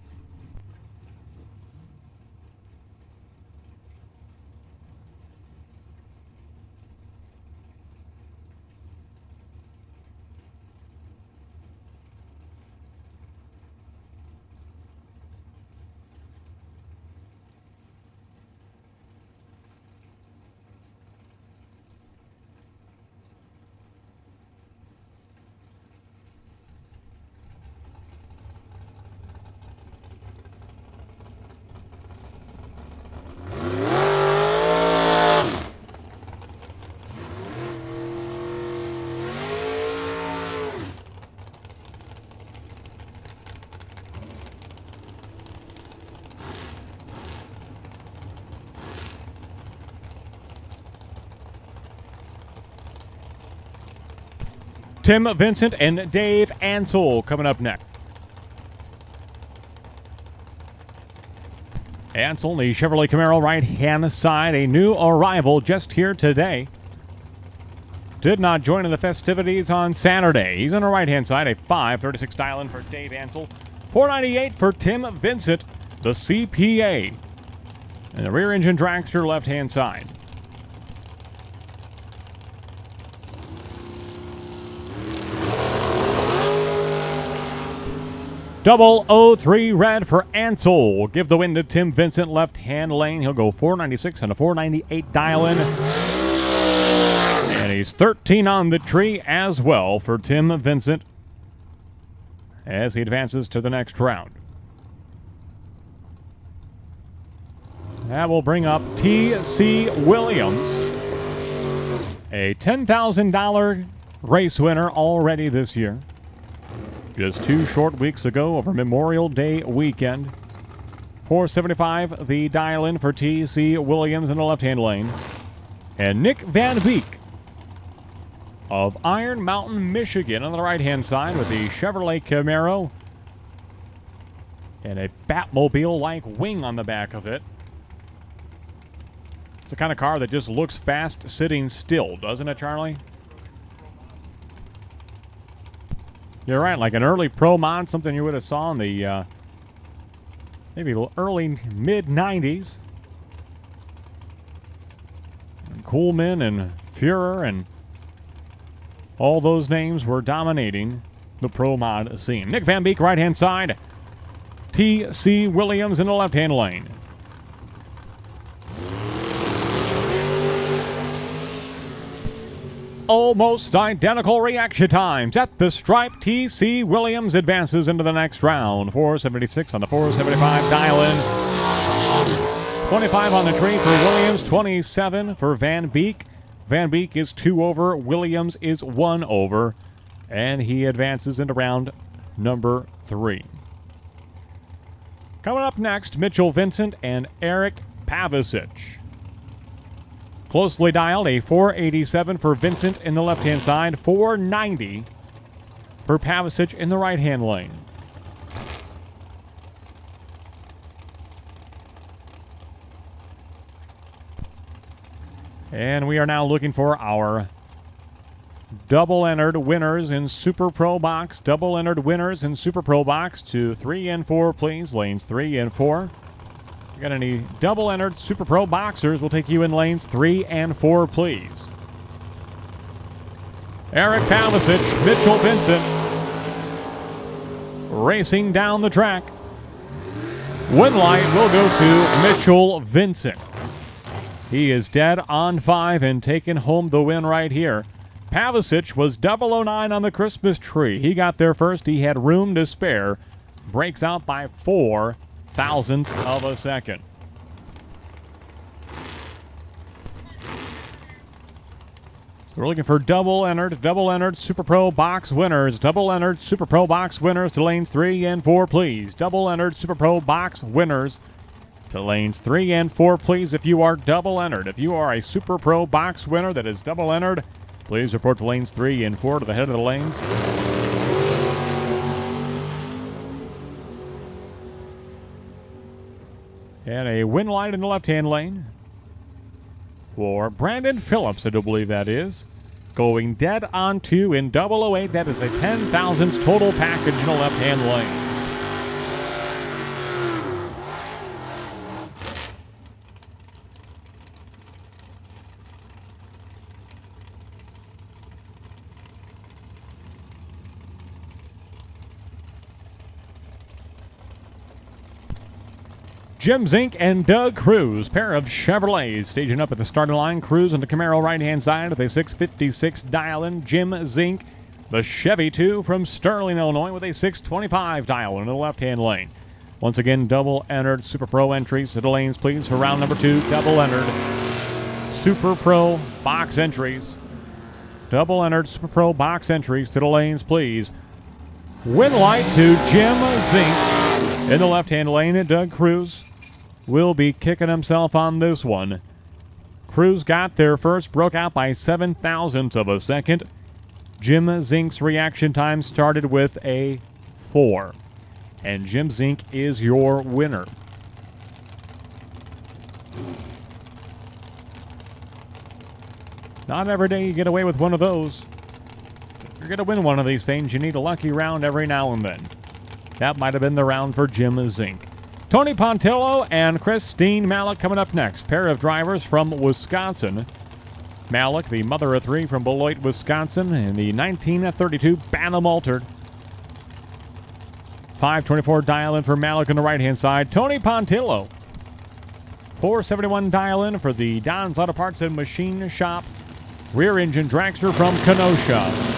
Tim Vincent and Dave Ansel coming up next. Ansel, the Chevrolet Camaro right-hand side, a new arrival just here today. Did not join in the festivities on Saturday. He's on the right-hand side, a 536 dial-in for Dave Ansel. 498 for Tim Vincent, the CPA. And the rear-engine dragster left-hand side. Double 03 red for Ansel. Give the win to Tim Vincent, left-hand lane. He'll go 496 and a 498 dial-in. And he's 13 on the tree as well for Tim Vincent as he advances to the next round. That will bring up T.C. Williams, a $10,000 race winner already this year. Just 2 short weeks ago over Memorial Day weekend. 475 the dial-in for T.C. Williams in the left-hand lane. And Nick Van Beek of Iron Mountain, Michigan on the right-hand side with the Chevrolet Camaro. And a Batmobile-like wing on the back of it. It's the kind of car that just looks fast sitting still, doesn't it, Charlie? You're right, like an early Pro Mod, something you would have saw in the maybe early mid-90s. Coolman and Führer and all those names were dominating the Pro Mod scene. Nick Van Beek, right-hand side. T.C. Williams in the left-hand lane. Almost identical reaction times at the stripe. T.C. Williams advances into the next round. 476 on the 475 dial-in. 25 on the tree for Williams, 27 for Van Beek. Van Beek is 2 over, Williams is 1 over, and he advances into round number 3. Coming up next, Mitchell Vincent and Eric Pavicic. Closely dialed, a 487 for Vincent in the left-hand side, 490 for Pavicic in the right-hand lane. And we are now looking for our double-entered winners in Super Pro Box. Double-entered winners in Super Pro Box to 3 and 4, please. Lanes 3 and 4. If you got any double-entered Super Pro Boxers, we'll take you in lanes 3 and 4, please. Eric Pavicic, Mitchell Vincent, racing down the track. Win light will go to Mitchell Vincent. He is dead on 5 and taking home the win right here. Pavicic was 009 on the Christmas tree. He got there first. He had room to spare. Breaks out by 4 thousandths of a second. So we're looking for double-entered Super Pro Box winners. Double-entered Super Pro Box winners to lanes 3 and 4, please. Double-entered Super Pro Box winners to lanes 3 and 4, please, if you are double entered. If you are a Super Pro box winner that is double entered, please report to lanes 3 and 4 to the head of the lanes. And a win light in the left-hand lane for Brandon Phillips, I do believe that is. Going dead on 2 in 008. That is a 10,000s total package in the left-hand lane. Jim Zink and Doug Cruz, pair of Chevrolets, staging up at the starting line. Cruz on the Camaro right-hand side with a 656 dial-in. Jim Zink, the Chevy 2 from Sterling, Illinois, with a 625 dial-in in the left-hand lane. Once again, double-entered Super Pro entries to the lanes, please, for round number 2. Double-entered Super Pro box entries. Double-entered Super Pro box entries to the lanes, please. Win light to Jim Zink in the left-hand lane, and Doug Cruz will be kicking himself on this one. Cruz got there first, broke out by 0.07 of a second. Jim Zink's reaction time started with a 4. And Jim Zink is your winner. Not every day you get away with one of those. If you're going to win one of these things, you need a lucky round every now and then. That might have been the round for Jim Zink. Tony Pontillo and Christine Malik coming up next. Pair of drivers from Wisconsin. Malik, the mother of 3 from Beloit, Wisconsin, in the 1932 Bantam Altered. 524 dial-in for Malik on the right-hand side. Tony Pontillo, 471 dial-in for the Don's Auto Parts and Machine Shop. Rear engine dragster from Kenosha.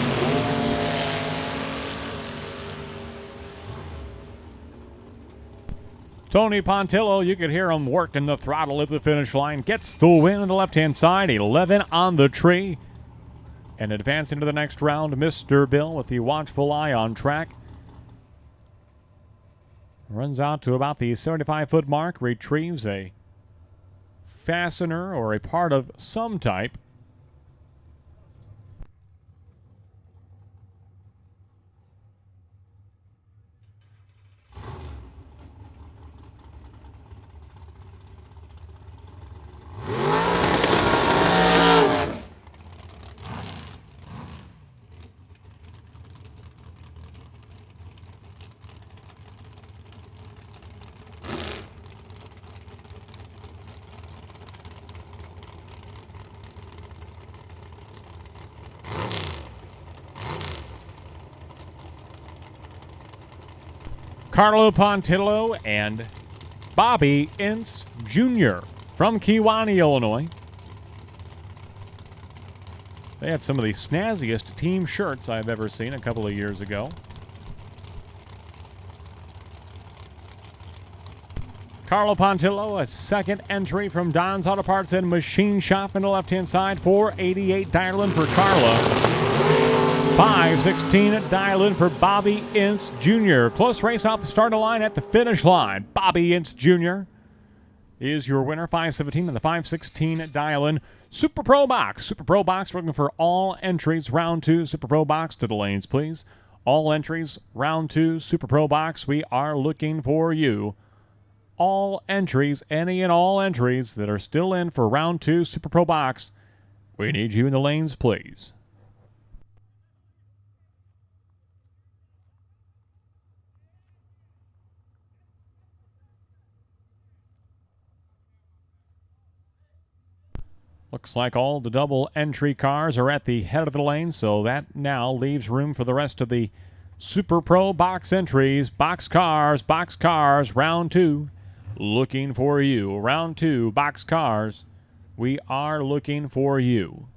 Tony Pontillo, you could hear him working the throttle at the finish line. Gets the win on the left-hand side, 11 on the tree. And advancing to the next round, Mr. Bill with the watchful eye on track. Runs out to about the 75-foot mark, retrieves a fastener or a part of some type. Carlo Pontillo and Bobby Ince Jr. from Kewanee, Illinois. They had some of the snazziest team shirts I've ever seen a couple of years ago. Carlo Pontillo, a second entry from Don's Auto Parts and Machine Shop in the left-hand side. 488 dial-in for Carlo. 516 dial-in for Bobby Ince Jr. Close race off the starting line at the finish line. Bobby Ince Jr. is your winner. 517 and the 516 dial-in. Super Pro Box. Super Pro Box, we're looking for all entries. Round 2, Super Pro Box to the lanes, please. All entries, round 2, Super Pro Box. We are looking for you. All entries, any and all entries that are still in for round 2, Super Pro Box. We need you in the lanes, please. Looks like all the double entry cars are at the head of the lane, so that now leaves room for the rest of the Super Pro box entries. Box cars, round 2. Looking for you. Round 2, box cars. We are looking for you.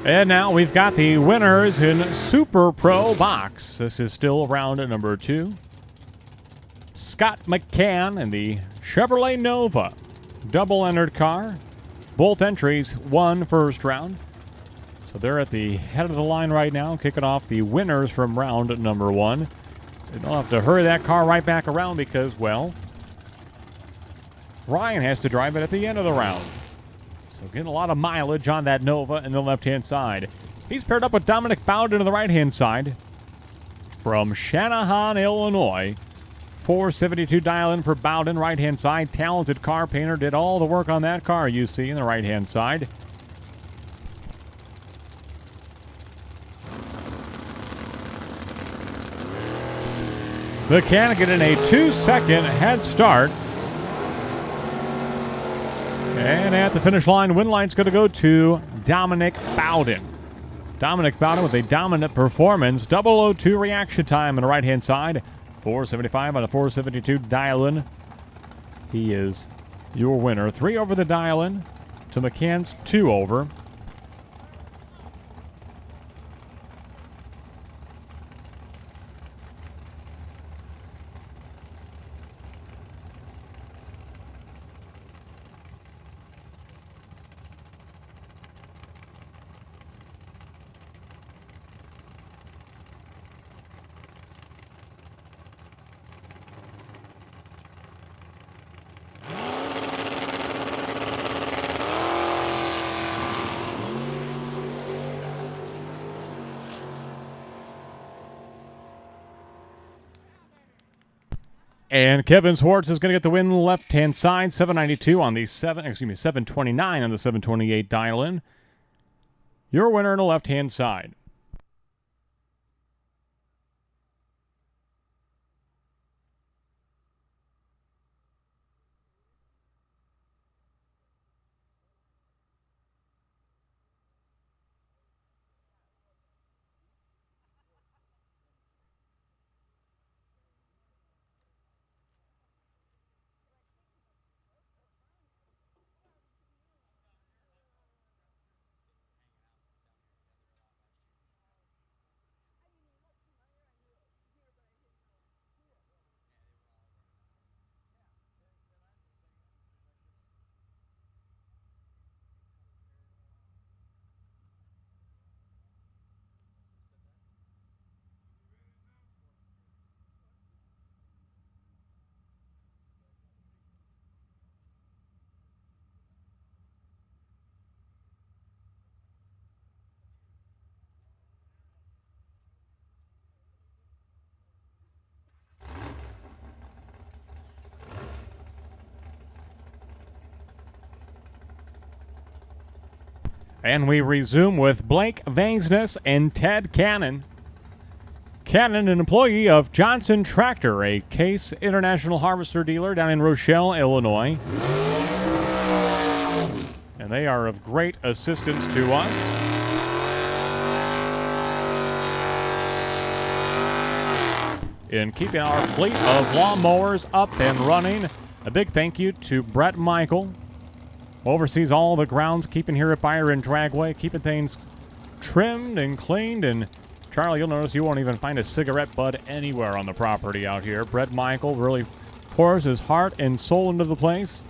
And now we've got the winners in Super Pro Box. This is still round number 2. Scott McCann in the Chevrolet Nova. Double entered car. Both entries won first round. So they're at the head of the line right now, kicking off the winners from round number 1. They don't have to hurry that car right back around because, well, Ryan has to drive it at the end of the round. So getting a lot of mileage on that Nova in the left-hand side. He's paired up with Dominic Bowden on the right-hand side from Channahon, Illinois. 472 dial-in for Bowden, right-hand side. Talented car painter, did all the work on that car you see in the right-hand side. McCann getting a 2-second head start. And at the finish line, win line's going to go to Dominic Bowden. Dominic Bowden with a dominant performance. 002 reaction time on the right-hand side. 475 on a 472 dial-in. He is your winner. 3 over the dial-in to McCann's 2 over. And Kevin Swartz is going to get the win left-hand side, 792 on the 729 on the 728 dial-in. Your winner on the left-hand side. And we resume with Blake Vangsness and Ted Cannon. Cannon, an employee of Johnson Tractor, a Case International Harvester dealer down in Rochelle, Illinois. And they are of great assistance to us. In keeping our fleet of lawnmowers up and running. A big thank you to Brett Michael. Oversees all the grounds, keeping here at Byron Dragway, keeping things trimmed and cleaned. And Charlie, you'll notice you won't even find a cigarette butt anywhere on the property out here. Brett Michael really pours his heart and soul into the place.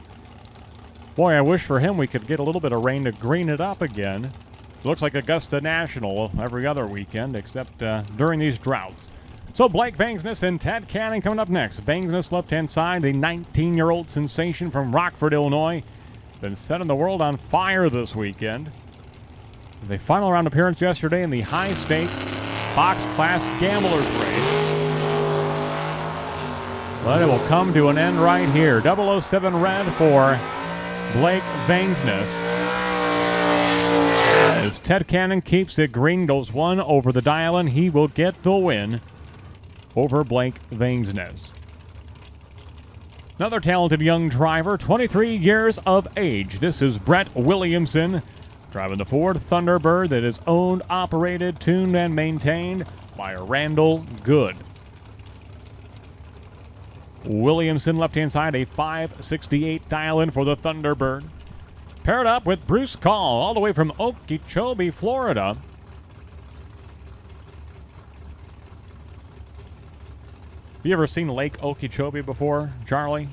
Boy, I wish for him we could get a little bit of rain to green it up again. It looks like Augusta National every other weekend, except during these droughts. So Blake Vangsness and Ted Cannon coming up next. Vangsness left-hand side, the 19-year-old sensation from Rockford, Illinois. Been setting the world on fire this weekend. The final round appearance yesterday in the high-stakes box class gamblers race. But it will come to an end right here. 007 red for Blake Vangsness. As Ted Cannon keeps it green, goes 1 over the dial-in. He will get the win over Blake Vangsness. Another talented young driver, 23 years of age. This is Brett Williamson, driving the Ford Thunderbird that is owned, operated, tuned, and maintained by Randall Good. Williamson, left-hand side, a 568 dial-in for the Thunderbird. Paired up with Bruce Call, all the way from Okeechobee, Florida. Have you ever seen Lake Okeechobee before, Charlie?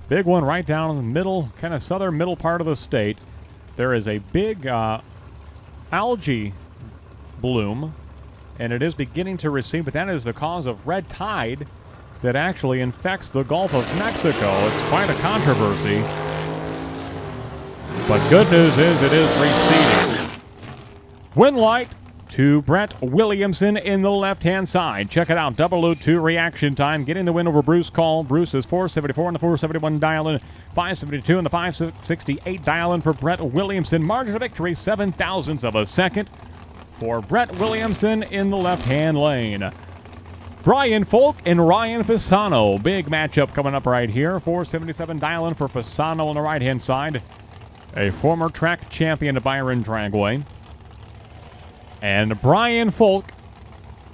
Big one right down in the middle, kind of southern middle part of the state. There is a big algae bloom, and it is beginning to recede, but that is the cause of red tide that actually infects the Gulf of Mexico. It's quite a controversy. But good news is it is receding. Win light to Brett Williamson in the left-hand side. Check it out. 002 reaction time. Getting the win over Bruce Call. Bruce is 474 and the 471 dial-in. 572 and the 568 dial-in for Brett Williamson. Margin of victory, 0.07 of a second for Brett Williamson in the left-hand lane. Brian Folk and Ryan Fasano. Big matchup coming up right here. 477 dial-in for Fasano on the right-hand side. A former track champion of Byron Dragway. And Brian Folk,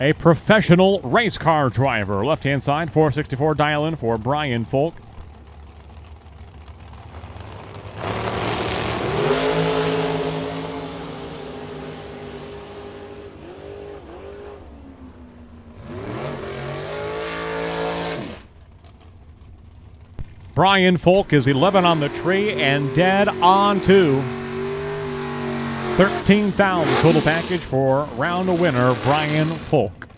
a professional race car driver. Left-hand side, 464 dial-in for Brian Folk. Brian Folk is 11 on the tree and dead on 2. 13,000 total package for round winner Brian Folk.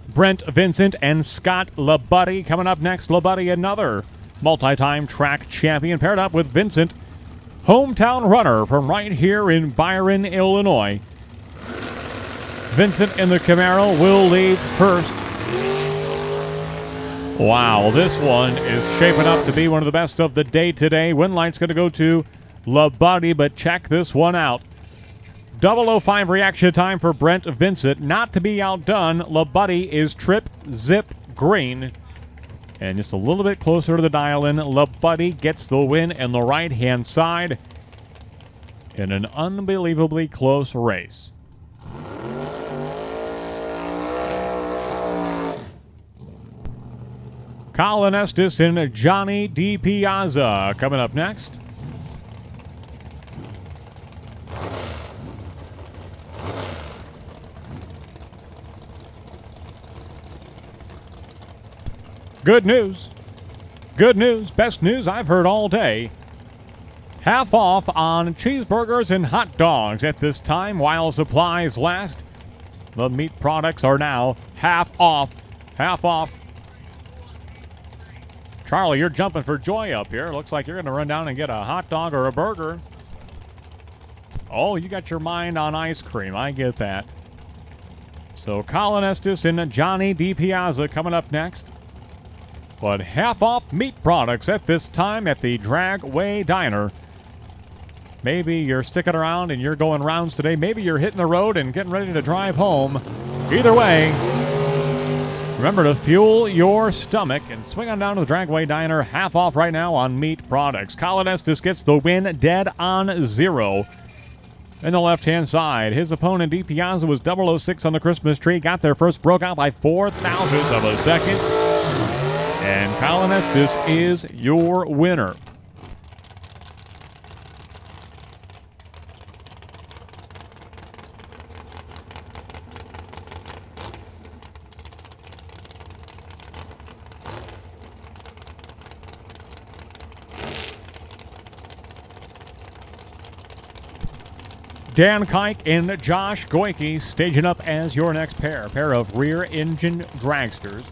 Brent Vincent and Scott LaBuddy coming up next. LaBuddy, another multi-time track champion, paired up with Vincent, hometown runner from right here in Byron, Illinois. Vincent in the Camaro will lead first. Wow, this one is shaping up to be one of the best of the day today. Win light's going to go to LaBuddy, but check this one out. 005 reaction time for Brent Vincent. Not to be outdone, LaBuddy is trip, zip, green. And just a little bit closer to the dial-in, LaBuddy gets the win in the right-hand side in an unbelievably close race. Colin Estes and Johnny DiPiazza coming up next. Good news. Good news. Best news I've heard all day. Half off on cheeseburgers and hot dogs at this time while supplies last. The meat products are now half off. Half off. Charlie, you're jumping for joy up here. Looks like you're going to run down and get a hot dog or a burger. Oh, you got your mind on ice cream. I get that. So Colin Estes and Johnny DiPiazza coming up next. But half off meat products at this time at the Dragway Diner. Maybe you're sticking around and you're going rounds today. Maybe you're hitting the road and getting ready to drive home. Either way, remember to fuel your stomach and swing on down to the Dragway Diner. Half off right now on meat products. Colin Estes gets the win, dead on 0. In the left-hand side, his opponent DiPiazza was 006 on the Christmas tree. Got there first, broke out by 0.04 of a second. And Colin Estes is your winner. Dan Kike and Josh Goyke staging up as your next pair of rear-engine dragsters.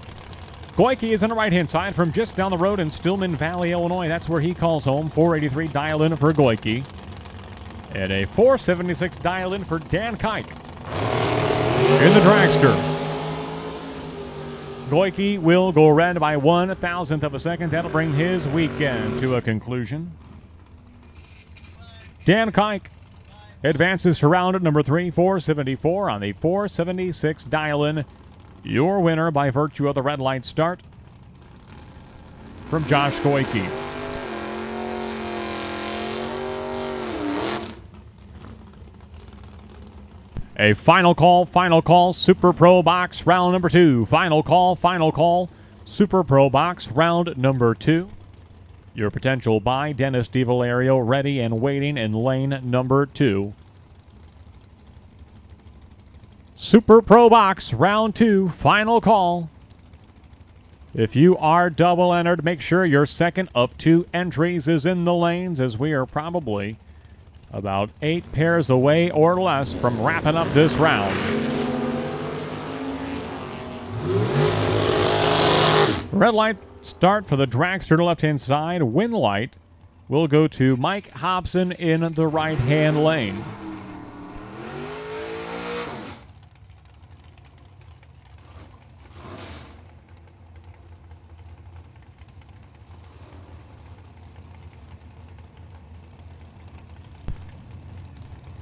Goyke is on the right-hand side from just down the road in Stillman Valley, Illinois. That's where he calls home. 483 dial-in for Goyke. And a 476 dial-in for Dan Kike in the dragster. Goyke will go red by 1,000th of a second. That'll bring his weekend to a conclusion. Dan Kike advances to round number 3, 474 on the 476 dial-in. Your winner by virtue of the red light start from Josh Goyke. A final call, Super Pro Box, round number 2. Final call, Super Pro Box, round number 2. Your potential buy, Dennis DiValerio, ready and waiting in lane number 2. Super Pro Box, round 2, final call. If you are double entered, make sure your second of 2 entries is in the lanes, as we are probably about 8 pairs away or less from wrapping up this round. Red light start for the dragster to the left-hand side. Win light will go to Mike Hobson in the right-hand lane.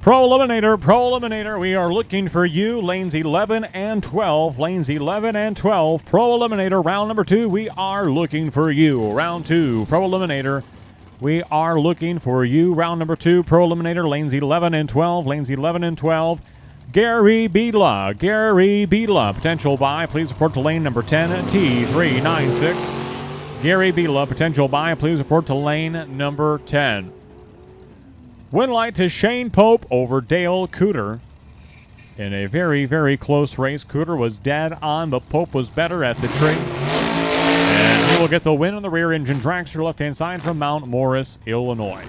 Pro Eliminator, we are looking for you. Lanes 11 and 12. Pro Eliminator, round number 2, we are looking for you. Round 2, Pro Eliminator, we are looking for you. Round number 2, Pro Eliminator, lanes 11 and 12. Gary Beadla, potential buy, please report to lane number 10, T396. Gary Beadla, potential buy, please report to lane number 10. Win light to Shane Pope over Dale Cooter. In a very, very close race, Cooter was dead on, but Pope was better at the tree. And he will get the win on the rear engine dragster left-hand side from Mount Morris, Illinois.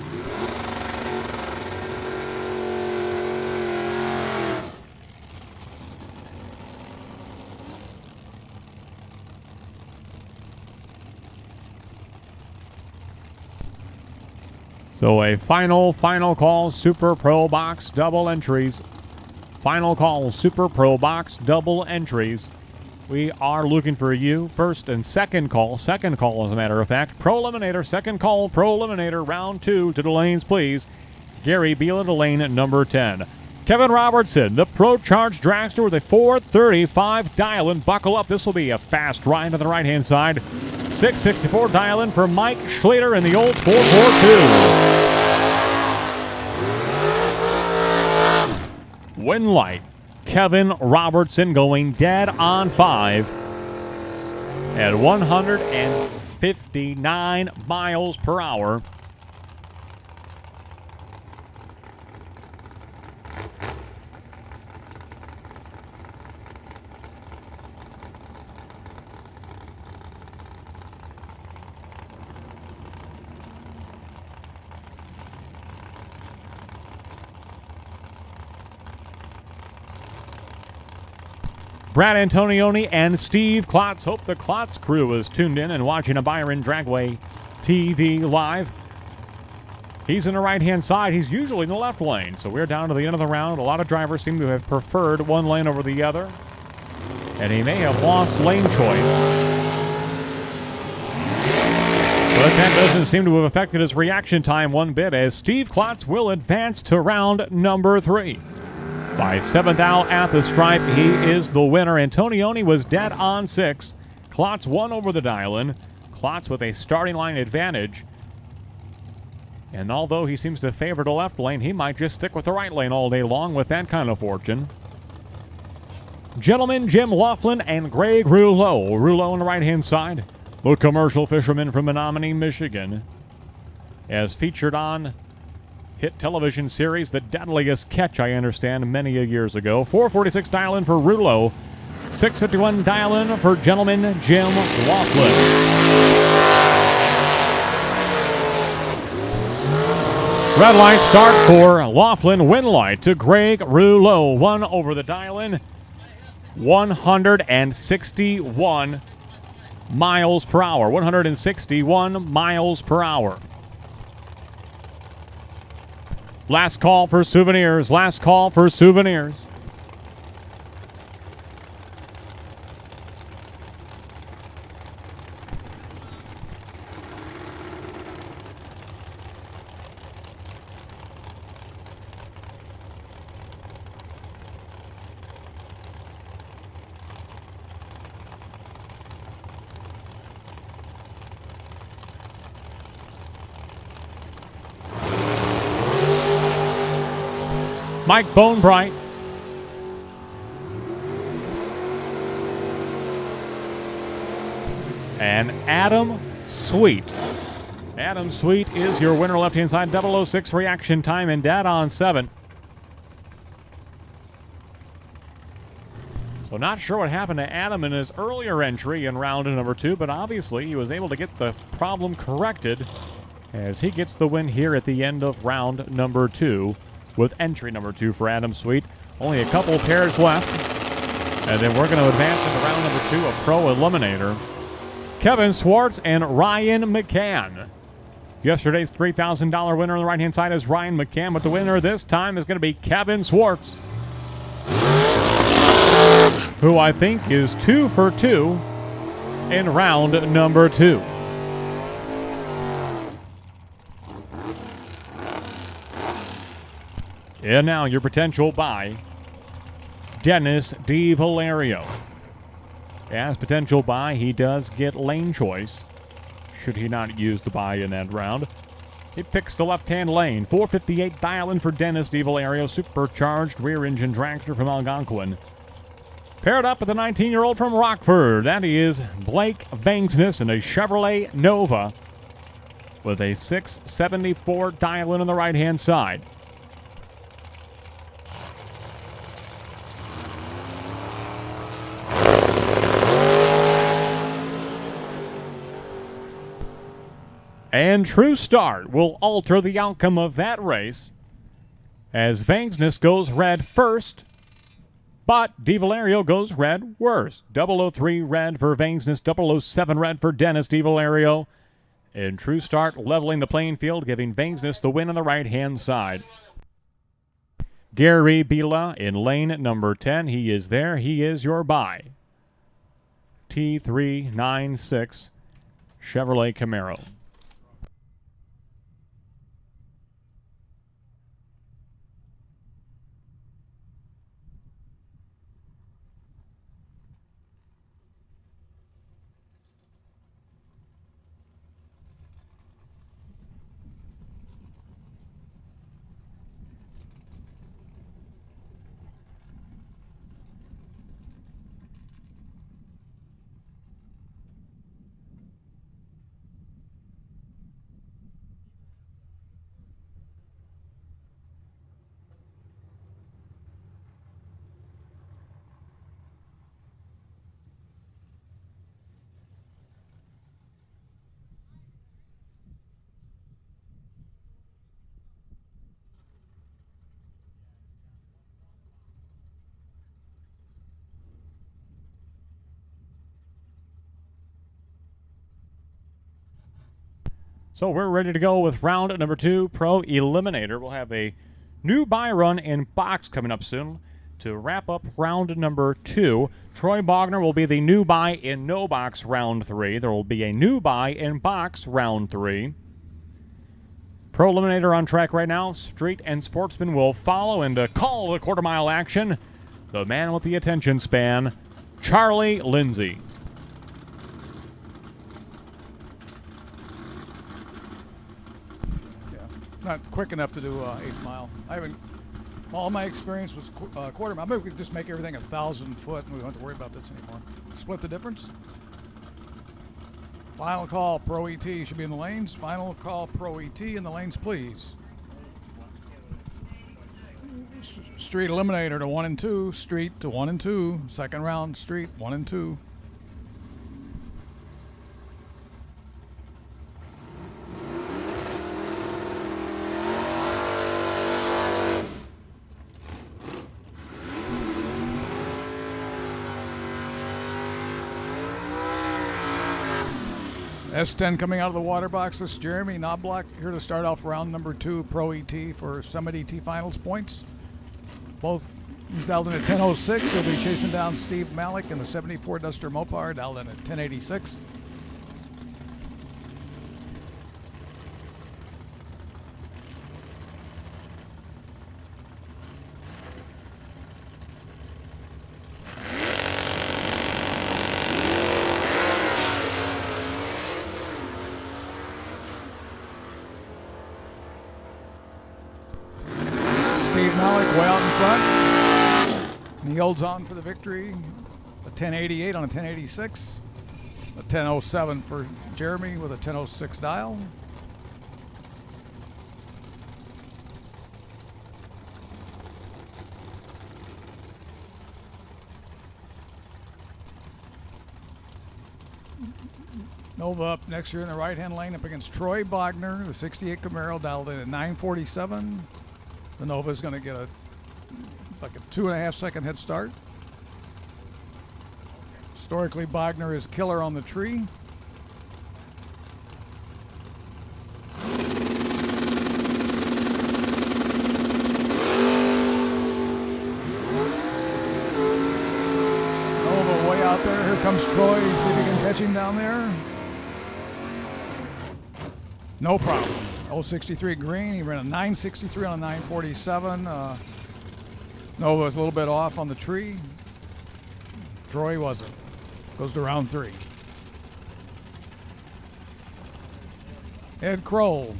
So a final call, Super Pro Box, double entries. Final call, Super Pro Box, double entries. We are looking for you. First and second call as a matter of fact. Pro Eliminator, second call, Pro Eliminator, round 2 to the lanes, please. Gary Beeler to lane number 10. Kevin Robertson, the Pro Charge Dragster with a 435 dial-in. Buckle up, this will be a fast ride to the right-hand side. 664 dial-in for Mike Schlater in the old 442. Win light, Kevin Robertson going dead on 5 at 159 miles per hour. Brad Antonioni and Steve Klotz. Hope the Klotz crew is tuned in and watching a Byron Dragway TV live. He's in the right-hand side. He's usually in the left lane. So we're down to the end of the round. A lot of drivers seem to have preferred one lane over the other. And he may have lost lane choice. But that doesn't seem to have affected his reaction time one bit, as Steve Klotz will advance to round number 3. By 7th out at the stripe, he is the winner. Antonioni was dead on 6. Klotz won over the dial-in. Klotz with a starting line advantage. And although he seems to favor the left lane, he might just stick with the right lane all day long with that kind of fortune. Gentlemen, Jim Laughlin and Greg Rouleau. Rouleau on the right-hand side. The commercial fisherman from Menominee, Michigan. As featured on hit television series The Deadliest Catch, I understand, many a years ago. 446 dial-in for Rouleau. 651 dial-in for Gentleman Jim Laughlin. Red light start for Laughlin. Win light to Greg Rouleau. One over the dial-in. 161 miles per hour. 161 miles per hour. Last call for souvenirs. Last call for souvenirs. Mike Bonebright and Adam Sweet. Adam Sweet is your winner, left-hand side, 006 reaction time and dead on 7. So not sure what happened to Adam in his earlier entry in round number 2, but obviously he was able to get the problem corrected as he gets the win here at the end of round number 2 with entry number 2 for Adam Sweet. Only a couple pairs left, and then we're going to advance into round number 2, a pro eliminator. Kevin Swartz and Ryan McCann. Yesterday's $3,000 winner on the right-hand side is Ryan McCann, but the winner this time is going to be Kevin Swartz, who I think is 2 for 2 in round number 2. And now your potential buy, Dennis DiValerio. As potential buy, he does get lane choice, should he not use the buy in that round. He picks the left-hand lane. 458 dial-in for Dennis DiValerio, supercharged rear-engine tractor from Algonquin. Paired up with a 19-year-old from Rockford. That is Blake Vangsness in a Chevrolet Nova with a 674 dial-in on the right-hand side. And True Start will alter the outcome of that race as Vangsness goes red first, but DiValerio goes red worst. 003 red for Vangsness, 007 red for Dennis DiValerio. And True Start leveling the playing field, giving Vangsness the win on the right-hand side. Gary Bila in lane number 10. He is there. He is your buy. T396 Chevrolet Camaro. So we're ready to go with round number 2, Pro Eliminator. We'll have a new buy run in box coming up soon to wrap up round number 2. Troy Bogner will be the new buy in no box round 3. There will be a new buy in box round 3. Pro Eliminator on track right now. Street and Sportsman will follow and call the quarter-mile action. The man with the attention span, Charlie Lindsay. Not quick enough to do 8 mile. I haven't. All my experience was quarter mile. Maybe we could just make everything 1,000 foot, and we don't have to worry about this anymore. Split the difference. Final call, Pro ET should be in the lanes. Final call, Pro ET in the lanes, please. Street Eliminator to 1 and 2. Street to 1 and 2. Second round, Street 1 and 2. S10 coming out of the water box. This is Jeremy Knobloch here to start off round number 2 Pro ET for Summit ET Finals points. Both he's dialed in at 10:06. He'll be chasing down Steve Malik in the 74 Duster Mopar, dialed in at 10:86. Steve Malik way out in front. And he holds on for the victory. A 1088 on a 1086. A 10:07 for Jeremy with a 10:06 dial. Nova up next year in the right-hand lane up against Troy Bogner, the 68 Camaro, dialed in at 9:47. The Nova is going to get like a 2.5 second head start. Historically, Bogner is killer on the tree. Nova way out there. Here comes Troy. See if he can catch him down there. No problem. 063 green. He ran a 963 on a 947. Nova was a little bit off on the tree. Troy wasn't. Goes to round 3. Ed Kroll.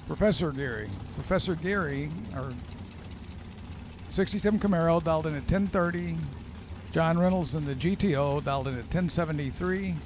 Professor Gary. Professor Gary, our 67 Camaro, dialed in at 1030. John Reynolds in the GTO, dialed in at 1073.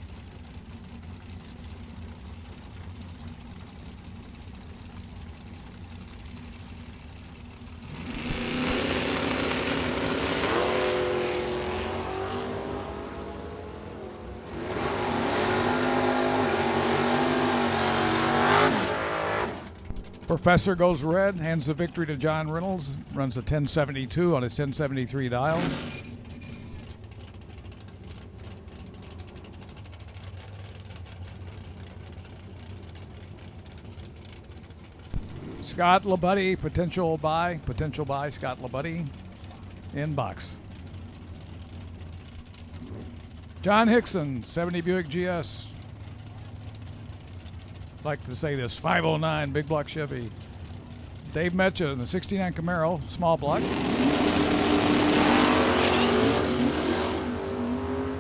Professor goes red, hands the victory to John Reynolds, runs a 1072 on his 1073 dial. Scott LaBuddy, potential buy, Scott LaBuddy in box. John Hickson, 70 Buick GS. Like to say this, 509 big block Chevy. Dave Metcha in the 69 Camaro, small block.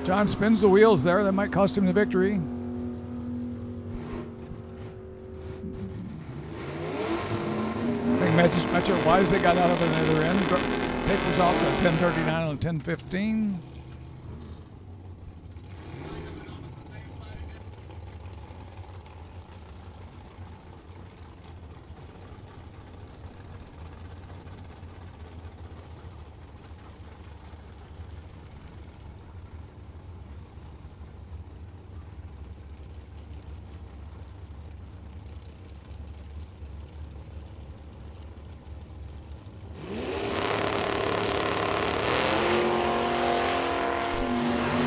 John spins the wheels there. That might cost him the victory. I think Metcha wisely got out of the other end. Papers off to 1039 on a 1015.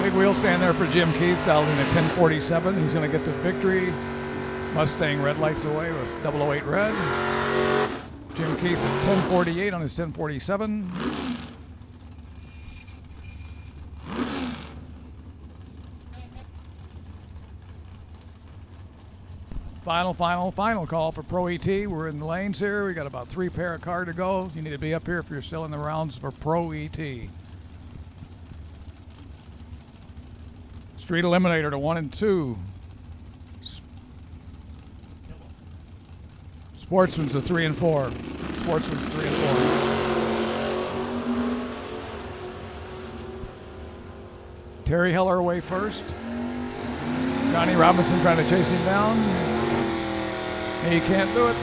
Big wheel stand there for Jim Keith, dialed in at 1047. He's going to get the victory. Mustang red lights away with 008 red. Jim Keith at 1048 on his 1047. Final call for Pro ET. We're in the lanes here. We got about 3 pair of car to go. You need to be up here if you're still in the rounds for Pro ET. Street Eliminator to 1 and 2. Sportsman's to 3 and 4. Sportsman's 3 and 4. Terry Heller away first. Johnny Robinson trying to chase him down. He can't do it.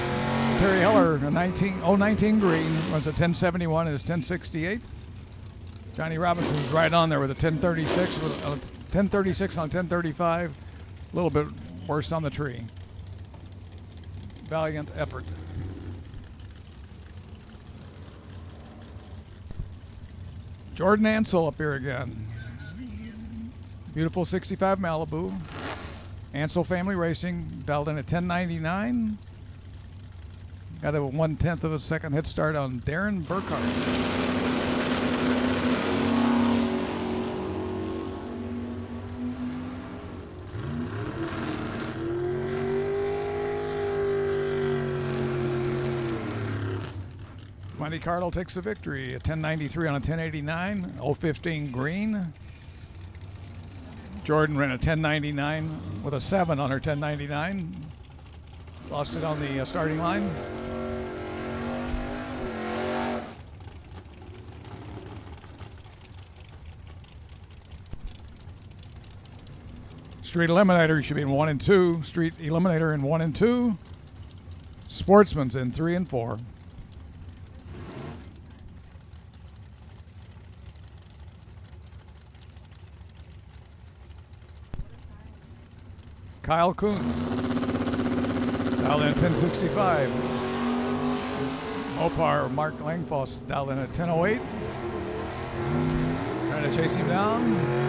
Terry Heller, a 19 green, runs a 1071 and is 1068. Johnny Robinson's right on there with a 1036 with a 1036 on 1035. A little bit worse on the tree. Valiant effort. Jordan Ansel up here again. Beautiful 65 Malibu. Ansel Family Racing, dialed in at 1099. Got a 1/10 of a second head start on Darren Burkhardt. Monte Carlo takes the victory. A 1093 on a 1089. 015 green. Jordan ran a 1099 with a 7 on her 1099. Lost it on the starting line. Street Eliminator should be in 1 and 2. Street Eliminator in 1 and 2. Sportsman's in 3 and 4. Kyle Kuntz, dialed in at 1065. Mopar Mark Langfoss, dialed in at 1008. Trying to chase him down.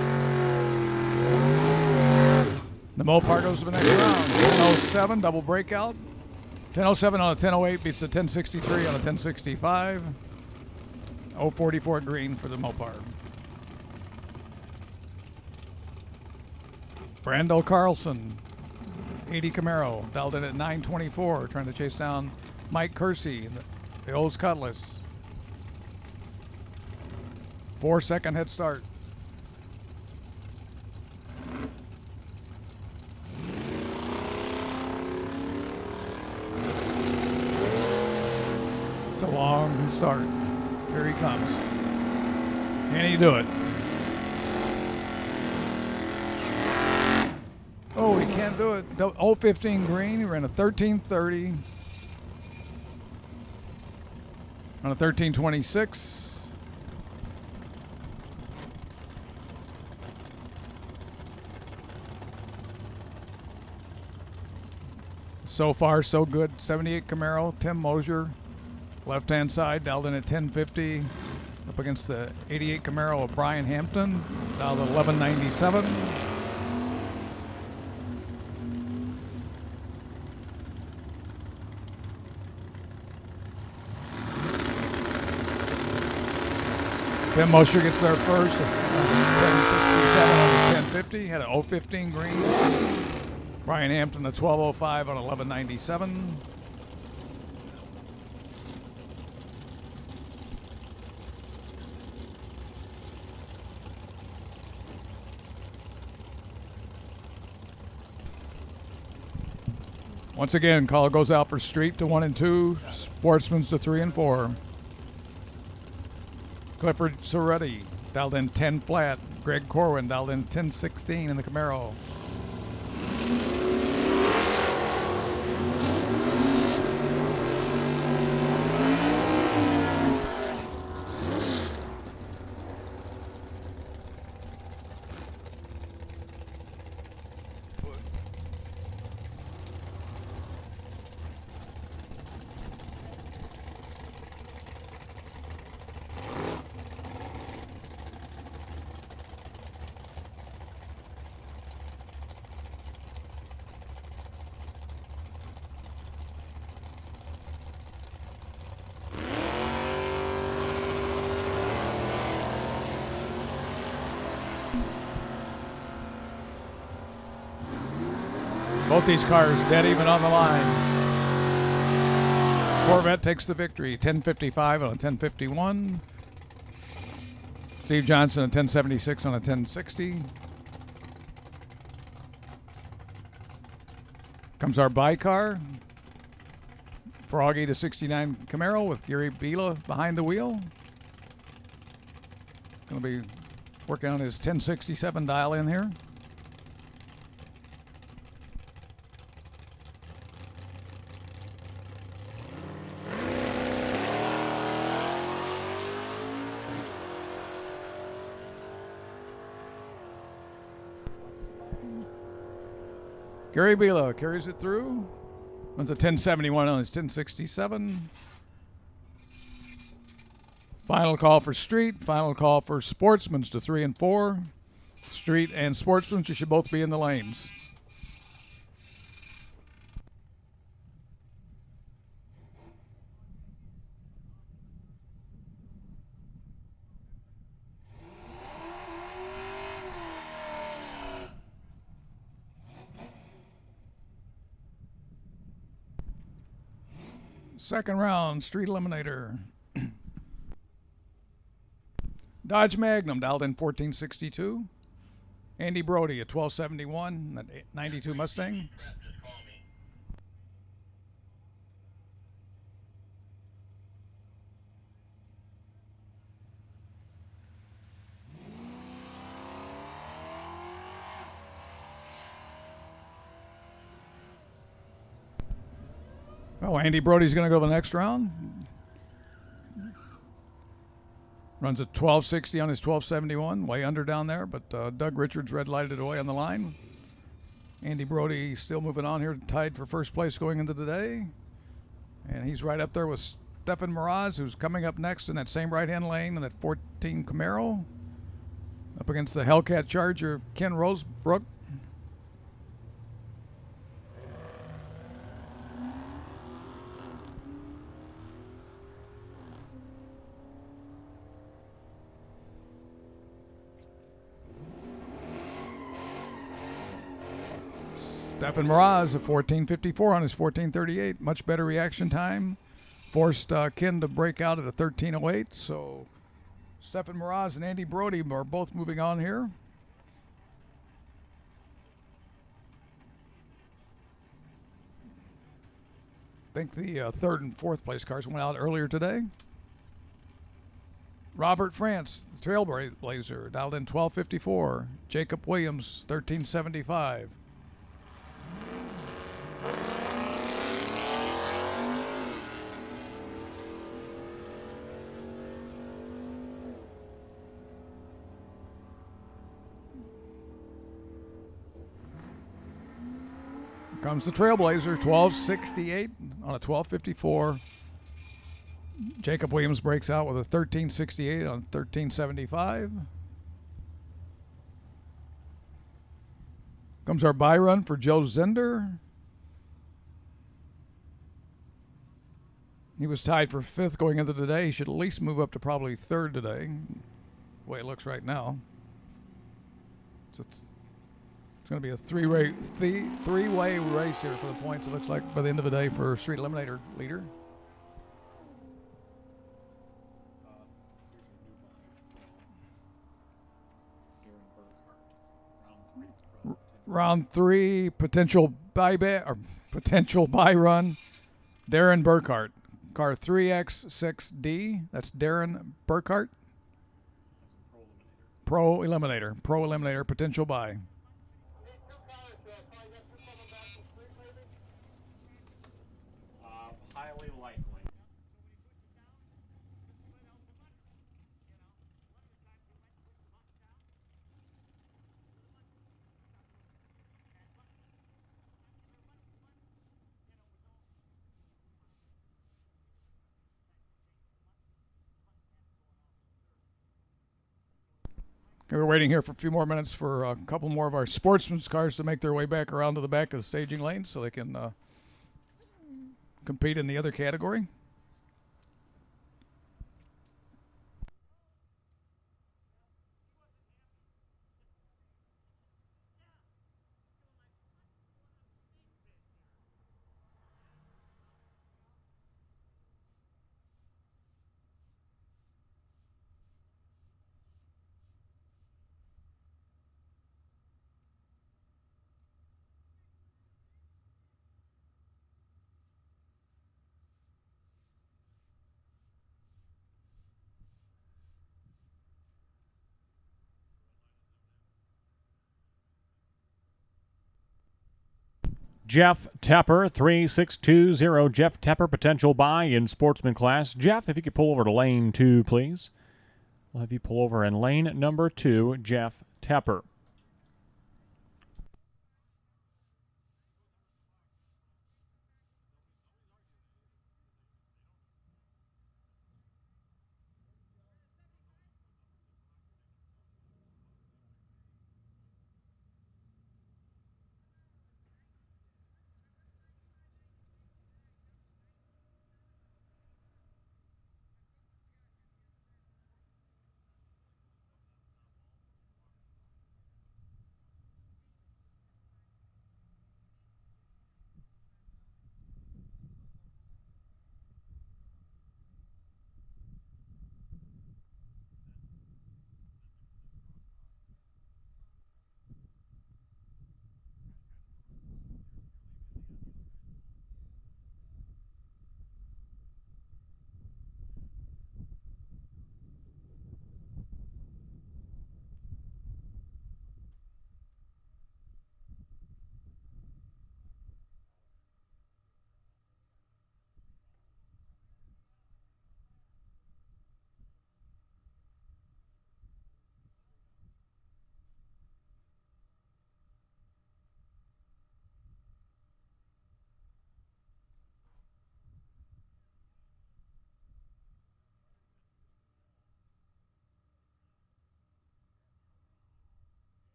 The Mopar goes to the next round. 1007, double breakout. 1007 on a 1008 beats the 1063 on a 1065. 044 green for the Mopar. Brando Carlson, 80 Camaro, dialed in at 924, trying to chase down Mike Kersey, the Olds Cutlass. 4-second head start. It's a long start. Here he comes. Can he do it? Oh, he can't do it. 015 green. He ran a 1330 on a 1326. So far, so good. 78 Camaro, Tim Mosier. Left-hand side, dialed in at 1050. Up against the 88 Camaro of Brian Hampton, dialed at 1197. Tim Mosher gets there first. 1067 on the 1050. Had a 015 green. Brian Hampton, the 1205 on 1197. Once again, call goes out for Street to 1 and 2, Sportsman's to 3 and 4. Clifford Soretti, dialed in 10 flat. Greg Corwin, dialed in 1016 in the Camaro. Both these cars dead even on the line. Corvette takes the victory, 1055 on a 1051. Steve Johnson a 1076 on a 1060. Comes our bi-car. Froggy to 69 Camaro with Gary Bila behind the wheel. Going to be working on his 1067 dial in here. Gary Bila carries it through. Runs a 1071 on his 1067. Final call for Street. Final call for Sportsman's to 3 and 4. Street and Sportsman's, you should both be in the lanes. Second round, Street Eliminator. Dodge Magnum, dialed in 1462. Andy Brody, a 1271, that 92 Mustang. Oh, Andy Brody's going to go the next round. Runs a 1260 on his 1271, way under down there, but Doug Richards red lighted away on the line. Andy Brody still moving on here, tied for first place going into today. And he's right up there with Stefan Mraz, who's coming up next in that same right-hand lane in that 14 Camaro. Up against the Hellcat Charger, Ken Rosebrook. Stefan Mraz at 14:54 on his 14:38. Much better reaction time. Forced Ken to break out at a 13:08. So Stefan Mraz and Andy Brody are both moving on here. I think the third and fourth place cars went out earlier today. Robert France, the Trailblazer, dialed in 12:54. Jacob Williams, 13:75. Comes the Trailblazer, 12:68 on a 12:54. Jacob Williams breaks out with a 13:68 on 13:75. Comes our buy run for Joe Zender. He was tied for fifth going into today. He should at least move up to probably third today, the way it looks right now. So it's going to be a three-way race here for the points, it looks like, by the end of the day for Street Eliminator leader. Round three, potential buy run, Darren Burkhart. Car 3X6D, that's Darren Burkhart. Pro Eliminator, potential buy. Highly likely. We're waiting here for a few more minutes for a couple more of our Sportsman's cars to make their way back around to the back of the staging lane so they can compete in the other category. Jeff Tepper, 3620. Jeff Tepper, potential buy in Sportsman class. Jeff, if you could pull over to lane 2, please. We'll have you pull over in lane number 2, Jeff Tepper.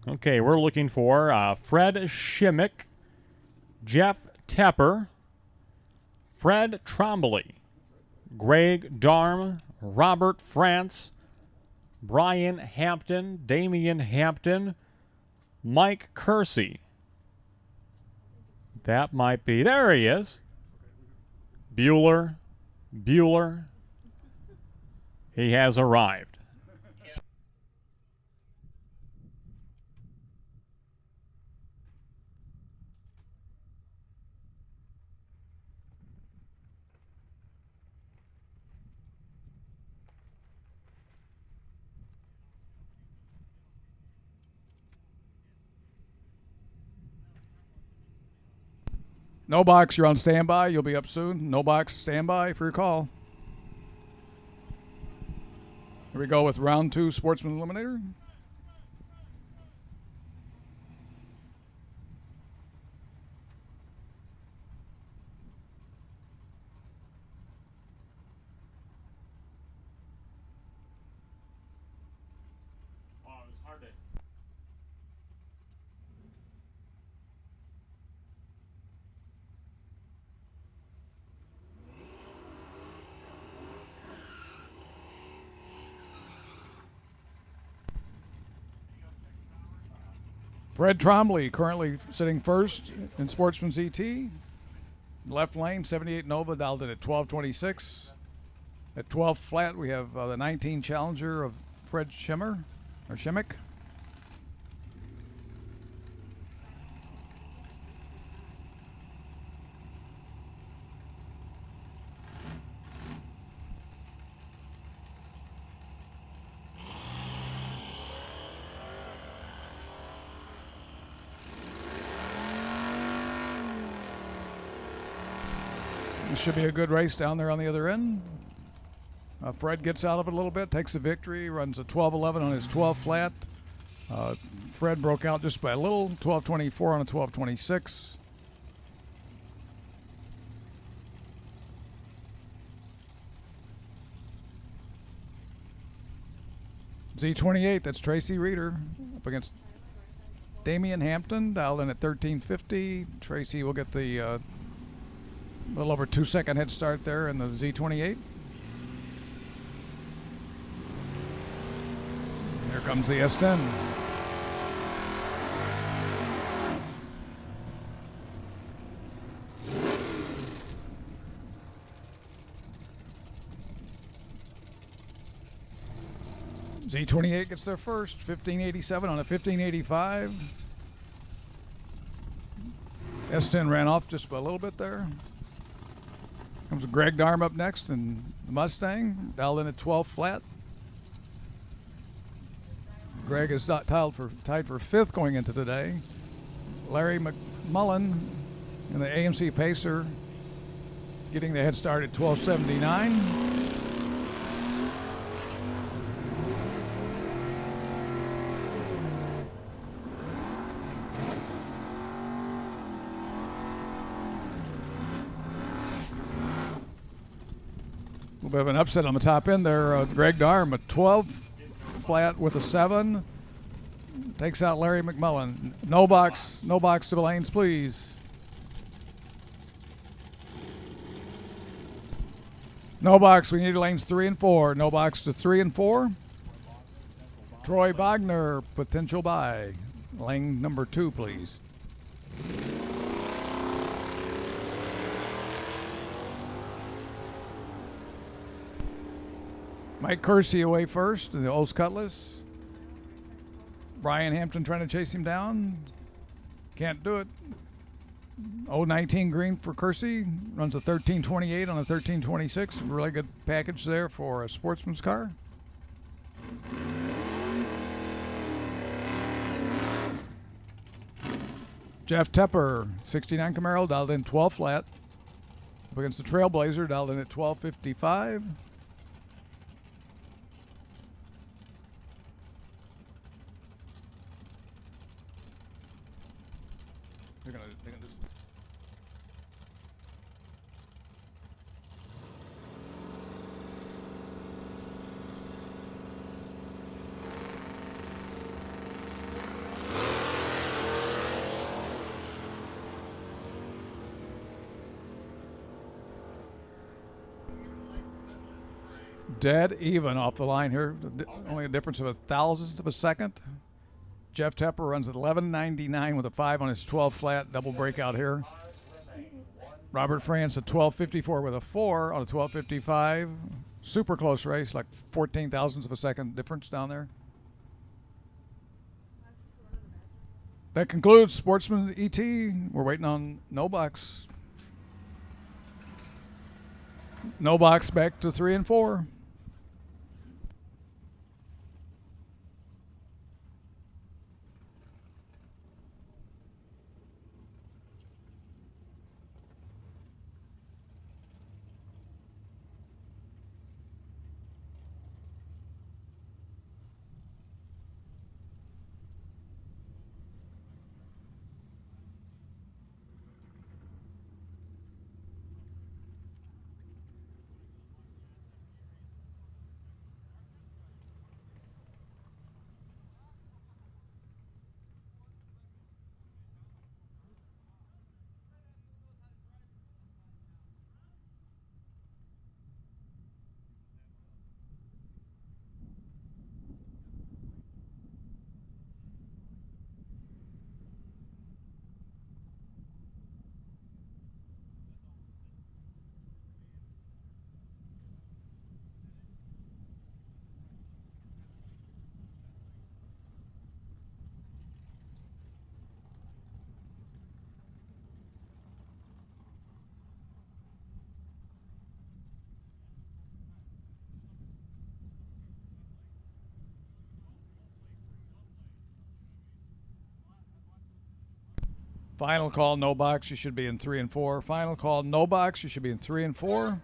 Okay, we're looking for Fred Shimmick, Jeff Tepper, Fred Trombley, Greg Darm, Robert France, Brian Hampton, Damian Hampton, Mike Kersey. That might be, there he is. Bueller. He has arrived. No box, you're on standby. You'll be up soon. No box, standby for your call. Here we go with round 2, Sportsman Eliminator. Fred Trombley currently sitting first in Sportsman's ET. Left lane, 78 Nova, dialed in at 1226. At 12 flat, we have the 19 Challenger of Fred Shimmick. This should be a good race down there on the other end. Fred gets out of it a little bit, takes the victory, runs a 12:11 on his 12 flat. Fred broke out just by a little, 12:24 on a 12:26. Z28, that's Tracy Reeder up against Damian Hampton, dialed in at 1350. Tracy will get the little over 2-second head start there in the Z28. Here comes the S10. Z28 gets there first, 1587 on a 1585. S10 ran off just a little bit there. Comes Greg Darm up next, and the Mustang dialed in at 12 flat. Greg is not tied for 5th going into today. Larry McMullen in the AMC Pacer getting the head start at 1279. A little bit of an upset on the top end there. Greg Darm, a 12 flat with a 7. Takes out Larry McMullen. No box to the lanes, please. No box, we need lanes 3 and 4. No box to 3 and 4. Troy Bogner, potential buy. Lane number 2, please. Mike Kersey away first in the O's Cutlass. Brian Hampton trying to chase him down. Can't do it. 019 green for Kersey. Runs a 1328 on a 1326. Really good package there for a sportsman's car. Jeff Tepper, 69 Camaro, dialed in 12 flat. Up against the Trailblazer, dialed in at 1255. They're gonna just... Dead even off the line here. Only a difference of a thousandth of a second. Jeff Tepper runs at 11.99 with a 5 on his 12 flat double breakout here. Robert France at 12.54 with a 4 on a 12.55. Super close race, like 14 thousandths of a second difference down there. That concludes Sportsman ET. We're waiting on No Box. No Box back to 3 and 4. Final call, No Box, you should be in 3 and 4. Final call, No Box, you should be in 3 and 4.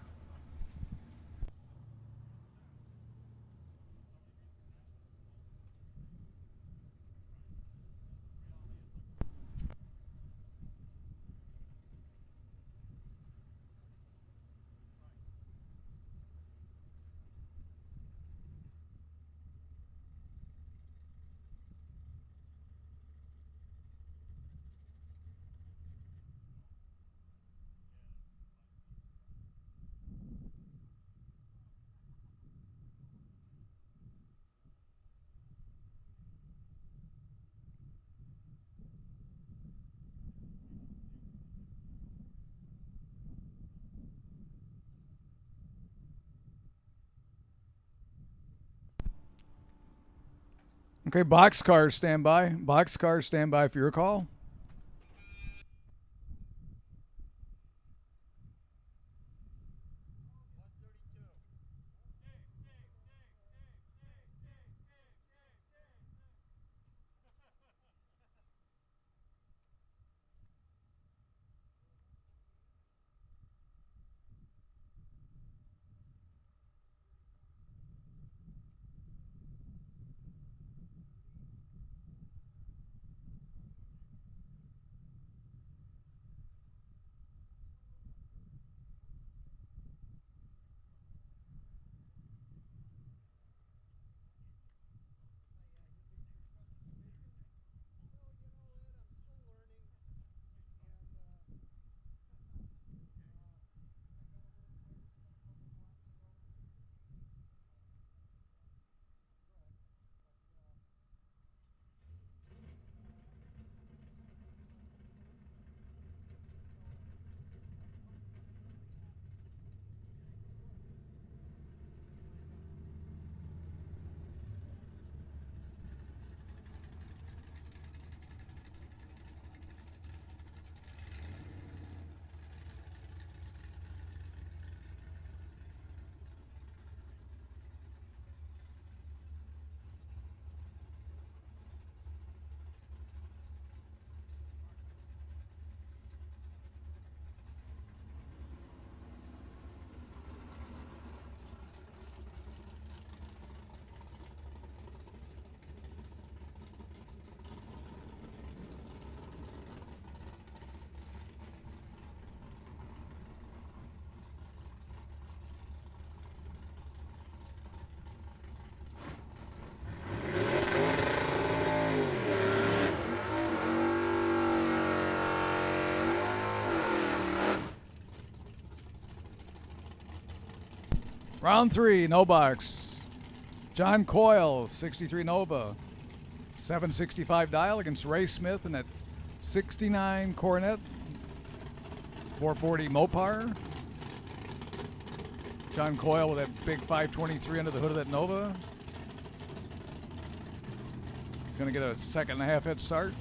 Okay, boxcars stand by. Boxcars stand by for your call. Round 3, no box. John Coyle, 63 Nova. 765 dial against Ray Smith in that 69 Coronet. 440 Mopar. John Coyle with that big 523 under the hood of that Nova. He's going to get a 2.5 head start.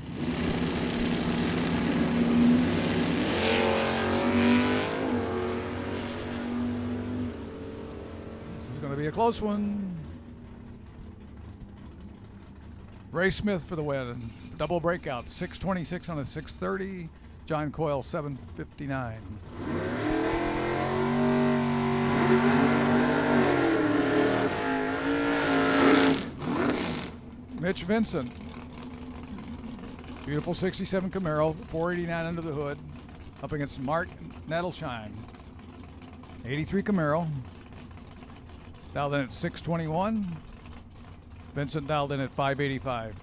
This is going to be a close one. Ray Smith for the win. Double breakout. 626 on a 630. John Coyle 759. Mitch Vincent. Beautiful 67 Camaro. 489 under the hood. Up against Mark Nettlesheim. 83 Camaro. Dialed in at 621. Vincent dialed in at 585.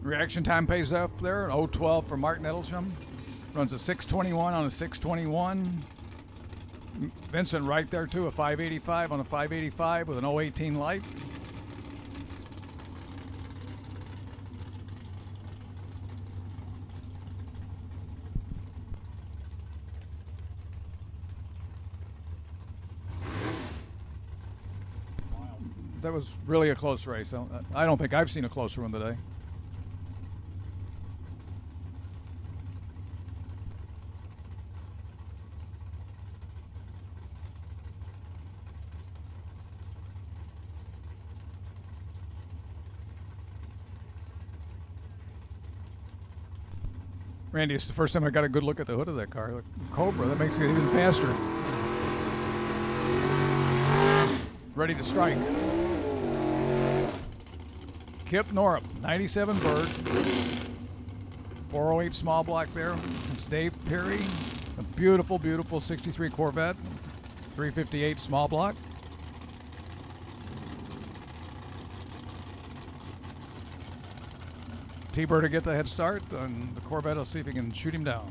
Reaction time pays off there. An 012 for Mark Nettlesham. Runs a 621 on a 621. Vincent right there too, a 585 on a 585 with an 018 light. That was really a close race. I don't think I've seen a closer one today. Randy, it's the first time I got a good look at the hood of that car. The Cobra, that makes it even faster. Ready to strike. Kip Norup, 97 Bird. 408 small block there. It's Dave Perry. A beautiful, beautiful 63 Corvette. 358 small block. T-Bird to get the head start, and the Corvette will see if he can shoot him down.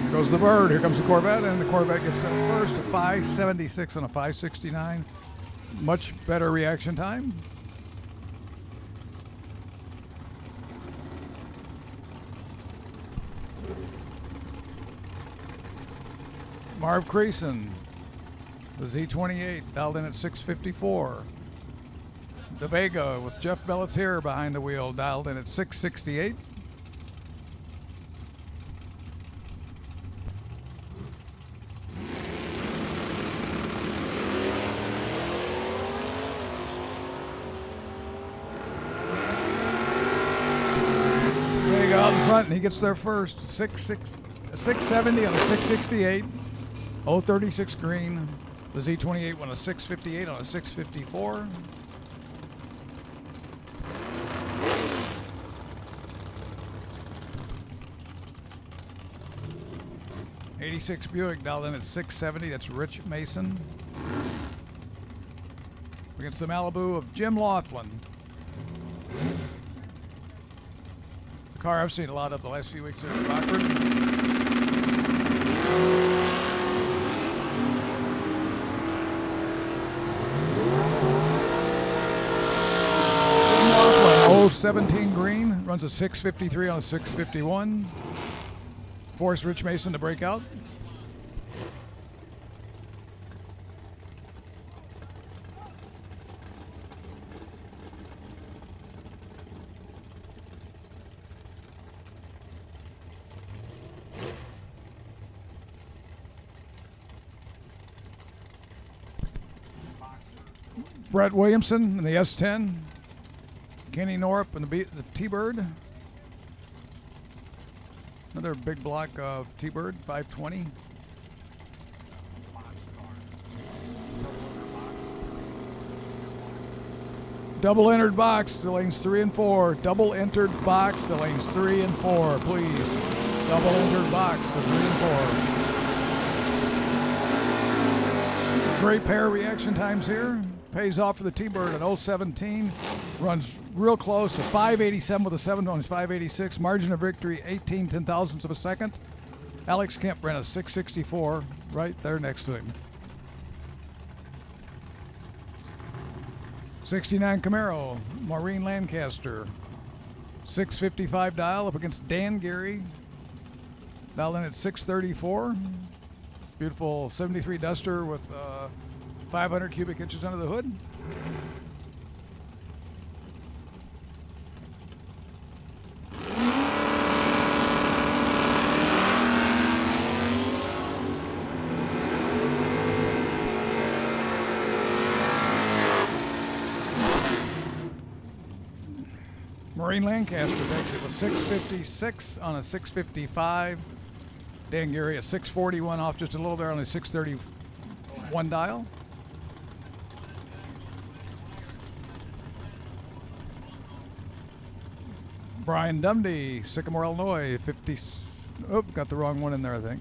Here goes the Bird. Here comes the Corvette, and the Corvette gets set first, a 576 on a 569. Much better reaction time. Marv Creason, the Z28, dialed in at 654. De Vega with Jeff Bellatier behind the wheel, dialed in at 668. Vega out in front, and he gets there first. 670 on a 668. 036 green. The Z28 won a 658 on a 654. '86 Buick dialed in at 670. That's Rich Mason. Against the Malibu of Jim Laughlin. The car I've seen a lot of the last few weeks here at Rockford. 17 green, runs a 653 on a 651. Forced Rich Mason to break out. Brett Williamson in the S10. Kenny Norup in the T-Bird. Another big block of T-Bird, 520. Double entered box to lanes 3 and 4. Double entered box to lanes 3 and 4, please. Double entered box to 3 and 4. Great pair reaction times here. Pays off for the T-Bird at 017. Runs real close to 587 with a 7 runs 586. Margin of victory 18 10,000ths of a second. Alex Kemp ran a 664 right there next to him. 69 Camaro, Maureen Lancaster. 655 dial up against Dan Gary. Dialed in at 634. Beautiful 73 Duster with 500 cubic inches under the hood. Maureen Lancaster takes it with 656 on a 655. Dan Gary a 641 off just a little there on a 631 dial. Brian Dumdy, Sycamore, Illinois, 50. Oh, got the wrong one in there, I think.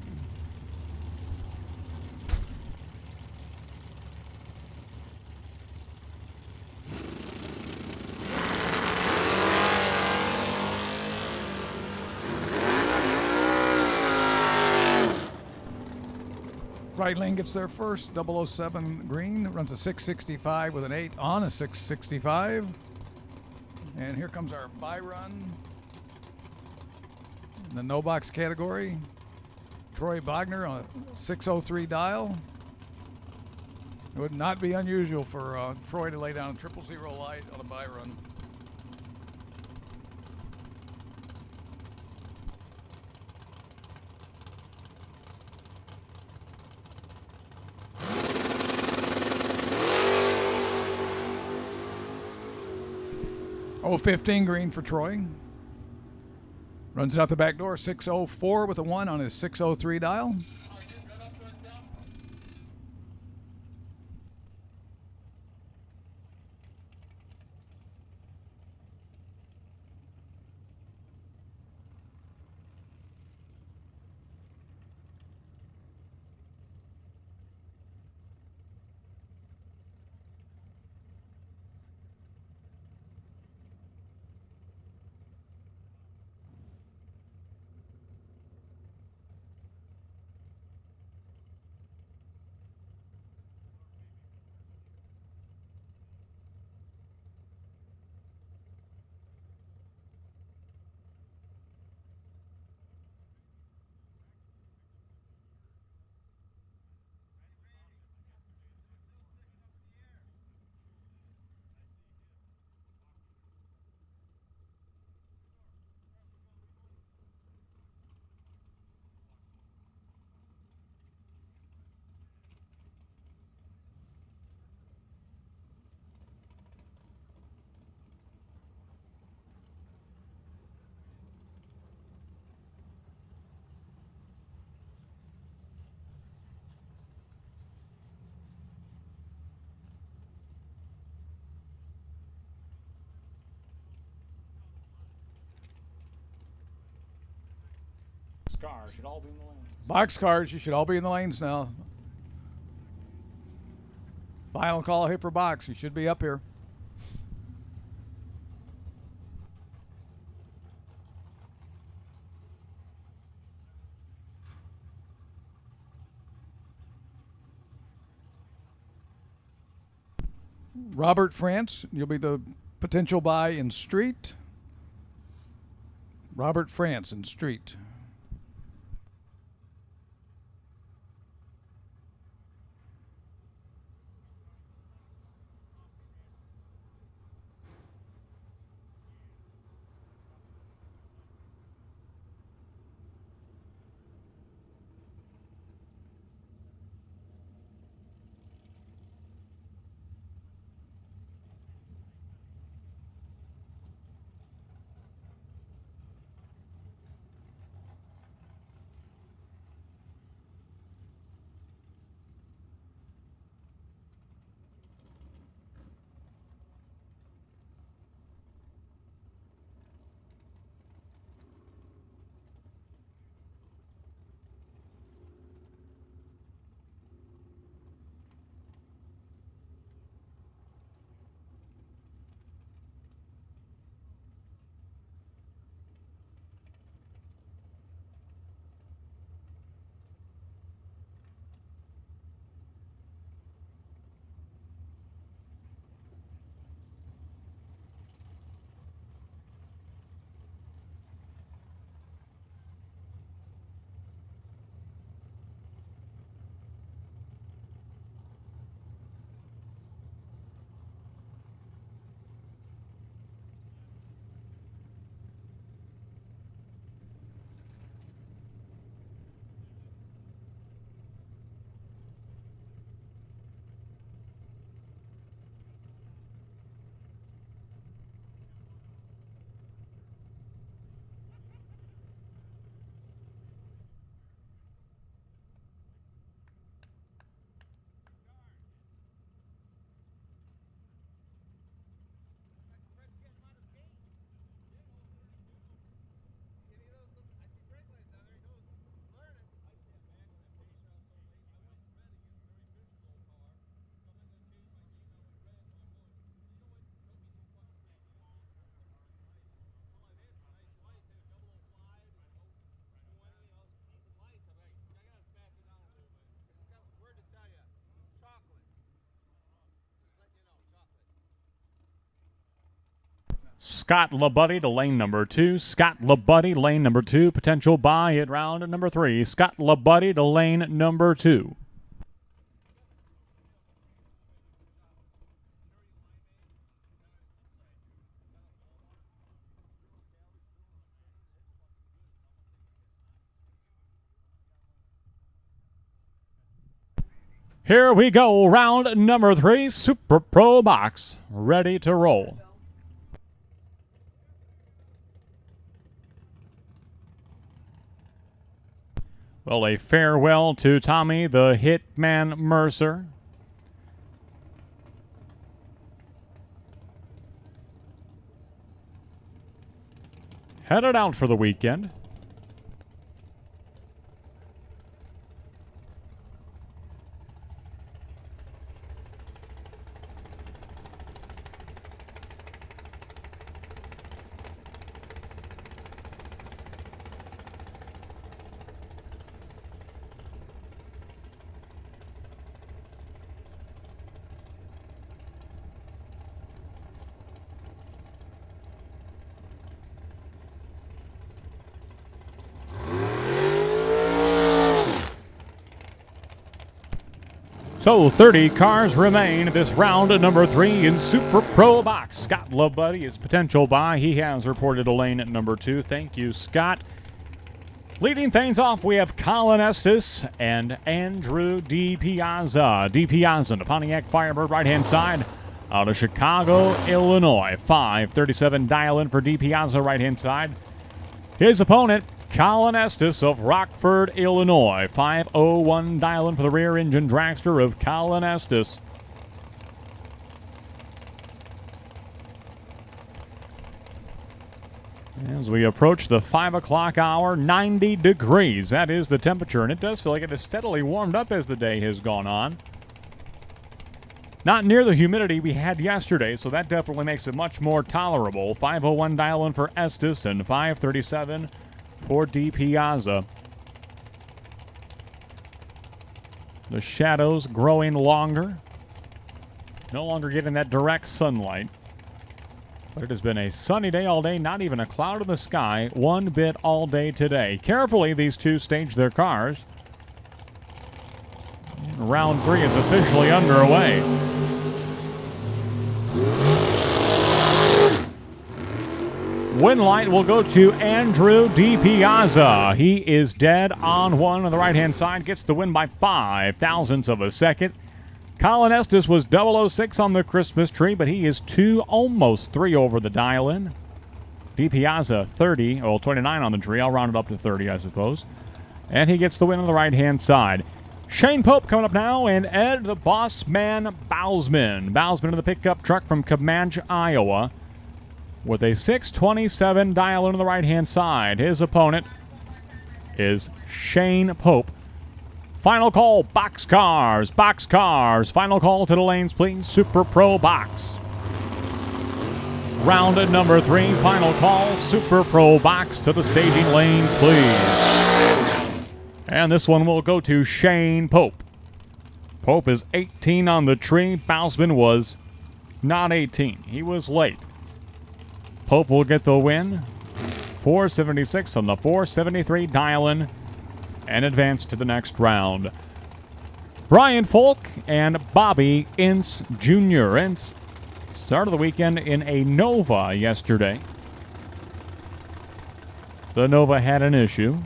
Right lane gets there first, 007 green, runs a 665 with an 8 on a 665. And here comes our Byron in the no box category. Troy Wagner on a 603 dial. It would not be unusual for Troy to lay down a 000 light on a Byron. Oh, 15 green for Troy. Runs it out the back door, 604 with a 1 on his 603 dial. Cars should all be in the lanes. Box cars, you should all be in the lanes now. Final call here for box. You should be up here. Robert France, you'll be the potential buy in street. Robert France in street. Scott LaBuddy to lane number 2. Scott LaBuddy, lane number 2. Potential buy at round number 3. Scott LaBuddy to lane number 2. Here we go, round number 3, Super Pro Box, ready to roll. Well, a farewell to Tommy the Hitman Mercer. Headed out for the weekend. So 30 cars remain this round at number 3 in Super Pro Box. Scott LaBuddy is potential buy. He has reported a lane at number 2. Thank you, Scott. Leading things off, we have Colin Estes and Andrew DiPiazza. DiPiazza, the Pontiac Firebird, right-hand side, out of Chicago, Illinois. 537 dial-in for DiPiazza, right-hand side. His opponent, Colin Estes of Rockford, Illinois. 501 dial-in for the rear engine dragster of Colin Estes. As we approach the 5 o'clock hour, 90 degrees. That is the temperature, and it does feel like it has steadily warmed up as the day has gone on. Not near the humidity we had yesterday, so that definitely makes it much more tolerable. 501 dial-in for Estes and 537 for DiPiazza. The shadows growing longer. No longer getting that direct sunlight. But it has been a sunny day all day, not even a cloud in the sky, one bit all day today. Carefully, these two stage their cars. And round 3 is officially underway. Win light will go to Andrew DiPiazza. He is dead on 1 on the right-hand side. Gets the win by 5 thousandths of a second. Colin Estes was 006 on the Christmas tree, but he is 2, almost 3 over the dial-in. DiPiazza 30, well 29 on the tree. I'll round it up to 30, I suppose. And he gets the win on the right-hand side. Shane Pope coming up now, and Ed the Boss Man Bousman. Bousman in the pickup truck from Comanche, Iowa, with a 627 dial-in on the right-hand side. His opponent is Shane Pope. Final call, box cars, box cars. Final call to the lanes, please. Super Pro Box. Round at number 3, final call, Super Pro Box to the staging lanes, please. And this one will go to Shane Pope. Pope is 18 on the tree. Bousman was not 18. He was late. Pope will get the win. 476 on the 473 dial-in and advance to the next round. Brian Folk and Bobby Ince Jr. Ince started the weekend in a Nova yesterday. The Nova had an issue,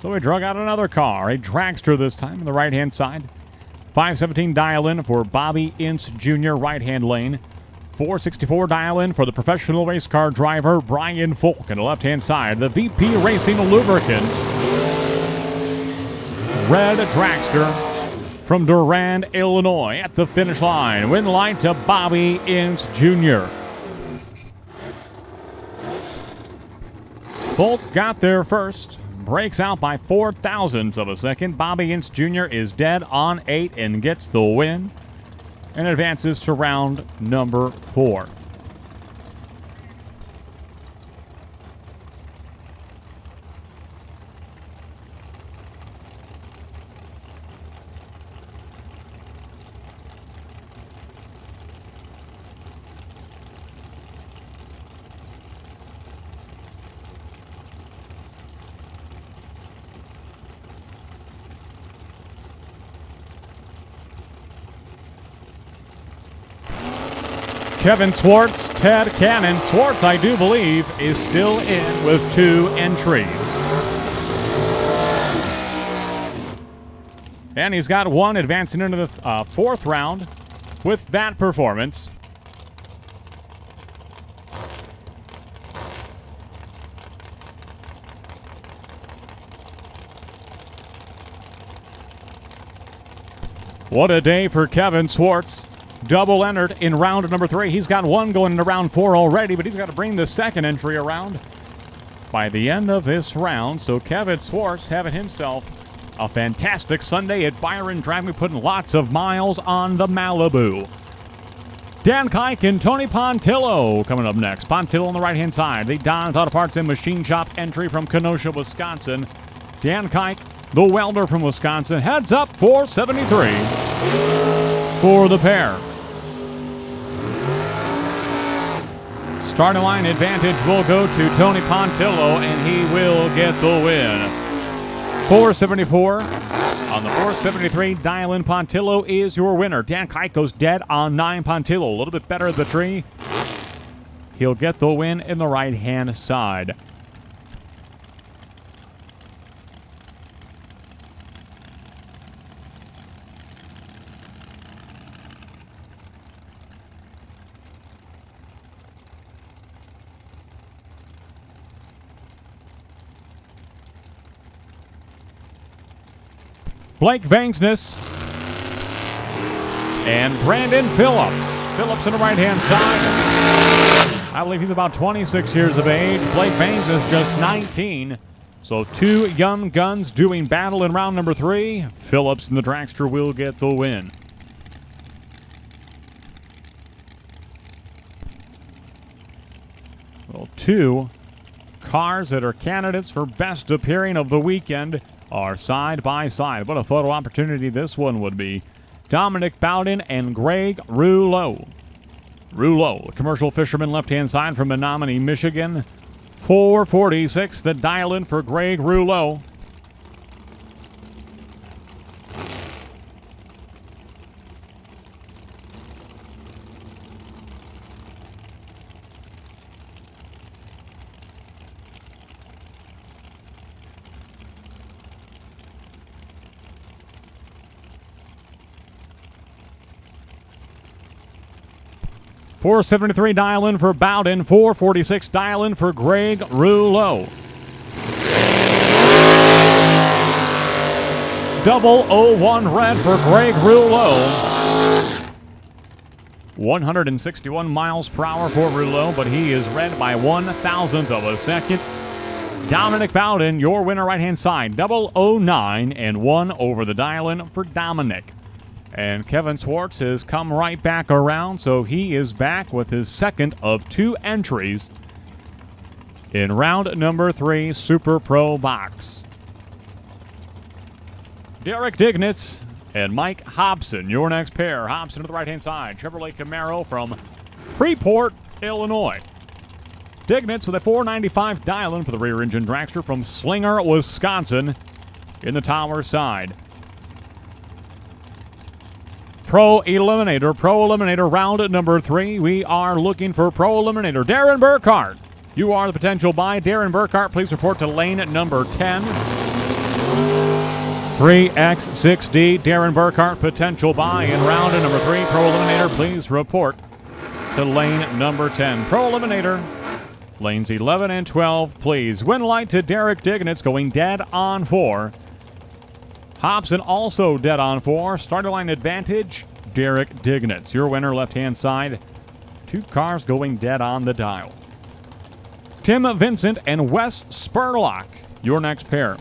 so we drug out another car, a dragster this time on the right-hand side. 517 dial-in for Bobby Ince Jr., right-hand lane. 464 dial-in for the professional race car driver Brian Folk on the left-hand side. The VP Racing Lubricants red dragster from Durand, Illinois at the finish line. Win light to Bobby Ince Jr. Folk got there first. Breaks out by 4 thousandths of a second. Bobby Ince Jr. is dead on 8 and gets the win, and advances to round number 4. Kevin Swartz, Ted Cannon. Swartz, I do believe, is still in with 2 entries. And he's got 1 advancing into the 4th round with that performance. What a day for Kevin Swartz. Double entered in round number 3. He's got 1 going into round 4 already, but he's got to bring the 2nd entry around by the end of this round. So Kevin Swartz having himself a fantastic Sunday at Byron Dragway, putting lots of miles on the Malibu. Dan Kike and Tony Pontillo coming up next. Pontillo on the right-hand side. The Don's Auto Parts and Machine Shop entry from Kenosha, Wisconsin. Dan Kike, the welder from Wisconsin, heads up 473 for the pair. Starting line advantage will go to Tony Pontillo, and he will get the win. 474 on the 473. Dial-in Pontillo is your winner. Dan Kike goes dead on 9. Pontillo a little bit better at the tree. He'll get the win in the right-hand side. Blake Vangsness and Brandon Phillips. Phillips on the right-hand side. I believe he's about 26 years of age. Blake Vangsness just 19. So 2 young guns doing battle in round number 3. Phillips and the dragster will get the win. Well, 2 cars that are candidates for best appearing of the weekend are side by side. What a photo opportunity this one would be. Dominic Bowden and Greg Rouleau. Rouleau, commercial fisherman, left-hand side from Menominee, Michigan. 446, the dial-in for Greg Rouleau. .473 dial-in for Bowden, .446 dial-in for Greg Rouleau. 001 red for Greg Rouleau. 161 miles per hour for Rouleau, but he is red by 1/1000th of a second. Dominic Bowden, your winner right-hand side, 009 and 1 over the dial-in for Dominic. And Kevin Swartz has come right back around, so he is back with his 2nd of 2 entries in round number 3 Super Pro Box. Derek Dignitz and Mike Hobson, your next pair. Hobson to the right-hand side. Chevrolet Camaro from Freeport, Illinois. Dignitz with a 495 dial-in for the rear-engine dragster from Slinger, Wisconsin in the tower side. Pro Eliminator round number 3. We are looking for Pro Eliminator. Darren Burkhart, you are the potential buy. Darren Burkhart, please report to lane number 10. 3X6D, Darren Burkhart, potential buy in round number 3. Pro Eliminator, please report to lane number 10. Pro Eliminator, lanes 11 and 12, please. Win light to Derek Dignitz, going dead on 4. Hobson also dead on 4. Starter line advantage, Derek Dignitz. Your winner, left-hand side. 2 cars going dead on the dial. Tim Vincent and Wes Spurlock, your next pair.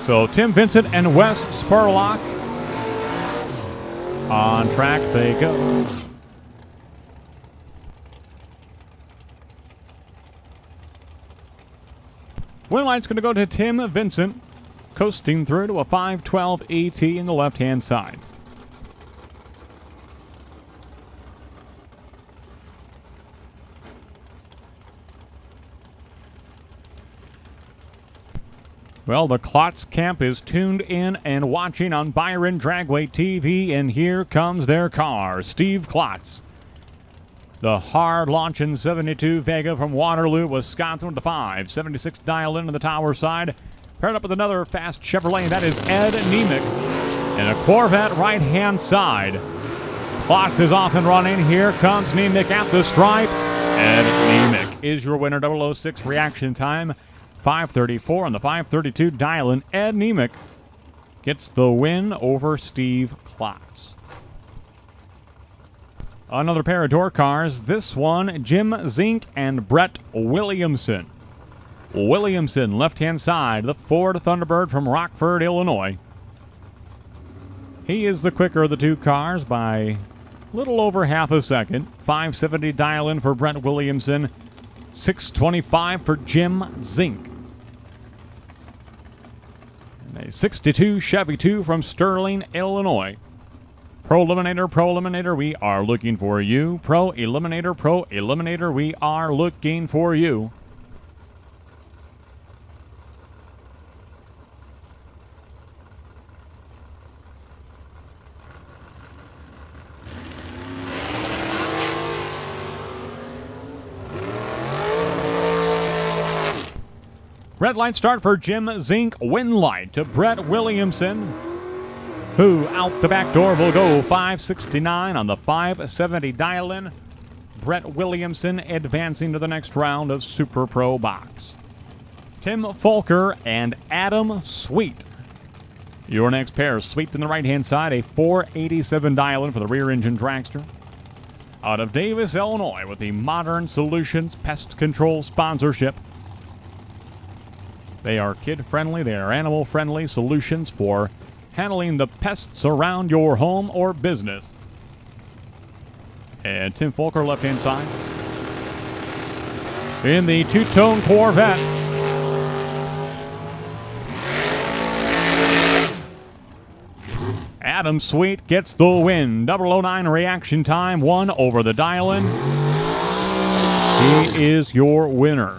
So Tim Vincent and Wes Spurlock on track they go. Win light's going to go to Tim Vincent, coasting through to a 512 AT in the left-hand side. Well, the Klotz camp is tuned in and watching on Byron Dragway TV, and here comes their car, Steve Klotz. The hard-launching 72 Vega from Waterloo, Wisconsin with the 576 dial in on the tower side. Paired up with another fast Chevrolet, that is Ed Nemick. And a Corvette right-hand side. Klotz is off and running. Here comes Nemick at the stripe. Ed Nemick is your winner. 006 reaction time. 534 on the 532 dial-in. Ed Nemick gets the win over Steve Klotz. Another pair of door cars. This one, Jim Zink and Brett Williamson. Williamson, left-hand side, the Ford Thunderbird from Rockford, Illinois. He is the quicker of the two cars by a little over half a second. 570 dial-in for Brett Williamson. 625 for Jim Zink. A 62 Chevy 2 from Sterling, Illinois. Pro Eliminator, we are looking for you. Pro Eliminator, we are looking for you. Red light start for Jim Zink. Win light to Brett Williamson, who out the back door will go 569 on the 570 dial-in. Brett Williamson advancing to the next round of Super Pro Box. Tim Folker and Adam Sweet. Your next pair. Sweet in the right-hand side, a 487 dial-in for the rear-engine dragster. Out of Davis, Illinois, with the Modern Solutions Pest Control sponsorship. They are kid-friendly, they are animal-friendly solutions for handling the pests around your home or business. And Tim Folker, left-hand side. In the two-tone Corvette. Adam Sweet gets the win. 009 reaction time, 1 over the dial-in. He is your winner.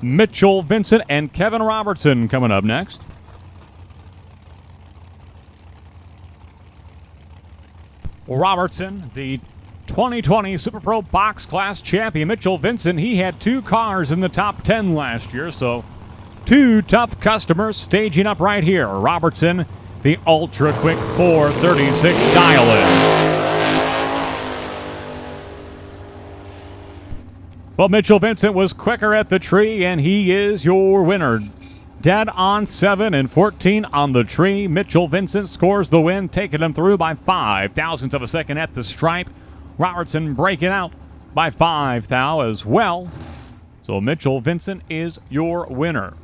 Mitchell Vincent and Kevin Robertson coming up next. Robertson, the 2020 Super Pro Box Class champion. Mitchell Vincent, he had 2 cars in the top 10 last year, so 2 tough customers staging up right here. Robertson, the ultra quick 436 dial-in. Well, Mitchell Vincent was quicker at the tree, and he is your winner. Dead on 7 and 14 on the tree. Mitchell Vincent scores the win, taking him through by 5 thousandths of a second at the stripe. Robertson breaking out by 5 thou as well. So Mitchell Vincent is your winner.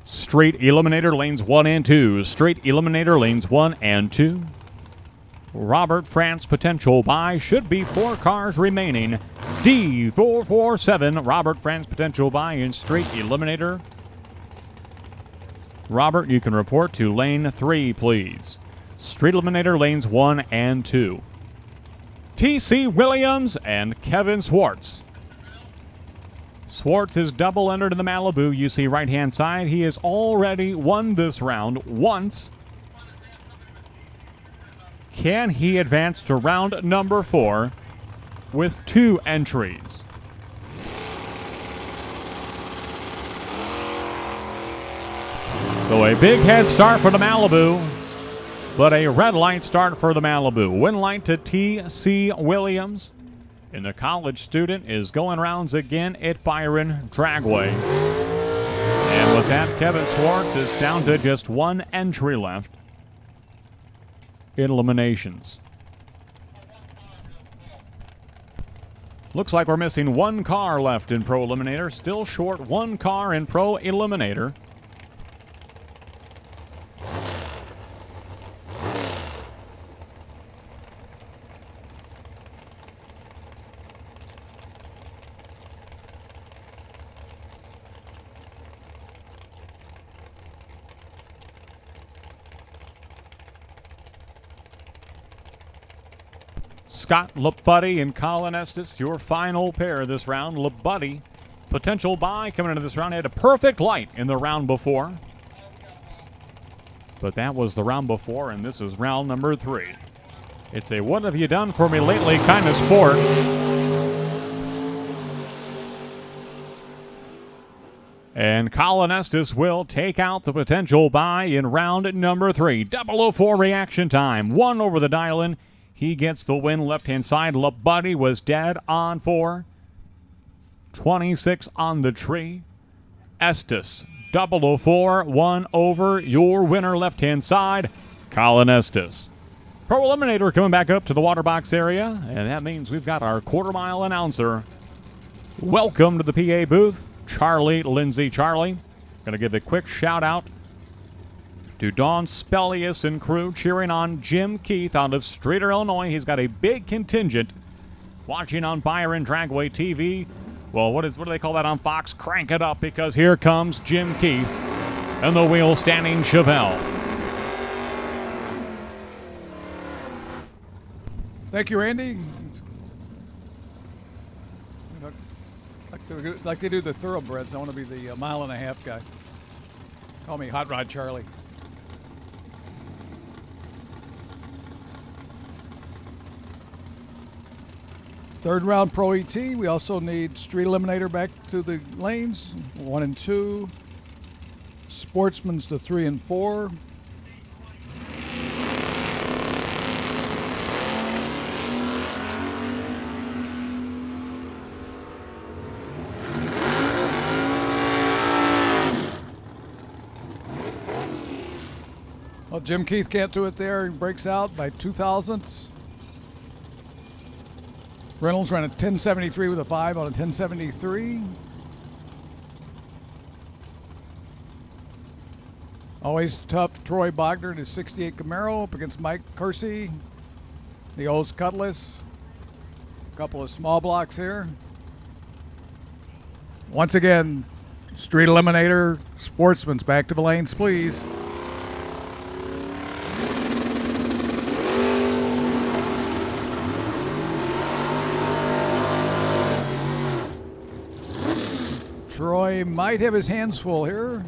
Straight Eliminator lanes 1 and 2. Straight Eliminator lanes 1 and 2. Robert France potential buy. Should be 4 cars remaining. D447. Robert France potential buy in Straight Eliminator. Robert, you can report to lane 3, please. Straight Eliminator lanes 1 and 2. T.C. Williams and Kevin Swartz. Swartz is double entered in the Malibu. You see right-hand side. He has already won this round once. Can he advance to round number 4 with 2 entries? So a big head start for the Malibu, but a red light start for the Malibu. Win light to T.C. Williams. And the college student is going rounds again at Byron Dragway. And with that, Kevin Swartz is down to just one entry left in eliminations. Looks like we're missing one car left in Pro Eliminator. Still short one car in Pro Eliminator. Scott Labuddy and Colin Estes, your final pair this round. Labuddy, potential bye coming into this round. He had a perfect light in the round before. But that was the round before, and this is round number 3. It's a what have you done for me lately kind of sport. And Colin Estes will take out the potential bye in round number 3. 004 reaction time. 1 over the dial-in. He gets the win left-hand side. Labuddy was dead on 4. 26 on the tree. Estes, 004, 1 over. Your winner left-hand side, Colin Estes. Pro Eliminator coming back up to the water box area, and that means we've got our quarter-mile announcer. Welcome to the PA booth, Charlie Lindsay. Charlie, going to give a quick shout-out to Don Spelius and crew cheering on Jim Keith out of Streator, Illinois. He's got a big contingent watching on Byron Dragway TV. Well, what do they call that on Fox? Crank it up, because here comes Jim Keith and the wheel-standing Chevelle. Thank you, Randy. Like they do the thoroughbreds, I want to be the mile-and-a-half guy. Call me Hot Rod Charlie. Third round Pro ET. We also need Street Eliminator back to the lanes, 1 and 2. Sportsman's to 3 and 4. Well, Jim Keith can't do it there. He breaks out by 2 thousandths. Reynolds ran a 1073 with a 5 on a 1073. Always tough Troy Bogner in his 68 Camaro up against Mike Kersey. The O's Cutlass. A couple of small blocks here. Once again, Street Eliminator, Sportsman's back to the lanes, please. Troy might have his hands full here.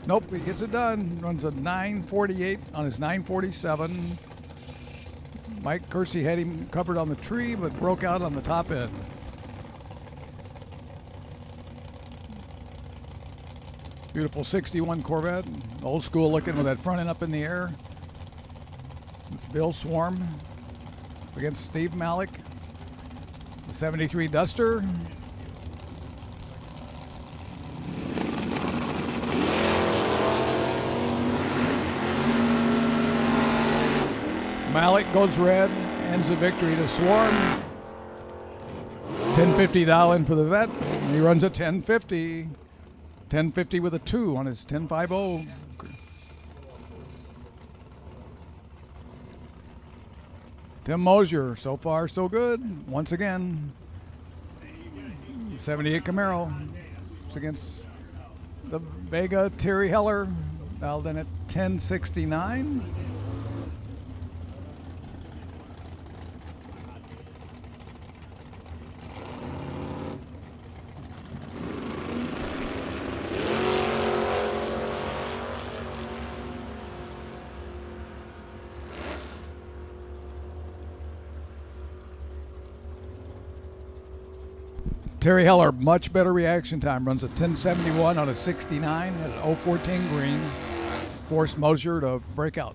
Nope, he gets it done. Runs a 948 on his 947. Mike Kersey had him covered on the tree, but broke out on the top end. Beautiful 61 Corvette. Old school looking with that front end up in the air. It's Bill Swarm against Steve Malik. The 73 Duster. Malik goes red, ends the victory to Swarm. 1050 dial-in for the vet. He runs a 1050. 1050 with a 2 on his 1050. Tim Mosier, so far so good. Once again, 78 Camaro. It's against the Vega Terry Heller, dialed in at 1069. Terry Heller, much better reaction time. Runs a 1071 on a 69 at an 014 green. Forced Mosier to break out.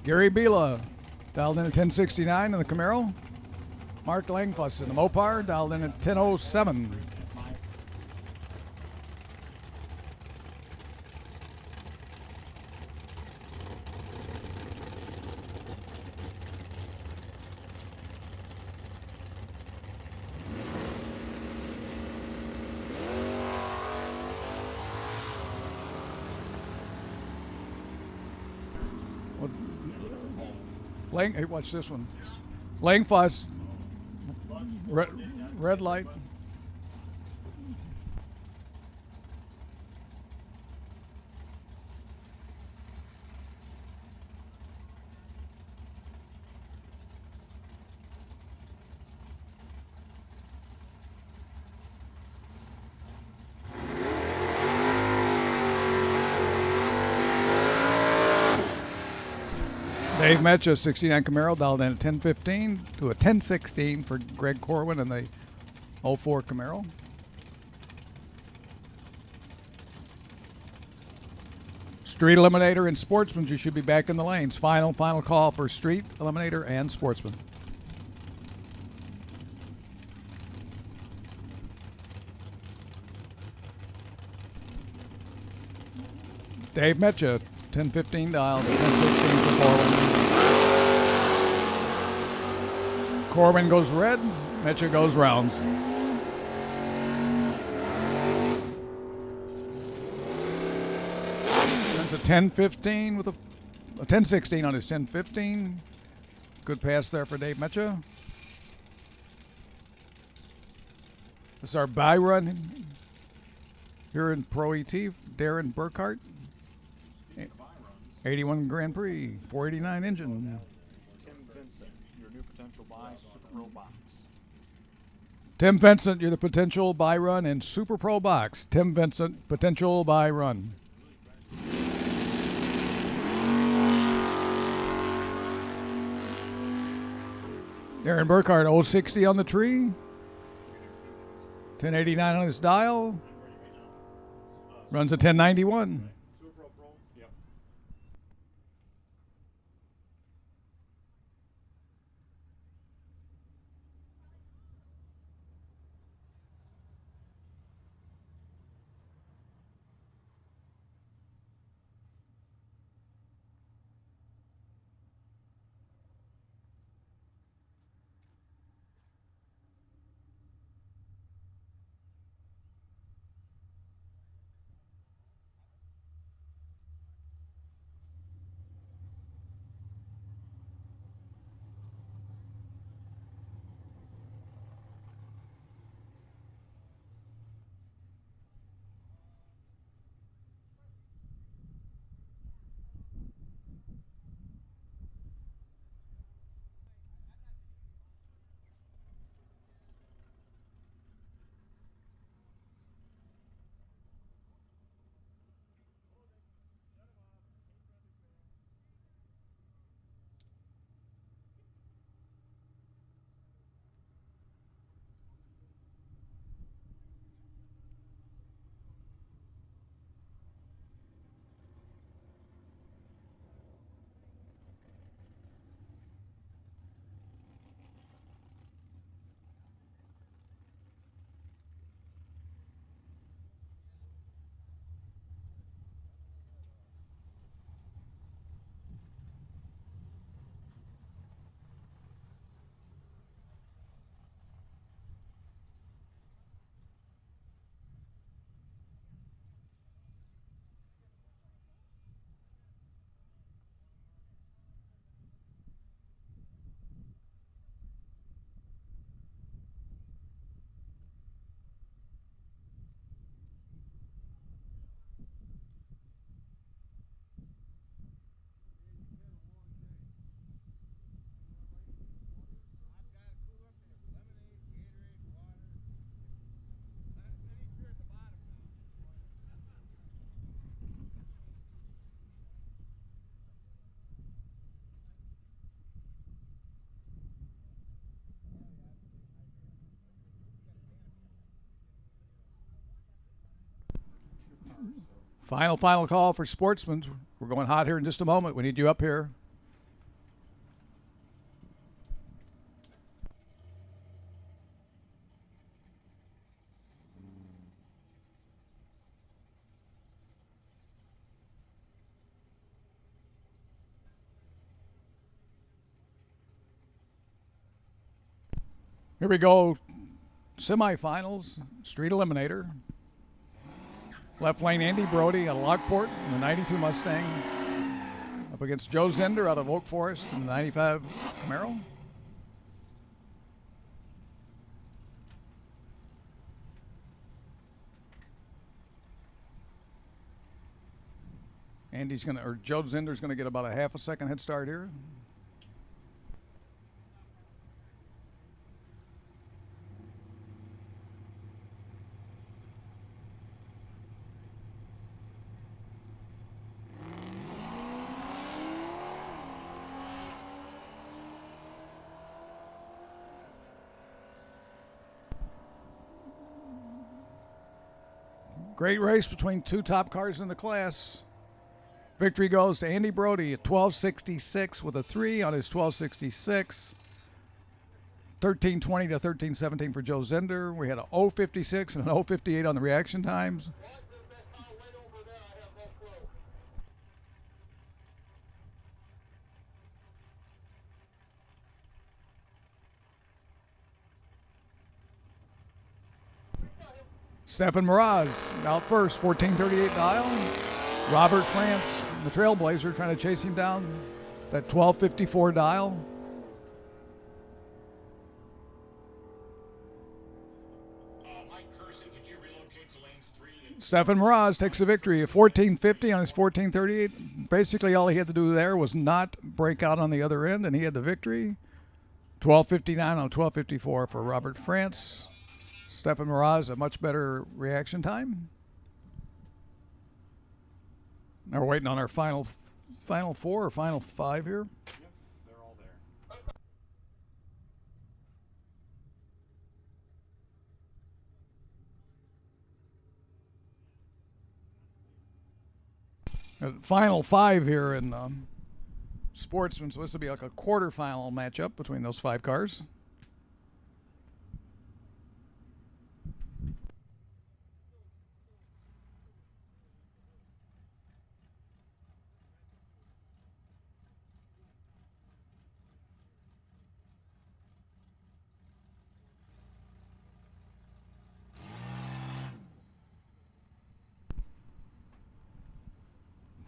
Gary Bila dialed in at 1069 in the Camaro. Mark Langfuss in the Mopar dialed in at 1007. Hey, watch this one. Langfuss, red light. Dave Metcha, 69 Camaro, dialed in at 1015 to a 1016 for Greg Corwin in the 04 Camaro. Street Eliminator and Sportsman, you should be back in the lanes. Final call for Street Eliminator and Sportsman. Dave Metcha, 1015 dialed, 1016 for Corwin. Corwin goes red, Metcha goes rounds. That's a 1015 with a 1016 on his 1015. Good pass there for Dave Metcha. This is our Byron here in Pro ET, Darren Burkhart. 81 Grand Prix, 489 engine. Tim Vincent, your new potential buy, Super Pro Box. Tim Vincent, you're the potential buy run in Super Pro Box. Tim Vincent, potential buy run. Darren Burkhart, 060 on the tree. 1089 on his dial. Runs a 1091. Final call for Sportsman. We're going hot here in just a moment. We need you up here. Here we go. Semifinals, Street Eliminator. Left lane, Andy Brody out of Lockport in the 92 Mustang. Up against Joe Zender out of Oak Forest in the 95 Camaro. Joe Zender's gonna get about a half a second head start here. Great race between two top cars in the class. Victory goes to Andy Brody at 12.66 with a 3 on his 12.66. 13.20 to 13.17 for Joe Zender. We had a 0.56 and an 0.58 on the reaction times. Stefan Miraz out first, 14.38 dial. Robert France, the Trailblazer, trying to chase him down. That 12.54 dial. Stefan Miraz takes the victory at 14.50 on his 14.38. Basically, all he had to do there was not break out on the other end, and he had the victory. 12.59 on 12.54 for Robert France. Stefan Miraz, a much better reaction time. Now we're waiting on our final four or final five here. Yep, they're all there. Final five here in Sportsman, so this will be like a quarterfinal matchup between those five cars.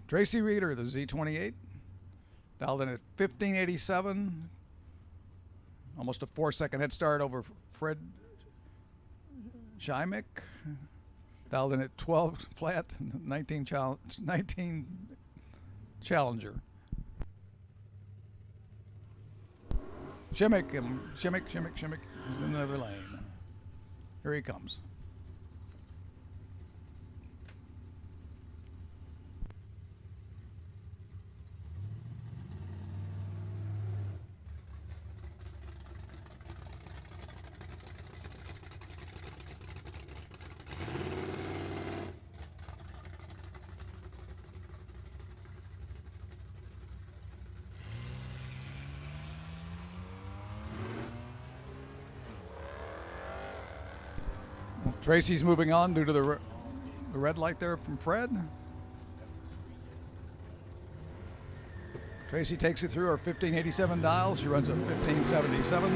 Tracy Reeder, the Z28, dialed in at 15.87. Almost a 4-second head start over Fred Shymick. Dialed in at 12 flat, 19 Challenger. Shymick is in the other lane. Here he comes. Tracy's moving on due to the red light there from Fred. Tracy takes it through her 15.87 dial. She runs a 15.77.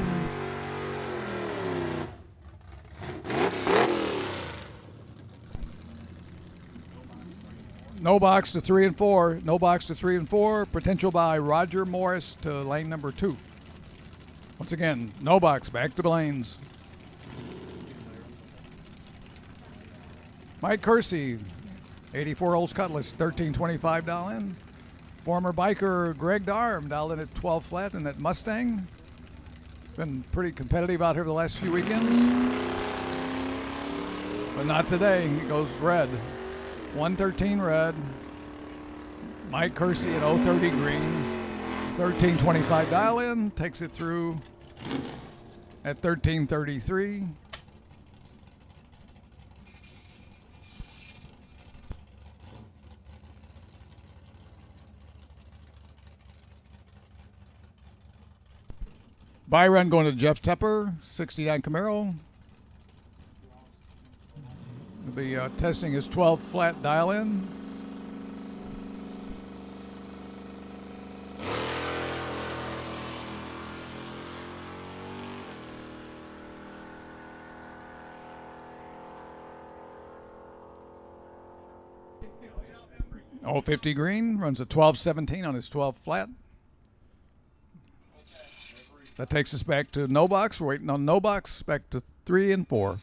No box to 3 and 4. No box to 3 and 4. Potential by Roger Morris to lane number 2. Once again, no box. Back to the lanes. Mike Kersey, 84 Olds Cutlass, 13.25 dial in. Former biker Greg Darm dialed in at 12 flat in that Mustang. Been pretty competitive out here the last few weekends. But not today. He goes red. 113 red. Mike Kersey at 030 green. 13.25 dial in. Takes it through at 13.33. Byron going to Jeff Tepper, 69 Camaro. We'll be testing his 12 flat dial in. 050 green runs a 12-17 on his 12 flat. That takes us back to no box. We're waiting on no box. Back to 3 and 4.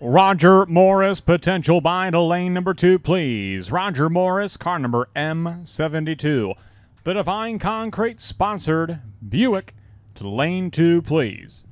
Roger Morris, potential buy to lane number 2, please. Roger Morris, car number M72. The Divine Concrete sponsored Buick to lane 2, please.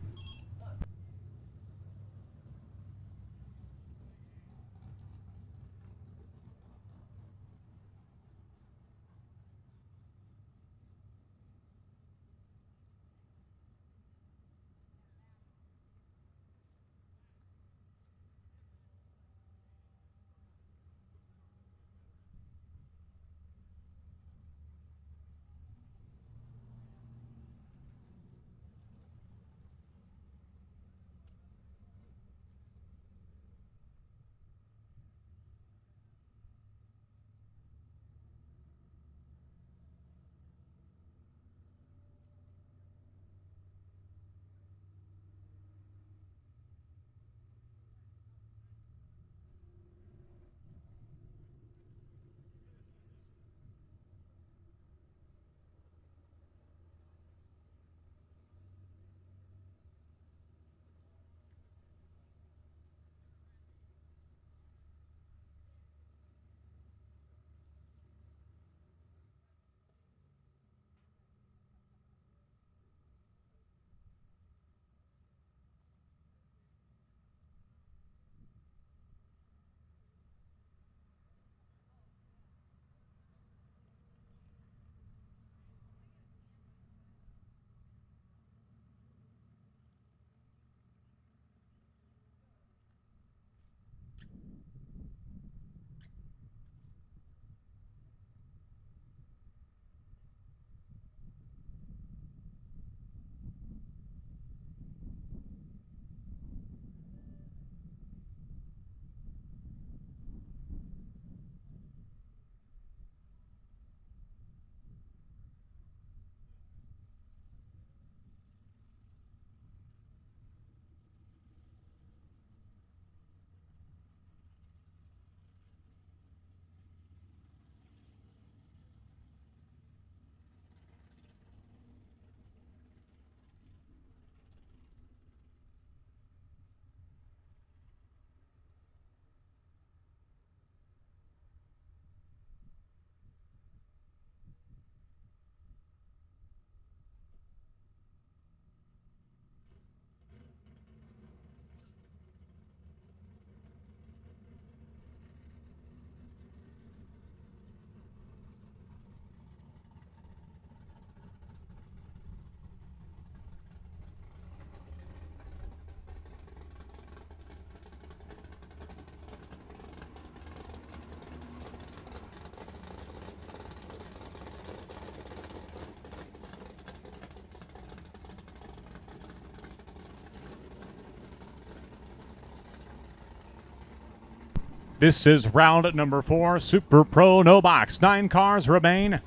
This is round number 4, Super Pro no box. 9 cars remain.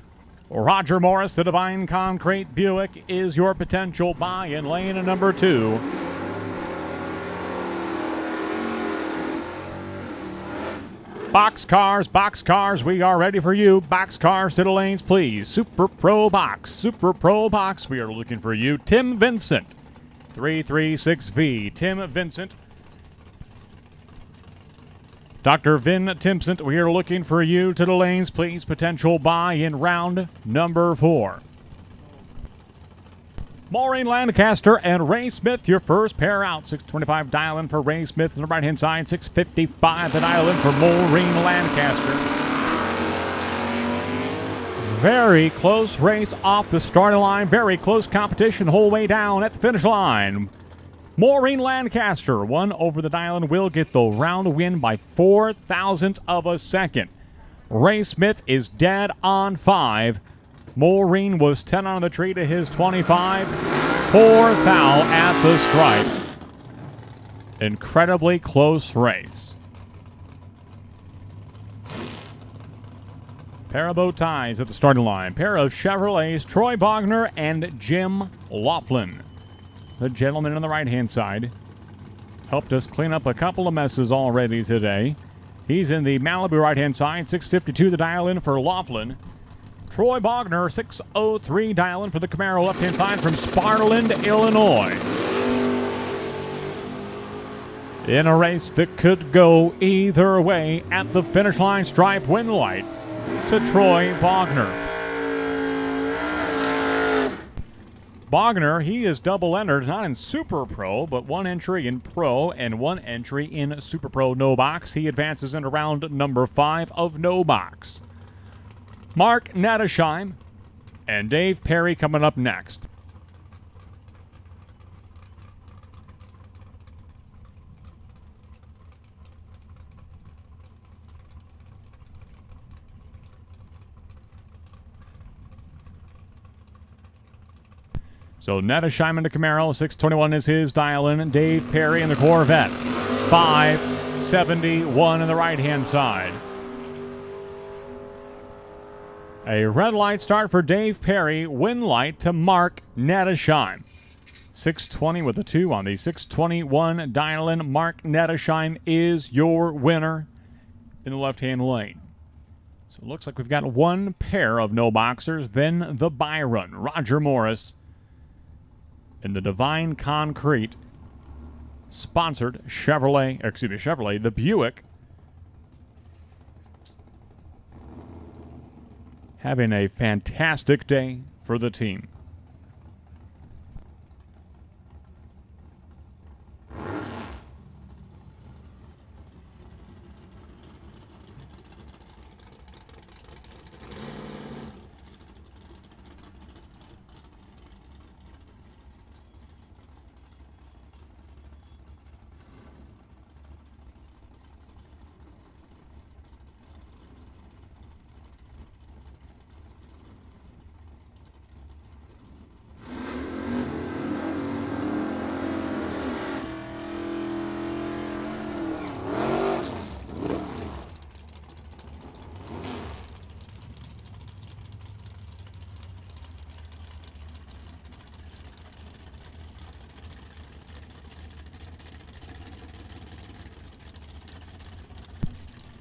Roger Morris, the Divine Concrete Buick, is your potential buy in lane number 2. Box cars, we are ready for you. Box cars to the lanes, please. Super Pro box, we are looking for you. Tim Vincent, 336V. Tim Vincent. Dr. Vin Timpson, we are looking for you to the lanes, please. Potential buy in round number 4. Maureen Lancaster and Ray Smith, your first pair out. 625 dial in for Ray Smith on the right-hand side. 655 the dial in for Maureen Lancaster. Very close race off the starting line. Very close competition whole way down at the finish line. Maureen Lancaster won over the dial and will get the round win by 0.04 of a second. Ray Smith is dead on 5. Maureen was 10 on the tree to his 25. 4 thou at the stripe. Incredibly close race. Pair of bow ties at the starting line. Pair of Chevrolets, Troy Bogner and Jim Laughlin. The gentleman on the right-hand side helped us clean up a couple of messes already today. He's in the Malibu right-hand side. 652 the dial-in for Laughlin. Troy Bogner, 603 dial-in for the Camaro left-hand side from Sparland, Illinois. In a race that could go either way at the finish line, stripe win light to Troy Bogner. Bogner, he is double entered, not in Super Pro, but one entry in Pro and one entry in Super Pro No Box. He advances into round number 5 of No Box. Mark Nettesheim and Dave Perry coming up next. So Nettesheim in the Camaro, 621 is his dial-in. Dave Perry in the Corvette, 571 on the right-hand side. A red light start for Dave Perry, win light to Mark Nettesheim. 620 with a 2 on the 621 dial-in. Mark Nettesheim is your winner in the left-hand lane. So it looks like we've got one pair of no boxers, then the Byron, Roger Morris, in the Divine Concrete sponsored Chevrolet, the Buick, having a fantastic day for the team.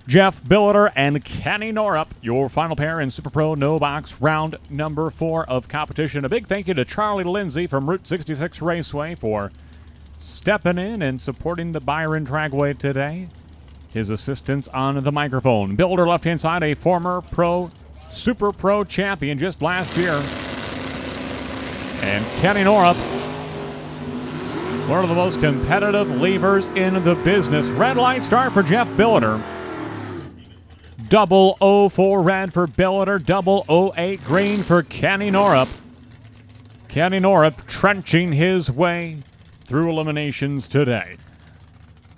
Jeff Billiter and Kenny Norup, your final pair in Super Pro No Box, round number 4 of competition. A big thank you to Charlie Lindsay from Route 66 Raceway for stepping in and supporting the Byron Dragway today. His assistance on the microphone. Builder left-hand side, a former pro, Super Pro champion just last year. And Kenny Norup, one of the most competitive levers in the business. Red light start for Jeff Billiter. 004 red for Billiter, 008 green for Kenny Norup. Kenny Norup trenching his way through eliminations today.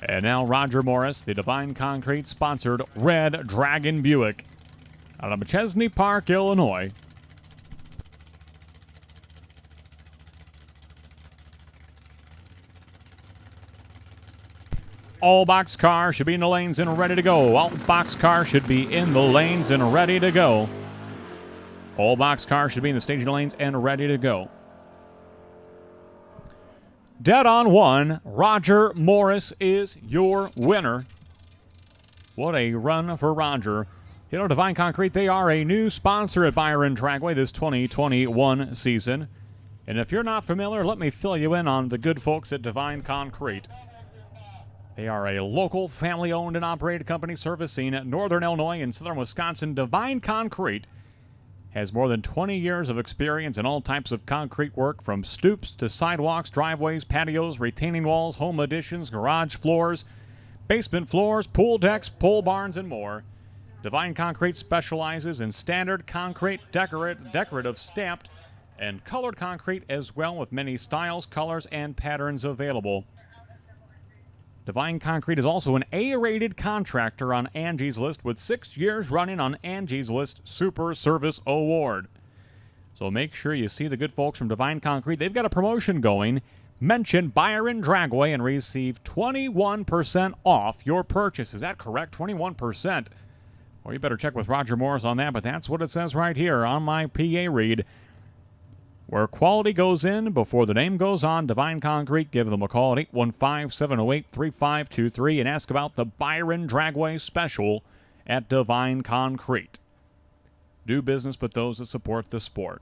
And now Roger Morris, the Divine Concrete sponsored Red Dragon Buick out of Machesney Park, Illinois. All box cars should be in the lanes and ready to go. All box cars should be in the lanes and ready to go. All box cars should be in the staging lanes and ready to go. Dead on 1, Roger Morris is your winner. What a run for Roger. You know, Divine Concrete, they are a new sponsor at Byron Dragway this 2021 season. And if you're not familiar, let me fill you in on the good folks at Divine Concrete. They are a local, family-owned and operated company servicing northern Illinois and southern Wisconsin. Divine Concrete has more than 20 years of experience in all types of concrete work, from stoops to sidewalks, driveways, patios, retaining walls, home additions, garage floors, basement floors, pool decks, pole barns, and more. Divine Concrete specializes in standard concrete, decorative stamped, and colored concrete as well, with many styles, colors, and patterns available. Divine Concrete is also an A-rated contractor on Angie's List, with 6 years running on Angie's List Super Service Award. So make sure you see the good folks from Divine Concrete. They've got a promotion going. Mention Byron Dragway and receive 21% off your purchase. Is that correct? 21%. Well, you better check with Roger Morris on that, but that's what it says right here on my PA read. Where quality goes in before the name goes on, Divine Concrete. Give them a call at 815-708-3523 and ask about the Byron Dragway special at Divine Concrete. Do business with those that support the sport.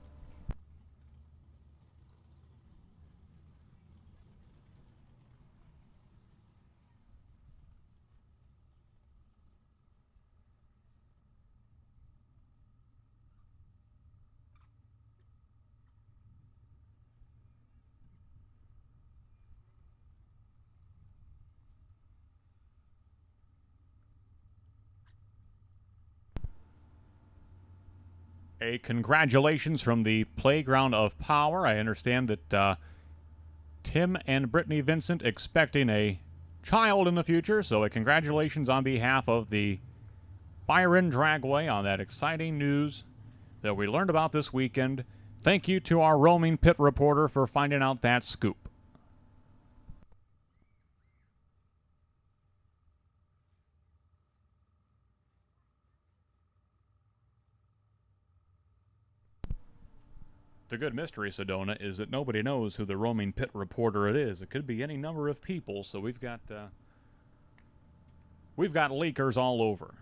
A congratulations from the Playground of Power. I understand that Tim and Brittany Vincent expecting a child in the future, so a congratulations on behalf of the Byron Dragway on that exciting news that we learned about this weekend. Thank you to our roaming pit reporter for finding out that scoop. The good mystery, Sedona, is that nobody knows who the roaming pit reporter it is. It could be any number of people, so we've got leakers all over.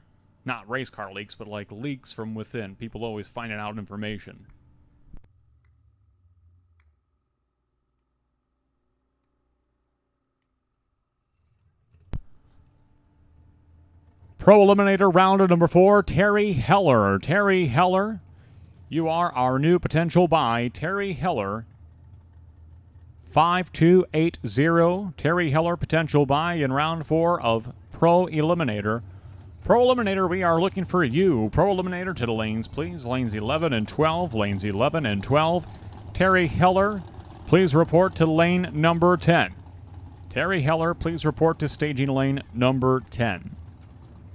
Not race car leaks, but like leaks from within. People always finding out information. Pro Eliminator round of number 4, Terry Heller. Terry Heller, you are our new potential buy. Terry Heller, 5280. Terry Heller, potential buy in round 4 of Pro Eliminator. Pro Eliminator, we are looking for you. Pro Eliminator to the lanes, please. Lanes 11 and 12. Lanes 11 and 12. Terry Heller, please report to lane number 10. Terry Heller, please report to staging lane number 10.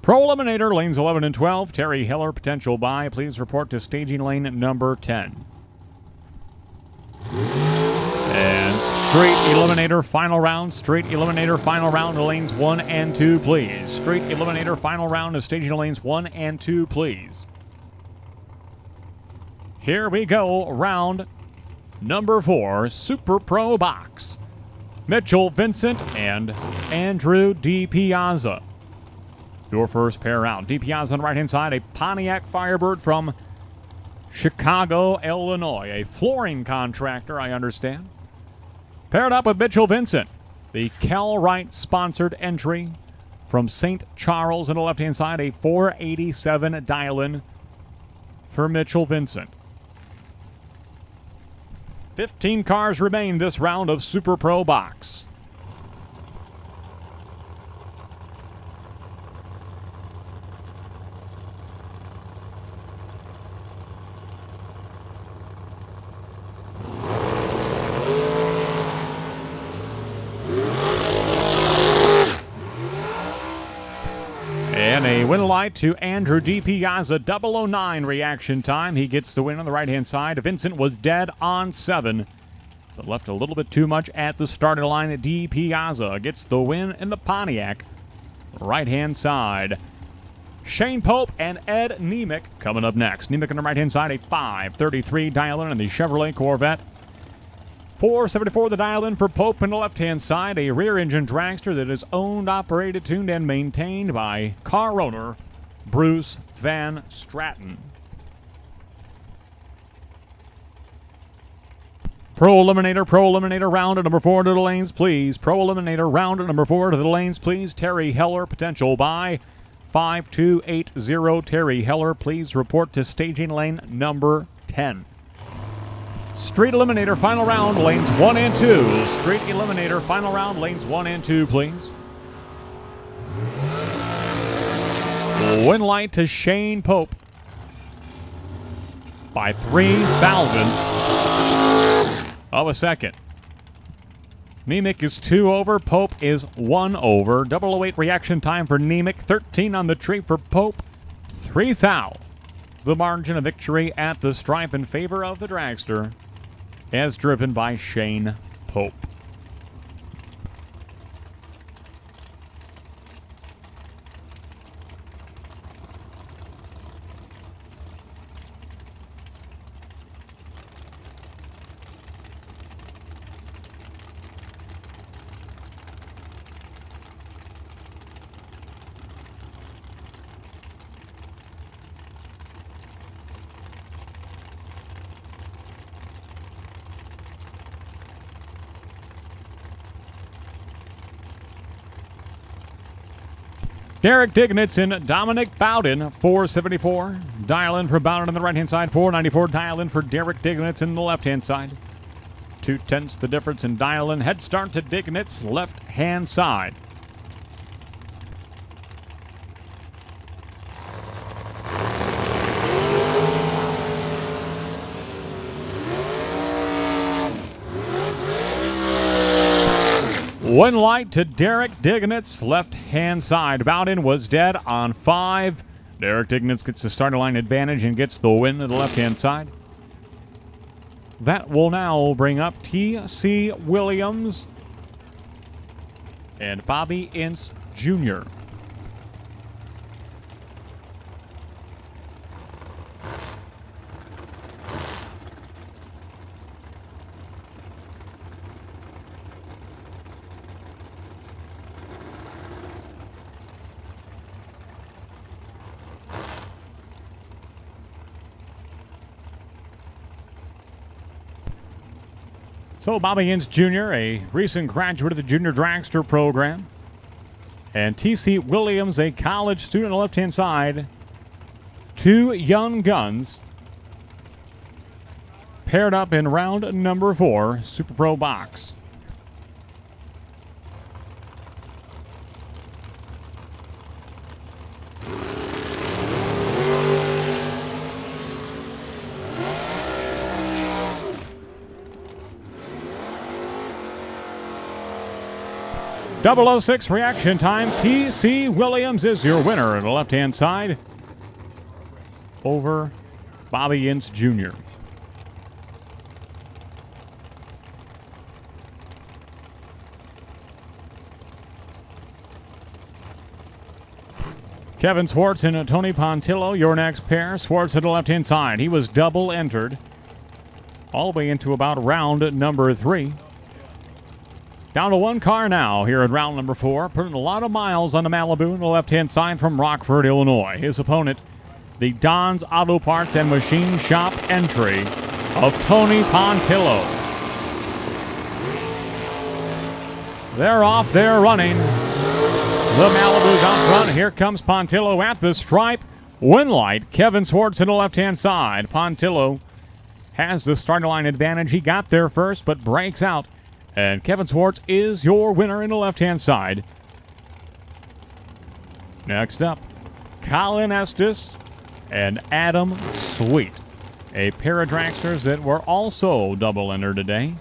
Pro Eliminator, lanes 11 and 12. Terry Heller, potential buy. Please report to staging lane number 10. And Street Eliminator final round. Street Eliminator final round to lanes 1 and 2, please. Street Eliminator final round to staging lanes 1 and 2, please. Here we go. Round number 4, Super Pro Box. Mitchell Vincent and Andrew DiPiazza. Your first pair out. DiPiazza on the right-hand side, a Pontiac Firebird from Chicago, Illinois. A flooring contractor, I understand. Paired up with Mitchell Vincent, the Cal Wright-sponsored entry from St. Charles on the left-hand side, a 487 dial-in for Mitchell Vincent. 15 cars remain this round of Super Pro Box. And a win light to Andrew DiPiazza, 009 reaction time. He gets the win on the right-hand side. Vincent was dead on 7, but left a little bit too much at the starting line. DiPiazza gets the win in the Pontiac, right-hand side. Shane Pope and Ed Nemick coming up next. Nemick on the right-hand side, a 533 dial-in in the Chevrolet Corvette. 474 the dial-in for Pope on the left-hand side, a rear-engine dragster that is owned, operated, tuned, and maintained by car owner Bruce Van Stratton. Pro Eliminator round at number 4 to the lanes, please. Pro Eliminator round at number 4 to the lanes, please. Terry Heller, potential buy. 5280. Terry Heller, please report to staging lane number 10. Street Eliminator, final round, lanes 1 and 2. Street Eliminator, final round, lanes 1 and 2, please. Win light to Shane Pope by 0.003 of a second. Nemec is 2 over. Pope is 1 over. 008 reaction time for Nemec. 13 on the tree for Pope. 3 thou. The margin of victory at the stripe in favor of the dragster, as driven by Shane Pope. Derek Dignitz and Dominic Bowden, 474. Dial in for Bowden on the right-hand side, 494. Dial in for Derek Dignitz on the left-hand side. 0.2 the difference in dial in. Head start to Dignitz, left-hand side. One light to Derek Dignitz, left-hand side. Bowden was dead on 5. Derek Dignitz gets the starting line advantage and gets the win to the left-hand side. That will now bring up T.C. Williams and Bobby Ince Jr. So Bobby Ince Jr., a recent graduate of the Junior Dragster program, and T.C. Williams, a college student on the left-hand side. 2 young guns paired up in round number 4, Super Pro box. .006 reaction time. T.C. Williams is your winner on the left-hand side over Bobby Ince Jr. Kevin Swartz and Tony Pontillo, your next pair. Swartz at the left-hand side. He was double entered all the way into about round number 3. Down to 1 car now here in round number 4. Putting a lot of miles on the Malibu on the left-hand side from Rockford, Illinois. His opponent, the Don's Auto Parts and Machine Shop entry of Tony Pontillo. They're off, they're running. The Malibu's out front. Here comes Pontillo at the stripe. Win light, Kevin Swartz in the left-hand side. Pontillo has the starting line advantage. He got there first, but breaks out. And Kevin Swartz is your winner in the left-hand side. Next up, Colin Estes and Adam Sweet, a pair of dragsters that were also double entered today.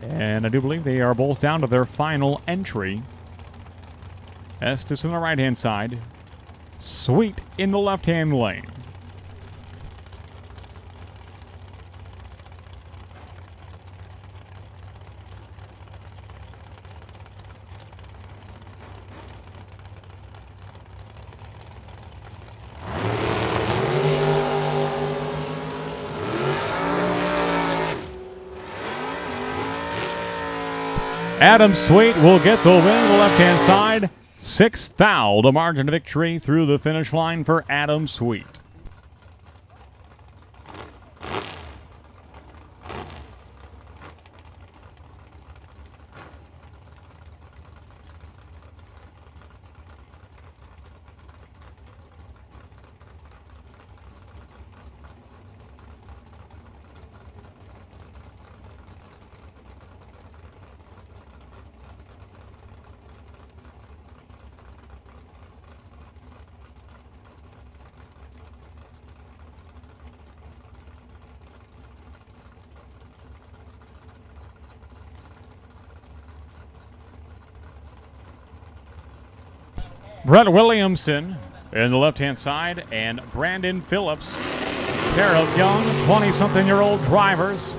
And I do believe they are both down to their final entry. Estes on the right-hand side, Sweet in the left-hand lane. Adam Sweet will get the win on the left-hand side. 6 thou, the margin of victory through the finish line for Adam Sweet. Brett Williamson in the left-hand side, and Brandon Phillips. Pair of young 20-something-year-old drivers.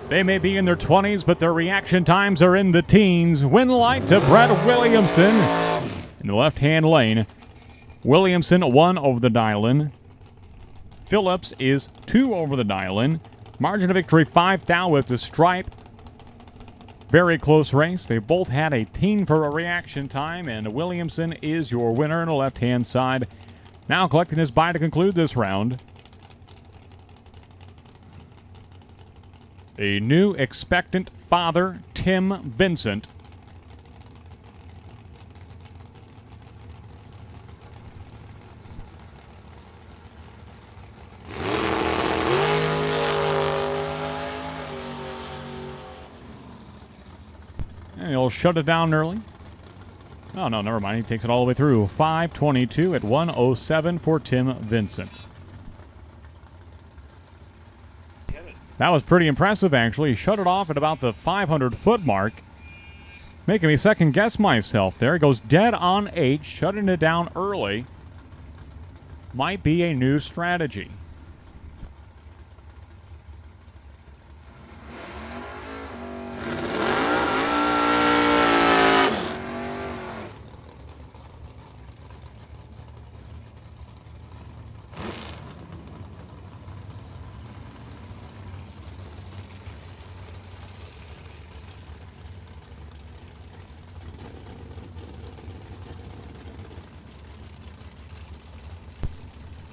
They may be in their 20s, but their reaction times are in the teens. Win light to Brett Williamson in the left-hand lane. Williamson 1 over the dial-in. Phillips is 2 over the dial-in. Margin of victory 5 thou with the stripe. Very close race. They both had a teen for a reaction time, and Williamson is your winner on the left-hand side. Now collecting his bye to conclude this round. A new expectant father, Tim Vincent. And he'll shut it down early. Oh, no, never mind. He takes it all the way through. 5:22 at 1:07 for Tim Vincent. That was pretty impressive, actually. He shut it off at about the 500-foot mark. Making me second-guess myself there. He goes dead on 8, shutting it down early. Might be a new strategy.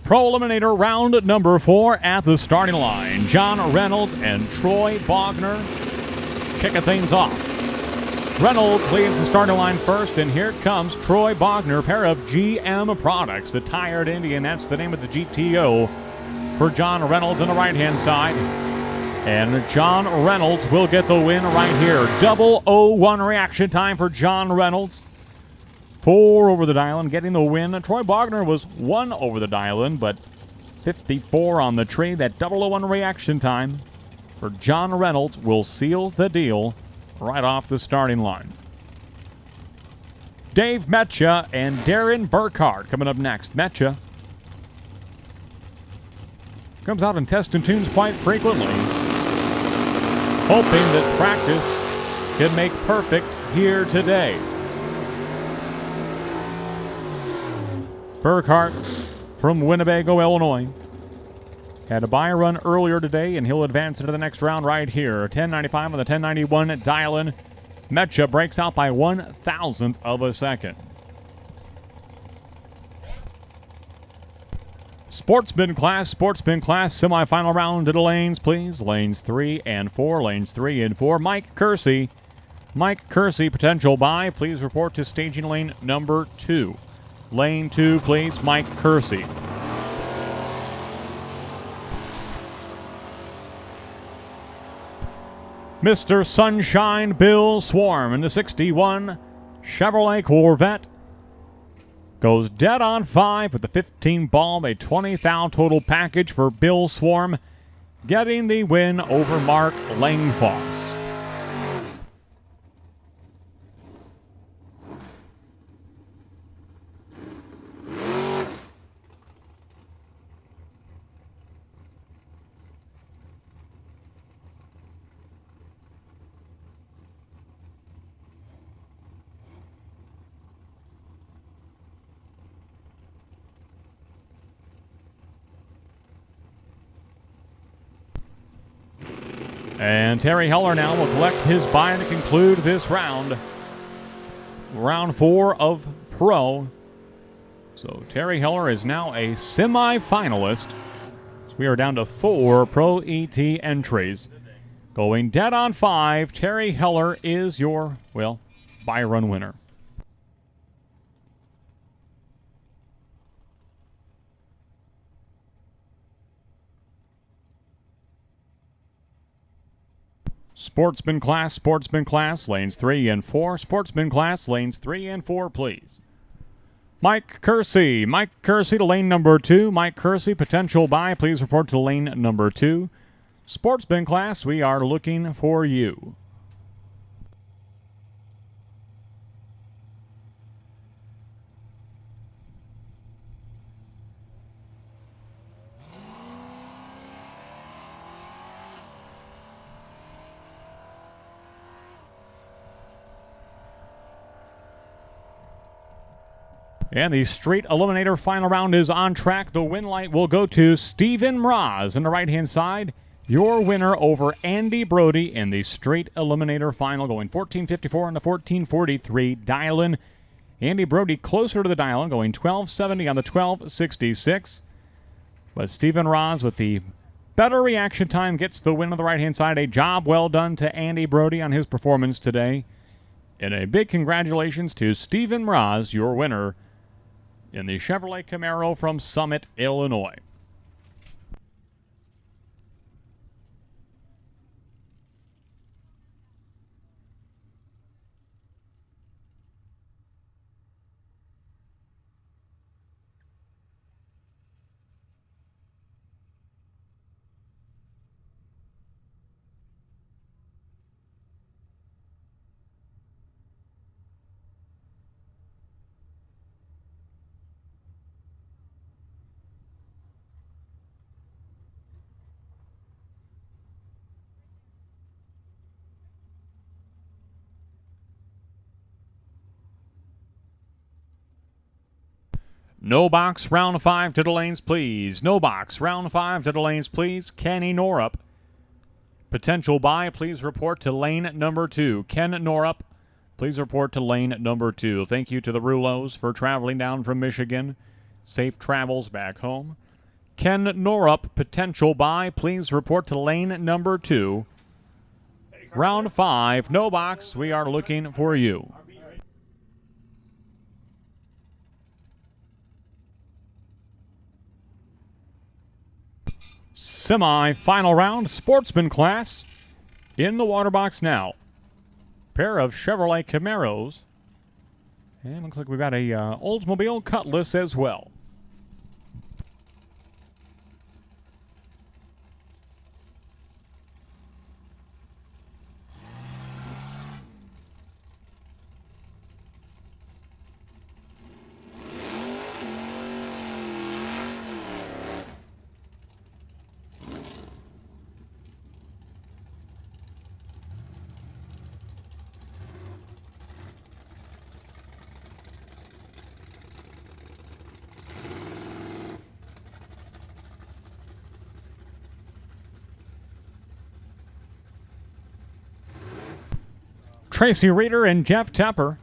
Pro Eliminator round number 4 at the starting line. John Reynolds and Troy Bogner kicking things off. Reynolds leads the starting line first, and here comes Troy Bogner, pair of GM products. The Tired Indian, that's the name of the GTO for John Reynolds on the right-hand side. And John Reynolds will get the win right here. 001 reaction time for John Reynolds. 4 over the dial-in, getting the win. Troy Bogner was 1 over the dial-in, but 54 on the tree. That 001 reaction time for John Reynolds will seal the deal right off the starting line. Dave Metcha and Darren Burkhardt coming up next. Metcha comes out and tests and tunes quite frequently, hoping that practice can make perfect here today. Burkhardt from Winnebago, Illinois. Had a bye run earlier today, and he'll advance into the next round right here. 1095 on the 1091 dial-in. Metcha breaks out by 1,000th of a second. Sportsman class, semifinal round to the lanes, please. Lanes 3 and 4, lanes 3 and 4. Mike Kersey, potential bye. Please report to staging lane number 2. Lane 2, please, Mike Kersey. Mr. Sunshine Bill Swarm in the 61 Chevrolet Corvette. Goes dead on 5 with the 15 bulb, a 20 thou total package for Bill Swarm, getting the win over Mark Langfoss. And Terry Heller now will collect his bye to conclude this round. Round 4 of Pro. So Terry Heller is now a semi-finalist. So we are down to 4 Pro ET entries. Going dead on 5, Terry Heller is your, well, bye-run winner. Sportsman class, lanes 3 and 4. Sportsman class, lanes 3 and 4, please. Mike Kersey to lane number 2. Mike Kersey, potential bye. Please report to lane number 2. Sportsman class, we are looking for you. And the straight eliminator final round is on track. The win light will go to Steven Mraz on the right-hand side. Your winner over Andy Brody in the straight eliminator final, going 14:54 on the 14:43 dial-in. Andy Brody closer to the dial-in, going 12:70 on the 12:66. But Steven Mraz with the better reaction time gets the win on the right-hand side. A job well done to Andy Brody on his performance today. And a big congratulations to Steven Mraz, your winner in the Chevrolet Camaro from Summit, Illinois. No box, round 5 to the lanes, please. No box, round 5 to the lanes, please. Kenny Norup. Potential buy, please report to lane number 2. Ken Norup, please report to lane number 2. Thank you to the Rulos for traveling down from Michigan. Safe travels back home. Ken Norup, potential buy, please report to lane number 2. Round 5, no box, we are looking for you. Semi-final round, Sportsman class in the water box now. Pair of Chevrolet Camaros. And looks like we've got a Oldsmobile Cutlass as well. Tracy Reeder and Jeff Tepper.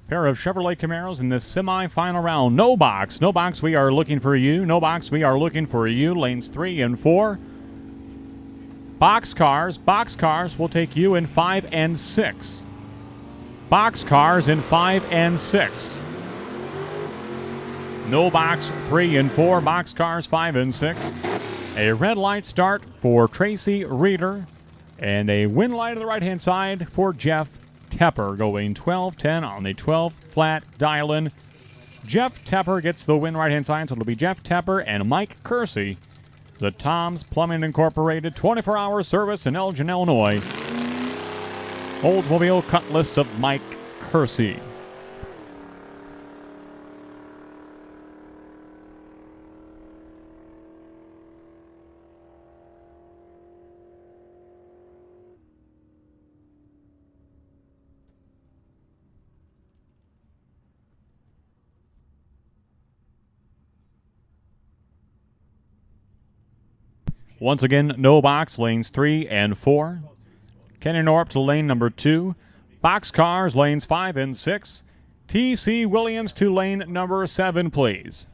Pair of Chevrolet Camaros in this semi-final round. No box. No box, we are looking for you. No box, we are looking for you. Lanes 3 and 4. Box cars. Box cars will take you in 5 and 6. Box cars in 5 and 6. No box 3 and 4. Box cars 5 and 6. A red light start for Tracy Reeder. And a win light on the right-hand side for Jeff Tepper, going 12:10 on the 12 flat dial-in. Jeff Tepper gets the win right-hand side, so it'll be Jeff Tepper and Mike Kersey. The Tom's Plumbing Incorporated 24-hour service in Elgin, Illinois. Oldsmobile Cutlass of Mike Kersey. Once again, no box, lanes 3 and 4. Kenny Norup to lane number 2. Box cars, lanes 5 and 6. T.C. Williams to lane number 7, please.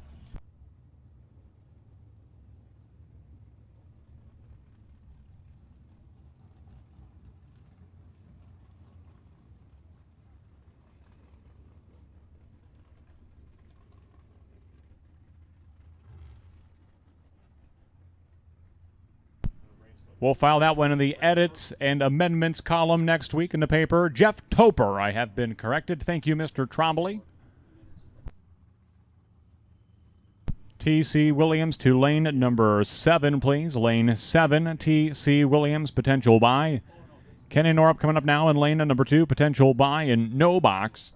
We'll file that one in the edits and amendments column next week in the paper. Jeff Topper, I have been corrected. Thank you, Mr. Trombley. T.C. Williams to lane number 7, please. Lane 7, T.C. Williams, potential buy. Kenny Norup coming up now in lane number 2, potential buy in no box.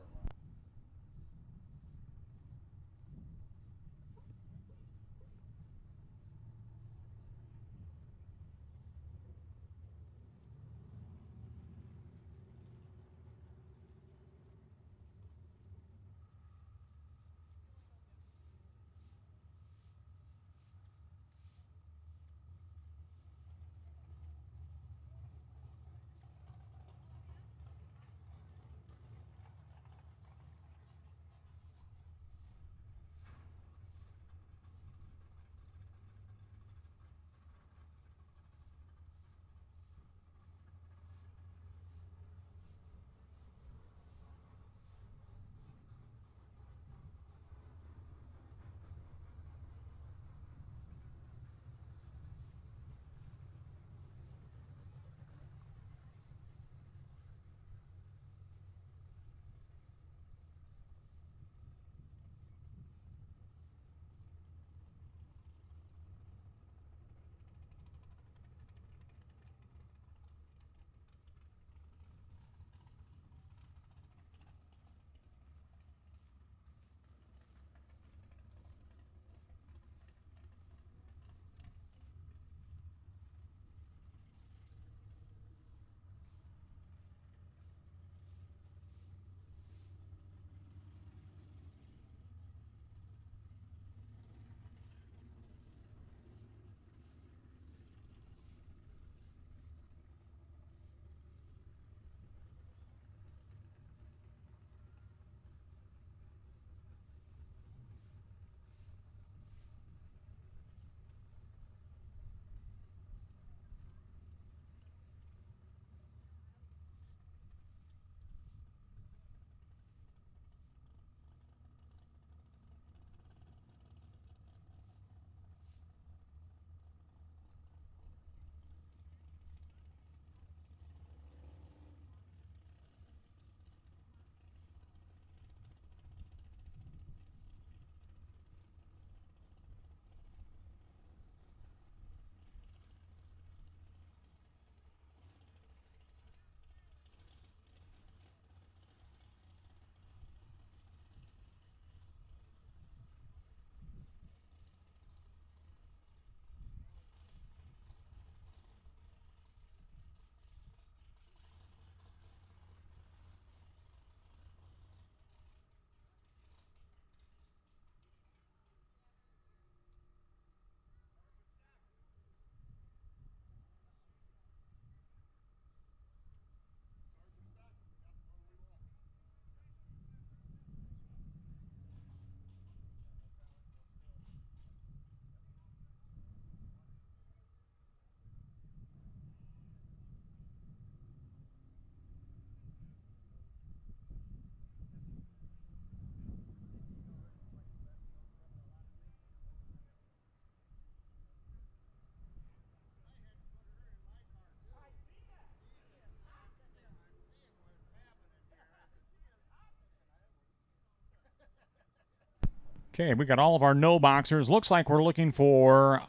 Okay, we got all of our no boxers. Looks like we're looking for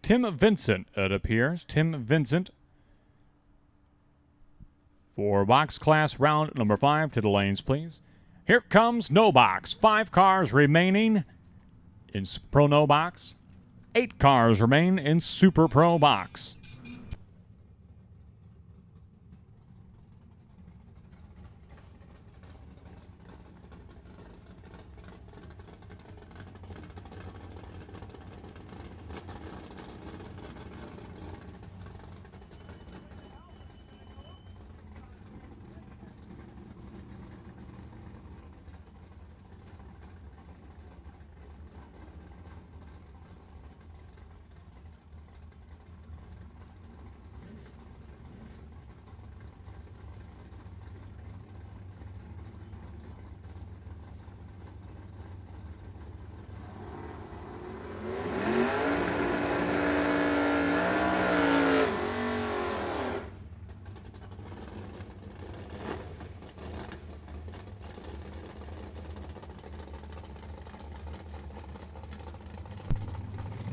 Tim Vincent, it appears. Tim Vincent for box class round number 5 to the lanes, please. Here comes no box. 5 cars remaining in Pro No Box. 8 cars remain in Super Pro Box.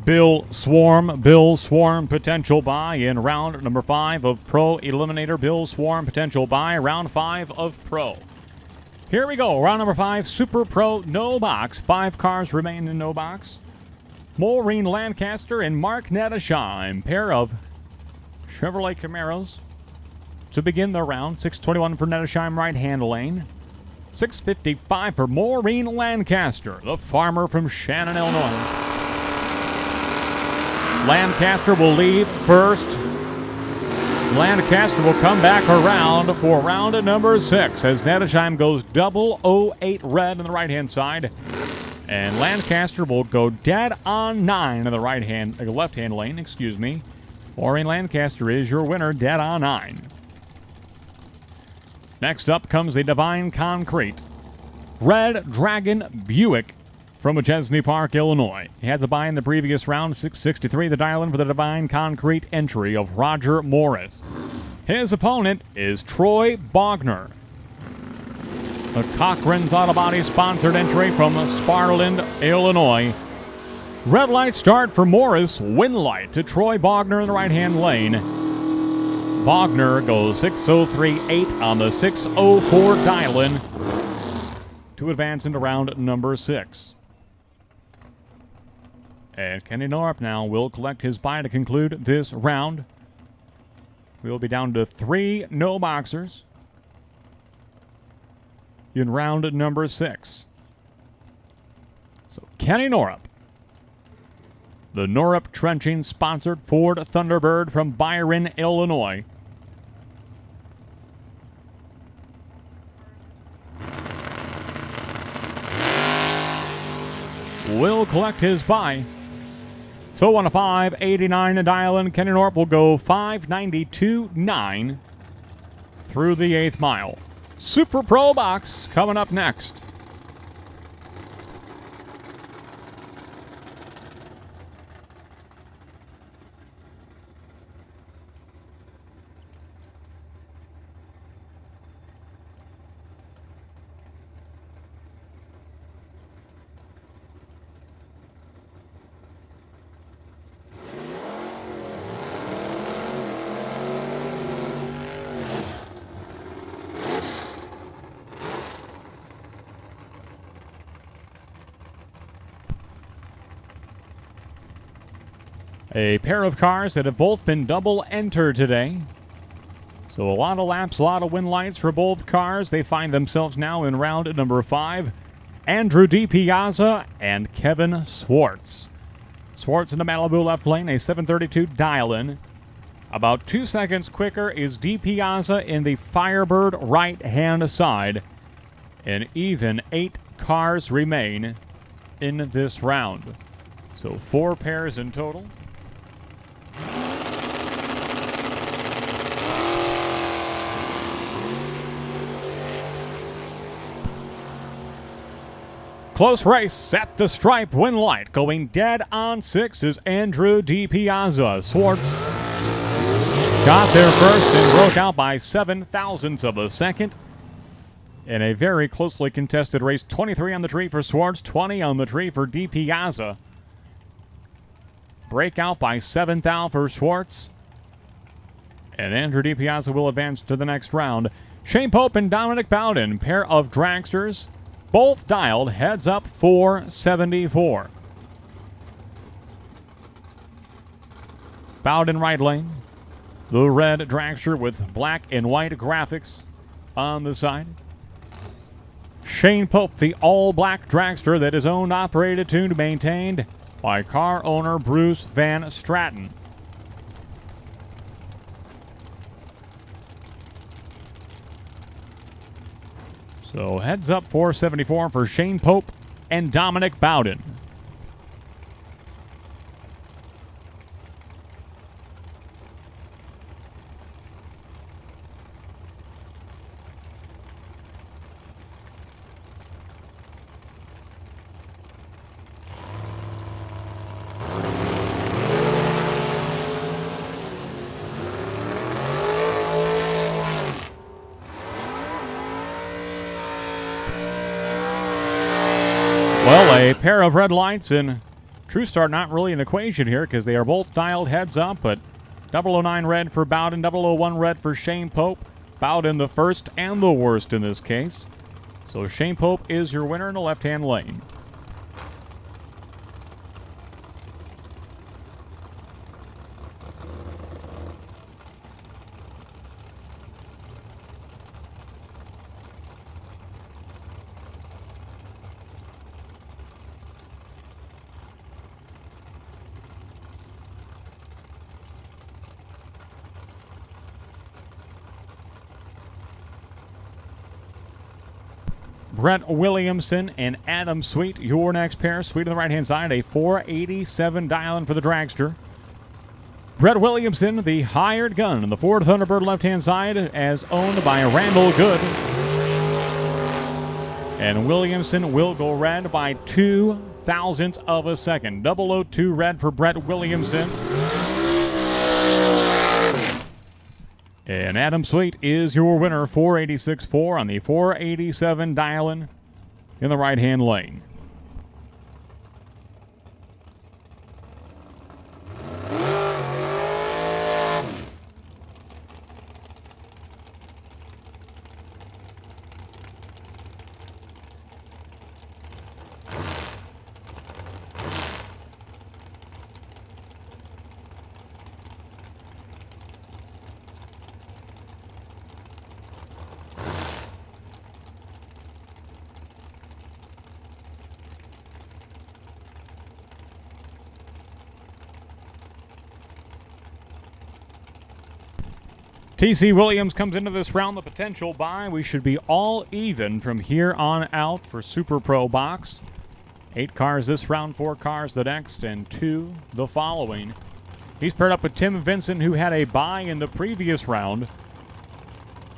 Bill Swarm, potential buy in round number 5 of Pro Eliminator. Bill Swarm, potential buy, round 5 of Pro. Here we go, round number 5, Super Pro No Box. 5 cars remain in No Box. Maureen Lancaster and Mark Nedesheim, pair of Chevrolet Camaros. To begin the round, 621 for Nedesheim, right-hand lane. 655 for Maureen Lancaster, the farmer from Shannon, Illinois. Lancaster will leave first. Lancaster will come back around for round number 6 as Nedesheim goes 008 red on the right-hand side. And Lancaster will go dead on 9 in the left-hand lane, excuse me. Maureen Lancaster is your winner, dead on 9. Next up comes the Divine Concrete Red Dragon Buick from Chesney Park, Illinois. He had the buy in the previous round, 663, the dial-in for the Divine Concrete entry of Roger Morris. His opponent is Troy Bogner. The Cochran's Auto Body sponsored entry from Sparland, Illinois. Red light start for Morris, win light to Troy Bogner in the right-hand lane. Bogner goes 603.8 on the 604 dial-in to advance into round number 6. And Kenny Norp now will collect his buy to conclude this round. We'll be down to 3 no boxers in round number 6. So Kenny Norp, the Norp Trenching sponsored Ford Thunderbird from Byron, Illinois. Will collect his buy. So on a 589 to dial in, Kenny Norp will go 592.9 through the 8th mile. Super Pro Box coming up next. A pair of cars that have both been double entered today. So a lot of laps, a lot of win lights for both cars. They find themselves now in round number 5. Andrew DiPiazza and Kevin Swartz. Swartz in the Malibu left lane, a 732 dial-in. About 2 seconds quicker is DiPiazza in the Firebird right-hand side. And even 8 cars remain in this round. So 4 pairs in total. Close race at the stripe, win light. Going dead on 6 is Andrew DiPiazza. Swartz got there first and broke out by 7 thousandths of a second in a very closely contested race. 23 on the tree for Swartz, 20 on the tree for DiPiazza. Breakout by 7 thou for Swartz. And Andrew DiPiazza will advance to the next round. Shane Pope and Dominic Bowden, pair of dragsters, both dialed heads up 474. Bowden right lane. The red dragster with black and white graphics on the side. Shane Pope, the all-black dragster that is owned, operated, tuned, maintained by car owner Bruce Van Stratton. So heads up 474 for Shane Pope and Dominic Bowden. Well, a pair of red lights and True Start not really an equation here because they are both dialed heads up, but 009 red for Bowden, 001 red for Shane Pope. Bowden the first and the worst in this case. So Shane Pope is your winner in the left-hand lane. Brett Williamson and Adam Sweet, your next pair. Sweet on the right-hand side, a 487 dialing for the dragster. Brett Williamson, the hired gun in the Ford Thunderbird left-hand side, as owned by Randall Good. And Williamson will go red by 2 thousandths of a second. 002 red for Brett Williamson. And Adam Sweet is your winner, 486.4 on the 487 dialing in the right-hand lane. TC Williams comes into this round, the potential bye. We should be all even from here on out for Super Pro Box. 8 cars this round, 4 cars the next, and 2 the following. He's paired up with Tim Vincent, who had a bye in the previous round.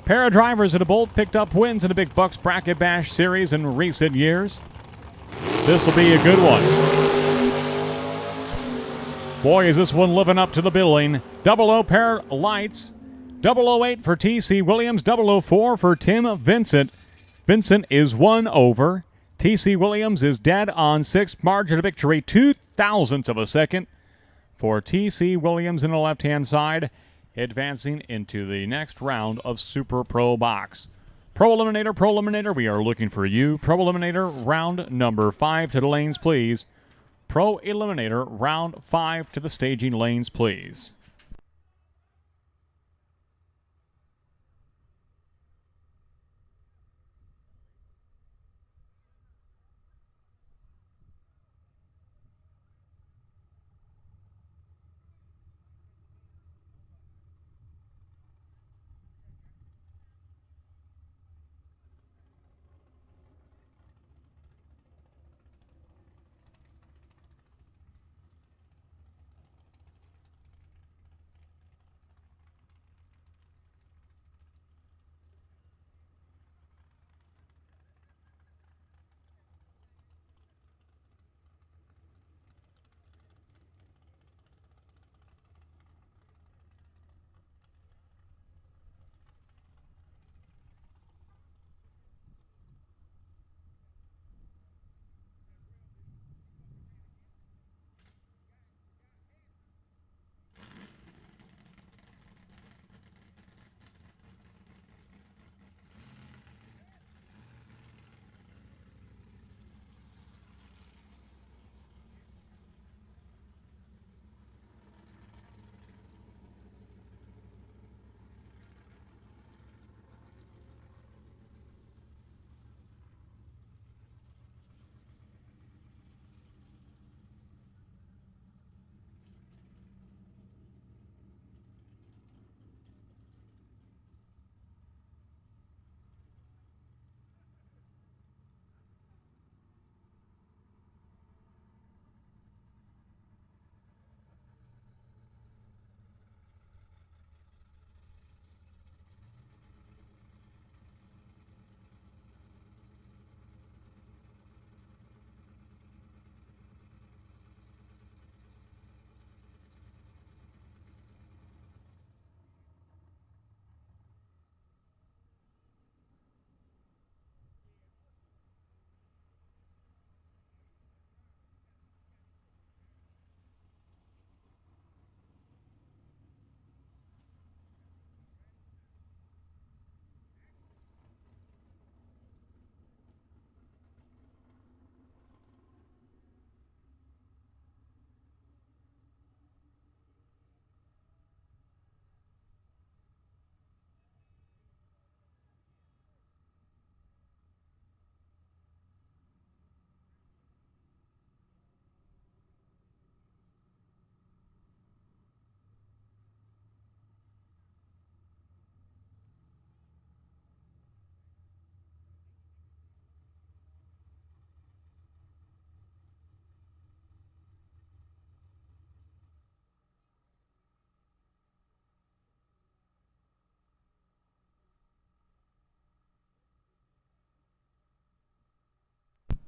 Pair of drivers that have both picked up wins in the Big Bucks Bracket Bash Series in recent years. This will be a good one. Boy, is this one living up to the billing. 00 pair of lights. 008 for TC Williams, 004 for Tim Vincent. Vincent is 1 over. TC Williams is dead on 6th. Margin of victory, 2 thousandths of a second for TC Williams in the left-hand side, advancing into the next round of Super Pro Box. Pro Eliminator, we are looking for you. Pro Eliminator, round number 5 to the lanes, please. Pro Eliminator, round 5 to the staging lanes, please.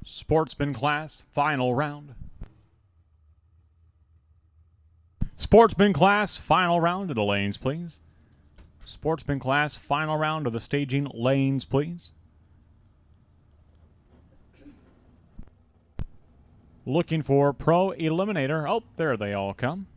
Sportsman class, final round. Sportsman class, final round to the lanes, please. Sportsman class, final round of the staging lanes, please. Looking for Pro Eliminator. Oh, there they all come.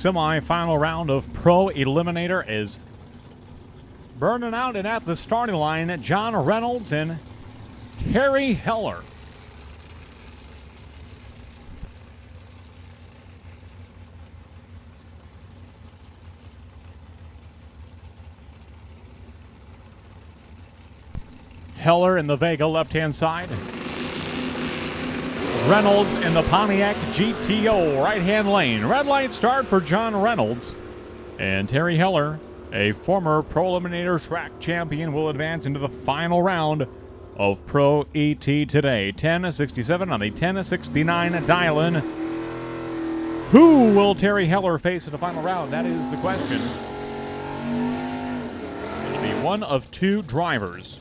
Semi-final round of Pro Eliminator is burning out, and at the starting line, John Reynolds and Terry Heller. Heller in the Vega left-hand side. Reynolds in the Pontiac GTO right-hand lane. Red light start for John Reynolds. And Terry Heller, a former Pro Eliminator track champion, will advance into the final round of Pro ET today. 10:67 on the 10:69 dial-in. Who will Terry Heller face in the final round? That is the question. It'll be one of two drivers.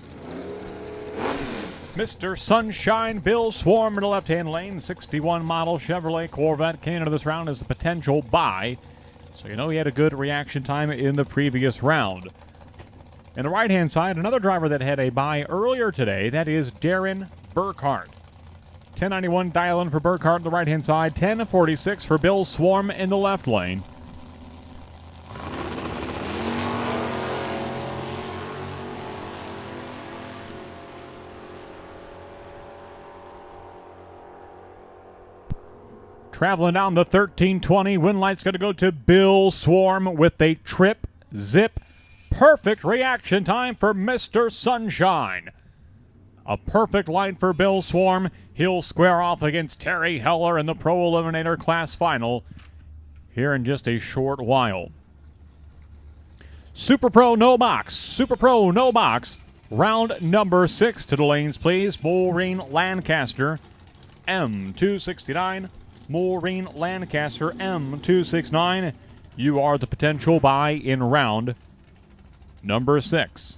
Mr. Sunshine Bill Swarm in the left-hand lane. 61 model Chevrolet Corvette came into this round as the potential buy. So you know he had a good reaction time in the previous round. In the right-hand side, another driver that had a buy earlier today, that is Darren Burkhart. 1091 dial-in for Burkhart on the right-hand side. 1046 for Bill Swarm in the left lane. Traveling down the 1320, win light's going to go to Bill Swarm with a trip zip. Perfect reaction time for Mr. Sunshine. A perfect line for Bill Swarm. He'll square off against Terry Heller in the Pro Eliminator class final here in just a short while. Super Pro no box. Super Pro no box. Round number 6 to the lanes, please. Maureen Lancaster, M269. Maureen Lancaster, M269. You are the potential buy in round number 6.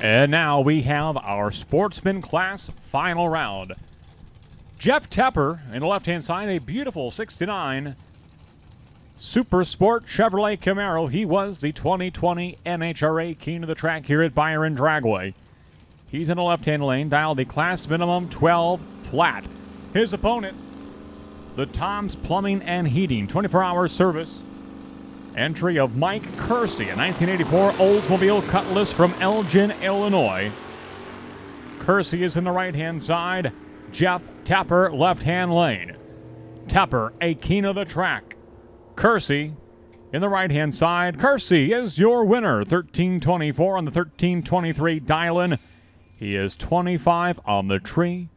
And now we have our Sportsman Class final round. Jeff Tepper in the left-hand side, a beautiful 69 Super Sport Chevrolet Camaro. He was the 2020 NHRA King of the Track here at Byron Dragway. He's in the left-hand lane, dialed the class minimum 12 flat. His opponent, the Tom's Plumbing and Heating 24-hour service. Entry of Mike Kersey, a 1984 Oldsmobile Cutlass from Elgin, Illinois. Kersey is in the right-hand side. Jeff Tepper, left-hand lane. Tepper, a King of the Track. Kersey in the right-hand side. Kersey is your winner. 1324 on the 1323 dial-in. He is 25 on the tree.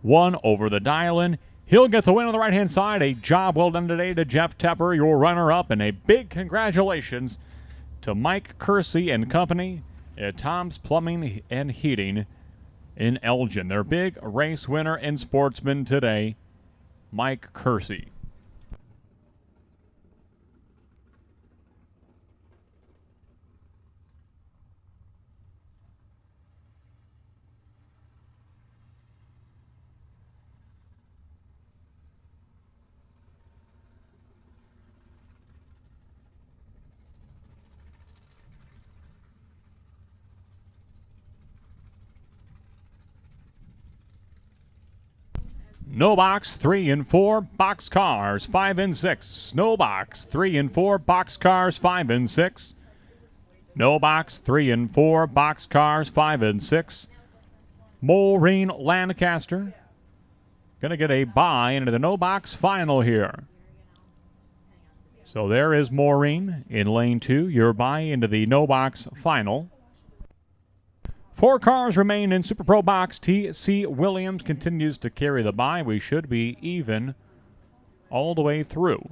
1 over the dial-in. He'll get the win on the right-hand side. A job well done today to Jeff Tepper, your runner-up, and a big congratulations to Mike Kersey and company at Tom's Plumbing and Heating in Elgin. Their big race winner and sportsman today, Mike Kersey. No box 3 and 4, box cars 5 and 6. No box 3 and 4, box cars 5 and 6. No box 3 and 4, box cars 5 and 6. Maureen Lancaster gonna get a bye into the no box final here. So there is Maureen in lane 2, your bye into the no box final. 4 cars remain in Super Pro Box. T.C. Williams continues to carry the bye. We should be even all the way through.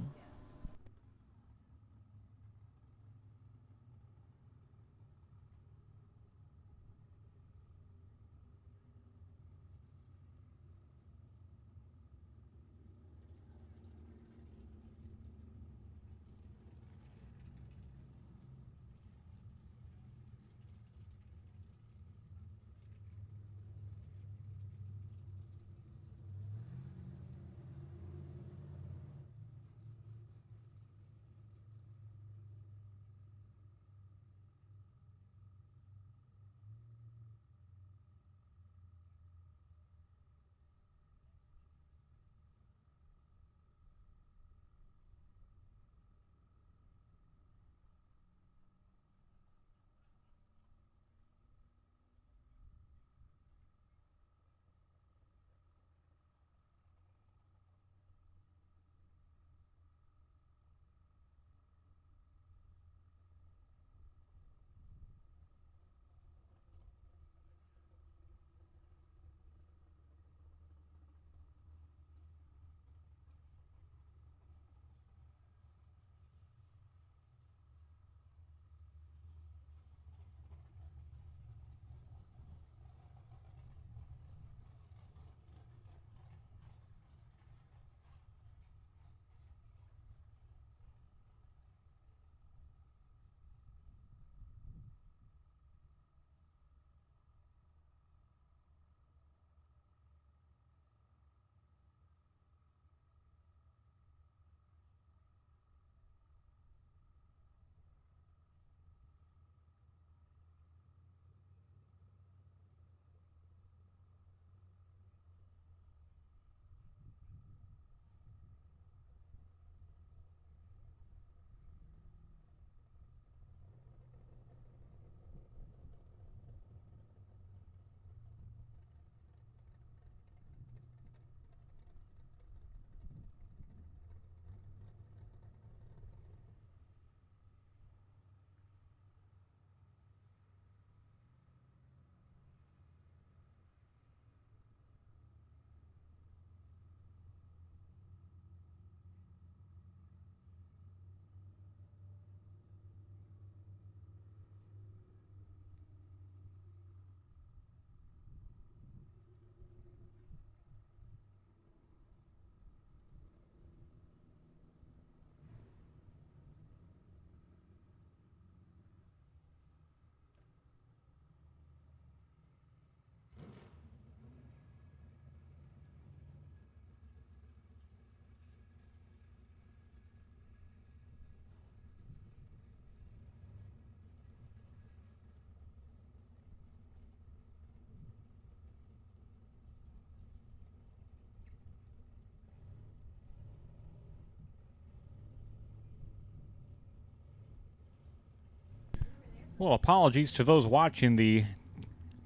Well, apologies to those watching the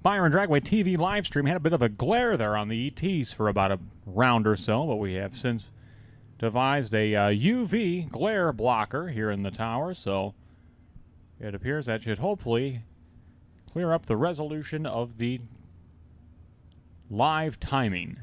Byron Dragway TV live stream. Had a bit of a glare there on the ETs for about a round or so, but we have since devised a UV glare blocker here in the tower, so it appears that should hopefully clear up the resolution of the live timing.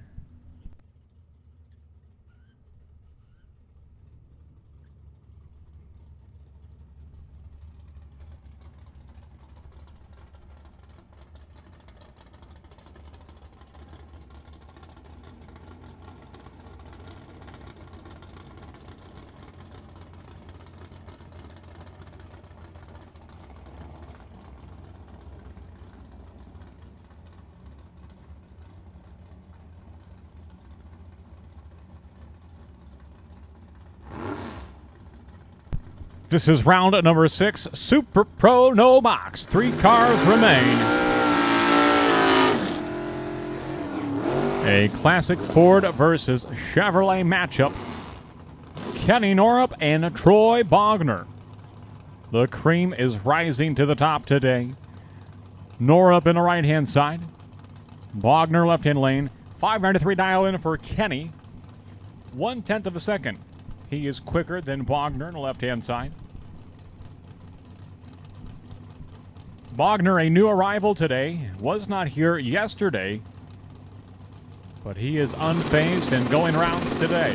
This is round number 6, Super Pro No Box. 3 cars remain. A classic Ford versus Chevrolet matchup. Kenny Norup and Troy Bogner. The cream is rising to the top today. Norup in the right-hand side. Bogner left-hand lane. 593 dial in for Kenny. 1/10 of a second. He is quicker than Bogner on the left-hand side. Bogner, a new arrival today, was not here yesterday, but he is unfazed and going rounds today.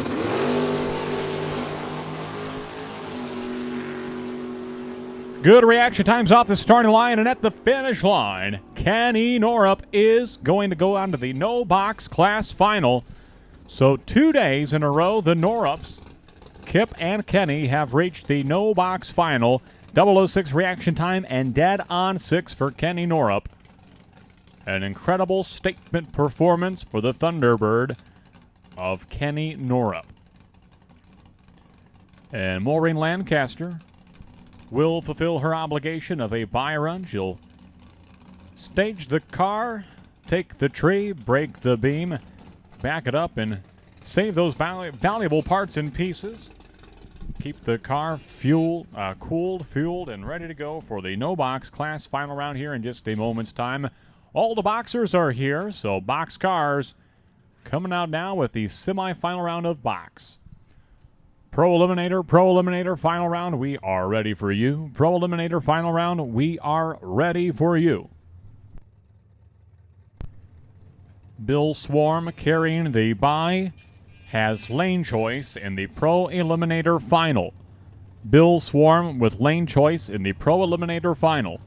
Good reaction times off the starting line, and at the finish line, Kenny Norup is going to go on to the no box class final. So 2 days in a row, the Norups, Kip and Kenny, have reached the no box final. 006 reaction time and dead on 6 for Kenny Norup. An incredible statement performance for the Thunderbird of Kenny Norup. And Maureen Lancaster will fulfill her obligation of a buy run. She'll stage the car, take the tree, break the beam, back it up, and save those valuable parts and pieces. Keep the car cooled, fueled, and ready to go for the no box class final round here in just a moment's time. All the boxers are here, so box cars coming out now with the semi-final round of box. Pro Eliminator, final round, we are ready for you. Pro Eliminator, final round, we are ready for you. Bill Swarm carrying the bye has lane choice in the Pro Eliminator final. Bill Swarm with lane choice in the Pro Eliminator final.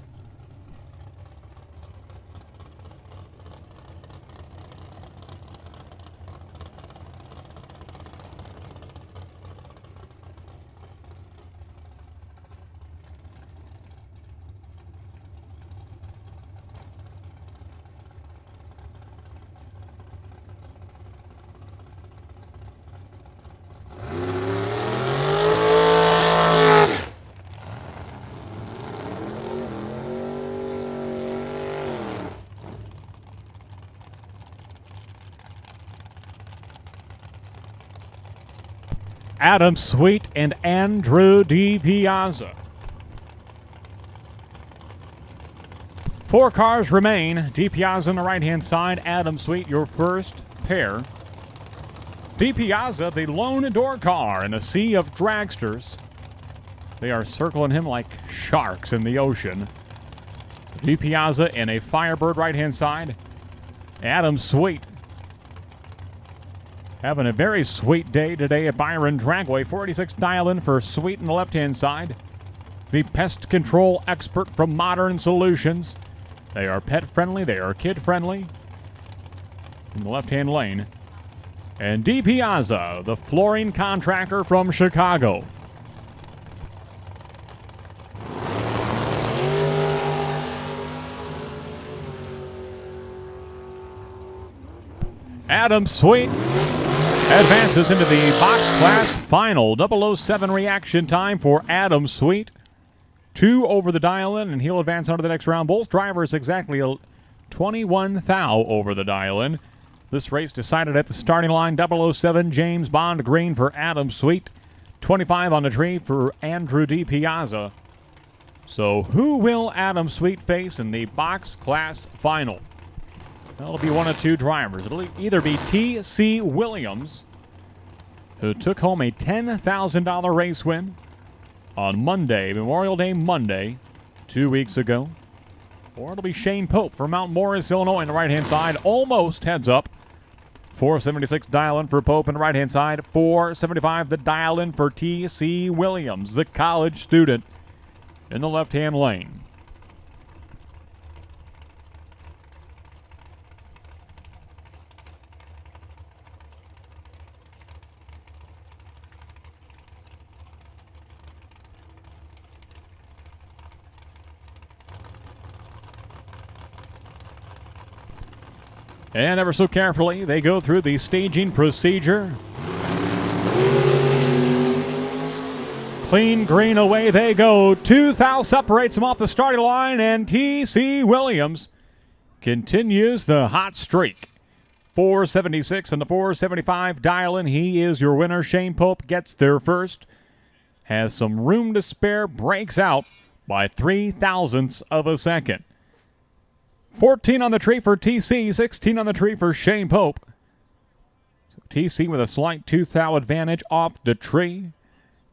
Adam Sweet and Andrew DiPiazza. 4 cars remain. DiPiazza on the right-hand side. Adam Sweet, your first pair. DiPiazza, the lone door car in a sea of dragsters. They are circling him like sharks in the ocean. DiPiazza in a Firebird right-hand side. Adam Sweet having a very sweet day today at Byron Dragway. 46 dial-in for Sweet on the left-hand side. The pest control expert from Modern Solutions. They are pet-friendly. They are kid-friendly. In the left-hand lane. And DiPiazza, the flooring contractor from Chicago. Adam Sweet advances into the box class final. 007 reaction time for Adam Sweet. 2 over the dial-in, and he'll advance on to the next round. Both drivers exactly 21 thou over the dial-in. This race decided at the starting line. 007 James Bond green for Adam Sweet. 25 on the tree for Andrew DiPiazza. So who will Adam Sweet face in the box class final? That'll be one of two drivers. It'll either be T.C. Williams, who took home a $10,000 race win on Monday, Memorial Day Monday, 2 weeks ago. Or it'll be Shane Pope from Mount Morris, Illinois on the right-hand side. Almost heads up. 476 dial-in for Pope on the right-hand side. 475 the dial-in for T.C. Williams, the college student, in the left-hand lane. And ever so carefully, they go through the staging procedure. Clean green, away they go. 2,000 separates them off the starting line, and T.C. Williams continues the hot streak. 476 and the 475 dial-in. He is your winner. Shane Pope gets there first. Has some room to spare, breaks out by 0.003 of a second. 14 on the tree for TC, 16 on the tree for Shane Pope. So TC with a slight 2,000 advantage off the tree.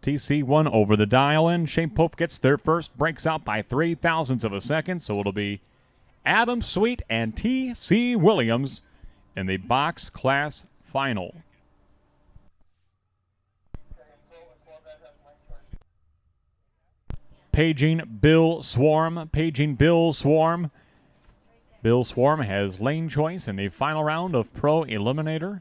TC won over the dial-in. Shane Pope gets there first, breaks out by 0.003 of a second. So it'll be Adam Sweet and T.C. Williams in the box class final. Paging Bill Swarm. Paging Bill Swarm. Bill Swarm has lane choice in the final round of Pro Eliminator.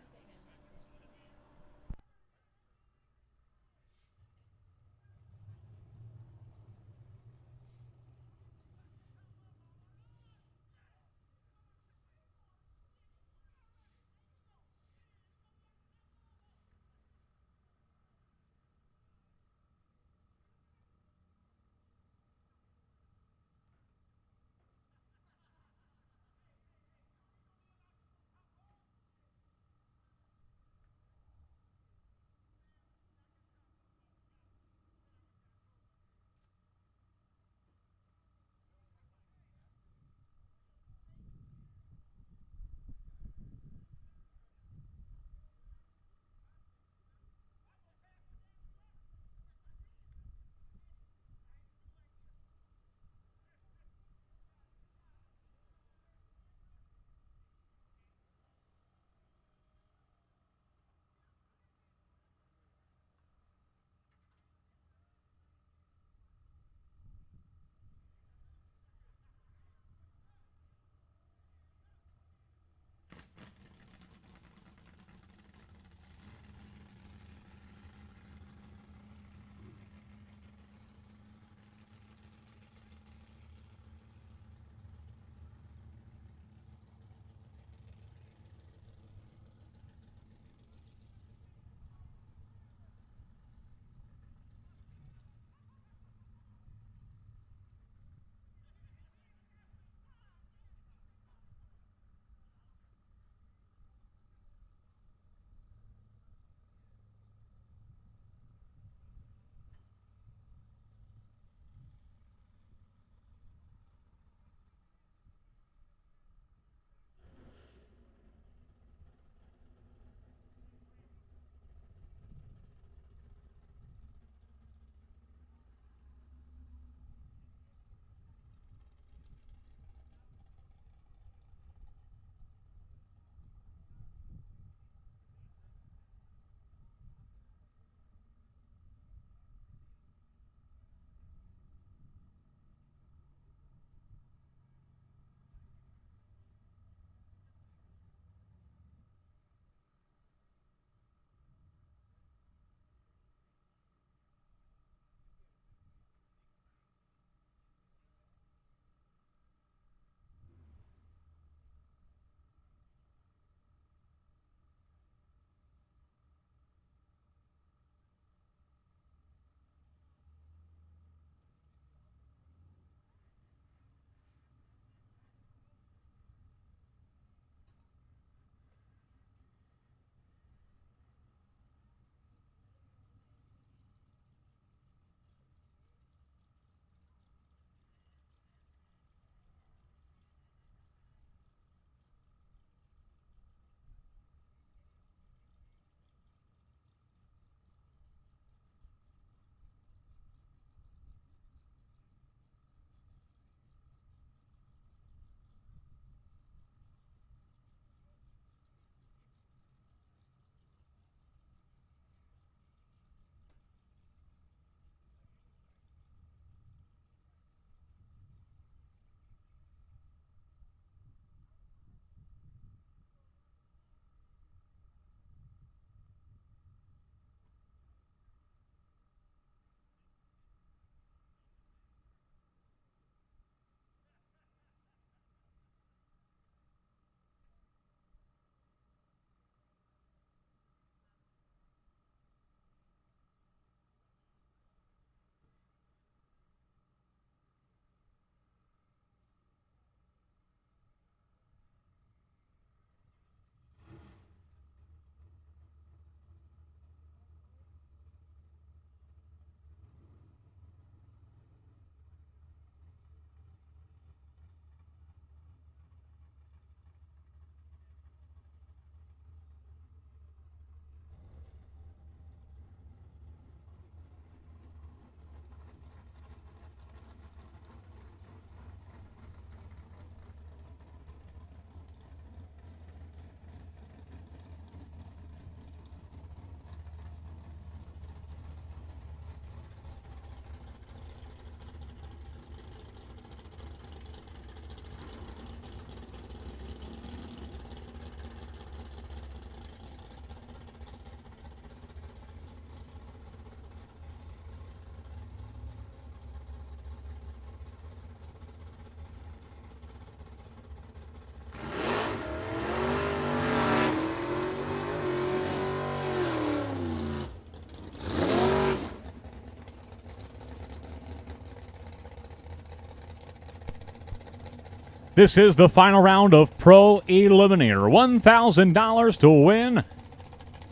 This is the final round of Pro Eliminator. $1,000 to win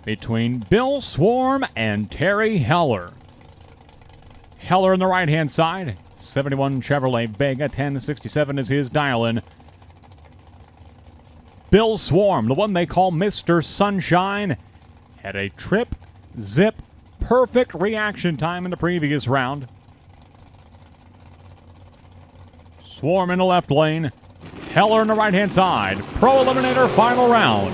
between Bill Swarm and Terry Heller. Heller on the right-hand side, 71 Chevrolet Vega, 1067 is his dial-in. Bill Swarm, the one they call Mr. Sunshine, had a trip, zip, perfect reaction time in the previous round. Swarm in the left lane, Heller in the right-hand side. Pro Eliminator final round.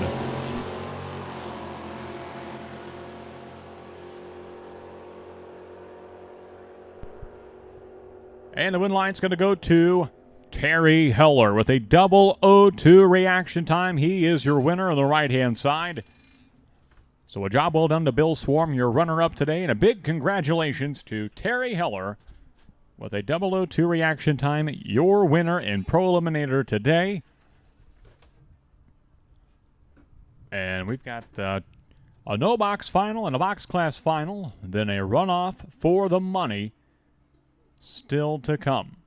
And the win line's going to go to Terry Heller with a double O2 reaction time. He is your winner on the right-hand side. So a job well done to Bill Swarm, your runner-up today, and a big congratulations to Terry Heller with a double O2 reaction time, your winner in Pro Eliminator today. And we've got a no-box final and a box class final, then a runoff for the money still to come.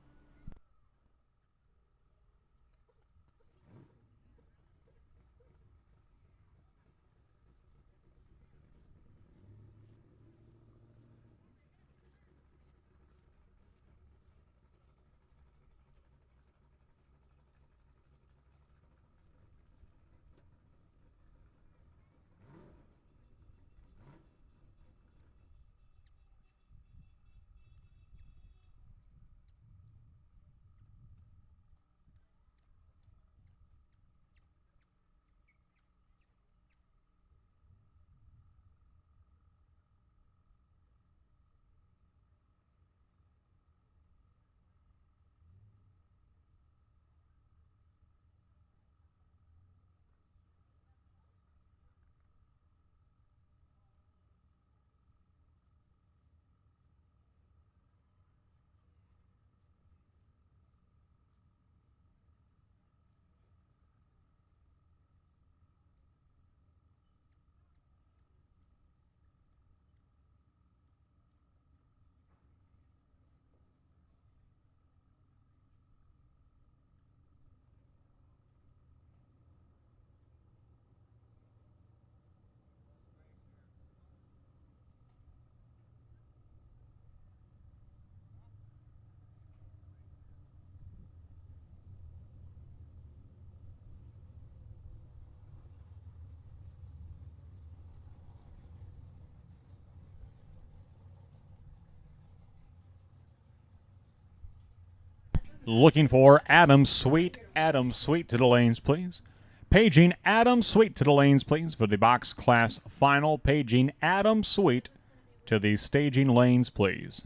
Looking for Adam Sweet. Adam Sweet to the lanes, please. Paging Adam Sweet to the lanes, please, for the box class final. Paging Adam Sweet to the staging lanes, please.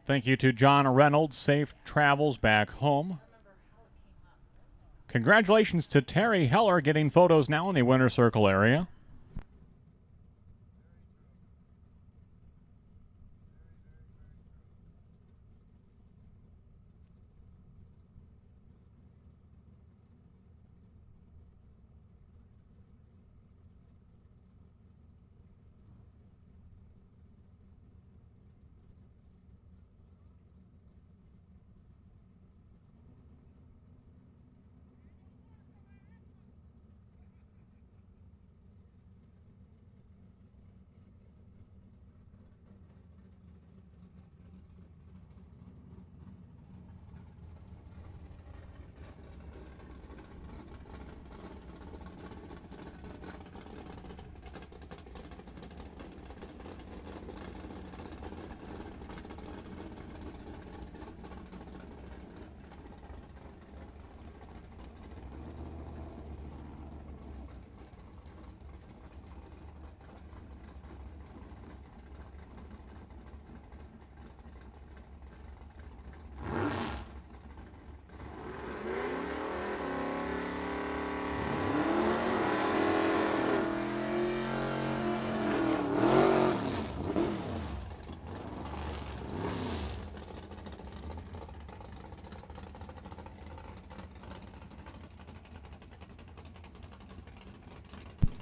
Thank you to John Reynolds. Safe travels back home. Congratulations to Terry Heller getting photos now in the winner's circle area.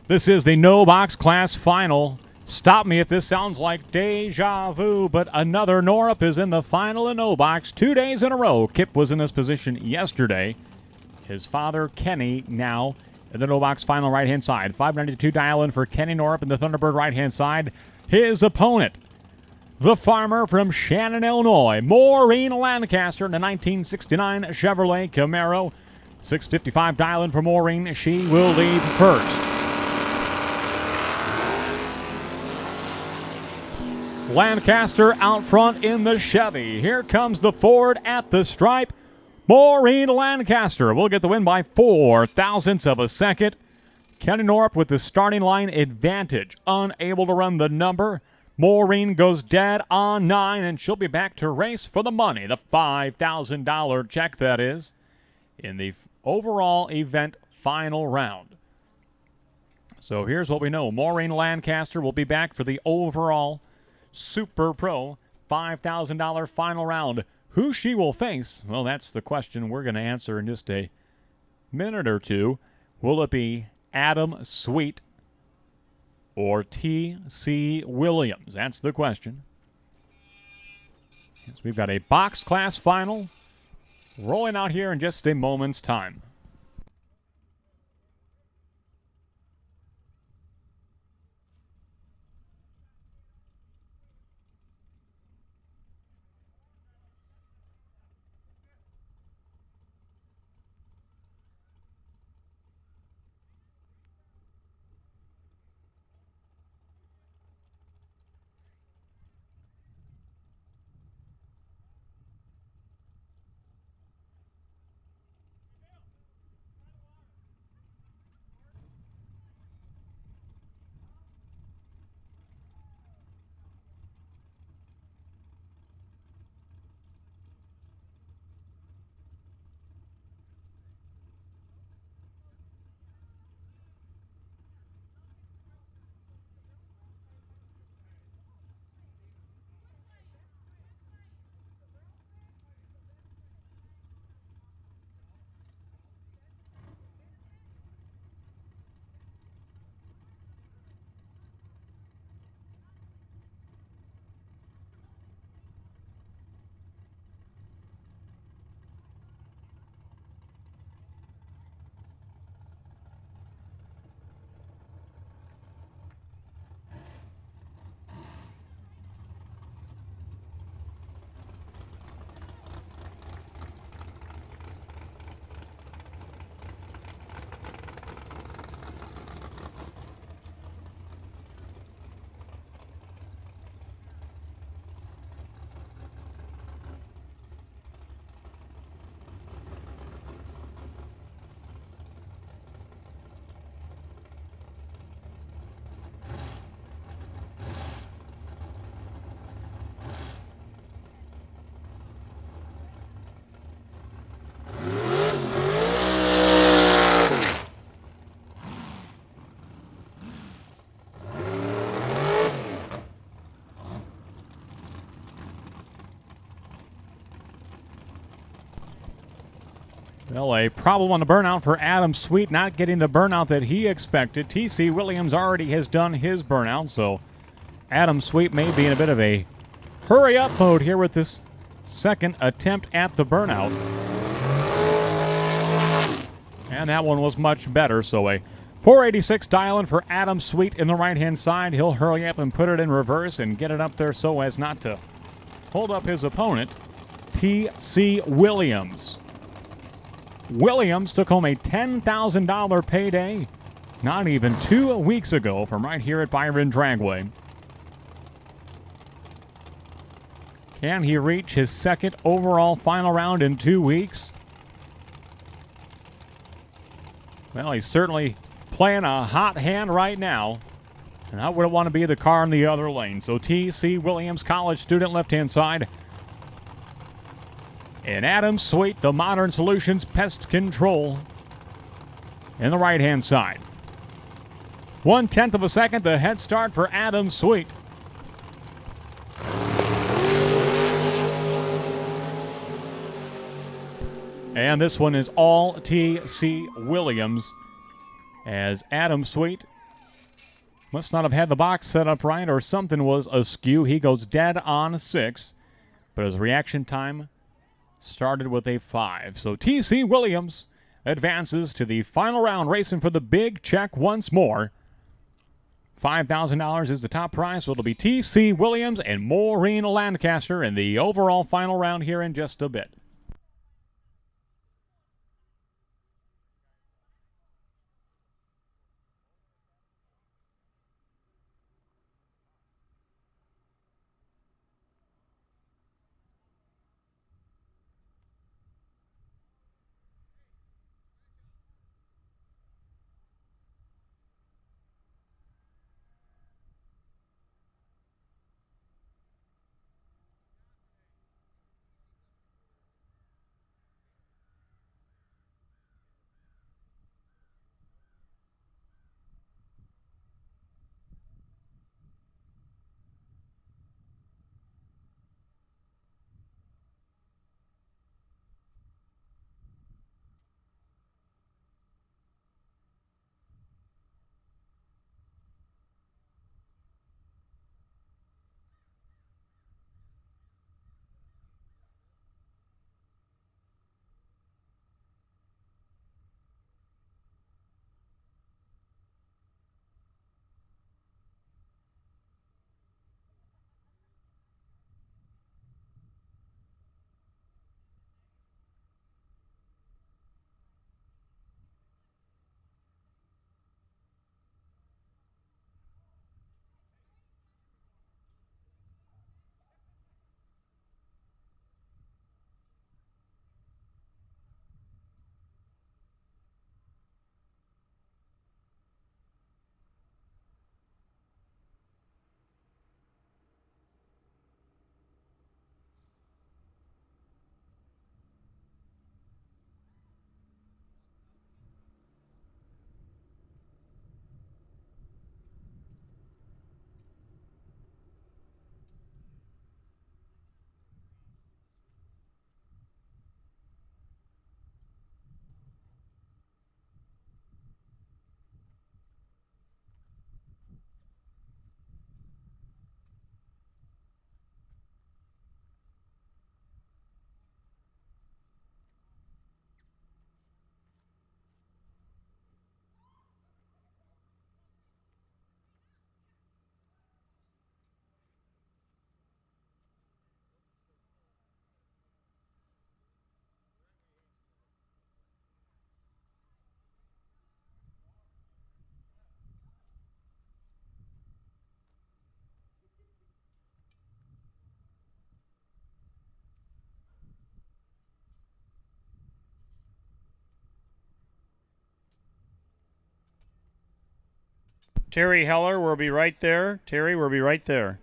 This is the no box class final. Stop me if this sounds like deja vu, but another Norup is in the final in no box 2 days in a row. Kip was in this position yesterday. His father, Kenny, now in the no box final right-hand side. 592 dial in for Kenny Norup in the Thunderbird right-hand side. His opponent, the farmer from Shannon, Illinois, Maureen Lancaster in the 1969 Chevrolet Camaro. 655 dial in for Maureen. She will leave first. Lancaster out front in the Chevy. Here comes the Ford at the stripe. Maureen Lancaster will get the win by 4 thousandths of a second. Kenny Norup with the starting line advantage, unable to run the number. Maureen goes dead on 9, and she'll be back to race for the money, the $5,000 check that is, in the overall event final round. So here's what we know. Maureen Lancaster will be back for the overall Super Pro $5,000 final round. Who she will face, well, that's the question we're going to answer in just a minute or two. Will it be Adam Sweet or T.C. Williams? That's the question. Yes, we've got a box class final rolling out here in just a moment's time. Well, a problem on the burnout for Adam Sweet, not getting the burnout that he expected. T.C. Williams already has done his burnout, so Adam Sweet may be in a bit of a hurry-up mode here with this second attempt at the burnout. And that one was much better, so a 486 dial-in for Adam Sweet in the right-hand side. He'll hurry up and put it in reverse and get it up there so as not to hold up his opponent, T.C. Williams. Williams took home a $10,000 payday not even 2 weeks ago from right here at Byron Dragway. Can he reach his second overall final round in 2 weeks? Well, he's certainly playing a hot hand right now, and I wouldn't want to be the car in the other lane. So T.C. Williams, college student, left-hand side. And Adam Sweet, the Modern Solutions Pest Control, in the right-hand side. 1/10 of a second, the head start for Adam Sweet. And this one is all T.C. Williams, as Adam Sweet must not have had the box set up right, or something was askew. He goes dead on 6, but his reaction time started with a 5. So T.C. Williams advances to the final round, racing for the big check once more. $5,000 is the top prize, so it'll be T.C. Williams and Maureen Lancaster in the overall final round here in just a bit. Terry Heller will be right there. Terry will be right there.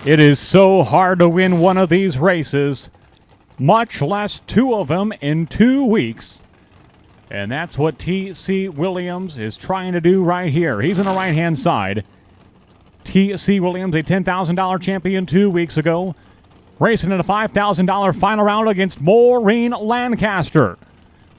It is so hard to win one of these races, much less two of them in 2 weeks. And that's what T.C. Williams is trying to do right here. He's on the right-hand side. T.C. Williams, a $10,000 champion 2 weeks ago, racing in a $5,000 final round against Maureen Lancaster.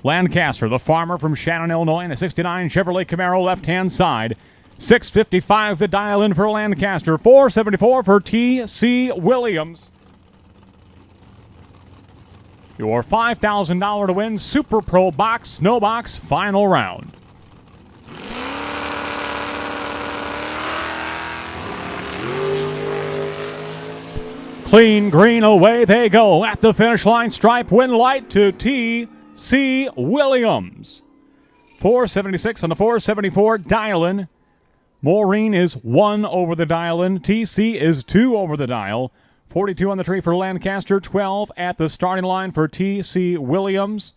Lancaster, the farmer from Shannon, Illinois, in a 69 Chevrolet Camaro left-hand side. 655 the dial in for Lancaster. 474 for T.C. Williams. Your $5,000 to win Super Pro Box, Snow Box, final round. Clean green, away they go at the finish line. Stripe win light to T.C. Williams. 476 on the 474 dial-in. Maureen is 1 over the dial-in. T.C. is 2 over the dial. 42 on the tree for Lancaster. 12 at the starting line for T.C. Williams.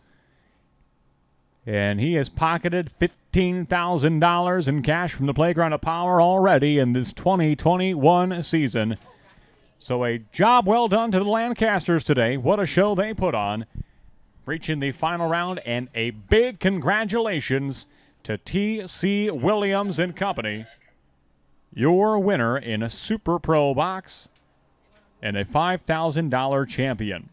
And he has pocketed $15,000 in cash from the Playground of Power already in this 2021 season. So a job well done to the Lancasters today. What a show they put on. Reaching the final round, and a big congratulations to T.C. Williams and company. Your winner in a Super Pro Box and a $5,000 champion.